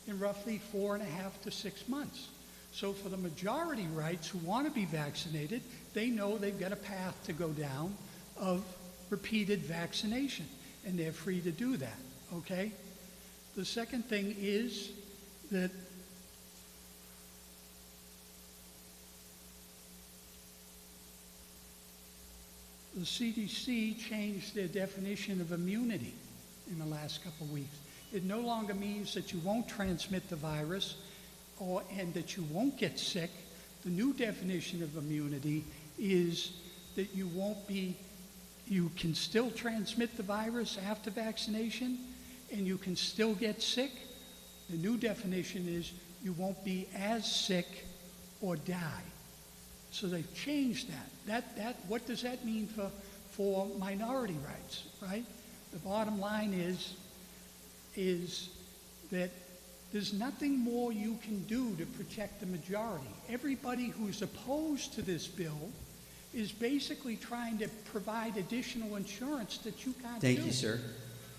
in roughly 4.5 to 6 months. So for the majority rights who want to be vaccinated, they know they've got a path to go down of repeated vaccination, and they're free to do that, okay? The second thing is that the CDC changed their definition of immunity in the last couple of weeks. It no longer means that you won't transmit the virus and that you won't get sick. The new definition of immunity is that you can still transmit the virus after vaccination and you can still get sick. The new definition is you won't be as sick or die. So they've changed that. What does that mean for minority rights, right? The bottom line is that there's nothing more you can do to protect the majority. Everybody who's opposed to this bill is basically trying to provide additional insurance that you can't do. Thank you, sir.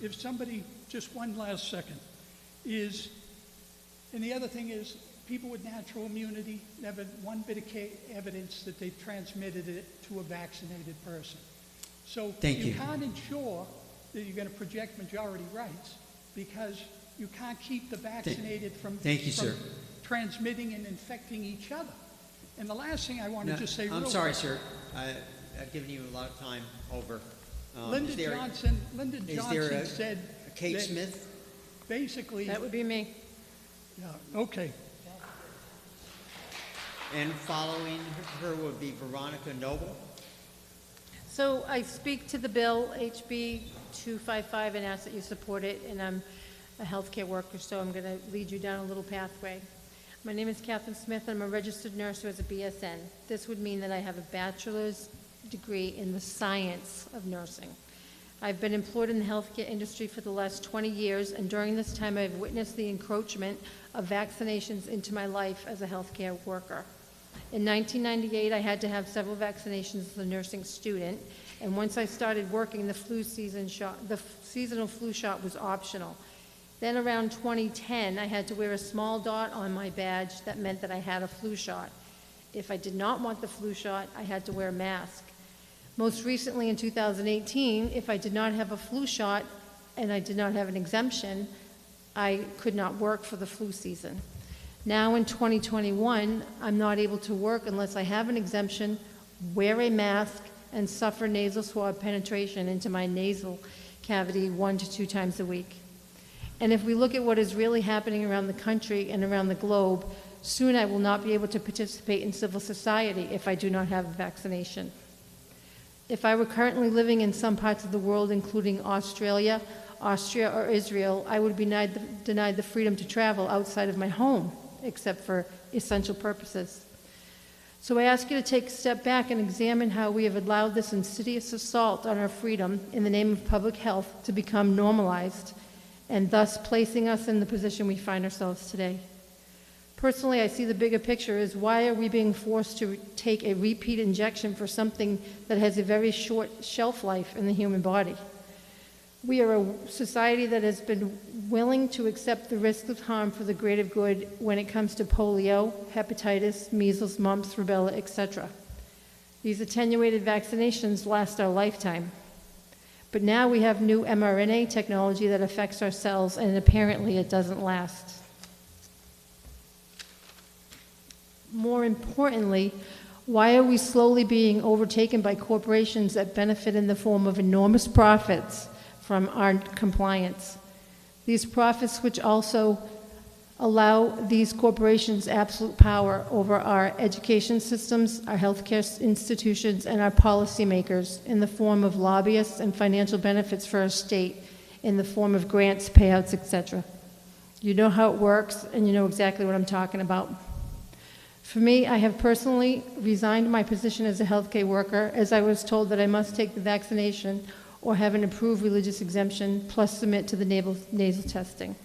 If somebody, just one last second, and the other thing is, people with natural immunity, never one bit of evidence that they've transmitted it to a vaccinated person. So you can't ensure that you're going to project majority rights because you can't keep the vaccinated from transmitting and infecting each other. And the last thing I want to just say I'm sorry, sir. I've given you a lot of time over. Lyndon Johnson said Kate Smith? Basically... That would be me. Yeah, okay. And following her would be Veronica Noble. So I speak to the bill, HB 255, and ask that you support it, and I'm a healthcare worker, so I'm going to lead you down a little pathway. My name is Catherine Smith, and I'm a registered nurse who has a BSN. This would mean that I have a bachelor's degree in the science of nursing. I've been employed in the healthcare industry for the last 20 years, and during this time I've witnessed the encroachment of vaccinations into my life as a healthcare worker. In 1998, I had to have several vaccinations as a nursing student, and once I started working, the seasonal flu shot was optional. Then around 2010, I had to wear a small dot on my badge that meant that I had a flu shot. If I did not want the flu shot, I had to wear a mask. Most recently in 2018, if I did not have a flu shot and I did not have an exemption, I could not work for the flu season. Now in 2021, I'm not able to work unless I have an exemption, wear a mask, and suffer nasal swab penetration into my nasal cavity 1 to 2 times a week. And if we look at what is really happening around the country and around the globe, soon I will not be able to participate in civil society if I do not have a vaccination. If I were currently living in some parts of the world, including Australia, Austria, or Israel, I would be denied the freedom to travel outside of my home, except for essential purposes. So I ask you to take a step back and examine how we have allowed this insidious assault on our freedom in the name of public health to become normalized, and thus placing us in the position we find ourselves today. Personally, I see the bigger picture as why are we being forced to take a repeat injection for something that has a very short shelf life in the human body? We are a society that has been willing to accept the risk of harm for the greater good when it comes to polio, hepatitis, measles, mumps, rubella, etc. These attenuated vaccinations last our lifetime. But now we have new mRNA technology that affects our cells, and apparently it doesn't last. More importantly, why are we slowly being overtaken by corporations that benefit in the form of enormous profits from our compliance? These profits which also allow these corporations absolute power over our education systems, our healthcare institutions, and our policymakers in the form of lobbyists and financial benefits for our state in the form of grants, payouts, etc. You know how it works, and you know exactly what I'm talking about. For me, I have personally resigned my position as a healthcare worker as I was told that I must take the vaccination or have an approved religious exemption plus submit to the nasal testing.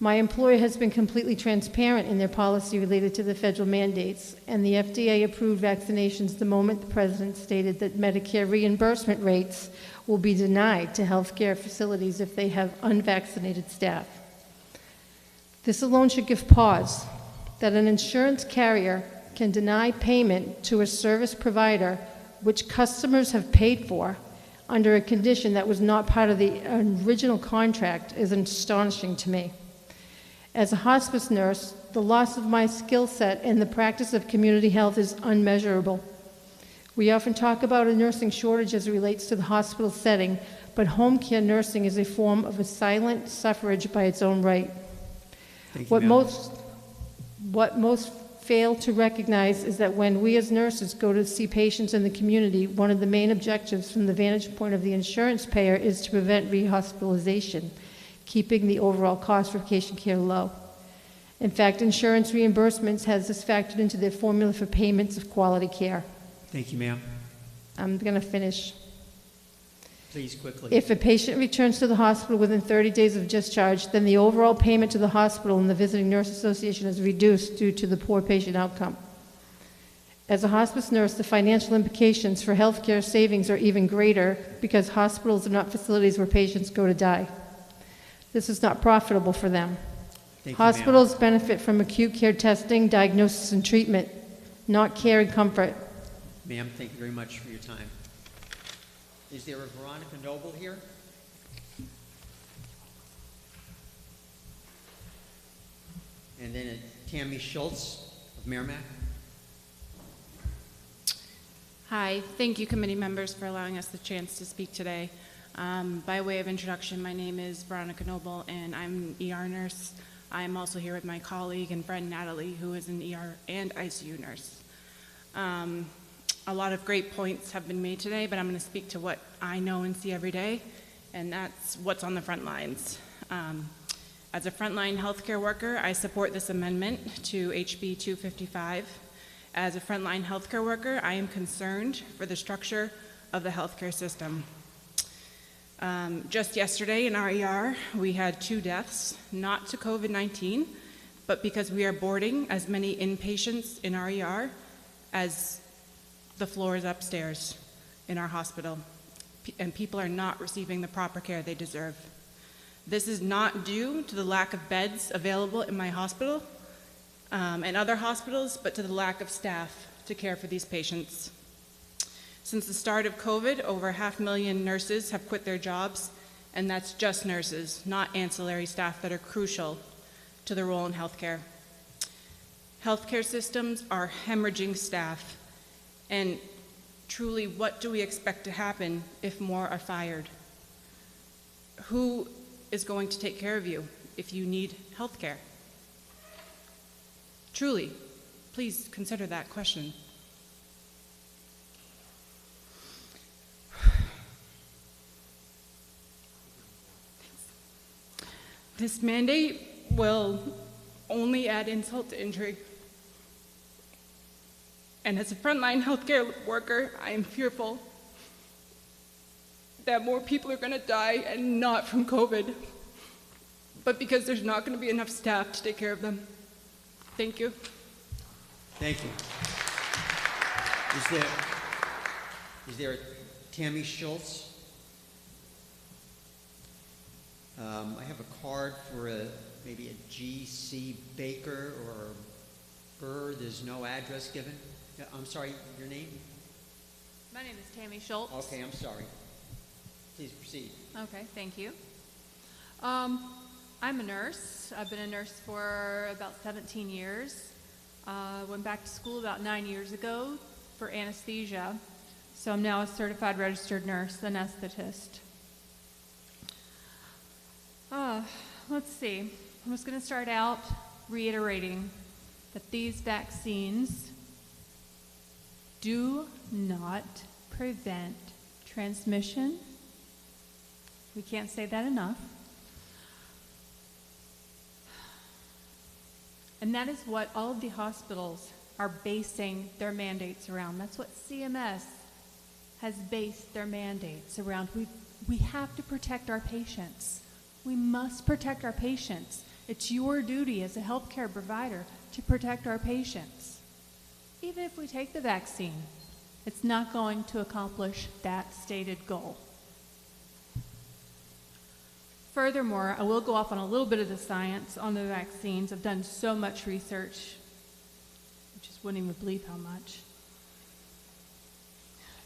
My employer has been completely transparent in their policy related to the federal mandates, and the FDA approved vaccinations the moment the president stated that Medicare reimbursement rates will be denied to healthcare facilities if they have unvaccinated staff. This alone should give pause that an insurance carrier can deny payment to a service provider which customers have paid for under a condition that was not part of the original contract is astonishing to me. As a hospice nurse, the loss of my skill set in the practice of community health is unmeasurable. We often talk about a nursing shortage as it relates to the hospital setting, but home care nursing is a form of a silent suffrage by its own right. Thank you, ma'am. What most fail to recognize is that when we as nurses go to see patients in the community, one of the main objectives from the vantage point of the insurance payer is to prevent rehospitalization, keeping the overall cost for patient care low. In fact, insurance reimbursements has this factored into their formula for payments of quality care. Thank you, ma'am. I'm going to finish. Please, quickly. If a patient returns to the hospital within 30 days of discharge, then the overall payment to the hospital and the Visiting Nurse Association is reduced due to the poor patient outcome. As a hospice nurse, the financial implications for healthcare savings are even greater because hospitals are not facilities where patients go to die. This is not profitable for them. Thank you, Hospitals benefit from acute care testing, diagnosis, and treatment, not care and comfort. Ma'am, thank you very much for your time. Is there a Veronica Noble here? And then a Tammy Schultz of Merrimack. Hi, thank you committee members for allowing us the chance to speak today. By way of introduction, my name is Veronica Noble and I'm an ER nurse I am also here with my colleague and friend Natalie, who is an ER and ICU nurse. A lot of great points have been made today, but I'm going to speak to what I know and see every day, and that's what's on the front lines. As a frontline healthcare worker, I support this amendment to HB 255. As a frontline healthcare worker, I am concerned for the structure of the healthcare system. Just yesterday in our ER, we had 2 deaths, not to COVID-19, but because we are boarding as many inpatients in our ER as the floors upstairs in our hospital, and people are not receiving the proper care they deserve. This is not due to the lack of beds available in my hospital and other hospitals, but to the lack of staff to care for these patients. Since the start of COVID, over 500,000 nurses have quit their jobs, and that's just nurses, not ancillary staff that are crucial to the role in healthcare. Healthcare systems are hemorrhaging staff, and truly, what do we expect to happen if more are fired? Who is going to take care of you if you need healthcare? Truly, please consider that question. This mandate will only add insult to injury. And as a frontline healthcare worker, I am fearful that more people are going to die, and not from COVID, but because there's not going to be enough staff to take care of them. Thank you. Thank you. Is there Tammy Schultz? I have a card for maybe a G.C. Baker or Burr. There's no address given. I'm sorry, your name? My name is Tammy Schultz. Okay, I'm sorry. Please proceed. Okay, thank you. I'm a nurse. I've been a nurse for about 17 years. Went back to school about 9 years ago for anesthesia. So I'm now a certified registered nurse, anesthetist. Let's see. I'm just going to start out reiterating that these vaccines do not prevent transmission. We can't say that enough. And that is what all of the hospitals are basing their mandates around. That's what CMS has based their mandates around. We have to protect our patients. We must protect our patients. It's your duty as a healthcare provider to protect our patients. Even if we take the vaccine, it's not going to accomplish that stated goal. Furthermore, I will go off on a little bit of the science on the vaccines. I've done so much research, you just wouldn't even believe how much.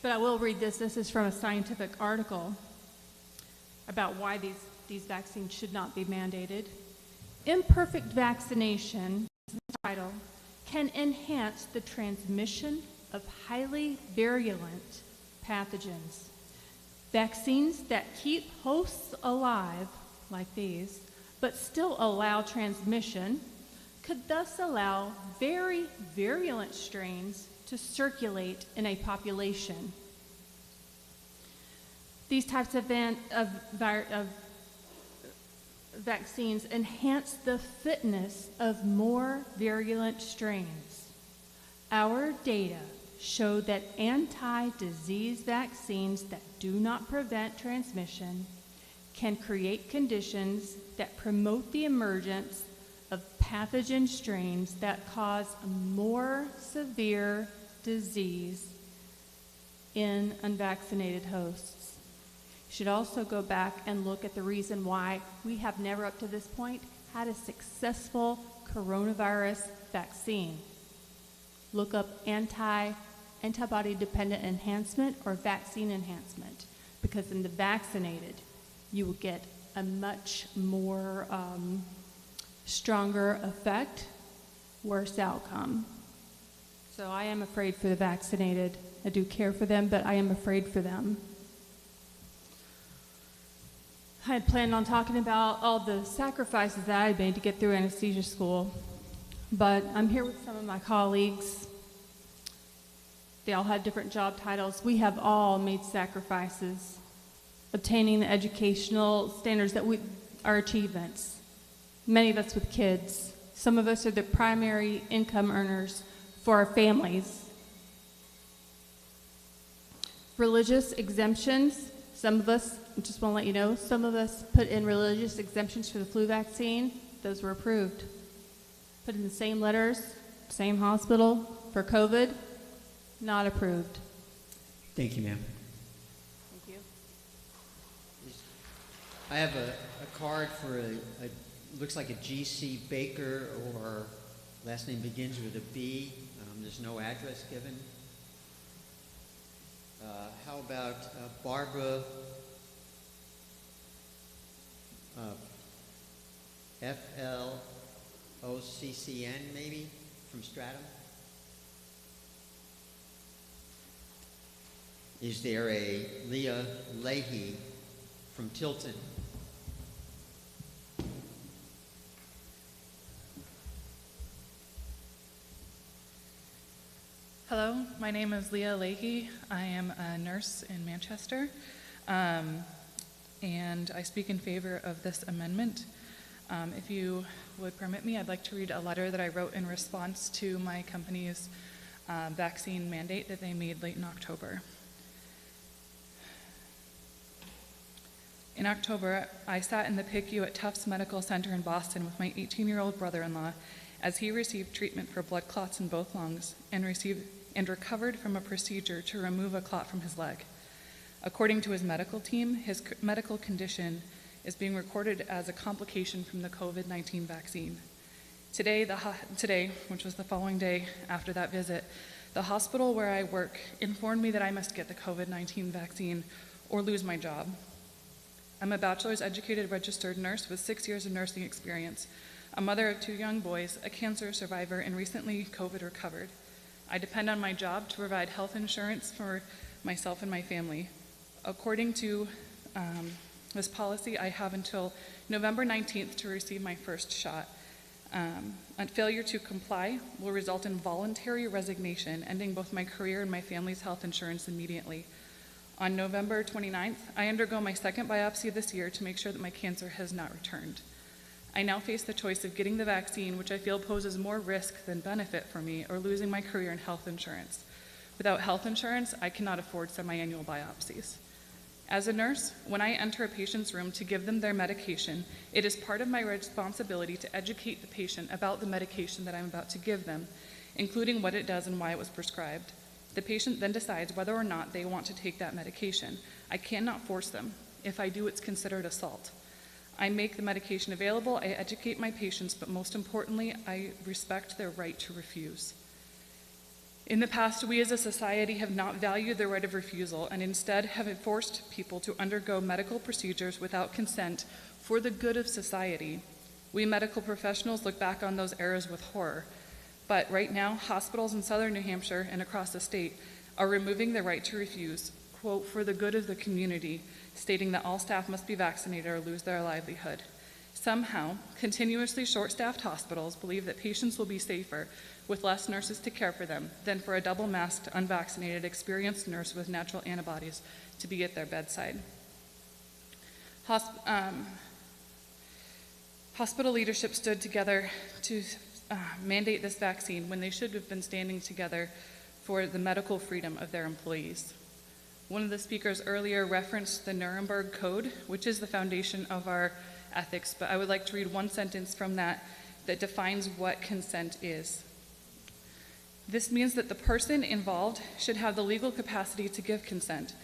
But I will read this. This is from a scientific article about why these vaccines should not be mandated. Imperfect vaccination, the title, can enhance the transmission of highly virulent pathogens. Vaccines that keep hosts alive, like these, but still allow transmission, could thus allow very virulent strains to circulate in a population. These types of vaccines enhance the fitness of more virulent strains. Our data show that anti-disease vaccines that do not prevent transmission can create conditions that promote the emergence of pathogen strains that cause more severe disease in unvaccinated hosts. You should also go back and look at the reason why we have never up to this point had a successful coronavirus vaccine. Look up antibody-dependent enhancement or vaccine enhancement, because in the vaccinated, you will get a much more stronger effect, worse outcome. So I am afraid for the vaccinated. I do care for them, but I am afraid for them. I had planned on talking about all the sacrifices that I made to get through anesthesia school, but I'm here with some of my colleagues. They all had different job titles. We have all made sacrifices, obtaining the educational standards that our achievements. Many of us with kids. Some of us are the primary income earners for our families. Religious exemptions. Some of us, I just want to let you know, some of us put in religious exemptions for the flu vaccine. Those were approved. Put in the same letters, same hospital for COVID, not approved. Thank you, ma'am. Thank you. I have a card for looks like a G.C. Baker, or last name begins with a B. There's no address given. How about Barbara FLOCCN, maybe, from Stratham? Is there a Leah Leahy from Tilton? Hello, my name is Leah Leahy. I am a nurse in Manchester, and I speak in favor of this amendment. If you would permit me, I'd like to read a letter that I wrote in response to my company's vaccine mandate that they made late in October. In October, I sat in the PICU at Tufts Medical Center in Boston with my 18-year-old brother-in-law as he received treatment for blood clots in both lungs and recovered from a procedure to remove a clot from his leg. According to his medical team, his medical condition is being recorded as a complication from the COVID-19 vaccine. Today, which was the following day after that visit, the hospital where I work informed me that I must get the COVID-19 vaccine or lose my job. I'm a bachelor's educated registered nurse with 6 years of nursing experience, a mother of 2 young boys, a cancer survivor, and recently COVID recovered. I depend on my job to provide health insurance for myself and my family. According to this policy, I have until November 19th to receive my first shot. A failure to comply will result in voluntary resignation, ending both my career and my family's health insurance immediately. On November 29th, I undergo my second biopsy this year to make sure that my cancer has not returned. I now face the choice of getting the vaccine, which I feel poses more risk than benefit for me, or losing my career and health insurance. Without health insurance, I cannot afford semi-annual biopsies. As a nurse, when I enter a patient's room to give them their medication, it is part of my responsibility to educate the patient about the medication that I'm about to give them, including what it does and why it was prescribed. The patient then decides whether or not they want to take that medication. I cannot force them. If I do, it's considered assault. I make the medication available, I educate my patients, but most importantly, I respect their right to refuse. In the past, we as a society have not valued the right of refusal and instead have forced people to undergo medical procedures without consent for the good of society. We medical professionals look back on those eras with horror. But right now, hospitals in southern New Hampshire and across the state are removing the right to refuse, quote, for the good of the community, stating that all staff must be vaccinated or lose their livelihood. Somehow, continuously short-staffed hospitals believe that patients will be safer with less nurses to care for them than for a double-masked, unvaccinated, experienced nurse with natural antibodies to be at their bedside. Hospital leadership stood together to mandate this vaccine when they should have been standing together for the medical freedom of their employees. One of the speakers earlier referenced the Nuremberg Code, which is the foundation of our ethics, but I would like to read one sentence from that that defines what consent is. This means that the person involved should have the legal capacity to give consent,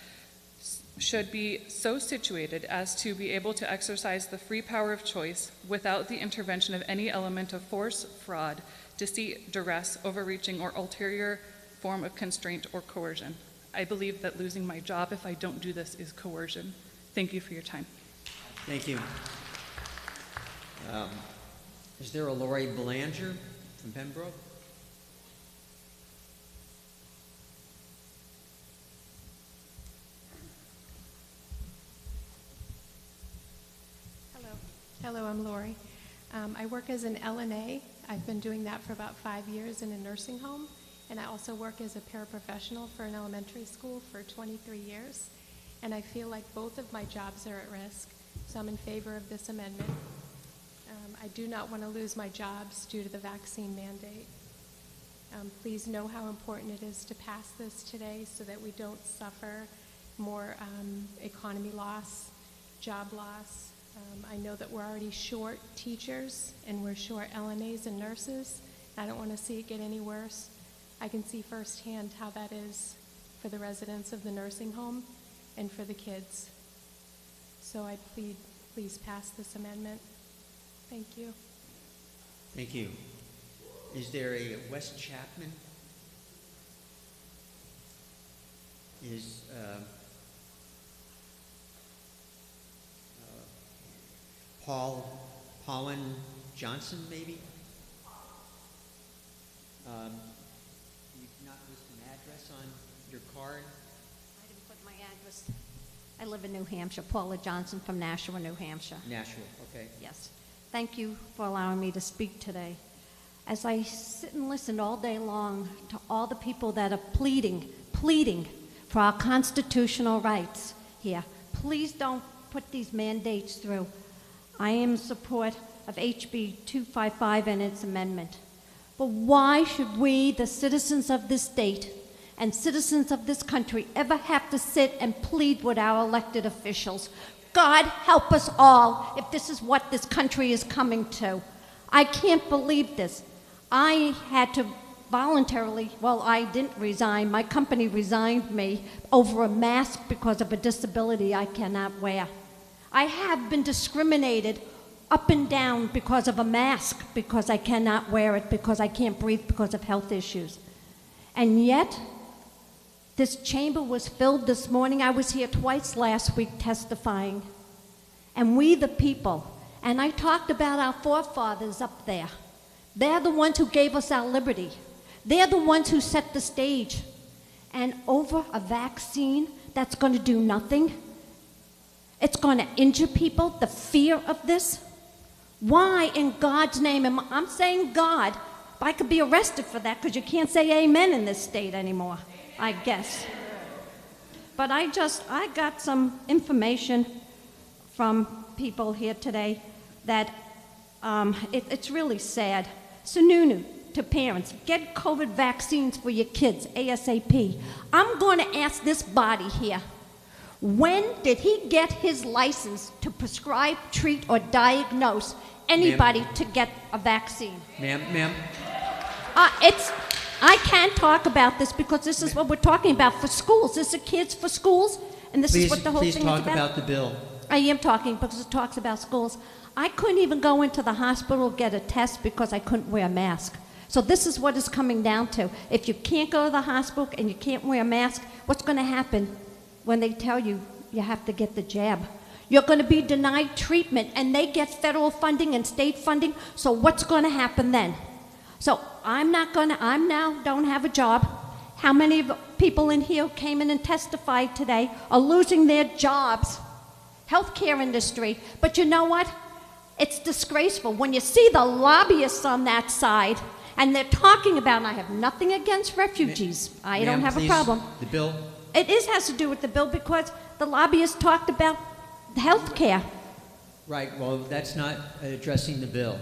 should be so situated as to be able to exercise the free power of choice without the intervention of any element of force, fraud, deceit, duress, overreaching, or ulterior form of constraint or coercion. I believe that losing my job if I don't do this is coercion. Thank you for your time. Thank you. Is there a Lori Belanger from Pembroke? Hello, I'm Lori. I work as an LNA. I've been doing that for about 5 years in a nursing home, and I also work as a paraprofessional for an elementary school for 23 years. And I feel like both of my jobs are at risk, so I'm in favor of this amendment. I do not want to lose my jobs due to the vaccine mandate. Please know how important it is to pass this today so that we don't suffer more economy loss, job loss. I know that we're already short teachers and we're short LNAs and nurses. I don't want to see it get any worse. I can see firsthand how that is for the residents of the nursing home and for the kids. So I plead, please pass this amendment. Thank you. Thank you. Is there a West Chapman? Is Paulin Johnson, maybe? You've not listed an address on your card? I didn't put my address. I live in New Hampshire. Paula Johnson from Nashua, New Hampshire. Nashua, okay. Yes. Thank you for allowing me to speak today. As I sit and listen all day long to all the people that are pleading for our constitutional rights here, please don't put these mandates through. I am in support of HB 255 and its amendment. But why should we, the citizens of this state and citizens of this country, ever have to sit and plead with our elected officials? God help us all if this is what this country is coming to. I can't believe this. I had to voluntarily, well, I didn't resign. My company resigned me over a mask because of a disability I cannot wear. I have been discriminated up and down because of a mask, because I cannot wear it, because I can't breathe because of health issues. And yet, this chamber was filled this morning. I was here twice last week testifying. And we the people, and I talked about our forefathers up there. They're the ones who gave us our liberty. They're the ones who set the stage. And over a vaccine that's going to do nothing, it's going to injure people, the fear of this. Why in God's name I'm saying God, but I could be arrested for that because you can't say amen in this state anymore, I guess. But I got some information from people here today that it's really sad. Sununu, to parents, get COVID vaccines for your kids, ASAP. I'm going to ask this body here, when did he get his license to prescribe, treat, or diagnose anybody to get a vaccine? Ma'am? I can't talk about this because this is what we're talking about for schools. This is kids for schools, and this is what the whole thing is about. Please talk about the bill. I am talking because it talks about schools. I couldn't even go into the hospital get a test because I couldn't wear a mask. So this is what it's coming down to. If you can't go to the hospital and you can't wear a mask, what's going to happen when they tell you you have to get the jab? You're going to be denied treatment, and they get federal funding and state funding, so what's going to happen then? So I now don't have a job. How many people in here who came in and testified today are losing their jobs? Healthcare industry. But you know what? It's disgraceful when you see the lobbyists on that side, and they're talking about, and I have nothing against refugees. I don't have a problem. The bill? It has to do with the bill because the lobbyists talked about health care. Right, well, that's not addressing the bill.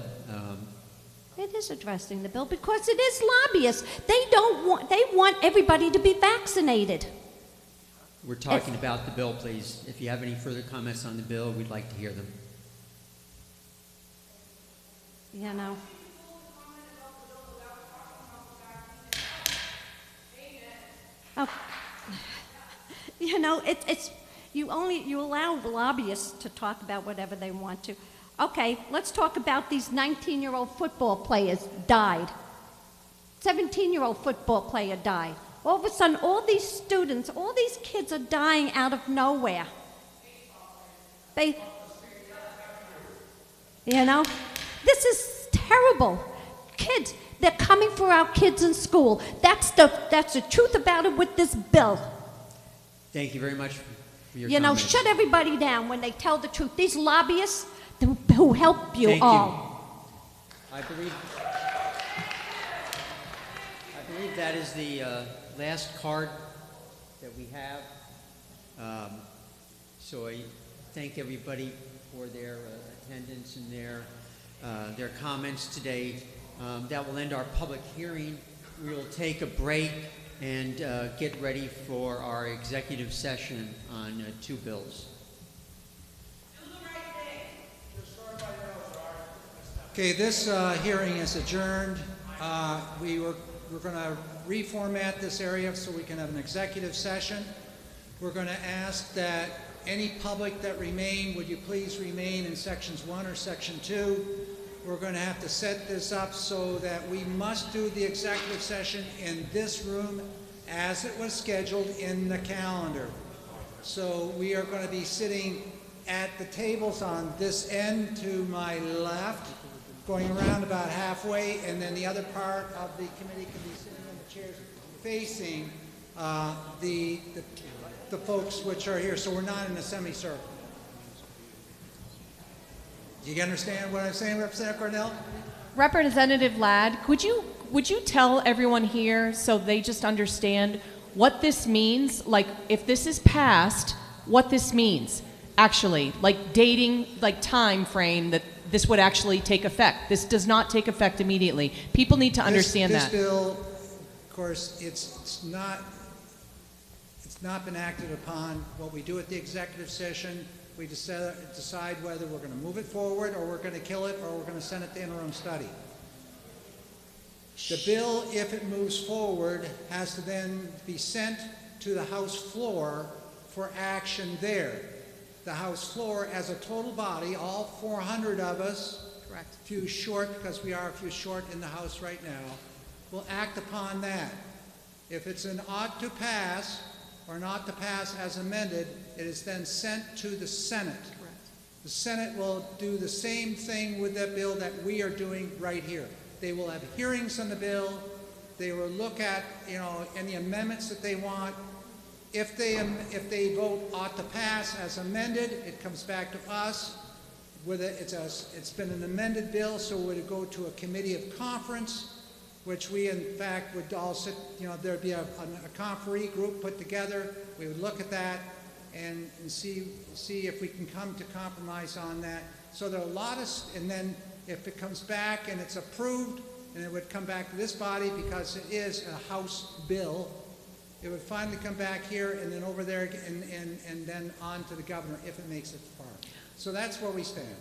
It is addressing the bill because it is lobbyists. They want everybody to be vaccinated. We're talking about the bill, please. If you have any further comments on the bill, we'd like to hear them. You know. Oh. You know, you allow lobbyists to talk about whatever they want to. Okay, let's talk about these 19-year-old football players died. 17-year-old football player died. All of a sudden, all these students, all these kids are dying out of nowhere. You know, this is terrible. Kids, they're coming for our kids in school. That's the truth about it with this bill. Thank you very much for your You know, comments. shut everybody down when they tell the truth. These lobbyists, who help you Thank all. you. I believe that is the last card that we have. So I thank everybody for their attendance and their comments today. That will end our public hearing. We will take a break and get ready for our executive session on 2 bills. Okay, this hearing is adjourned. We're going to reformat this area so we can have an executive session. We're going to ask that any public that remain, would you please remain in sections 1 or section 2? We're going to have to set this up so that we must do the executive session in this room as it was scheduled in the calendar. So we are going to be sitting at the tables on this end to my left, going around about halfway, and then the other part of the committee can be sitting in the chairs facing the folks which are here. So we're not in a semicircle. Do you understand what I'm saying, Representative Cornell? Representative Ladd, would you tell everyone here so they just understand what this means? Like, if this is passed, what this means, actually, like dating, like time frame that this would actually take effect. This does not take effect immediately. People need to understand that. This bill, of course, it's not been acted upon. What we do at the executive session, we decide whether we're going to move it forward or we're going to kill it or we're going to send it to interim study. The bill, if it moves forward, has to then be sent to the House floor for action there. The House floor, as a total body, all 400 of us, correct, few short, because we are a few short in the House right now, will act upon that. If it's an ought to pass or not to pass as amended, it is then sent to the Senate. Correct. The Senate will do the same thing with that bill that we are doing right here. They will have hearings on the bill. They will look at, any amendments that they want. If they vote ought to pass as amended, it comes back to us. It's been an amended bill, so it would go to a committee of conference, which we in fact would all sit, there'd be a conferee group put together. We would look at that and see if we can come to compromise on that. So there are a lot of, and then if it comes back and it's approved, and it would come back to this body because it is a House bill, it would finally come back here and then over there and then on to the governor if it makes it far. So that's where we stand.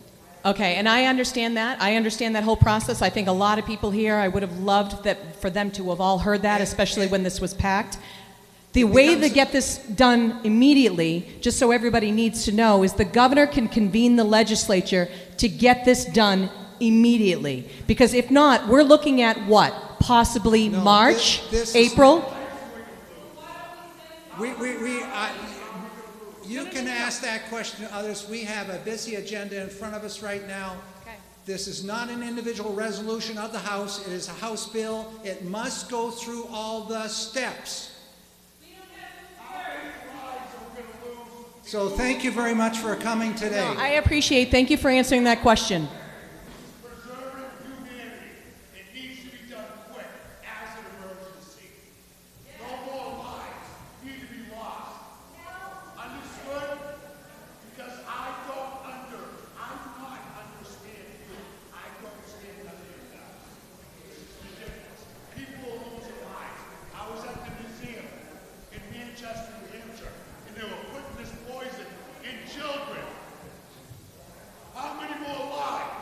Okay, and I understand that. I understand that whole process. I think a lot of people here, I would have loved that for them to have all heard that, especially when this was packed. The way to get this done immediately, just so everybody needs to know, is the governor can convene the legislature to get this done immediately. Because if not, we're looking at what? Possibly March, April? You can ask that question to others. We have a busy agenda in front of us right now. Okay. This is not an individual resolution of the House. It is a House bill. It must go through all the steps. So thank you very much for coming today. No, I appreciate. Thank you for answering that question. How many more lives?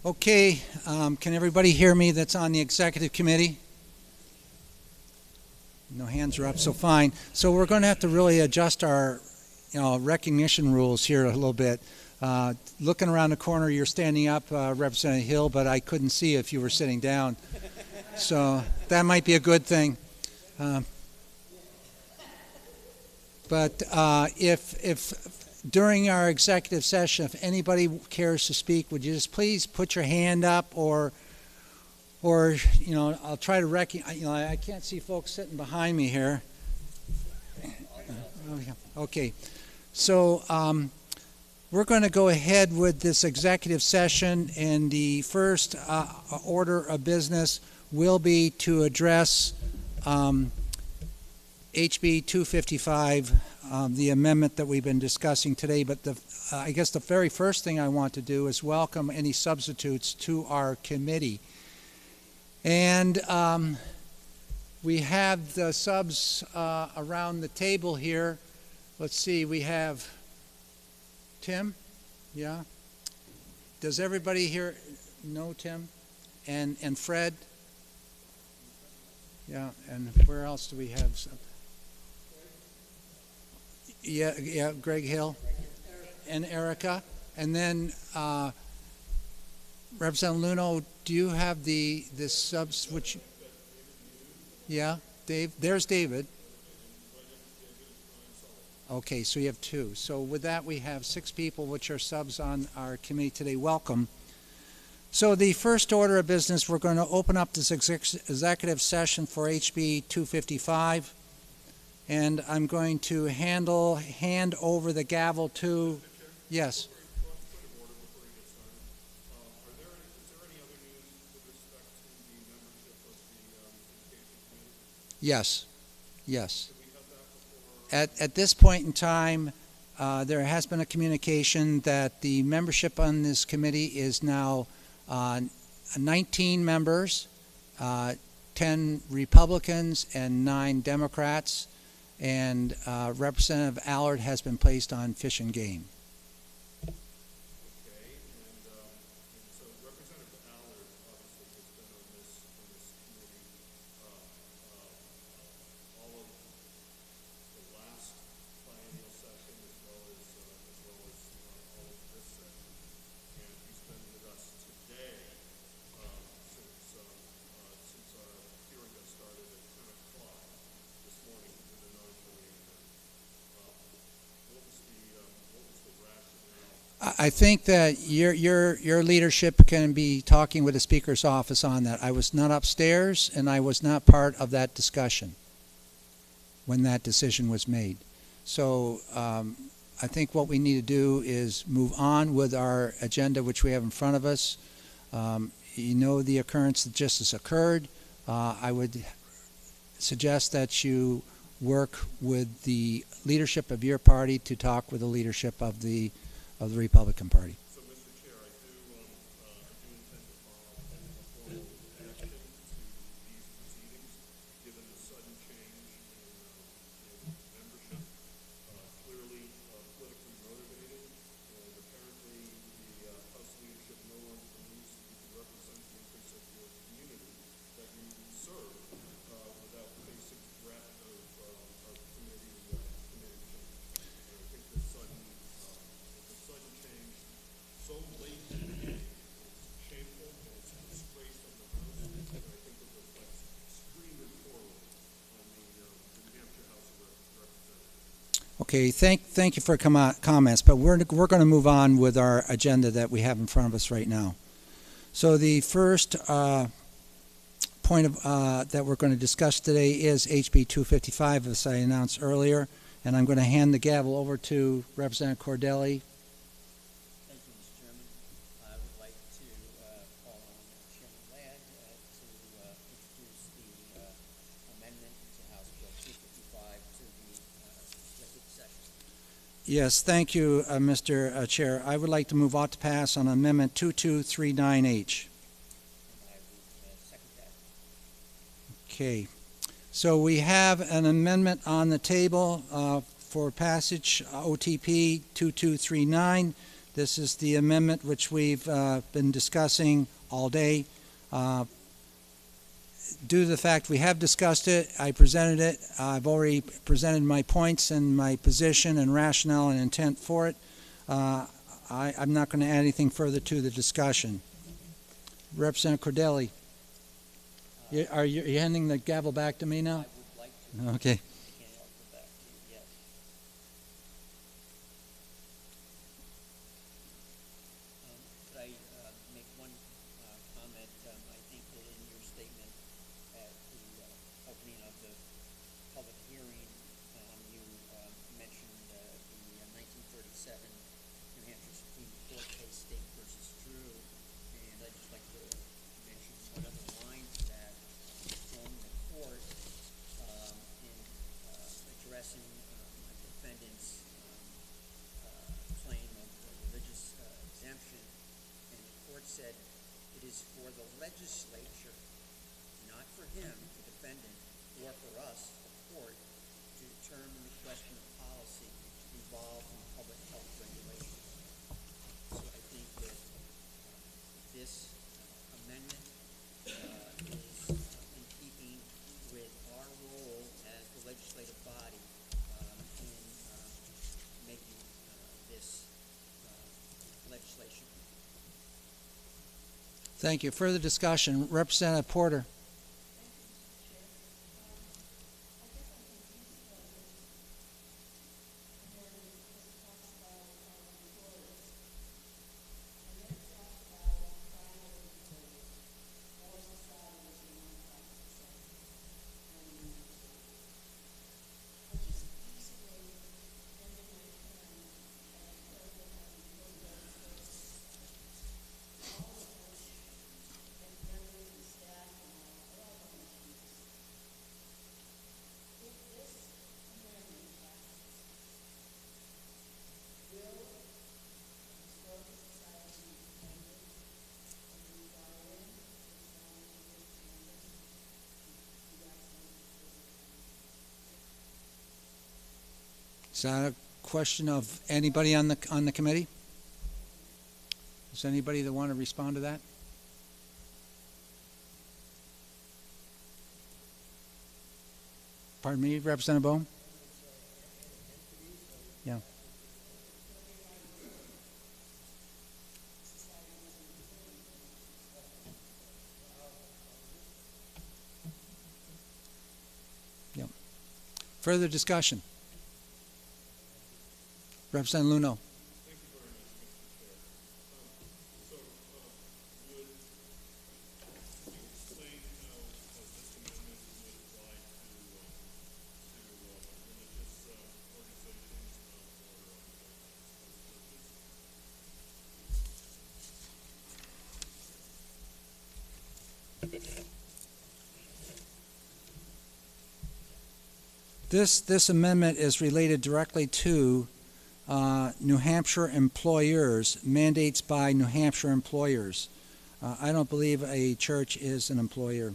Okay, can everybody hear me that's on the executive committee? No hands are up, so fine. So we're going to have to really adjust our, recognition rules here a little bit. Looking around the corner, you're standing up, Representative Hill, but I couldn't see if you were sitting down. So that might be a good thing. But if during our executive session, if anybody cares to speak, would you just please put your hand up, or I'll try to I can't see folks sitting behind me here. Okay, so we're going to go ahead with this executive session, and the first order of business will be to address HB 255, the amendment that we've been discussing today. But I guess the very first thing I want to do is welcome any substitutes to our committee. And we have the subs around the table here. Let's see, we have Tim? Yeah? Does everybody here know Tim? And Fred? Yeah, and where else do we have? Yeah, Greg Hill and Erica. And then Representative Luno, do you have the subs which? Yeah, Dave. There's David. Okay, so you have two. So with that, we have 6 people which are subs on our committee today. Welcome. So the first order of business, we're going to open up this executive session for HB 255. And I'm going to hand over the gavel to, yes. Yes, yes. At this point in time, there has been a communication that the membership on this committee is now 19 members, 10 Republicans and 9 Democrats. And Representative Allard has been placed on Fish and Game. I think that your leadership can be talking with the Speaker's office on that. I was not upstairs, and I was not part of that discussion when that decision was made. So I think what we need to do is move on with our agenda, which we have in front of us. You know the occurrence that just has occurred. I would suggest that you work with the leadership of your party to talk with the leadership of the Republican Party. So, Mr. Chair, I do intend to follow a formal action to these proceedings, given the sudden change in membership, clearly politically motivated, and apparently the House leadership no longer believes that you can represent the interests of your community that you serve without facing threat of committee change. And I think this sudden change so late in the game is shameful, and it's a disgrace on the House, and I think it reflects extremely poorly on the New Hampshire House of Representatives. Okay, thank you for comments, but we're going to move on with our agenda that we have in front of us right now. So the first point that we're going to discuss today is HB 255, as I announced earlier, and I'm going to hand the gavel over to Representative Cordelli. Thank you, Mr. Chairman. I would like to call on Chairman Ladd to introduce the amendment to House Bill 255 to the executive session. Yes, thank you, Mr. Chair. I would like to move on to pass on Amendment 2239H. Okay, so we have an amendment on the table for passage, OTP 2239, This is the amendment which we've been discussing all day. Due to the fact we have discussed it, I presented it. I've already presented my points and my position and rationale and intent for it. I'm not going to add anything further to the discussion. Representative Cordelli, are you handing the gavel back to me now? Okay. Could I make one comment? I think that in your statement at the opening of the public hearing, you mentioned the 1937 New Hampshire Supreme Court case, State versus Drew, and I'd just like to mention one other line to that from the court in addressing a defendant's claim of religious exemption, and the court said it is for the legislature, not for him, the defendant, or for us, the court, to determine the question of policy involved in public health regulations. So I think that this amendment is in keeping with our role as the legislative body in making this legislation. Thank you. Further discussion. Representative Porter. Is that a question of anybody on the committee? Is anybody that want to respond to that? Pardon me, Representative Bohm? Yeah. Yeah. Further discussion. Representative Luno. Thank you very much, Mr. Chair. So, would you explain how this amendment would apply to religious organizations This amendment is related directly to New Hampshire employers, mandates by New Hampshire employers. I don't believe a church is an employer.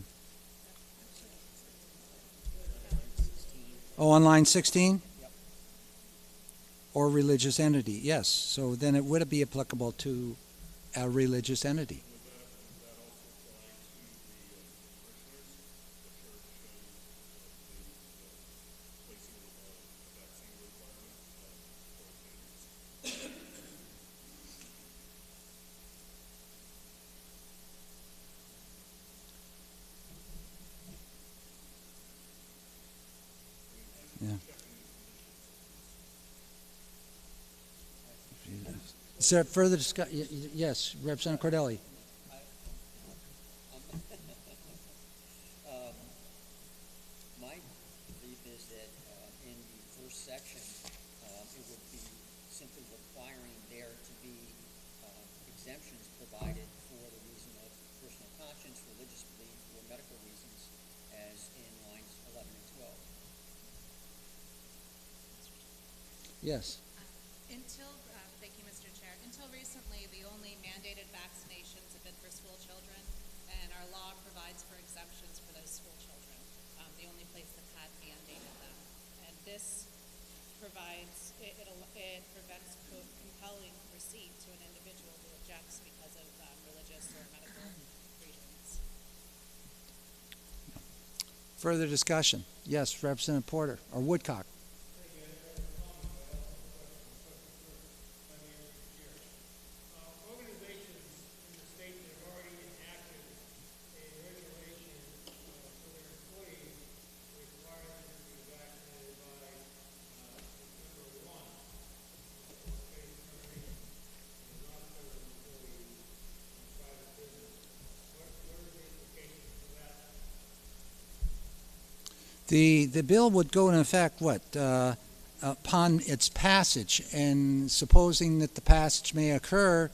Oh, on line 16? Yep. Or religious entity, yes. So then it would be applicable to a religious entity. Yeah. Is there further discussion? Yes, Representative Cordelli. My belief is that in the first section, it would be simply requiring there to be exemptions provided for the reason of personal conscience, religious belief, or medical reasons, as in lines 11 and 12. Yes. Thank you, Mr. Chair. Until recently, the only mandated vaccinations have been for school children, and our law provides for exemptions for those school children. The only place that had mandated them. And this provides, it prevents compelled compelling receipt to an individual who objects because of religious or medical reasons. Further discussion? Yes, Representative Porter, or Woodcock. The bill would go in effect, upon its passage, and supposing that the passage may occur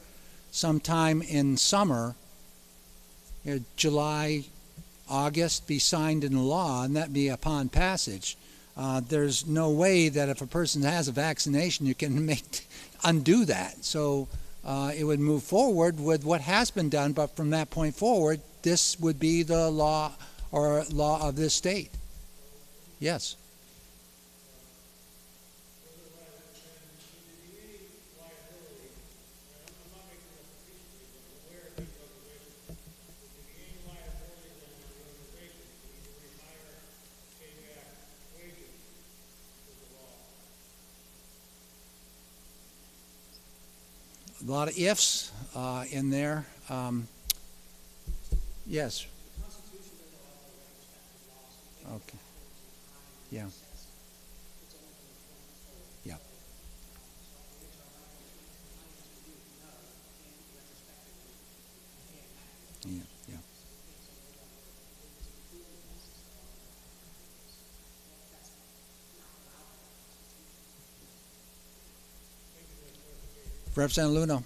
sometime in summer, July, August, be signed into law, and that be upon passage. There's no way that if a person has a vaccination, you can undo that. So it would move forward with what has been done, but from that point forward, this would be the law or law of this state. Yes. A lot of ifs in there. Yes. Okay. Yeah. Yeah. Yeah. Yeah. Representative Luno.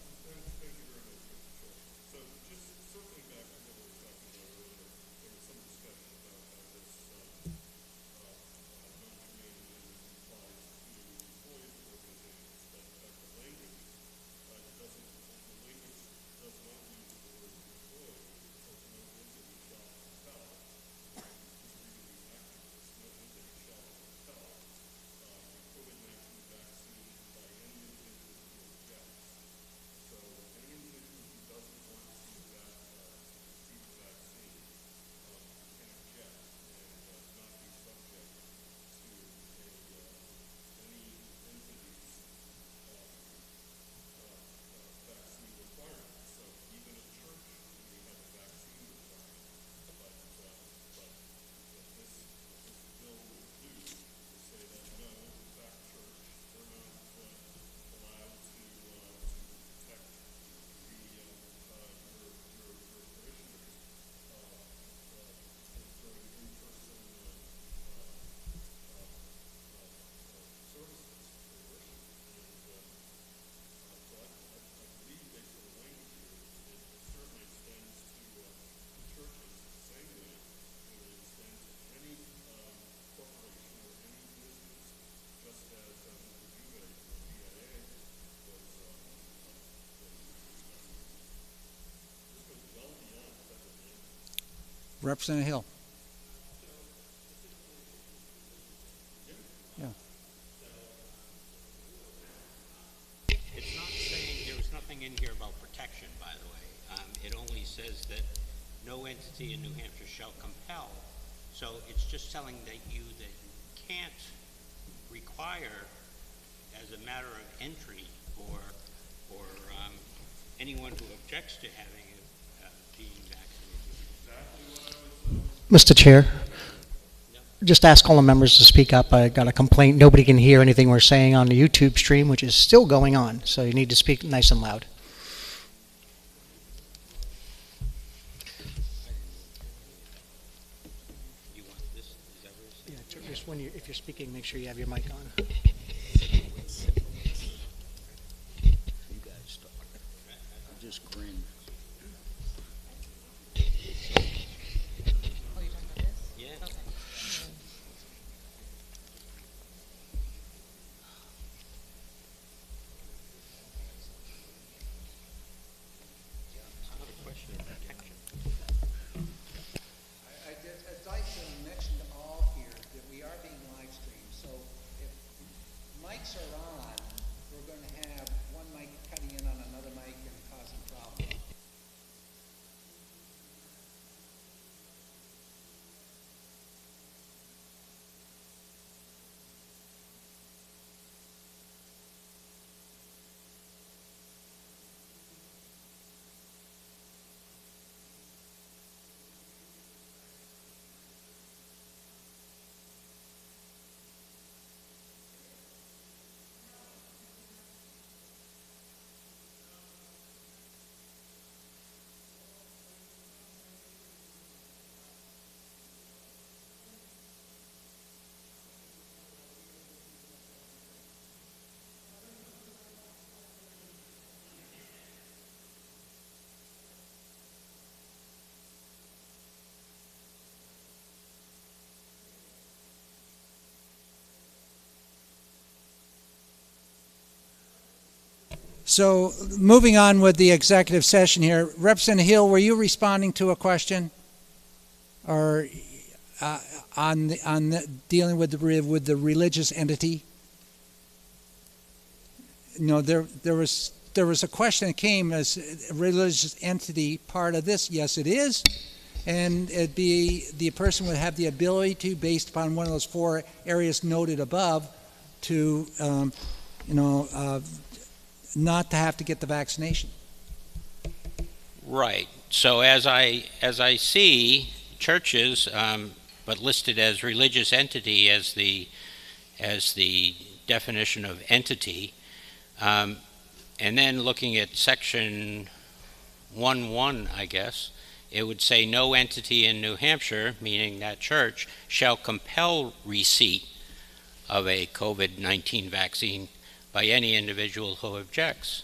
Representative Hill. Yeah. It's not saying, there was nothing in here about protection, by the way. It only says that no entity in New Hampshire shall compel. So it's just telling you can't require, as a matter of entry, or anyone who objects to having being vaccinated. Mr. Chair, just ask all the members to speak up. I got a complaint. Nobody can hear anything we're saying on the YouTube stream, which is still going on. So you need to speak nice and loud. Yeah, just if you're speaking, make sure you have your mic on. Just grin. Yeah. Okay. I'd like to mention to all here that we are being live streamed, so if So moving on with the executive session here, Representative Hill, were you responding to a question, or dealing with the religious entity? No, there was a question that came as a religious entity part of this. Yes, it is, and it'd be the person would have the ability to, based upon one of those 4 areas noted above, to not to have to get the vaccination. Right. So as I see churches, but listed as religious entity as the definition of entity, and then looking at section 1.1, I guess, it would say no entity in New Hampshire, meaning that church, shall compel receipt of a COVID-19 vaccine by any individual who objects.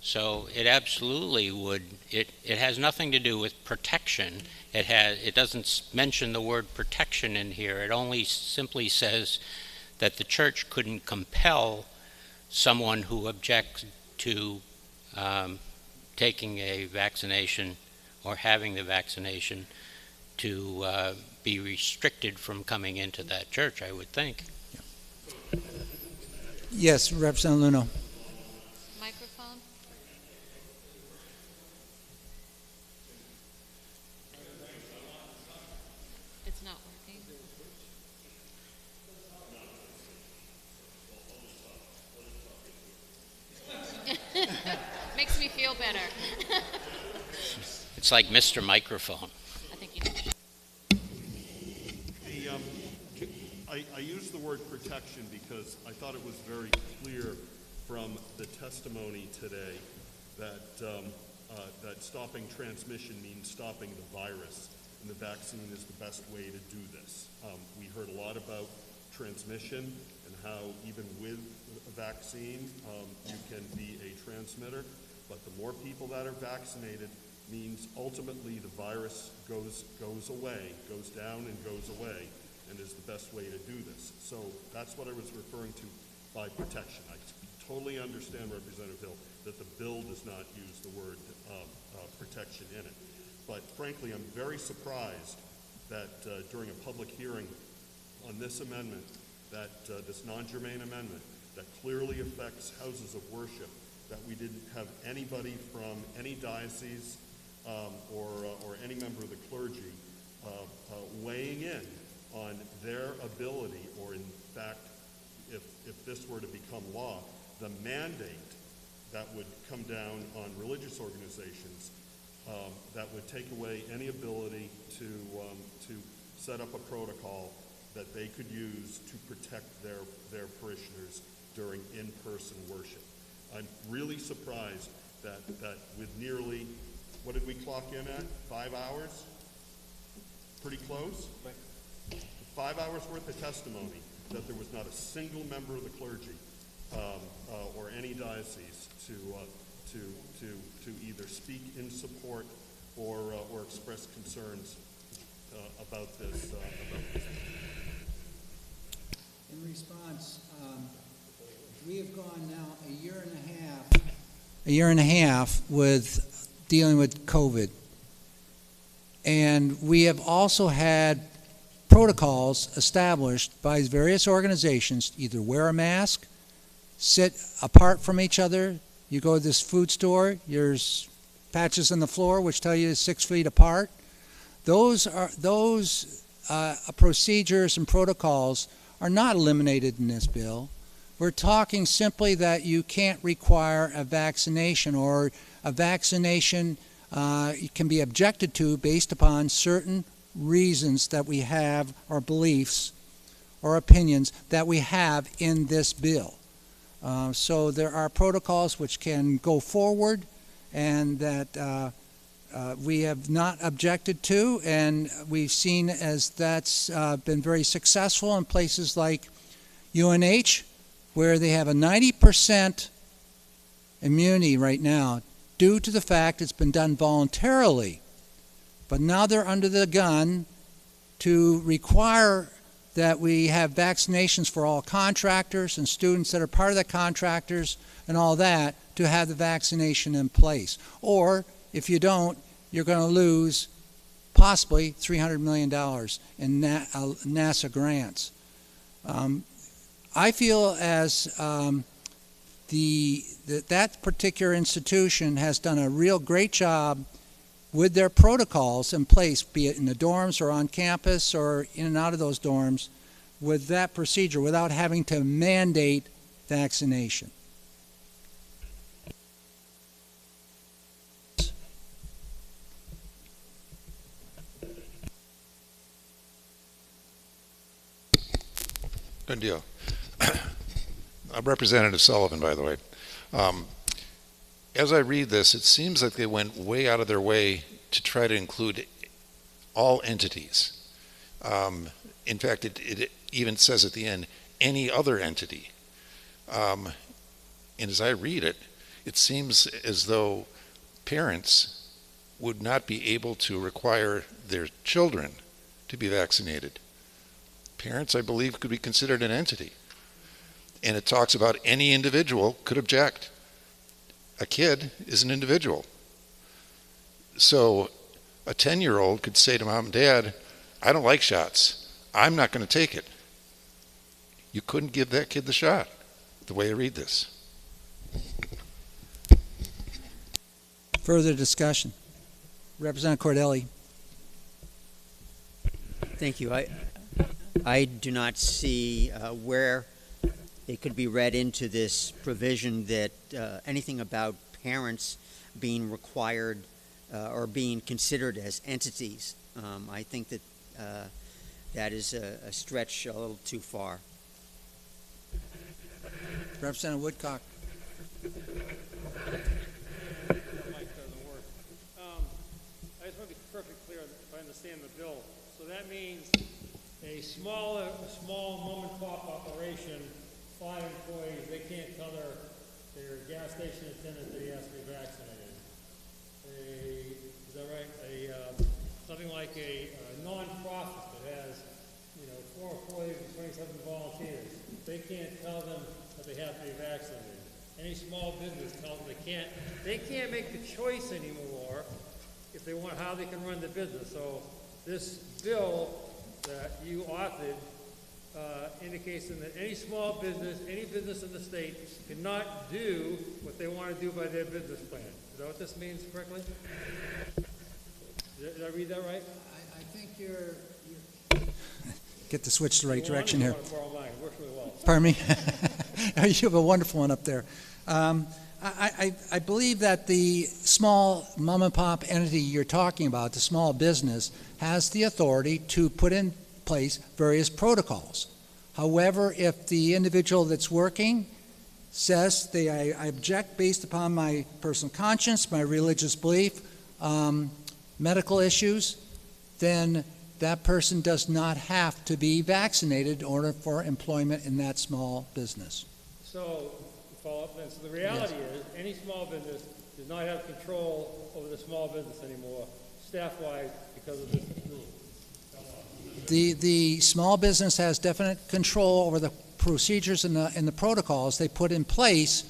So it absolutely would, it has nothing to do with protection. It doesn't mention the word protection in here. It only simply says that the church couldn't compel someone who objects to taking a vaccination or having the vaccination to be restricted from coming into that church, I would think. Yes, Representative Luno. Microphone. It's not working. Makes me feel better. It's like Mr. Microphone. I think you I use the word protection because I thought it was very clear from the testimony today that that stopping transmission means stopping the virus, and the vaccine is the best way to do this. We heard a lot about transmission and how even with a vaccine you can be a transmitter, but the more people that are vaccinated means ultimately the virus goes away, goes down and goes away, and is the best way to do this. So that's what I was referring to by protection. I totally understand, Representative Hill, that the bill does not use the word protection in it. But frankly, I'm very surprised that during a public hearing on this amendment, that this non-germane amendment that clearly affects houses of worship, that we didn't have anybody from any diocese or any member of the clergy weighing in on their ability, or in fact, if this were to become law, the mandate that would come down on religious organizations that would take away any ability to set up a protocol that they could use to protect their parishioners during in-person worship. I'm really surprised that with nearly, what did we clock in at? 5 hours? Pretty close? 5 hours worth of testimony, that there was not a single member of the clergy or any diocese to either speak in support or express concerns about this. In response, we have gone now a year and a half with dealing with COVID, and we have also had protocols established by various organizations to either wear a mask, sit apart from each other. You go to this food store, there's patches on the floor which tell you 6 feet apart. Those procedures and protocols are not eliminated in this bill. We're talking simply that you can't require a vaccination, or a vaccination can be objected to based upon certain reasons that we have, or beliefs or opinions that we have in this bill. So there are protocols which can go forward and that we have not objected to, and we've seen as that's been very successful in places like UNH, where they have a 90% immunity right now due to the fact it's been done voluntarily. But now they're under the gun to require that we have vaccinations for all contractors and students that are part of the contractors and all that to have the vaccination in place. Or if you don't, you're going to lose possibly $300 million in NASA grants. I feel as that particular institution has done a real great job with their protocols in place, be it in the dorms or on campus or in and out of those dorms, with that procedure without having to mandate vaccination. Good deal. Representative Sullivan, by the way. As I read this, it seems like they went way out of their way to try to include all entities. In fact, it even says at the end, any other entity. And as I read it, it seems as though parents would not be able to require their children to be vaccinated. Parents, I believe, could be considered an entity. And it talks about any individual could object. A kid is an individual. So a 10-year-old could say to mom and dad, I don't like shots. I'm not going to take it. You couldn't give that kid the shot, the way I read this. Further discussion. Representative Cordelli. Thank you. I do not see where it could be read into this provision that anything about parents being required or being considered as entities. I think that that is a stretch a little too far. Representative Woodcock. I just want to be perfectly clear if I understand the bill. So that means a small mom and pop operation, 5 employees, they can't tell their gas station attendant that he has to be vaccinated. Is that right? Something like a non-profit that has, 4 employees and 27 volunteers. They can't tell them that they have to be vaccinated. Any small business tells them they can't make the choice anymore if they want how they can run the business. So this bill that you authored indicates that any small business, any business in the state cannot do what they want to do by their business plan. Is that what this means correctly? Did I read that right? I think you're get the switch the right direction here. It works really well. Pardon me? You have a wonderful one up there. I believe that the small mom and pop entity you're talking about, the small business, has the authority to put in place various protocols. However, if the individual that's working says I object based upon my personal conscience, my religious belief, medical issues, then that person does not have to be vaccinated in order for employment in that small business. So, follow up then. So the reality is, any small business does not have control over the small business anymore, staff-wise, because of this rule. The small business has definite control over the procedures and the protocols they put in place,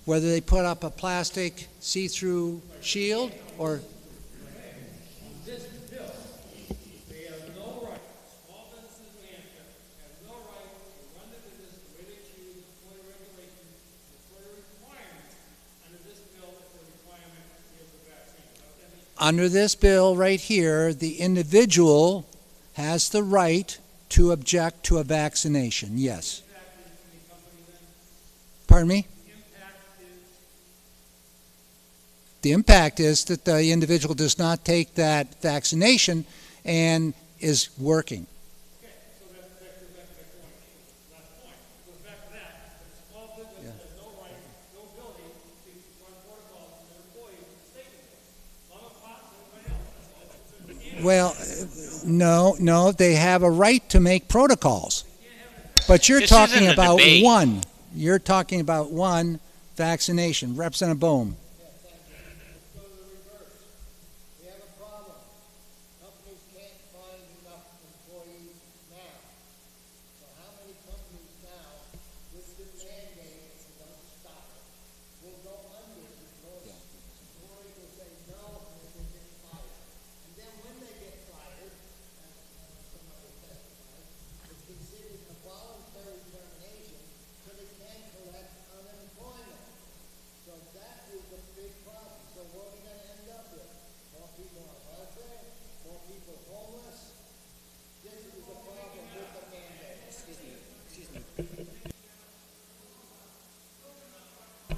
whether they put up a plastic see-through shield or. This bill, they have no right, small businesses in New Hampshire have no right to run the business the way they choose, employee regulations, employee requirements. Under this bill, it's a requirement is the vaccine. Under this bill right here, the individual has the right to object to a vaccination, yes. Pardon me? The impact is that the individual does not take that vaccination and is working. Okay, so that goes back to my point. Last point. It goes back to that. The small business has no right, no ability to run protocols for their employees in the state. Mom and pop, everybody else. Well, no, they have a right to make protocols. But you're talking about one. You're talking about one vaccination. Representative Bohm.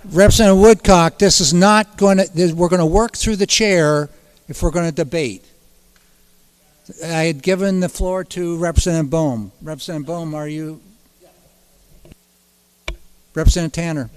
Representative Woodcock, this is not going to, we're going to work through the chair if we're going to debate. I had given the floor to Representative Bohm. Representative Bohm, are you? Representative Tanner.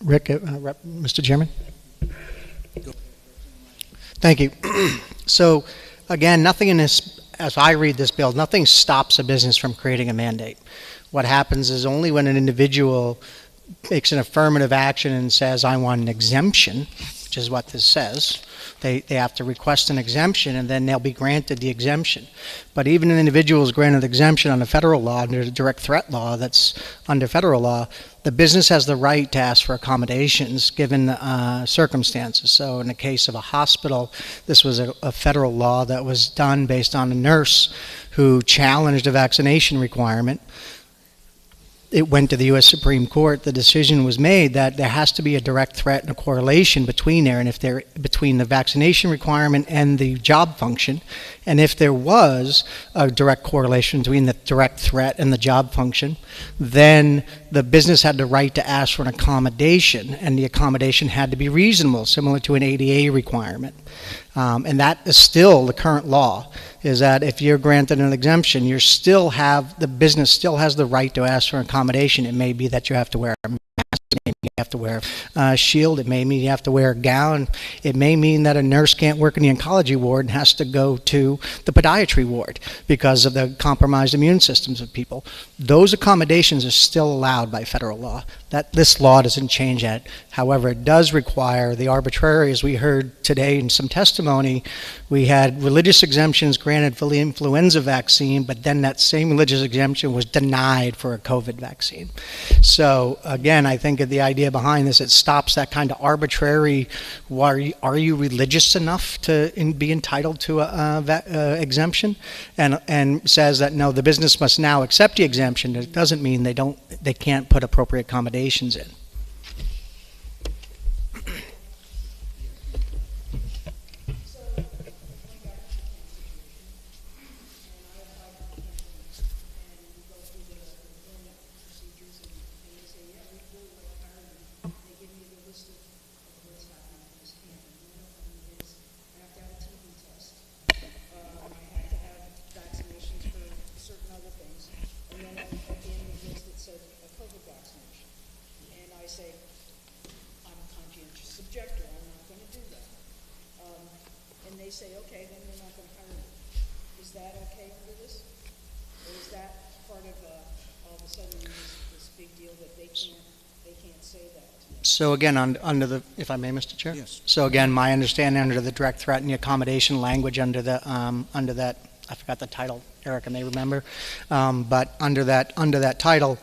Rick, Mr. Chairman. Thank you. So, again, nothing in this, as I read this bill, nothing stops a business from creating a mandate. What happens is only when an individual makes an affirmative action and says, I want an exemption, which is what this says, they have to request an exemption, and then they'll be granted the exemption. But even an individual is granted exemption under federal law, under the direct threat law that's under federal law, the business has the right to ask for accommodations given circumstances. So in the case of a hospital, this was a federal law that was done based on a nurse who challenged a vaccination requirement. It went to the U.S. Supreme Court. The decision was made that there has to be a direct threat and a correlation between there, and if there between the vaccination requirement and the job function, and if there was a direct correlation between the direct threat and the job function, then the business had the right to ask for an accommodation, and the accommodation had to be reasonable, similar to an ADA requirement. And that is still the current law, is that if you're granted an exemption, you still have, the business still has the right to ask for an accommodation. It may be that you have to wear a mask, it may mean you have to wear a shield, it may mean you have to wear a gown, it may mean that a nurse can't work in the oncology ward and has to go to the podiatry ward because of the compromised immune systems of people. Those accommodations are still allowed by federal law. This law doesn't change that. However, it does require the arbitrary, as we heard today in some testimony. We had religious exemptions granted for the influenza vaccine, but then that same religious exemption was denied for a COVID vaccine. So again, I think the idea behind this, it stops that kind of arbitrary, are you religious enough to be entitled to a exemption, and says that no, the business must now accept the exemption. It doesn't mean they can't put appropriate accommodations in. So again, under the, if I may, Mr. Chair? Yes. So again, my understanding under the direct threat and the accommodation language under that, I forgot the title, Erica may remember, but under that title,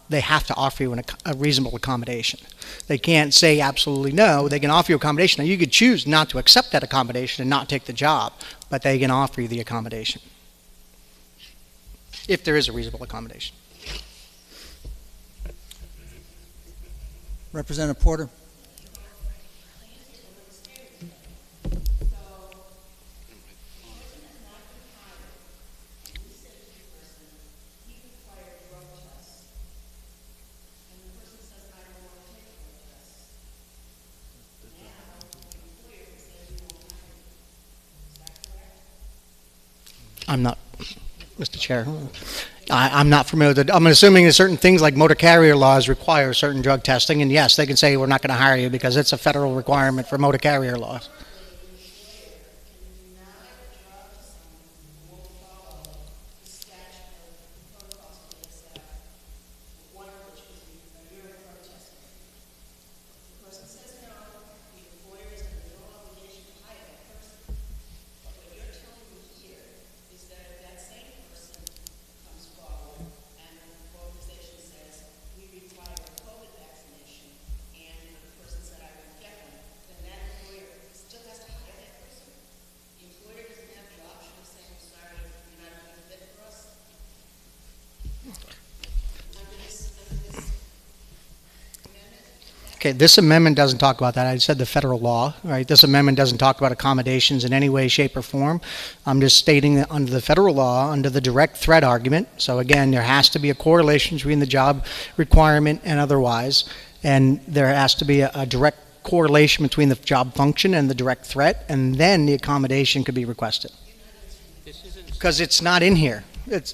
they have to offer you a reasonable accommodation. They can't say absolutely no. They can offer you accommodation. Now, you could choose not to accept that accommodation and not take the job, but they can offer you the accommodation if there is a reasonable accommodation. Representative Porter. I'm not, Mr. Chair. I'm not familiar with it. I'm assuming that certain things like motor carrier laws require certain drug testing, and yes, they can say we're not going to hire you because it's a federal requirement for motor carrier laws. Okay, this amendment doesn't talk about that. I said the federal law, right? This amendment doesn't talk about accommodations in any way, shape, or form. I'm just stating that under the federal law, under the direct threat argument, so again, there has to be a correlation between the job requirement and otherwise, and there has to be a direct correlation between the job function and the direct threat, and then the accommodation could be requested. Because it's not in here.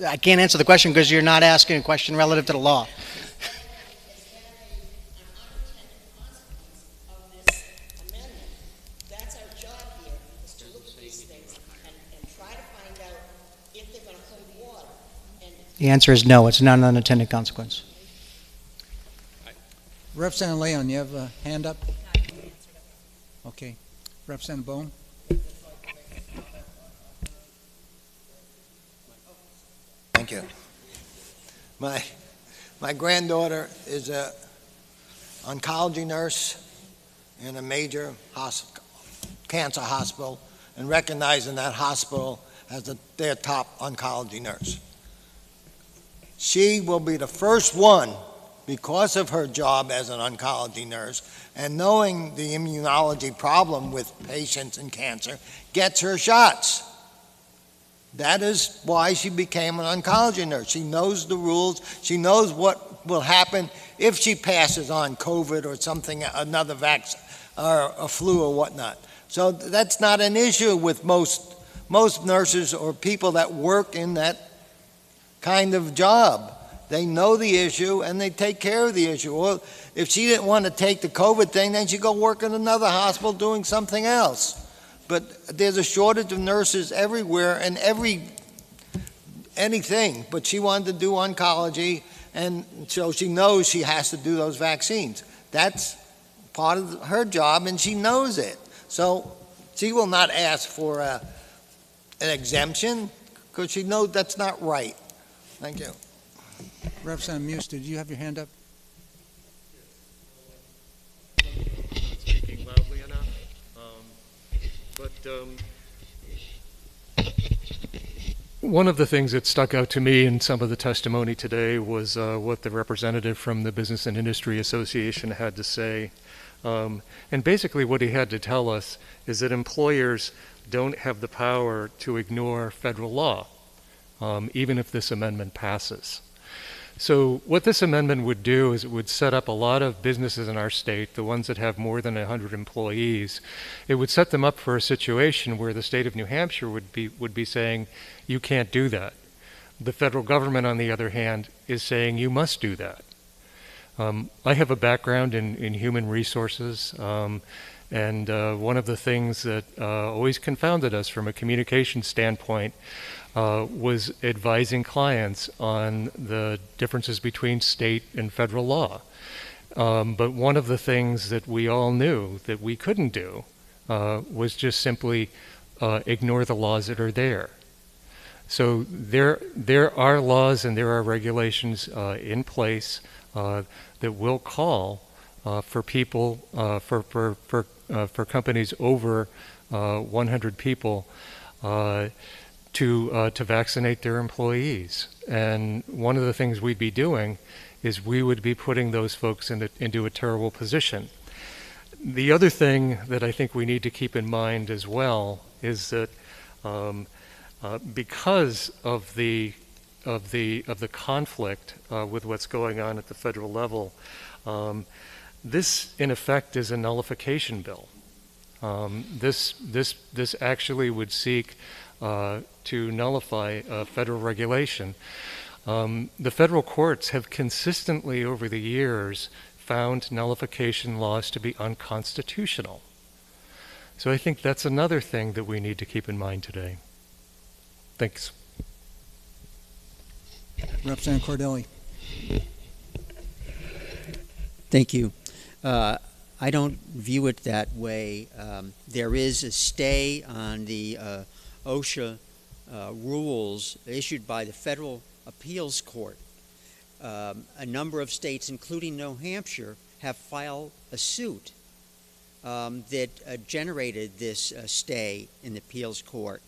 I can't answer the question because you're not asking a question relative to the law. The answer is no, it's not an unintended consequence. Representative Leon, you have a hand up? Okay. Representative Bone? Thank you. My granddaughter is a oncology nurse in a major cancer hospital, and recognizing that hospital as their top oncology nurse. She will be the first one, because of her job as an oncology nurse and knowing the immunology problem with patients in cancer, gets her shots. That is why she became an oncology nurse. She knows the rules. She knows what will happen if she passes on COVID or something, another vaccine or a flu or whatnot. So that's not an issue with most nurses or people that work in that kind of job. They know the issue and they take care of the issue. Or if she didn't want to take the COVID thing, then she'd go work in another hospital doing something else. But there's a shortage of nurses everywhere and anything. But she wanted to do oncology, and so she knows she has to do those vaccines. That's part of her job, and she knows it. So she will not ask for an exemption because she knows that's not right. Thank you. Representative Muse, did you have your hand up? Not speaking loudly enough. One of the things that stuck out to me in some of the testimony today was what the representative from the Business and Industry Association had to say. And basically what he had to tell us is that employers don't have the power to ignore federal law, even if this amendment passes. So what this amendment would do is it would set up a lot of businesses in our state, the ones that have more than 100 employees. It would set them up for a situation where the state of New Hampshire would be saying, you can't do that. The federal government, on the other hand, is saying you must do that. I have a background in human resources, and one of the things that always confounded us from a communication standpoint was advising clients on the differences between state and federal law. But one of the things that we all knew that we couldn't do was just simply ignore the laws that are there. So there are laws and there are regulations in place that will call for people, for companies over 100 people to vaccinate their employees. And one of the things we'd be doing is we would be putting those folks into a terrible position. The other thing that I think we need to keep in mind as well is that because of the conflict with what's going on at the federal level, this in effect is a nullification bill. This actually would seek to nullify federal regulation. The federal courts have consistently over the years found nullification laws to be unconstitutional. So I think that's another thing that we need to keep in mind today. Thanks. Representative Cordelli. Thank you. I don't view it that way. There is a stay on the OSHA rules issued by the Federal Appeals Court. A number of states, including New Hampshire, have filed a suit that generated this stay in the appeals court.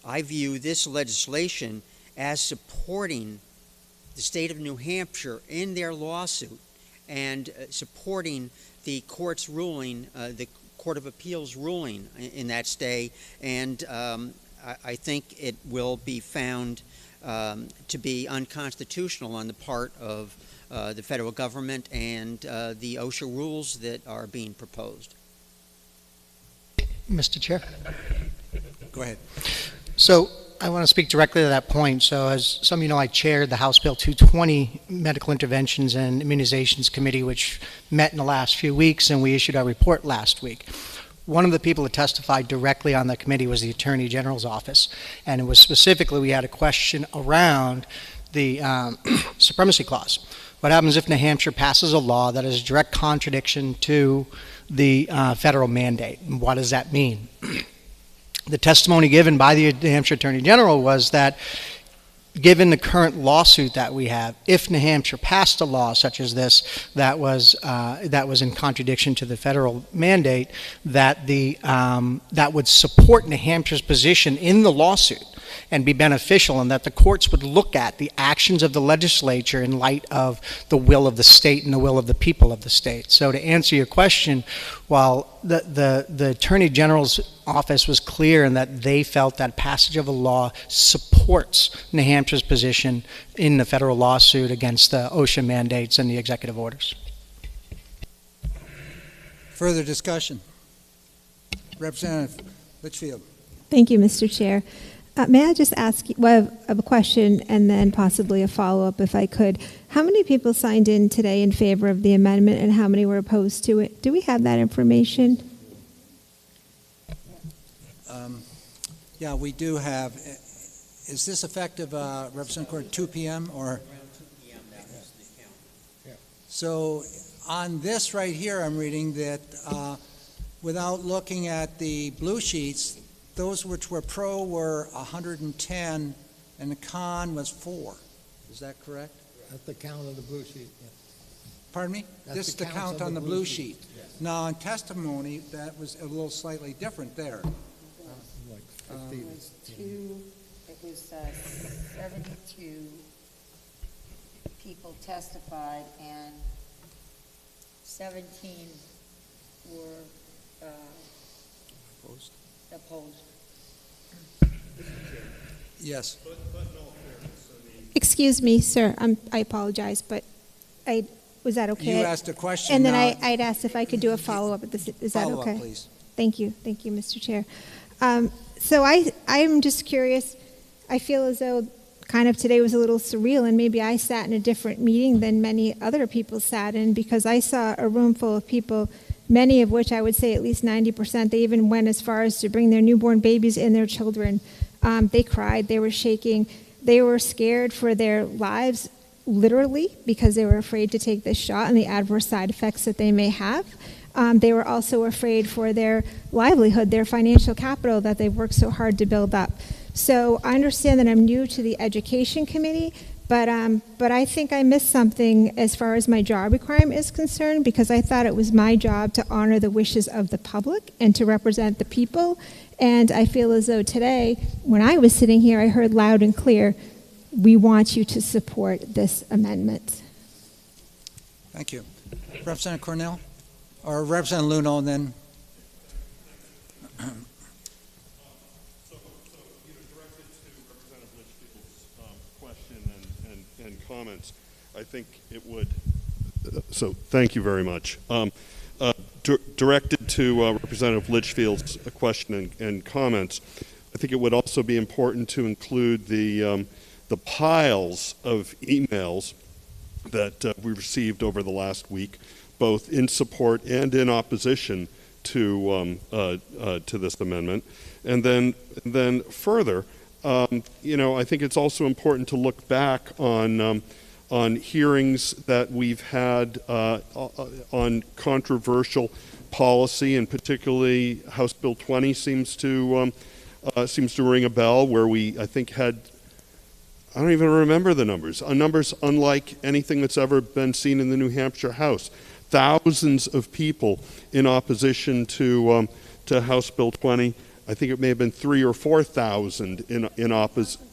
I view this legislation as supporting the state of New Hampshire in their lawsuit and supporting the court's ruling, the Court of Appeals ruling in that stay, and I think it will be found to be unconstitutional on the part of the federal government and the OSHA rules that are being proposed. Mr. Chair? Go ahead. So I want to speak directly to that point. So as some of you know, I chaired the House Bill 220 Medical Interventions and Immunizations Committee, which met in the last few weeks, and we issued our report last week. One of the people that testified directly on the committee was the Attorney General's office, and it was specifically, we had a question around the Supremacy Clause. What happens if New Hampshire passes a law that is a direct contradiction to the federal mandate? And what does that mean? The testimony given by the New Hampshire Attorney General was that given the current lawsuit that we have, if New Hampshire passed a law such as this that was in contradiction to the federal mandate, that that would support New Hampshire's position in the lawsuit and be beneficial, and that the courts would look at the actions of the legislature in light of the will of the state and the will of the people of the state. So to answer your question, while the Attorney General's office was clear in that they felt that passage of a law supports New Hampshire's position in the federal lawsuit against the OSHA mandates and the executive orders. Further discussion? Representative Litchfield. Thank you, Mr. Chair. May I just ask you a question and then possibly a follow-up if I could? How many people signed in today in favor of the amendment and how many were opposed to it? Do we have that information? Yeah, we do have. Is this effective, Representative Court, 2 p.m. or? Around 2 p.m. that was the count. So on this right here, I'm reading that without looking at the blue sheets, those which were pro were 110 and the con was 4. Is that correct? That's the count of the blue sheet. Yeah. Pardon me? That's This is the count on the blue sheet. Yes. Now, on testimony, that was a little slightly different there. It was 72 people testified and 17 were opposed. Yes. Excuse me, sir. I apologize, but was that okay? You asked a question. And then I'd asked if I could do a follow-up. Is that okay? Follow-up, please. Thank you, Mr. Chair. So I'm just curious. I feel as though kind of today was a little surreal, and maybe I sat in a different meeting than many other people sat in, because I saw a room full of people, many of which I would say at least 90%, they even went as far as to bring their newborn babies and their children. They cried, they were shaking, they were scared for their lives, literally, because they were afraid to take this shot and the adverse side effects that they may have. They were also afraid for their livelihood, their financial capital that they've worked so hard to build up. So I understand that I'm new to the Education Committee, but I think I missed something as far as my job requirement is concerned, because I thought it was my job to honor the wishes of the public and to represent the people. And I feel as though today, when I was sitting here, I heard loud and clear, we want you to support this amendment. Thank you. Representative Cornell? Or Representative Luno, and then... Directed to Representative Litchfield's question and comments, I think it would, so thank you very much. Directed to Representative Litchfield's question and comments, I think it would also be important to include the piles of emails that we received over the last week, both in support and in opposition to this amendment. And then further, I think it's also important to look back on hearings that we've had on controversial policy, and particularly House Bill 20 seems to ring a bell, where we, I think, had, I don't even remember the numbers unlike anything that's ever been seen in the New Hampshire House. Thousands of people in opposition to House Bill 20. I think it may have been 3,000 or 4,000 in opposition.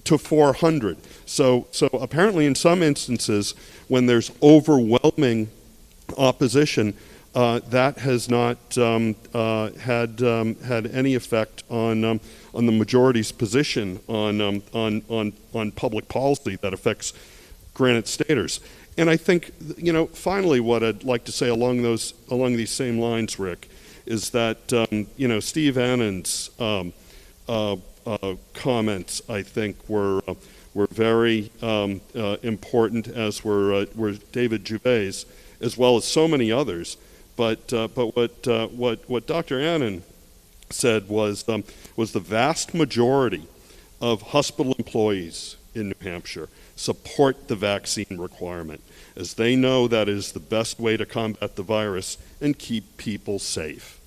to 400. So apparently in some instances, when there's overwhelming opposition, that has not had any effect on the majority's position on public policy that affects Granite Staters. And I think, finally, what I'd like to say along these same lines, Rick, is that Steve Annan's comments, I think, were very important, as were David Dubé's, as well as so many others. But what Dr. Annan said was the vast majority of hospital employees in New Hampshire support the vaccine requirement, as they know that is the best way to combat the virus and keep people safe.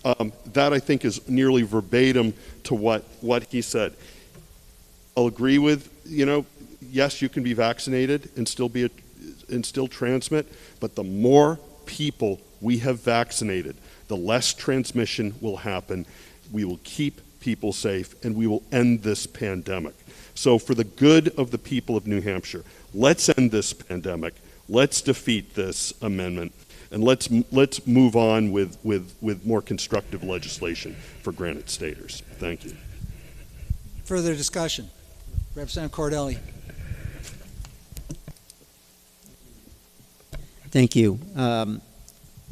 That, I think, is nearly verbatim to what he said. I'll agree with, yes, you can be vaccinated and still transmit, but the more people we have vaccinated, the less transmission will happen. We will keep people safe, and we will end this pandemic. So for the good of the people of New Hampshire, let's end this pandemic, let's defeat this amendment, and let's move on with more constructive legislation for Granite Staters. Thank you. Further discussion. Representative Cordelli. Thank you.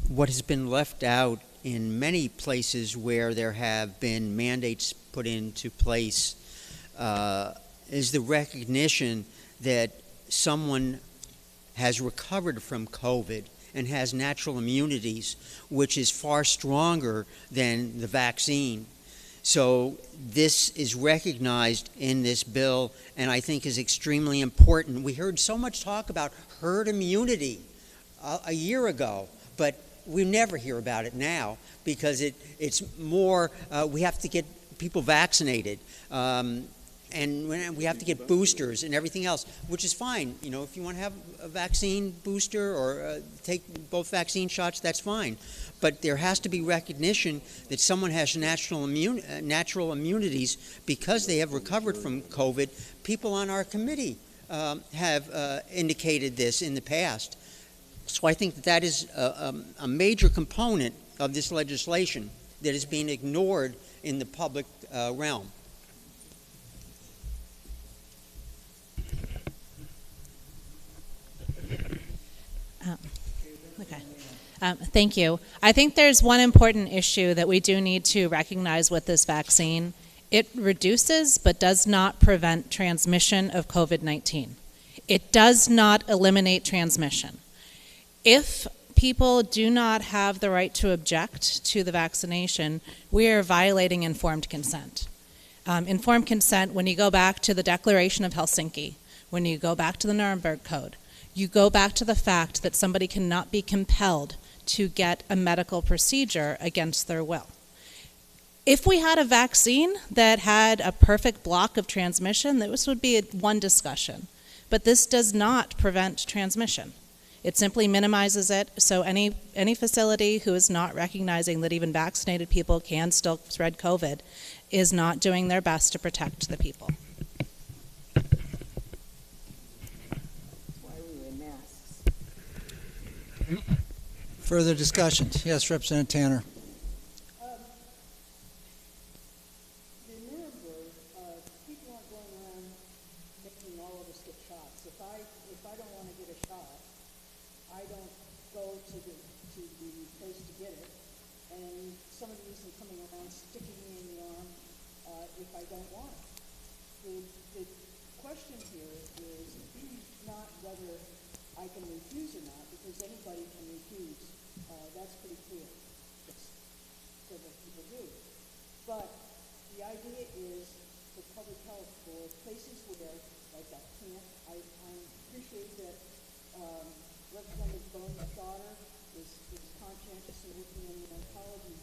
What has been left out in many places where there have been mandates put into place is the recognition that someone has recovered from COVID and has natural immunities, which is far stronger than the vaccine. So this is recognized in this bill, and I think is extremely important. We heard so much talk about herd immunity a year ago, but we never hear about it now because it's more, we have to get people vaccinated. And we have to get boosters and everything else, which is fine. If you want to have a vaccine booster or take both vaccine shots, that's fine. But there has to be recognition that someone has natural immunities because they have recovered from COVID. People on our committee have indicated this in the past. So I think that is a major component of this legislation that is being ignored in the public realm. Thank you. I think there's one important issue that we do need to recognize with this vaccine. It reduces but does not prevent transmission of COVID-19. It does not eliminate transmission. If people do not have the right to object to the vaccination, we are violating informed consent. Informed consent, when you go back to the Declaration of Helsinki, when you go back to the Nuremberg Code, you go back to the fact that somebody cannot be compelled to get a medical procedure against their will. If we had a vaccine that had a perfect block of transmission, this would be one discussion. But this does not prevent transmission. It simply minimizes it, so any facility who is not recognizing that even vaccinated people can still spread COVID is not doing their best to protect the people. Further discussion. Yes, Representative Tanner. The Nuremberg, people aren't going around making all of us get shots. If I don't want to get a shot, I don't go to the place to get it, and somebody isn't coming around sticking me in the arm if I don't want it. The question here is not whether I can refuse or not, because anybody can refuse. That's pretty clear. Several people do. But the idea is for public health, for places where, like that camp, I appreciate that Representative Bone's daughter is conscientious in working on the oncology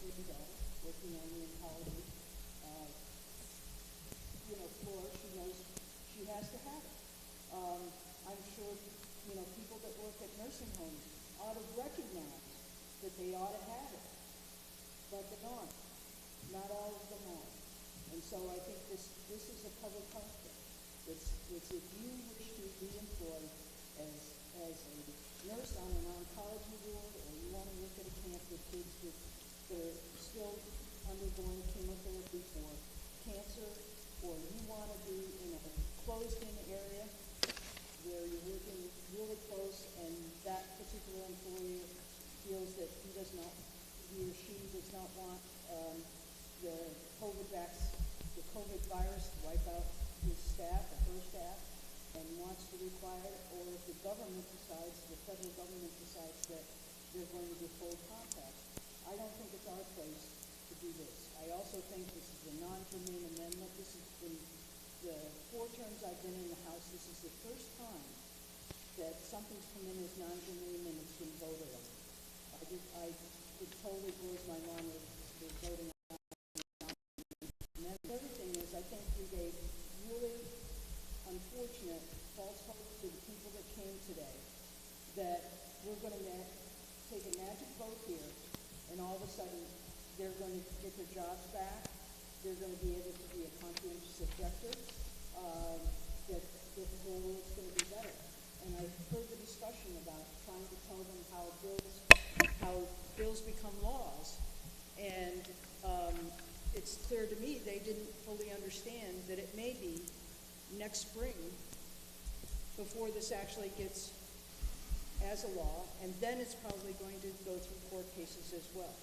window, working on the oncology floor. She knows she has to have it. I'm sure people that work at nursing homes ought to recognize that they ought to have it, but they aren't. Not all of them are. And so I think this is a public health thing. It's if you wish to be employed as a nurse on an oncology ward, or you want to work at a camp with kids that are still undergoing chemotherapy for cancer, or you want to be in a closed-in area where you're working really close and that particular employer feels that he or she does not want the COVID virus to wipe out his staff or her staff and wants to require it, or if the government decides, the federal government decides that they're going to withhold contacts. I don't think it's our place to do this. I also think this is a non-germane amendment. This is in the 4 terms I've been in the House, this is the first time that something's come in as non-germane and it's been voted on. It totally blows my mind that they're voting on it. And then the other thing is, I think we gave really unfortunate false hope to the people that came today that we're going to take a magic vote here and all of a sudden they're going to get their jobs back, they're going to be able to be a conscientious objector, that the whole world's going to be better. And I heard the discussion about trying to tell them how bills become laws, and it's clear to me they didn't fully understand that it may be next spring before this actually gets as a law, and then it's probably going to go through court cases as well.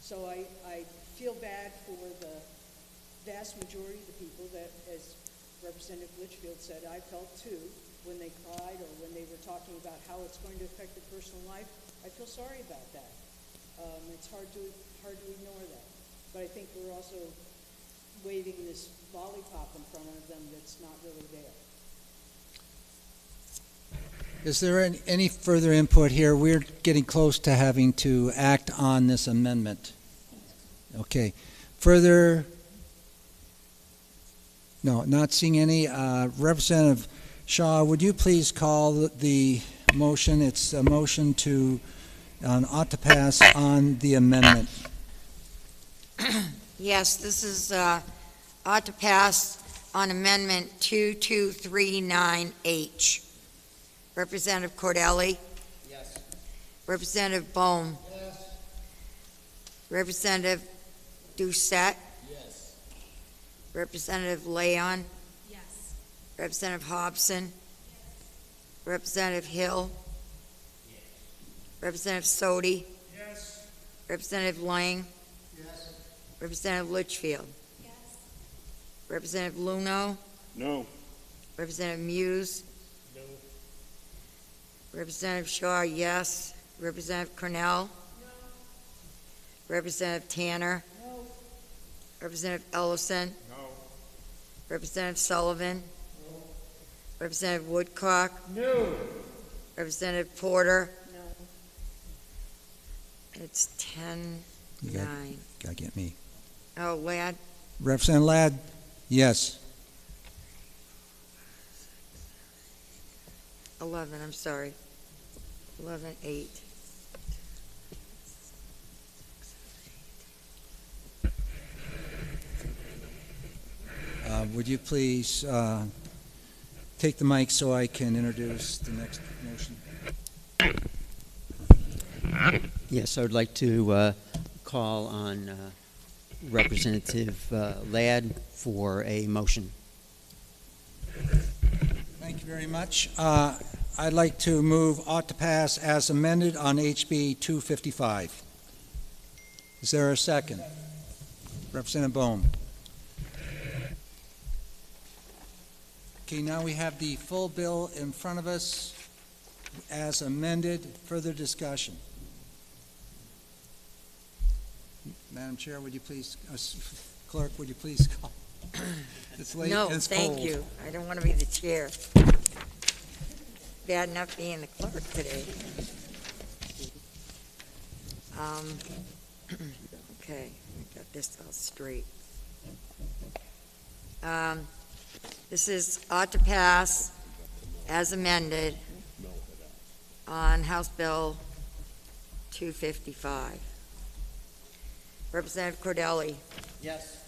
So I feel bad for the vast majority of the people that, as Representative Litchfield said, I felt too when they cried or when they were talking about how it's going to affect their personal life. I feel sorry about that. It's hard to ignore that. But I think we're also waving this lollipop in front of them that's not really there. Is there any further input here? We're getting close to having to act on this amendment. Okay. Further? No, not seeing any. Representative Shaw, would you please call the motion? It's a motion ought to pass on the amendment. Yes, this is ought to pass on Amendment 2239H. Representative Cordelli? Yes. Representative Bohm? Yes. Representative Doucette? Yes. Representative Leon? Yes. Representative Hobson? Representative Hill? Yes. Representative Sodi? Yes. Representative Lang? Yes. Representative Litchfield? Yes. Representative Luno? No. Representative Muse? No. Representative Shaw, yes. Representative Cornell? No. Representative Tanner? No. Representative Ellison? No. Representative Sullivan? No. Representative Woodcock? No. Representative Porter? No. It's 10-9. Gotta get me. Oh, Ladd? Representative Ladd, yes. 11, I'm sorry. 11-8. Would you please take the mic so I can introduce the next motion? Yes, I would like to call on Representative Ladd for a motion. Thank you very much. I'd like to move ought to pass as amended on HB 255. Is there a second? Representative Bohm. Okay, now we have the full bill in front of us as amended. Further discussion. Madam Chair, would you please, Clerk, would you please call? It's late No, and it's thank cold. you. I don't want to be the chair. Bad enough being the clerk today. Okay, we got this all straight. This is ought to pass as amended on House Bill 255. Representative Cordelli? Yes.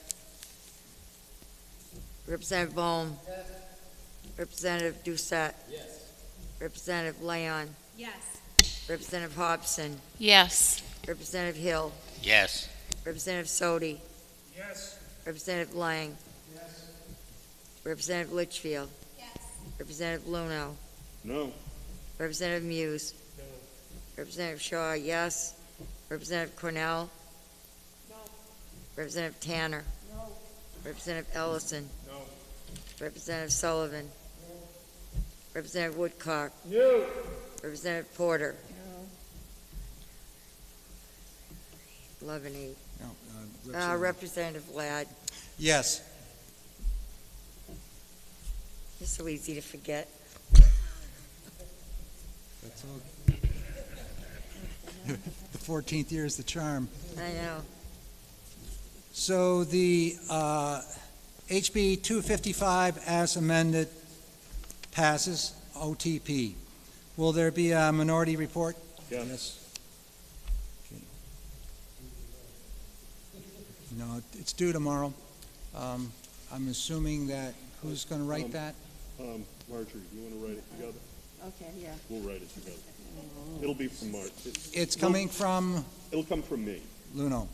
Representative Bohm. Representative Doucette. Yes. Representative Leon. Yes. Representative Hobson. Yes. Representative Hill. Yes. Representative Sodi. Yes. Representative Lang. Yes. Representative Litchfield. Yes. Representative Luno. No. Representative Muse. No. Representative Shaw, yes. Representative Cornell. No. Representative Tanner. No. Representative Ellison. No. Representative Sullivan. Representative Woodcock. No. Representative Porter. No. 11-8. No, Representative Ladd. Yes. You're so easy to forget. That's all. The 14th year is the charm. I know. So the HB 255 as amended passes OTP. Will there be a minority report? Yes. Okay. No, it's due tomorrow. I'm assuming that, who's going to write that? Marjorie, do you want to write it together? Okay, yeah. We'll write it together. It'll be from Mark. It's coming from It'll come from me. Luno.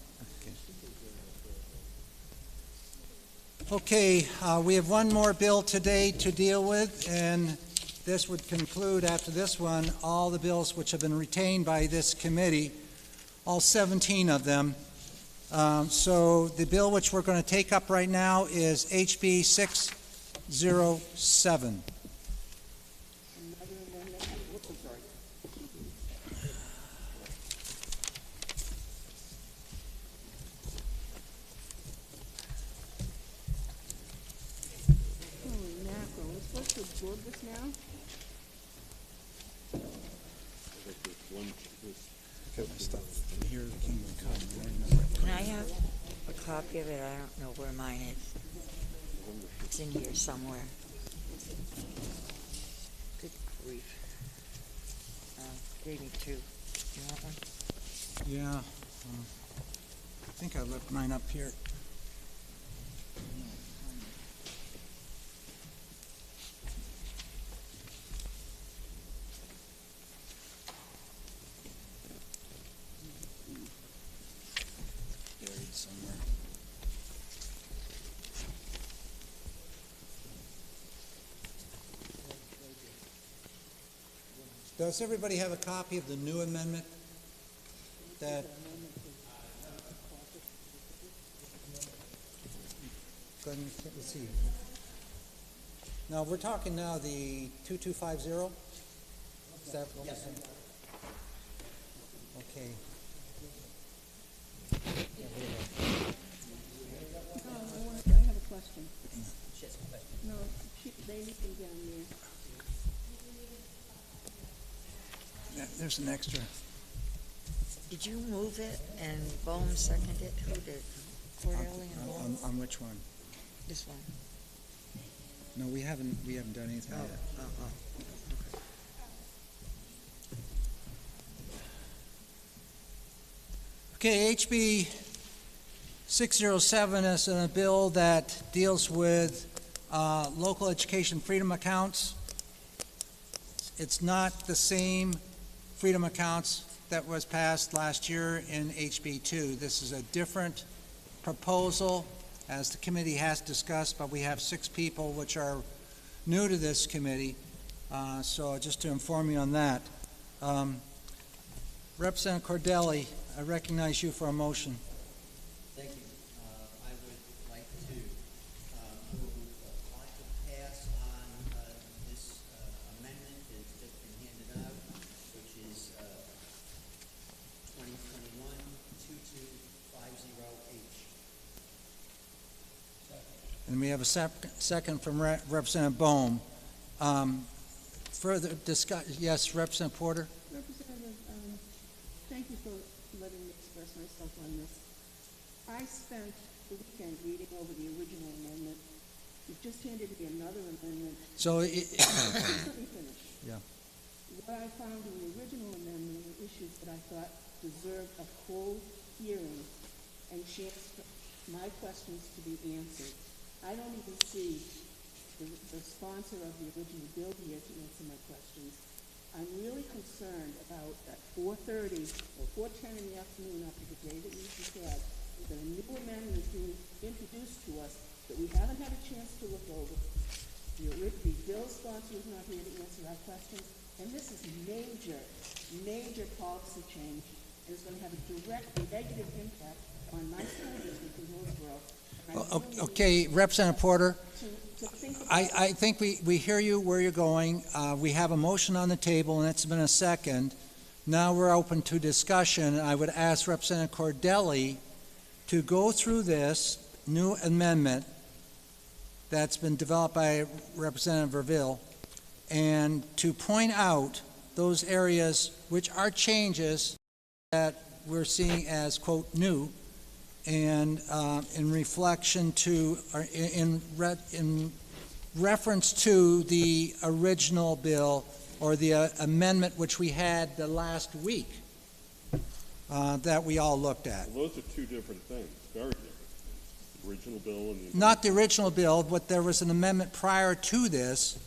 Okay, we have one more bill today to deal with, and this would conclude, after this one, all the bills which have been retained by this committee, all 17 of them. So the bill which we're going to take up right now is HB 607. Another amendment. Whoops, I'm sorry. Holy mackerel, we're supposed to absorb this now? Can I have a copy of it? I don't know where mine is. It's in here somewhere. Good grief. Gave me two. You want one? Yeah. I think I left mine up here. Buried somewhere. Does everybody have a copy of the new amendment that? Go ahead and let's see. Now, we're talking now the 2250? Is that what we're saying? Okay. I have a question. No, they need them down there. Yeah, there's an extra. Did you move it and Bohm seconded it? Who did? Cordelli and Bohm? On which one? This one. No, we haven't done anything yet. Okay, HB 607 is a bill that deals with local education freedom accounts. It's not the same freedom accounts that was passed last year in HB 2. This is a different proposal, as the committee has discussed, but we have 6 people which are new to this committee, so just to inform you on that. Representative Cordelli, I recognize you for a motion. Thank you. I would like to pass on this amendment that's just been handed out, which is 2021-2250H. And we have a second from Representative Bohm. Further discuss, yes, Representative Porter? Representative, thank you for letting me express myself on this. I spent the weekend reading over the original amendment. You've just handed me another amendment. So Let me finish. Yeah. What I found in the original amendment were issues that I thought deserved a full hearing and chance for my questions to be answered. I don't even see the sponsor of the original bill here to answer my questions. I'm really concerned about at 4:30 or 4:10 in the afternoon after the day that we just had, that a new amendment is being introduced to us that we haven't had a chance to look over. The bill sponsor is not here to answer our questions, and this is major policy change, and it's going to have a direct negative impact on my school district in Hillsborough. Okay, Representative Porter, To think about I think we hear you where you're going. We have a motion on the table, and it's been a second. Now we're open to discussion. I would ask Representative Cordelli to go through this new amendment that's been developed by Representative Verville and to point out those areas which are changes that we're seeing as, quote, new, and in reflection to, or in reference to the original bill or the amendment which we had the last week that we all looked at. Well, those are two different things, very different things. The original bill and the... Not the original bill, but there was an amendment prior to this,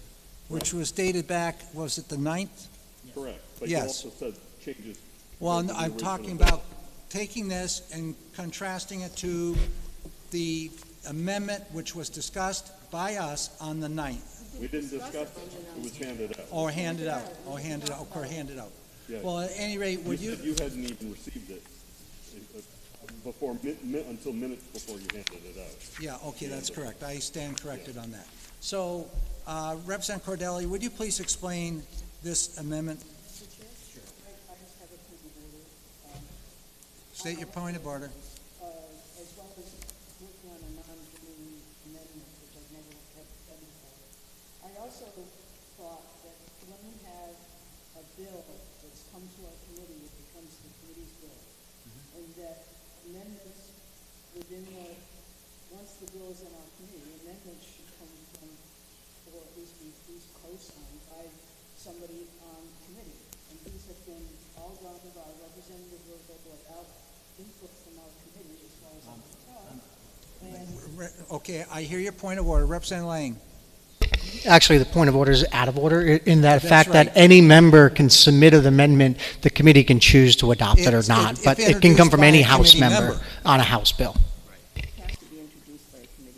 which was dated back, was it the 9th? Correct. But Yes. you also said changes... Well, to the I'm original talking bill. about taking this and contrasting it to the amendment which was discussed by us on the 9th. We didn't discuss it. It was handed out. Or handed out, or handed out, or handed out. Yeah. Well, at any rate, would You you, said you hadn't even received it before, until minutes before you handed it out. yeah, okay, that's correct. I stand corrected on that. So, Representative Cordelli, would you please explain this amendment? State your point of order. as well as working on a non-germane amendment, which I've never had done before. I also thought that when we have a bill that's come to our committee, it becomes the committee's bill. And that amendments within once the bill is in our committee, amendments should come from, or at least be co-signed by somebody on committee. And these have been all done by Representative Roosevelt without input from our committee as far as I can tell. Okay, I hear your point of order. Representative Lang. Actually, the point of order is out of order in that That's fact right. that any member can submit an amendment, the committee can choose to adopt it or If- not, if but it can come introduced from by any a House committee member member. on a House bill.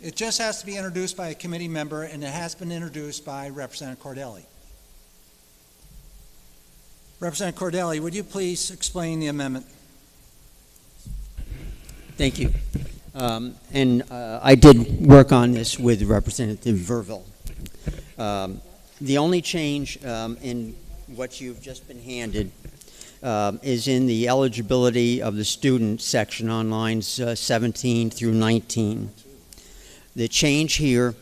It just has to be introduced by a committee member, and it has been introduced by Representative Cordelli. Representative Cordelli, would you please explain the amendment? Thank you. I did work on this with Representative Verville. The only change in what you've just been handed is in the eligibility of the student section on lines 17 through 19. The change here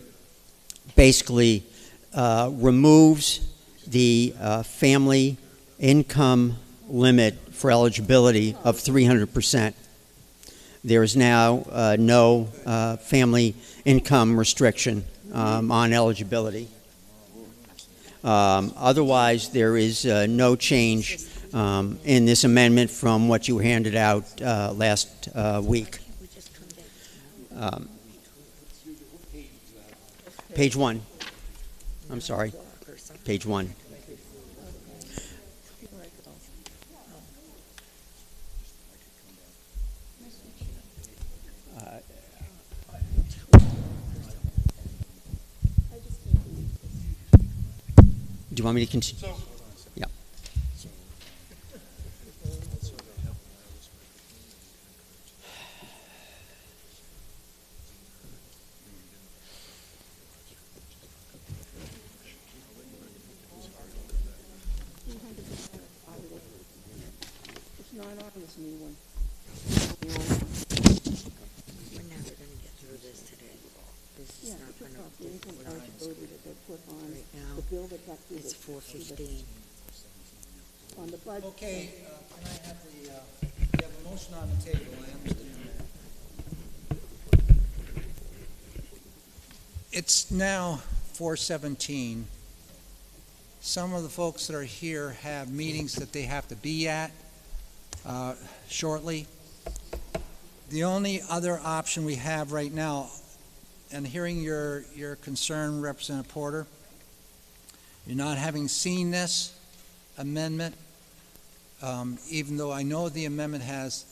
basically removes the family income limit for eligibility of 300%. There is now no family income restriction on eligibility. Otherwise, there is no change in this amendment from what you handed out last week. Page 1. I'm sorry. Page 1. Do you want me to continue? Yeah. It's not on this new one. We're never gonna get through this today. This is Yeah, not it took gonna off the income be eligibility that they put on right now. the bill that got through It's the. 4:15. On the budget. Okay, can I have we have a motion on the table, I understand that. It's now 4:17. Some of the folks that are here have meetings that they have to be at shortly. The only other option we have right now and hearing your concern, Representative Porter, you're not having seen this amendment, even though I know the amendment has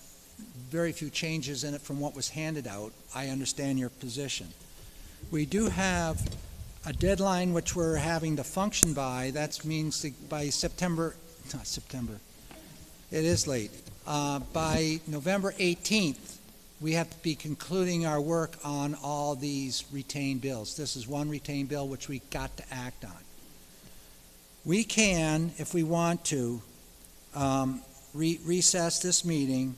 very few changes in it from what was handed out, I understand your position. We do have a deadline which we're having to function by. That means by September, not September, it is late. By November 18th, we have to be concluding our work on all these retained bills. This is one retained bill which we got to act on. We can, if we want to, recess this meeting.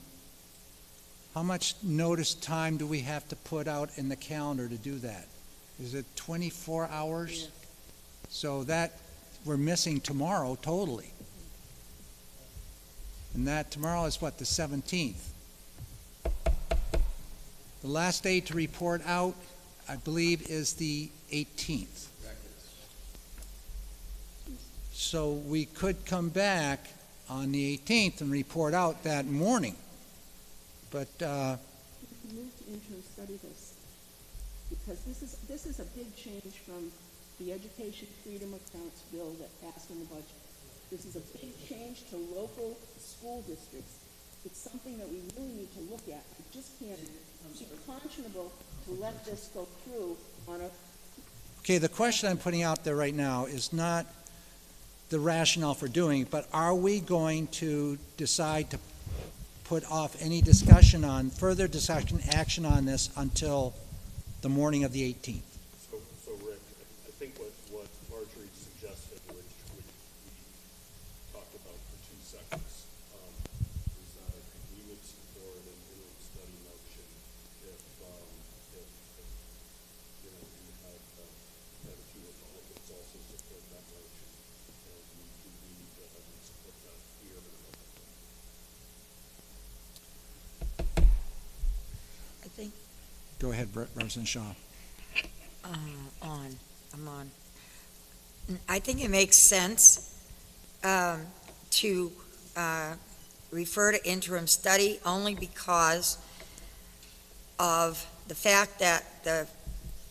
How much notice time do we have to put out in the calendar to do that? Is it 24 hours? Yeah. So that we're missing tomorrow totally. And that tomorrow is what, the 17th? The last day to report out, I believe, is the 18th. So we could come back on the 18th and report out that morning. But If you move to interim study this, because this is a big change from the Education Freedom Accounts bill that passed in the budget. This is a big change to local school districts. It's something that we really need to look at. I just can't be conscionable to let this go through on a... okay, the question I'm putting out there right now is not the rationale for doing it, but are we going to decide to put off any discussion on, further discussion, action on this until the morning of the 18th? So Rick, I think what Marjorie suggested, which we talked about for 2 seconds, is that we would support an interim study motion if you know, we have two Republicans also support that motion, and we need to have them support that here. I think Go ahead, Representative Shaw. I'm on. I think it makes sense to refer to interim study only because of the fact that the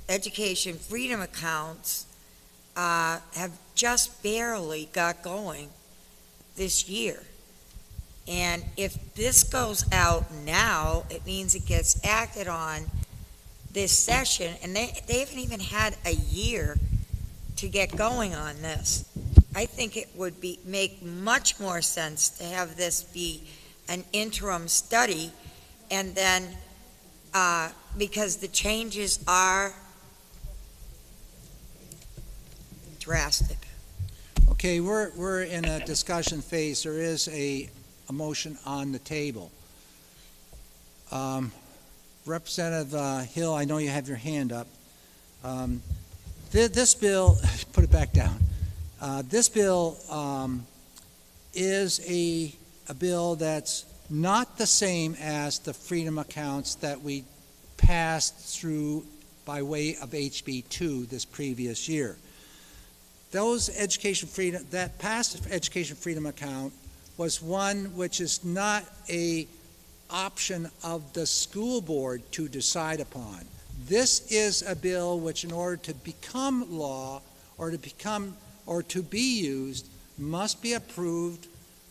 education freedom accounts have just barely got going this year. And if this goes out now, it means it gets acted on this session, and they haven't even had a year to get going on this. I think it would make much more sense to have this be an interim study, and then because the changes are drastic. Okay, we're in a discussion phase. There is a motion on the table. Representative Hill, I know you have your hand up. This bill, put it back down. This bill is a bill that's not the same as the freedom accounts that we passed through by way of HB 2 this previous year. Those education freedom, that past education freedom account was one which is not a option of the school board to decide upon. This is a bill which, in order to become law or to be used, must be approved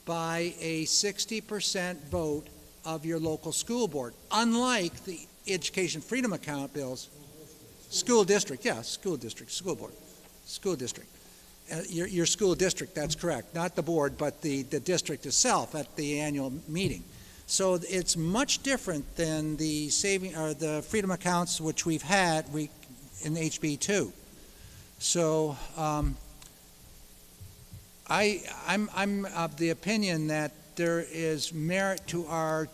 by a 60% vote of your local school board. Unlike the education freedom account bills, school district, yeah, school district, school board, school district. Your school district, that's correct. Not the board, but the district itself at the annual meeting. So it's much different than the the freedom accounts which we've had in HB 2. So I'm of the opinion that there is merit to our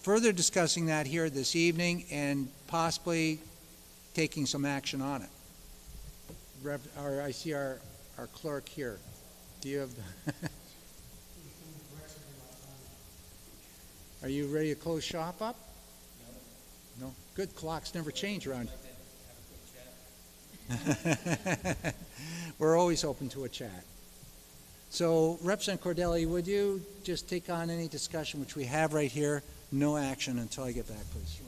further discussing that here this evening and possibly taking some action on it. I see our clerk here. Do you have Are you ready to close shop up? No. No? Good. Clocks never change around. We're always open to a chat. So, Representative Cordelli, would you just take on any discussion which we have right here? No action until I get back, please.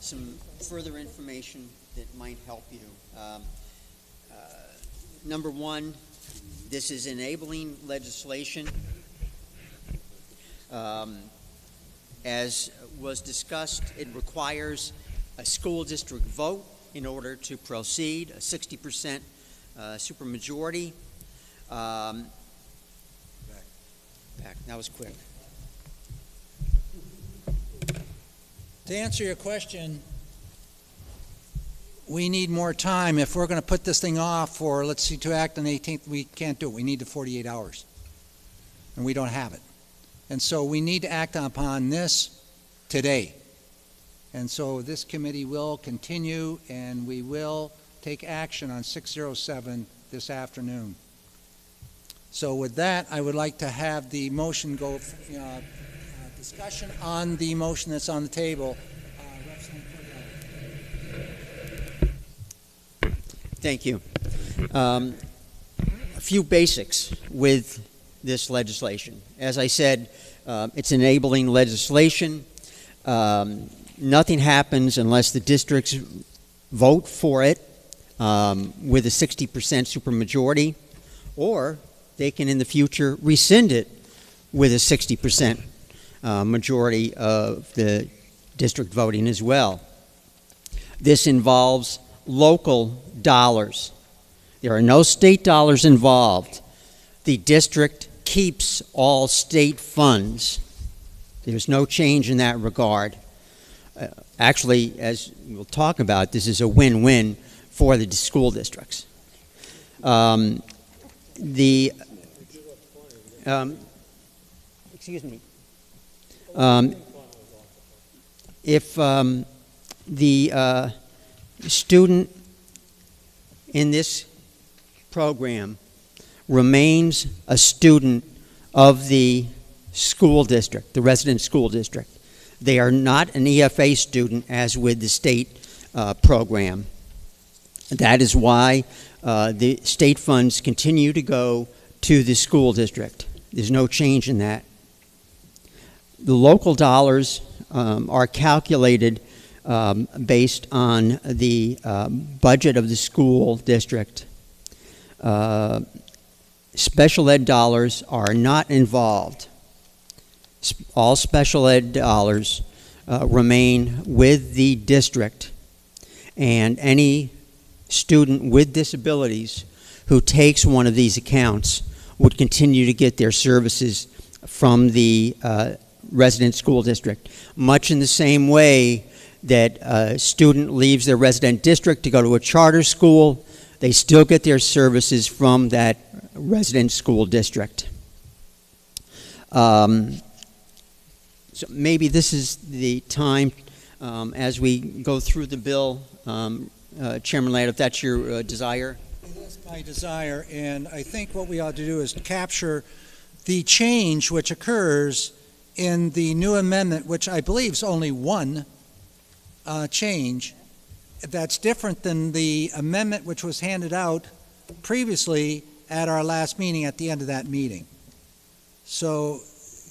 some further information that might help you. Number one, this is enabling legislation. As was discussed, it requires a school district vote in order to proceed, a 60% supermajority. Back. That was quick. To answer your question, we need more time. If we're going to put this thing off for, let's see, to act on the 18th, we can't do it. We need the 48 hours, and we don't have it. And so we need to act upon this today. And so this committee will continue, and we will take action on 607 this afternoon. So with that, I would like to have the motion go, discussion on the motion that's on the table. Thank you. A few basics with this legislation. As I said, it's enabling legislation. Nothing happens unless the districts vote for it with a 60% supermajority, or they can in the future rescind it with a 60% majority of the district voting as well. This involves local dollars. There are no state dollars involved. The district keeps all state funds. There's no change in that regard. Actually, as we'll talk about, this is a win-win for the school districts. Excuse me. If the student in this program remains a student of the school district, the resident school district, they are not an EFA student as with the state program. That is why the state funds continue to go to the school district. There's no change in that. The local dollars are calculated based on the budget of the school district. Special ed dollars are not involved. All special ed dollars remain with the district, and any student with disabilities who takes one of these accounts would continue to get their services from the resident school district, much in the same way that a student leaves their resident district to go to a charter school. They still get their services from that resident school district. So maybe this is the time, as we go through the bill, Chairman Ladd, if that's your desire. It is my desire, and I think what we ought to do is capture the change which occurs in the new amendment, which I believe is only one change that's different than the amendment which was handed out previously at our last meeting, at the end of that meeting. So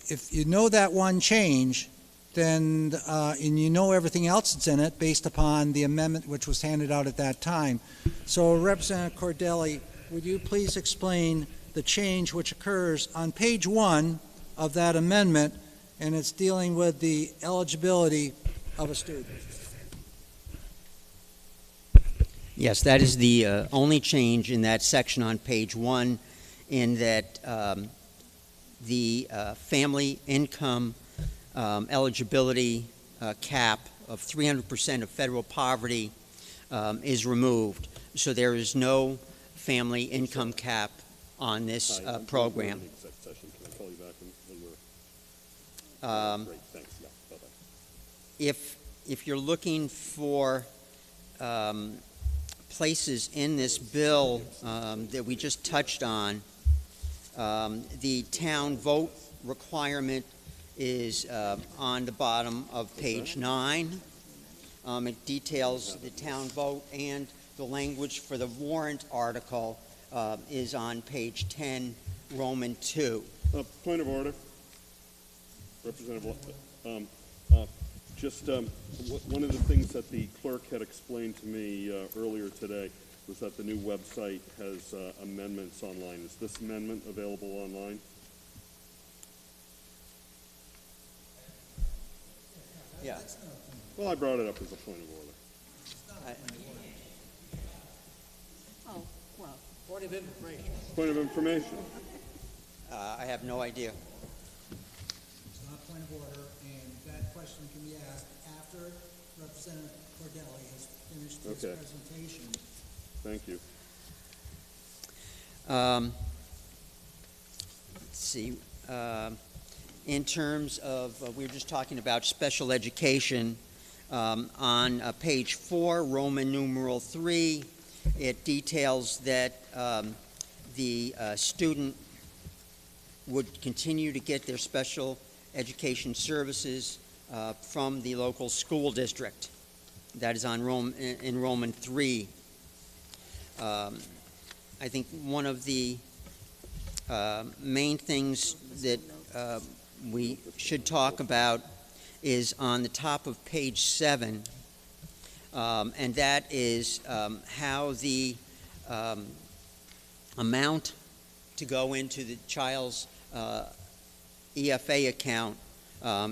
if you know that one change, then and you know everything else that's in it based upon the amendment which was handed out at that time. So Representative Cordelli, would you please explain the change which occurs on page 1 of that amendment, and it's dealing with the eligibility of a student? Yes, that is the only change in that section on page 1, in that the family income eligibility cap of 300% of federal poverty is removed. So there is no family income cap on this program. If you're looking for places in this bill that we just touched on, the town vote requirement is on the bottom of page 9. It details the town vote, and the language for the warrant article is on page 10, Roman 2. Point of order. Representative Just one of the things that the clerk had explained to me earlier today was that the new website has amendments online. Is this amendment available online? Yeah. Well, I brought it up as a point of order. Oh, well. Point of information. Point of information. I have no idea. It's not point of order, and that question can be asked after Representative Cordelli has finished his Okay. presentation. Thank you. Let's see. In terms of, we were just talking about special education. On page 4, Roman numeral 3, it details that the student would continue to get their special education services from the local school district. That is on in Roman 3. I think one of the main things that we should talk about is on the top of page 7, and that is how the amount to go into the child's EFA account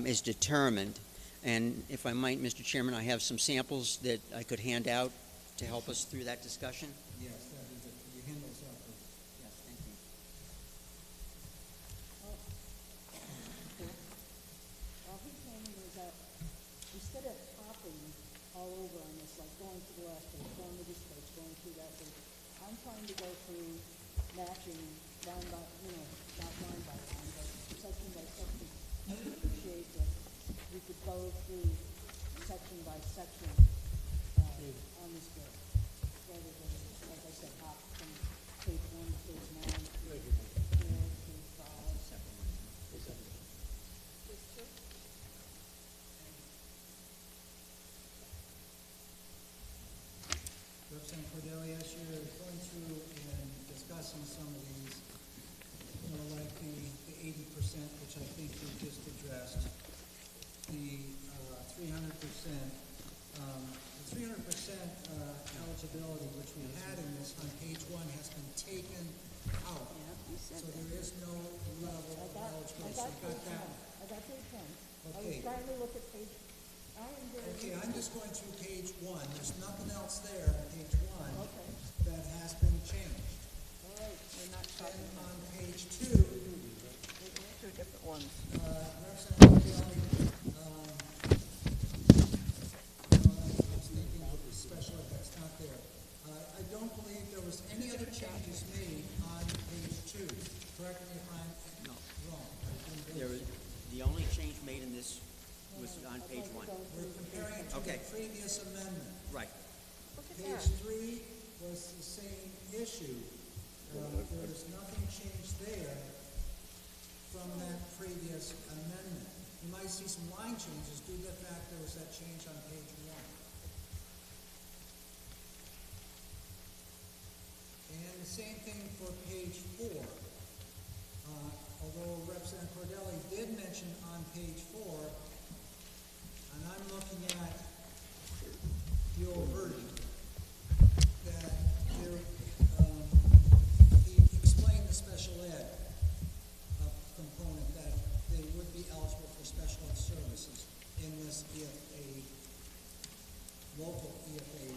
is determined. And if I might, Mr. Chairman, I have some samples that I could hand out to help us through that discussion. Yes, that is it. You hand those out, please. Yes, thank you. All he told me was that instead of hopping all over on this, like going to the last page, going to this page, going through that page, I'm trying to go through matching line by, not line by line, but section by section. I would appreciate that we could go through section by section on this bill, rather than, like I said, hop from page 1 to page 9, page 4, page 5. Just two? Representative Cordelli, as you're going through and discussing some of these, like the 80%, which I think you just addressed, the 300%, the 300% eligibility, which we had in this on page 1, has been taken out. So there is no level of eligibility. So you got that. I got page 1. I was Okay. trying to look at page, I am very. Okay, I'm just going through page 1. There's nothing else there on page 1 that has been changed. All right, we're not Then talking on about. page 2, Two different ones. Representative Cordelli, I was thinking of the special ed, that's not there. I don't believe there was any other changes made on page 2. Correct me if I'm wrong. The only change made in this was on page 1. We're comparing it to the Okay. previous amendment. Right. Page 3 was the same issue. There's nothing changed there from that previous amendment. You might see some line changes due to the fact there was that change on page 1. And the same thing for page 4. Although Representative Cordelli did mention on page 4, and I'm looking at the old version, that there, he explained the special ed component, that they would be eligible for special ed services in this EFA, local EFA account.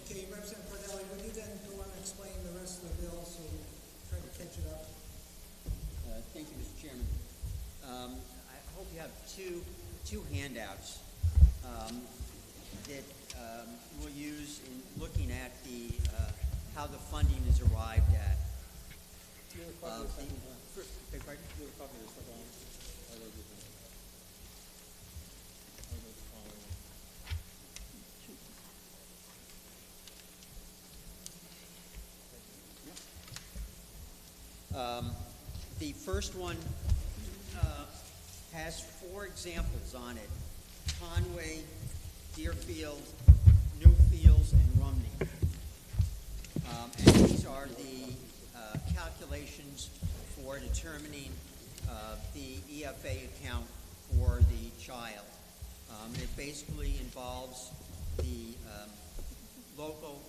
Okay, Representative Cordelli, would you then go on and explain the rest of the bill so we try to catch it up? Thank you, Mr. Chairman. I hope you have two handouts that we'll use in looking at the how the funding is arrived at. Beg pardon? The first one has 4 examples on it: Conway, Deerfield, Newfields, and Rumney. And These are the calculations for determining the EFA account for the child. It basically involves the local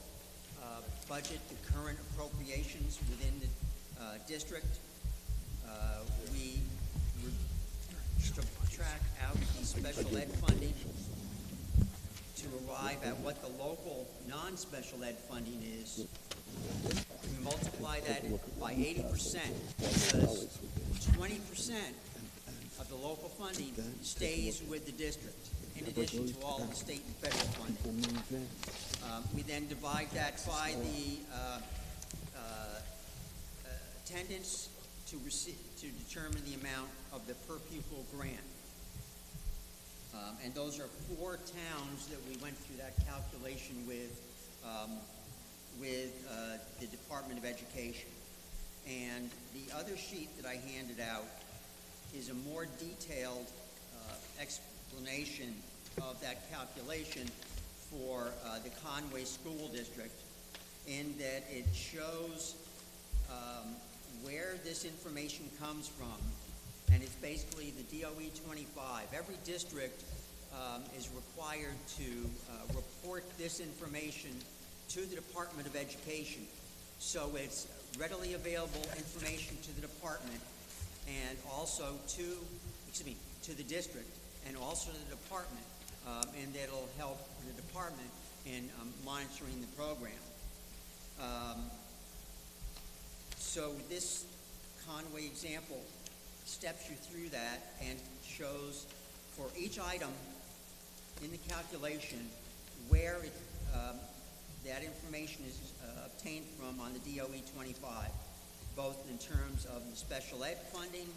budget, the current appropriations within the district. We subtract out the special ed funding to arrive at what the local non-special ed funding is. We multiply that by 80% because 20% of the local funding stays with the district in addition to all of the state and federal funding. We then divide that by the attendance to determine the amount of the per pupil grant. And those are 4 towns that we went through that calculation with the Department of Education. And the other sheet that I handed out is a more detailed explanation of that calculation for the Conway School District, in that it shows where this information comes from, and it's basically the DOE 25. Every district is required to report this information to the Department of Education. So it's readily available information to the department and also to the district and also to the department, and that'll help the department in monitoring the program. So this Conway example steps you through that and shows for each item in the calculation where that information is obtained from on the DOE 25, both in terms of the special ed funding,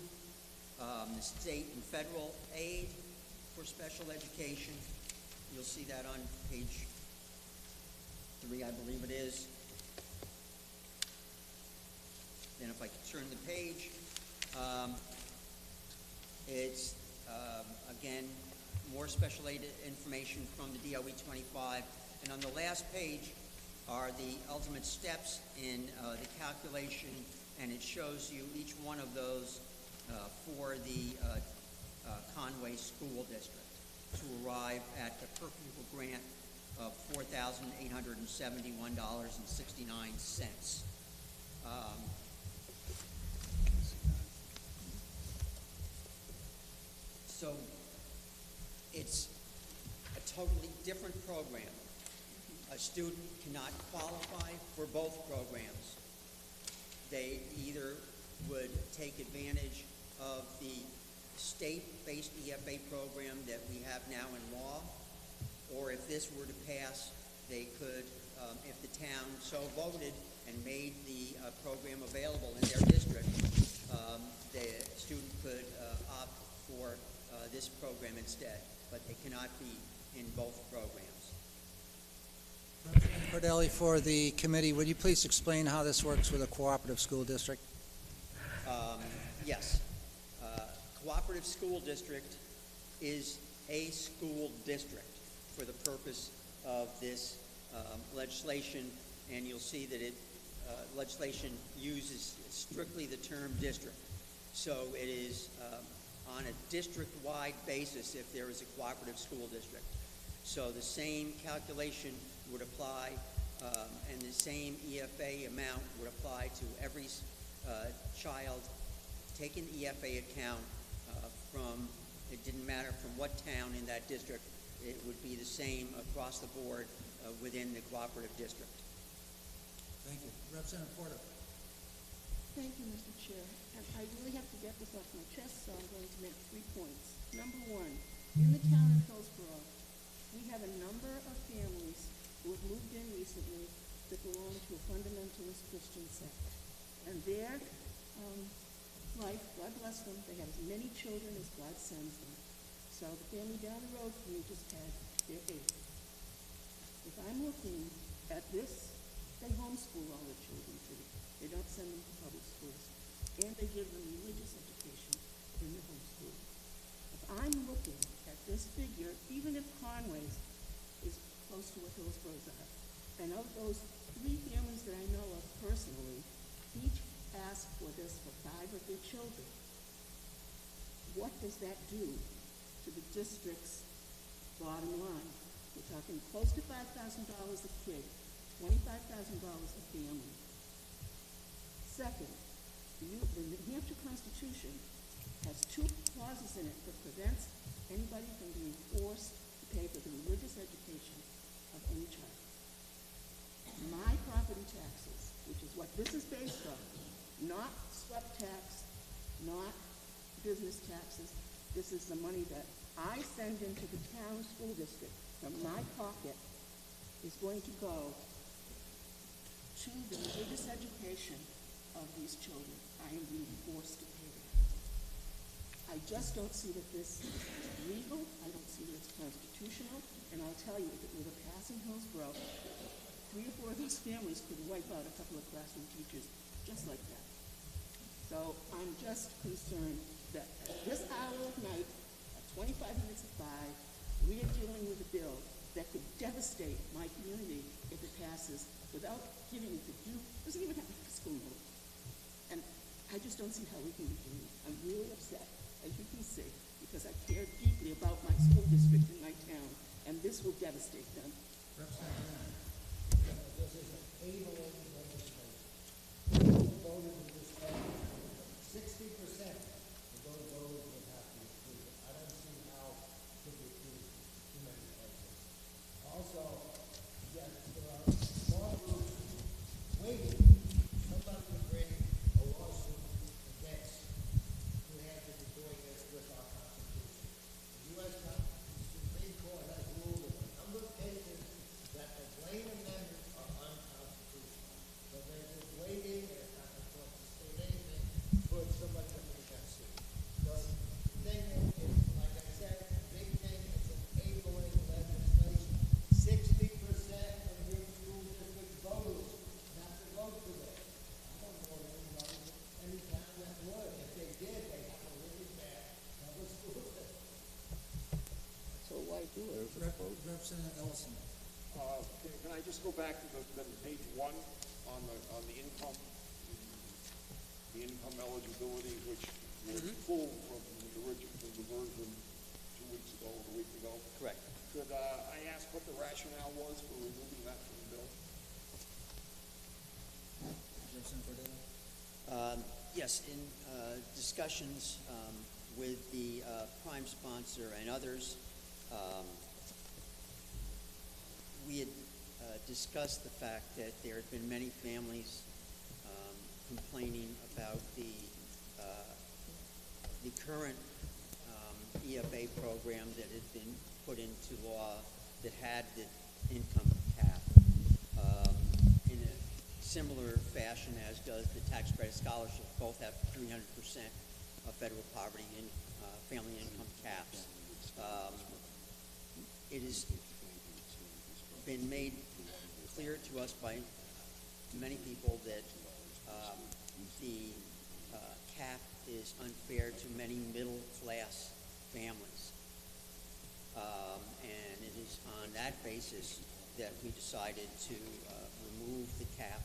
the state and federal aid for special education. You'll see that on page 3, I believe it is. Then if I can turn the page, it's, again, more special aid information from the DOE 25. And on the last page are the ultimate steps in the calculation, and it shows you each one of those for the Conway School District to arrive at the per pupil grant of $4,871.69. So it's a totally different program. A student cannot qualify for both programs. They either would take advantage of the state-based EFA program that we have now in law, or if this were to pass, they could, if the town so voted and made the program available in their district, the student could opt for this program instead, but they cannot be in both programs. Cordelli, for the committee, would you please explain how this works with a cooperative school district? Yes. Cooperative school district is a school district for the purpose of this legislation, and you'll see that legislation uses strictly the term district. So it is on a district-wide basis if there is a cooperative school district. So the same calculation would apply, and the same EFA amount would apply to every child taking the EFA account from, it didn't matter from what town in that district, it would be the same across the board within the cooperative district. Thank you. Representative Porter. Thank you, Mr. Chair. And I really have to get this off my chest, so I'm going to make 3 points. Number 1, in the town of Hillsborough, we have a number of families who have moved in recently that belong to a fundamentalist Christian sect. And their life, God bless them, they have as many children as God sends them. So the family down the road from me just had their 8th. If I'm looking at this, they homeschool all their children too. They don't send them to public schools. And they give them religious education in the homeschool. If I'm looking at this figure, even if Conway's is close to what Hillsborough's are, and of those 3 families that I know of per children. What does that do to the district's bottom line? We're talking close to $5,000 a kid, $25,000 a family. Second, the New Hampshire Constitution has 2 clauses in it that prevents anybody from being forced to pay for the religious education of any child. My property taxes, which is what this is based on, not swept tax, not business taxes. This is the money that I send into the town school district from my pocket, is going to go to the religious education of these children. I am being forced to pay that. I just don't see that this is legal. I don't see that it's constitutional. And I'll tell you, if it were to pass in Hillsborough, 3 or 4 of those families could wipe out a couple of classroom teachers just like that. So I'm just concerned that at this hour of night, at 25 minutes of 5, we are dealing with a bill that could devastate my community if it passes without giving it the due, doesn't even have a fiscal note. And I just don't see how we can be doing it. I'm really upset, as you can see, because I care deeply about my school district and my town, and this will devastate them. This is an able-bodied legislation. People voted in this country. 60% of those voters would have to approve it. I don't see how it could be approved too many places. Also, yes, there are small groups waiting. Somebody would bring a lawsuit against New Hampshire for doing this with our Constitution. The U.S. Supreme Court has ruled in a number of cases that the Blaine amendments are unconstitutional. So they're just waiting, and it's not the court to state anything for somebody to make that suit. So the thing is, like I said, big thing, it's an enabling legislation. 60% of your school district voters have to vote for this. I don't know anybody, any town that would. If they did, they'd have a really bad public school system. So why do it? Representative Ellison. Can I just go back to the page 1 on the income, the income eligibility, which was full from the original version 2 weeks ago or a week ago? Correct. Could I ask what the rationale was for removing that from the bill? Yes, in discussions with the prime sponsor and others, we had discussed the fact that there had been many families complaining about the current EFA program that had been put into law that had the income cap in a similar fashion as does the tax credit scholarship. Both have 300% of federal poverty and family income caps. It has been made clear to us by many people that the cap is unfair to many middle-class families. And it is on that basis that we decided to remove the cap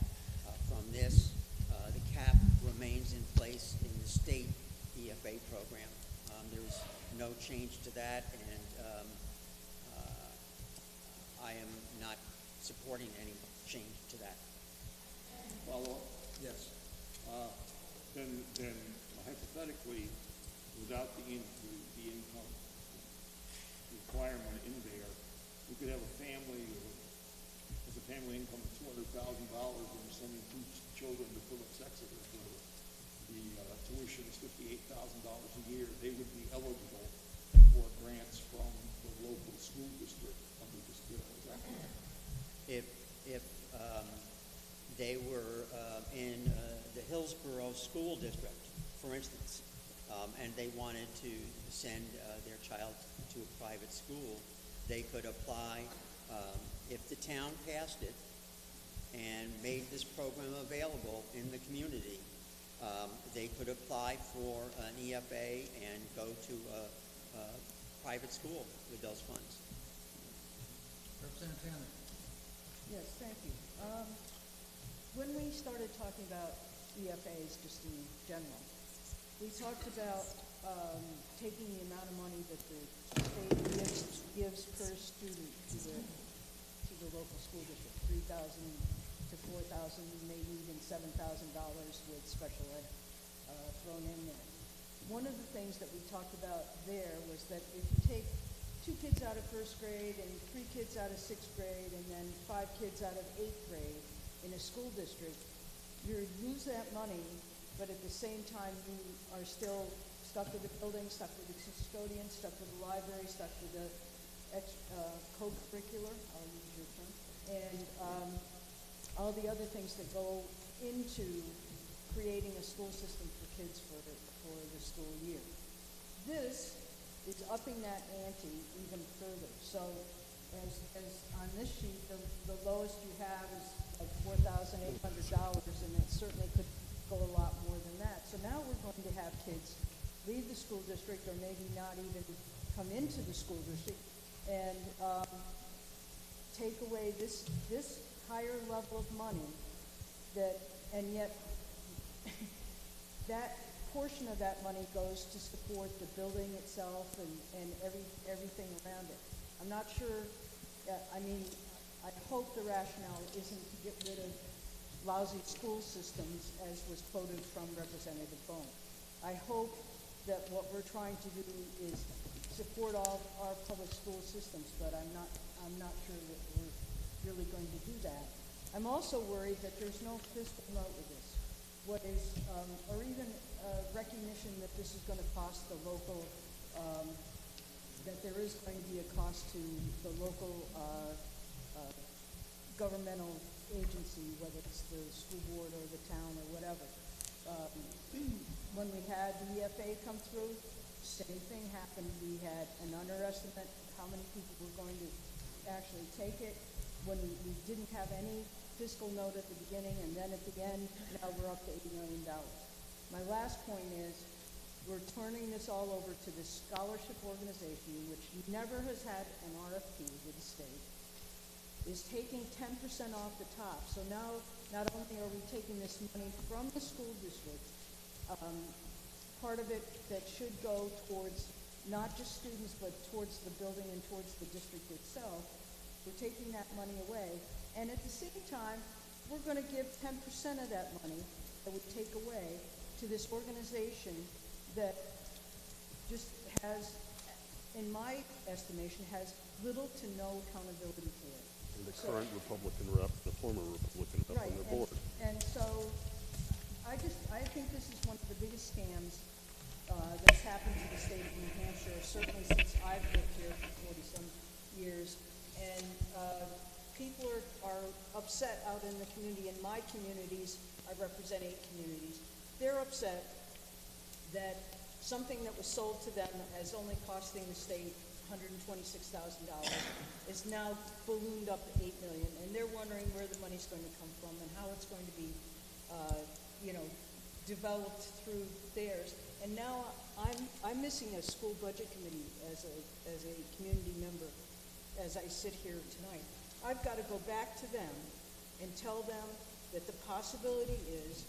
from this. The cap remains in place in the state EFA program. There is no change to that, and I am not supporting any change to that. Follow up? Yes. Then hypothetically, without the income requirement in there, we could have a family with a family income of $200,000 and we're sending 2 children to Phillips Exeter for the tuition is $58,000 a year. They would be eligible for grants from the local school district under this bill. Is that correct? If they were in the Hillsborough School District, for instance, and they wanted to send their child to a private school, they could apply. If the town passed it and made this program available in the community, they could apply for an EFA and go to a private school with those funds. Representative Tanner. Yes, thank you. When we started talking about EFAs just in general, we talked about taking the amount of money that the state gives per student to the local school district, $3,000 to $4,000, maybe even $7,000 with special ed thrown in there. One of the things that we talked about there was that if you take 2 kids out of 1st grade and 3 kids out of 6th grade and then 5 kids out of 8th grade in a school district, you lose that money, but at the same time you are still stuck with the building, stuck with the custodian, stuck with the library, stuck with the co-curricular, I'll use your term, and all the other things that go into creating a school system for kids for the school year. This is upping that ante even further. So as on this sheet, the lowest you have is like $4,800, and it certainly could go a lot more than that. So now we're going to have kids leave the school district or maybe not even come into the school district and take away this higher level of money that, and yet that portion of that money goes to support the building itself and everything around it. I'm not sure, I mean, I hope the rationale isn't to get rid of lousy school systems as was quoted from Representative Bone. I hope that what we're trying to do is support all our public school systems, but I'm not sure that we're really going to do that. I'm also worried that there's no fiscal note with this. What is, or even recognition that this is going to cost the local, that there is going to be a cost to the local governmental agency, whether it's the school board or the town or whatever. When we had the EFA come through, same thing happened. We had an underestimate how many people were going to actually take it. When we didn't have any fiscal note at the beginning, and then at the end, now we're up to $80 million. My last point is, we're turning this all over to this scholarship organization, which never has had an RFP with the state, is taking 10% off the top. So now, not only are we taking this money from the school district, part of it that should go towards not just students, but towards the building and towards the district itself, we're taking that money away. And at the same time, we're going to give 10% of that money that we take away to this organization that just has, in my estimation, has little to no accountability for it. And the current Republican rep, the former Republican rep on their board. And so I think this is one of the biggest scams that's happened to the state of New Hampshire, certainly since I've lived here for 40-some years. And people are upset out in the community. In my communities, I represent 8 communities. They're upset that something that was sold to them as only costing the state $126,000 is now ballooned up to $8 million, and they're wondering where the money's going to come from and how it's going to be, developed through theirs. And now I'm missing a school budget committee as a community member as I sit here tonight. I've got to go back to them and tell them that the possibility is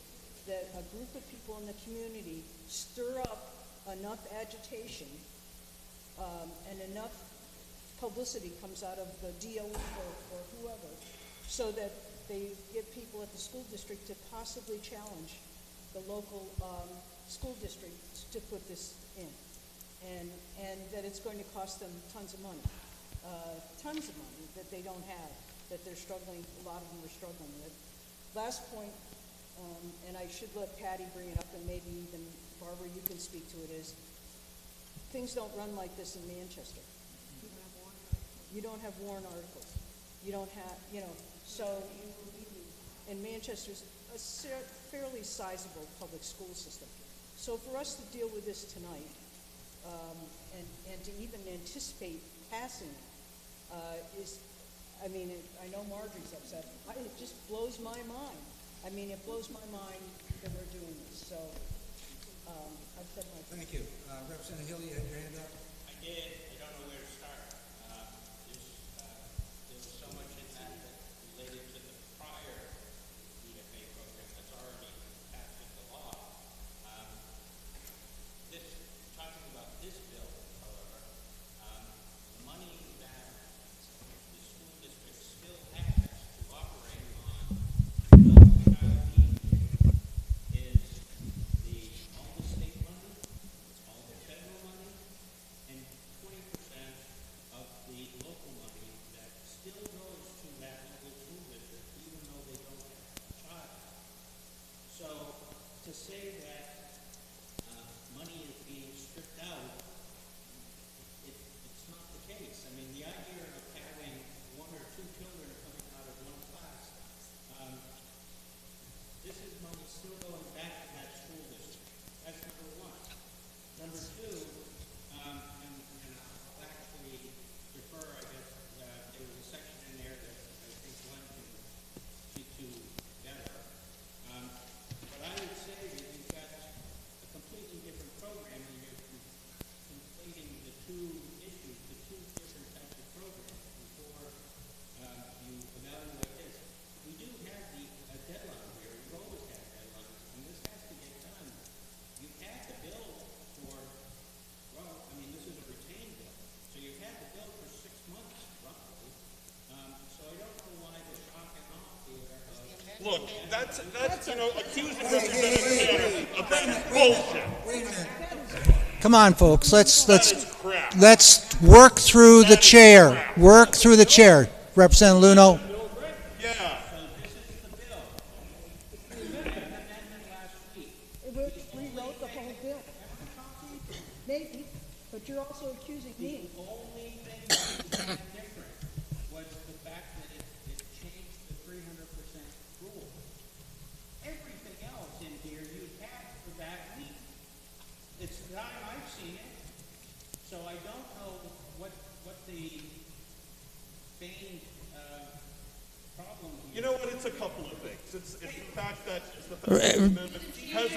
that a group of people in the community stir up enough agitation and enough publicity comes out of the DOE or whoever so that they get people at the school district to possibly challenge the local school district to put this in. And that it's going to cost them tons of money that they don't have, that they're struggling, a lot of them are struggling with. Last point, and I should let Patty bring it up, and maybe even Barbara, you can speak to it, is things don't run like this in Manchester. You don't have warrant articles. You don't have, so in Manchester's a fairly sizable public school system. So for us to deal with this tonight, and to even anticipate passing is, I know Marjorie's upset. It just blows my mind. It blows my mind that we're doing this. So I've said my point. Thank you. Representative Hill, you had your hand up? I did. I don't know where to start. There was so much in that related to the prior EFA program that's already passed into law. So to say that money is being stripped out, it's not the case. I mean, the idea of having one or two children coming out of one class, this is money still going back to that school district. That's number one. Number two, and I'll actually defer, I guess, there was a section in there that I think Glenn can speak to better. But I would say that you've got a completely different program and you're conflating the two issues, the two different types of programs before you evaluate this. We do have a deadline here. We've always had deadlines, and this has to get done. You've had the bill for, well, I mean, this is a retained bill. So you've had the bill for 6 months, roughly. So I don't know why the shock and awe here of... Look, that's accusing Mr. Bennett of that bullshit. Come on, folks, let's work through the chair. Work through the chair. Representative Luno. Yeah. Rewrote the whole bill. Maybe, but you're also accusing me. The only thing that was different was the fact that it changed the 300% rule. Everything else in here you had for that week. It's the time I've seen it. So I don't know what the feigned problem here. You know what? It's a couple of things. It's the fact that the amendment has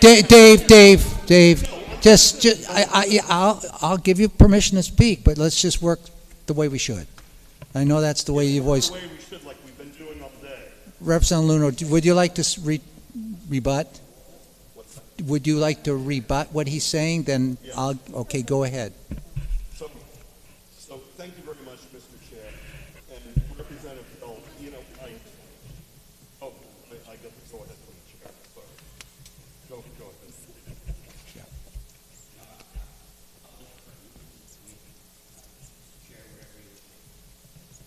Dave, I'll give you permission to speak, but let's just work the way we should. I know that's the way you've always. The way we should, like we've been doing all day. Representative Luno, would you like to rebut? Would you like to rebut what he's saying? Then okay, go ahead. So thank you very much, Mr. Chair. And Representative Bell, I get to go ahead from the chair. Sorry. Go ahead.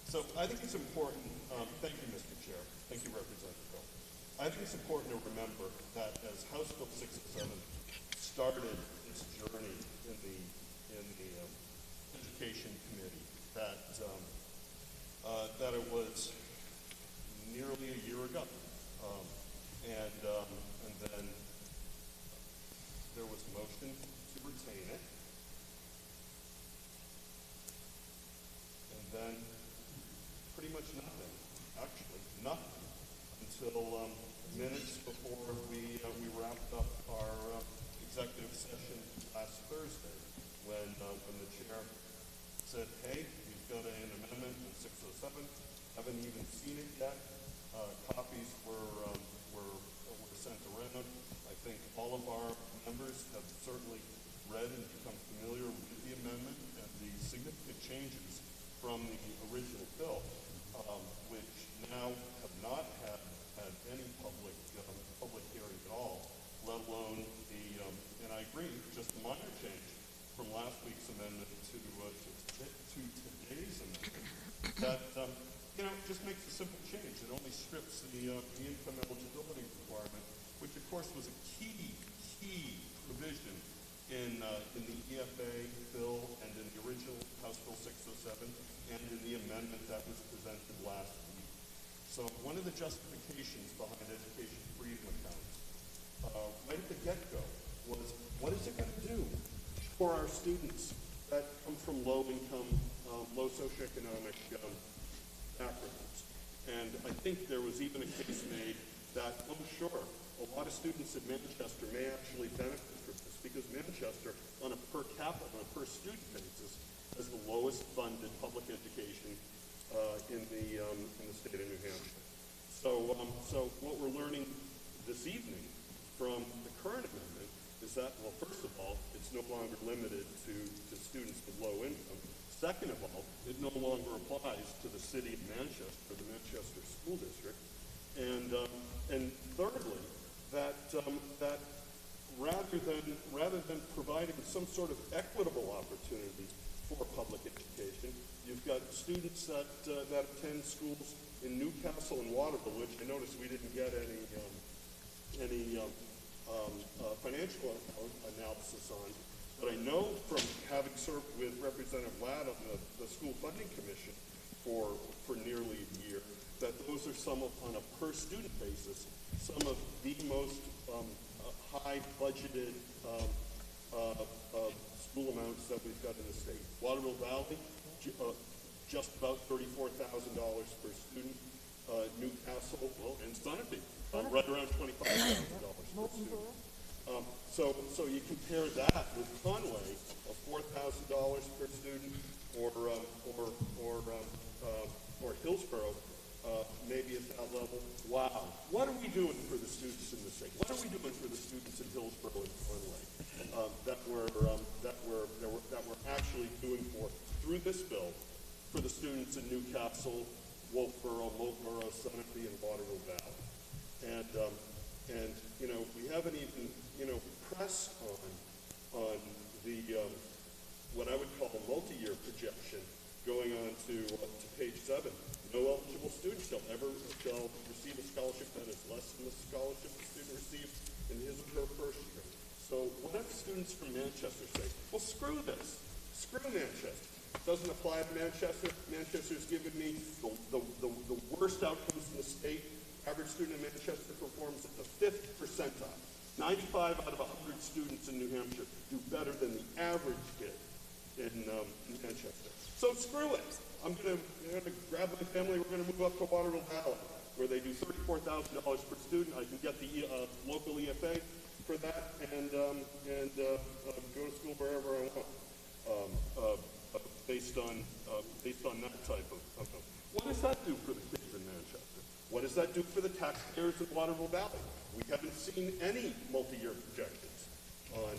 So I think it's important, thank you, Mr. Chair. Thank you, Representative Bell. I think it's important to remember that as House Bill 607 started its journey in the Education Committee, that it was nearly a year ago, and then there was a motion to retain it, and then pretty much nothing, actually nothing, until minutes before we wrapped up our executive session last Thursday, when the chair said, "Hey, we've got an amendment in 607. Haven't even seen it yet. Copies were sent around. I think all of our members have certainly read and become familiar with the amendment and the significant changes from the original bill, which now have not had any public hearing at all, let alone and I agree, just a minor change from last week's amendment to today's amendment. That just makes a simple change. It only strips the income eligibility requirement, which of course was a key provision in the EFA bill and in the original House Bill 607 and in the amendment that was presented last week. So one of the justifications behind education freedom accounts, right at the get-go, was what is it going to do for our students that come from low-income, low socioeconomic backgrounds? And I think there was even a case made that, oh sure, a lot of students in Manchester may actually benefit from this because Manchester, on a per capita, on a per student basis, has the lowest funded public education in the state of New Hampshire. So what we're learning this evening from the current amendment is that, well, first of all, it's no longer limited to students with low income. Second of all, it no longer applies to the city of Manchester, the Manchester School District. And thirdly, that rather than providing some sort of equitable opportunity for public education, you've got students that attend schools in Newcastle and Waterville, which I noticed we didn't get any financial analysis on, but I know from having served with Representative Ladd on the School Funding Commission for nearly a year, that those are some of, on a per student basis, some of the most high budgeted school amounts that we've got in the state. Waterville Valley, just about $34,000 per student. Newcastle, well, and Sunapee, right around $25,000 per student. So you compare that with Conway, of $4,000 per student, or Hillsborough, maybe at that level. Wow, what are we doing for the students in the state? What are we doing for the students in Hillsborough and Conway that we're actually doing through this bill for the students in Newcastle, Wolfboro, Multboro, Sunapee, and Waterville Valley? And you know, we haven't even, you know, pressed on the what I would call a multi-year projection going on to page 7. No eligible student shall receive a scholarship that is less than the scholarship the student received in his or her first year. So what if students from Manchester say, well, screw this, screw Manchester. Doesn't apply to Manchester. Manchester's given me the worst outcomes in the state. Average student in Manchester performs at the 5th percentile. 95 out of 100 students in New Hampshire do better than the average kid in Manchester. So screw it. I'm gonna grab my family. We're gonna move up to Waterville Valley, where they do $34,000 per student. I can get the local EFA for that, and go to school wherever I want. Based on that type of. What does that do for the kids in Manchester? What does that do for the taxpayers in Waterville Valley? We haven't seen any multi-year projections on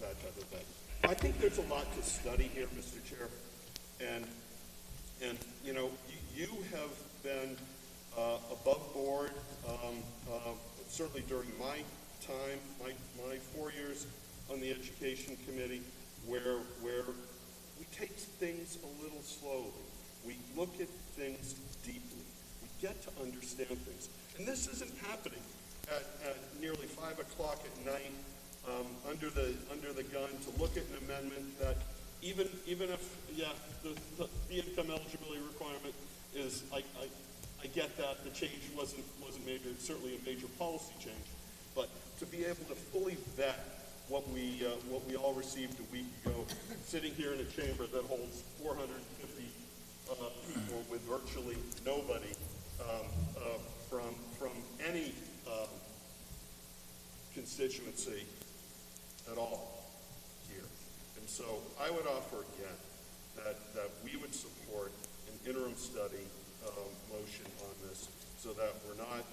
that type of thing. I think there's a lot to study here, Mr. Chair, and you know, you have been above board, certainly during my time, my 4 years on the Education Committee, where we take things a little slowly. We look at things deeply. We get to understand things. And this isn't happening at nearly 5 o'clock at night under the gun to look at an amendment that even if, yeah, the income eligibility requirement is, I get that the change wasn't major, certainly a major policy change, but to be able to fully vet what we all received a week ago, sitting here in a chamber that holds 450 people with virtually nobody from any constituency at all here. And so I would offer again that we would support an interim study motion on this, so that we're not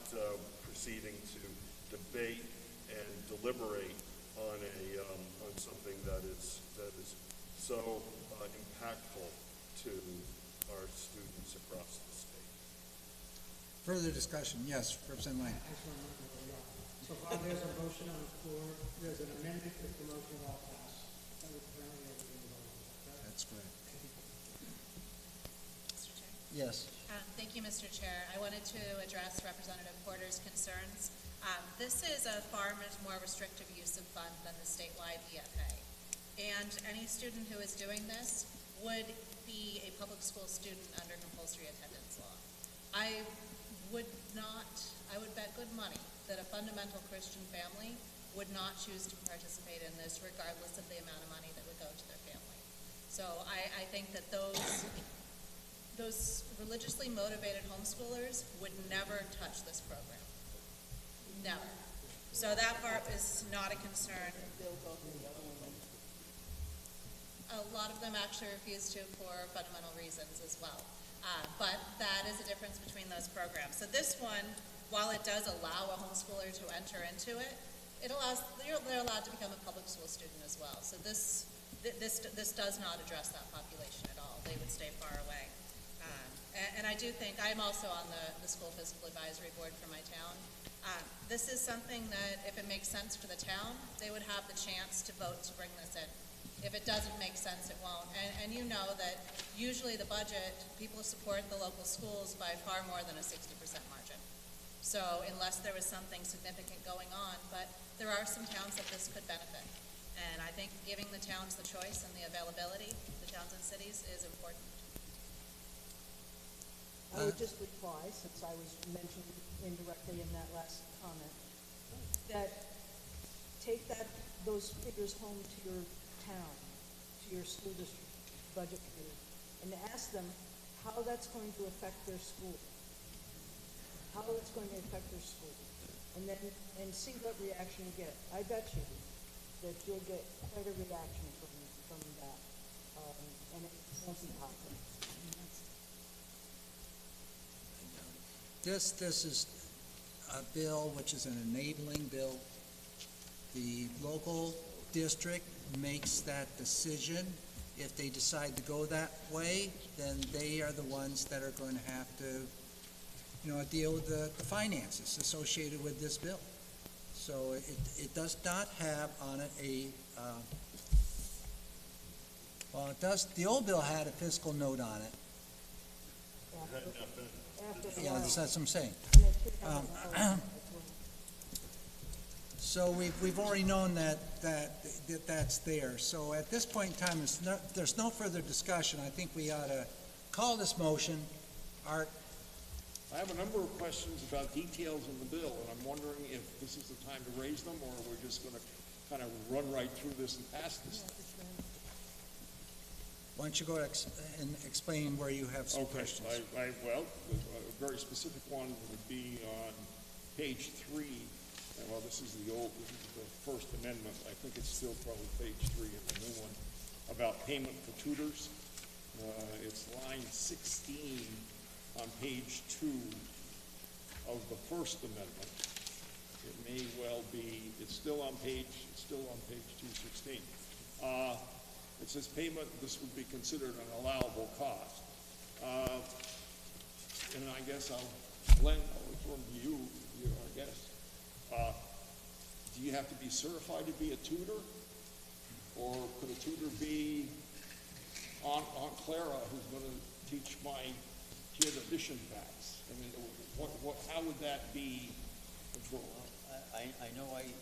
proceeding to debate and deliberate on something that is so impactful to our students across the state. Further discussion? Yes, Representative Lang. So far, there's a motion on the floor. There's an amendment if the motion all pass. That would apparently everything voted. That's correct. Mr. Chair? Yes. Thank you, Mr. Chair. I wanted to address Representative Porter's concerns. This is a far much more restrictive use of fund than the statewide EFA. And any student who is doing this would be a public school student under compulsory attendance law. I would bet good money that a fundamental Christian family would not choose to participate in this regardless of the amount of money that would go to their family. So I think that those religiously motivated homeschoolers would never touch this program. Never. So that part is not a concern. A lot of them actually refuse to for fundamental reasons as well. But that is a difference between those programs. So this one, while it does allow a homeschooler to enter into it, they're allowed to become a public school student as well. So this does not address that population at all. They would stay far away. And I do think, I'm also on the School Fiscal Advisory Board for my town. This is something that, if it makes sense for the town, they would have the chance to vote to bring this in. If it doesn't make sense, it won't. And you know that usually the budget, people support the local schools by far more than a 60% margin. So unless there was something significant going on, but there are some towns that this could benefit. And I think giving the towns the choice and the availability, the towns and cities, is important. I would just reply, since I was mentioned indirectly in that last comment, that take those figures home to your town, to your school district budget committee, and ask them how that's going to affect their school. How it's going to affect their school. And see what reaction you get. I bet you that you'll get quite a reaction from that. And it won't be popular. This is a bill which is an enabling bill. The local district makes that decision. If they decide to go that way, then they are the ones that are going to have to, deal with the finances associated with this bill. So it does not have on it well, it does, the old bill had a fiscal note on it. Yeah, that's what I'm saying. So we've already known that's there. So at this point in time, there's no further discussion. I think we ought to call this motion. Art? I have a number of questions about details in the bill, and I'm wondering if this is the time to raise them, or we're just going to kind of run right through this and pass this. Why don't you go and explain where you have some questions? Well, a very specific one would be on page 3. Well, this is the First Amendment. I think it's still probably page 3 of the new one, about payment for tutors. It's line 16 on page 2 of the First Amendment. It may well be, it's still on page 216. It says payment, this would be considered an allowable cost. And I guess Glenn, I'll return to you, I guess. Do you have to be certified to be a tutor? Or could a tutor be Aunt Clara, who's going to teach my kid addition facts? I mean, how would that be controlled? I know if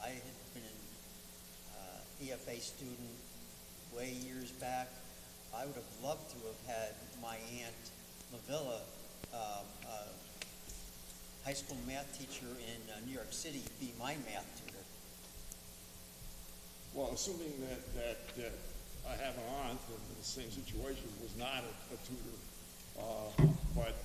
I had been an EFA student way years back, I would have loved to have had my Aunt Mavilla, high school math teacher in New York City, be my math tutor. Well, assuming that I have an aunt in the same situation, was not a tutor, but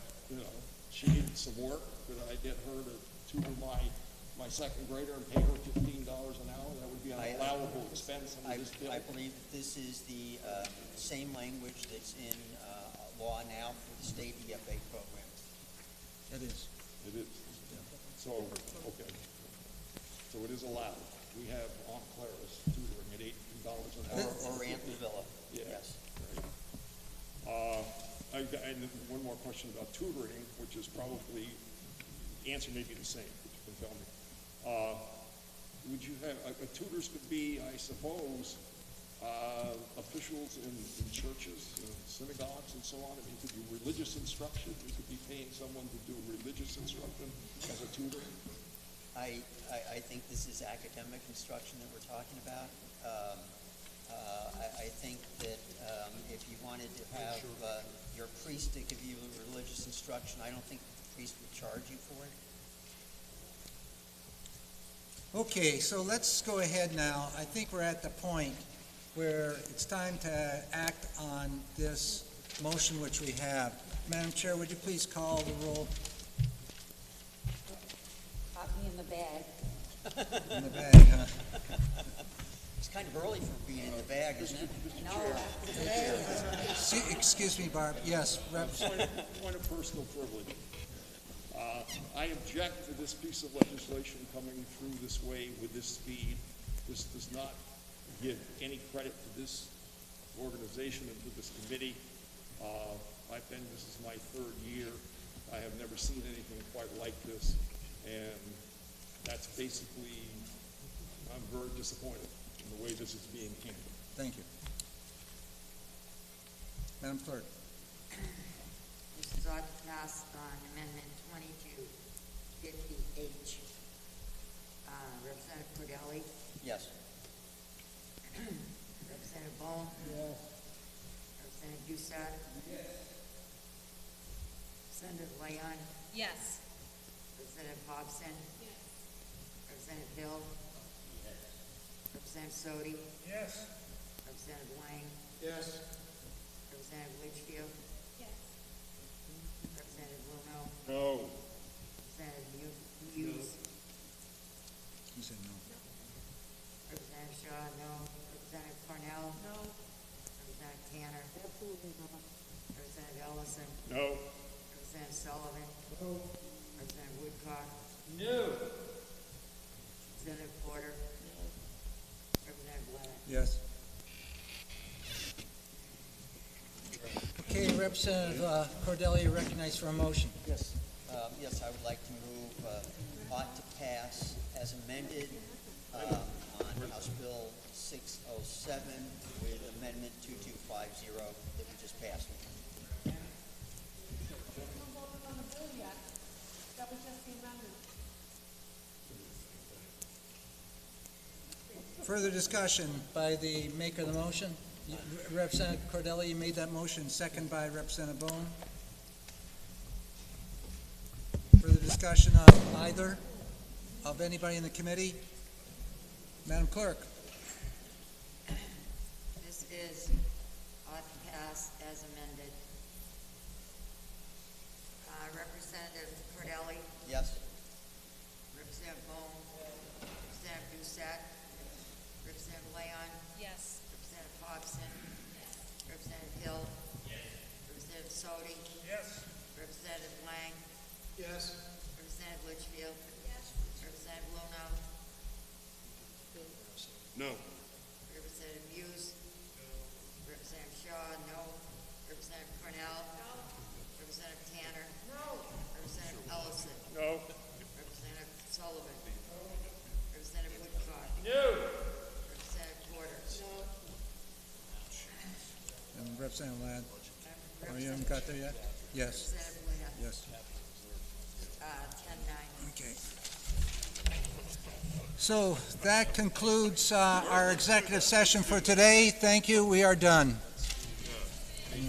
she needed some work. Could I get her to tutor my second grader and pay her $15 an hour? That would be an allowable expense under this bill. I believe that this is the same language that's in law now for the state EFA program. It is. It is. So, okay. So it is allowed. We have Aunt Clara's tutoring at $18 an hour. Or Aunt Mavilla. Yeah. Yes. Right. And one more question about tutoring, which is probably, the answer may be the same, but you can tell me. Would you have, tutors could be, I suppose, officials in churches, synagogues, and so on. I mean, it could be religious instruction. You could be paying someone to do religious instruction as a tutor. I think this is academic instruction that we're talking about. I think that if you wanted to have your priest to give you religious instruction, I don't think the priest would charge you for it. Okay, so let's go ahead now. I think we're at the point where it's time to act on this motion which we have. Madam Chair, would you please call the roll? Copy in the bag. In the bag, huh? It's kind of early for being in the bag, isn't it? Excuse me, Barb. Yes, Rep. Point of personal privilege. I object to this piece of legislation coming through this way with this speed. This does not give any credit to this organization and to this committee. This is my third year. I have never seen anything quite like this, and that's basically, I'm very disappointed in the way this is being handled. Thank you. Madam Clerk. This is sought to pass on Amendment 2250H. Representative Cordelli? Yes. Representative Bone? Yes. Representative Doucette? Yes. Representative Leon? Yes. Representative Hobson? Yes. Representative Hill? Yes. Representative Sodi? Yes. Representative Lang? Yes. Representative Litchfield? Yes. Representative Luno? No. Representative Hughes? He said no. Representative Shaw, no. Representative Cornell? No. Representative Tanner? Absolutely not. Representative Ellison? No. Representative Sullivan? No. Representative Woodcock? No. Representative Porter? Representative Leonard? Yes. Okay, Representative Cordelli, recognized for a motion. Yes. Yes, I would like to move ought to pass as amended on House Bill 607 with Amendment 2250 that we just passed. Further discussion by the maker of the motion. Representative Cordelli, you made that motion, second by Representative Bone. Further discussion of either, of anybody in the committee? Madam Clerk? This is ought to pass as amended. Representative Cordelli? Yes. Representative Bone? Representative Doucette? Representative Leon? Yes. Representative Hobson? Representative Hill? Representative Sodi? Yes. Representative Lang? Yes. Representative Litchfield? Representative Luno? No. Representative Hughes? Representative Shaw, no. Representative Cornell? No. Representative Tanner? No. Representative Ellison? No. Representative Sullivan? No. Representative Woodcock? No. Representative Porter? No. And Representative Ladd? Oh, you haven't got there yet? Yes. Representative Leonard? Yes. 10-9. Okay. So that concludes our executive session for today. Thank you. We are done. Any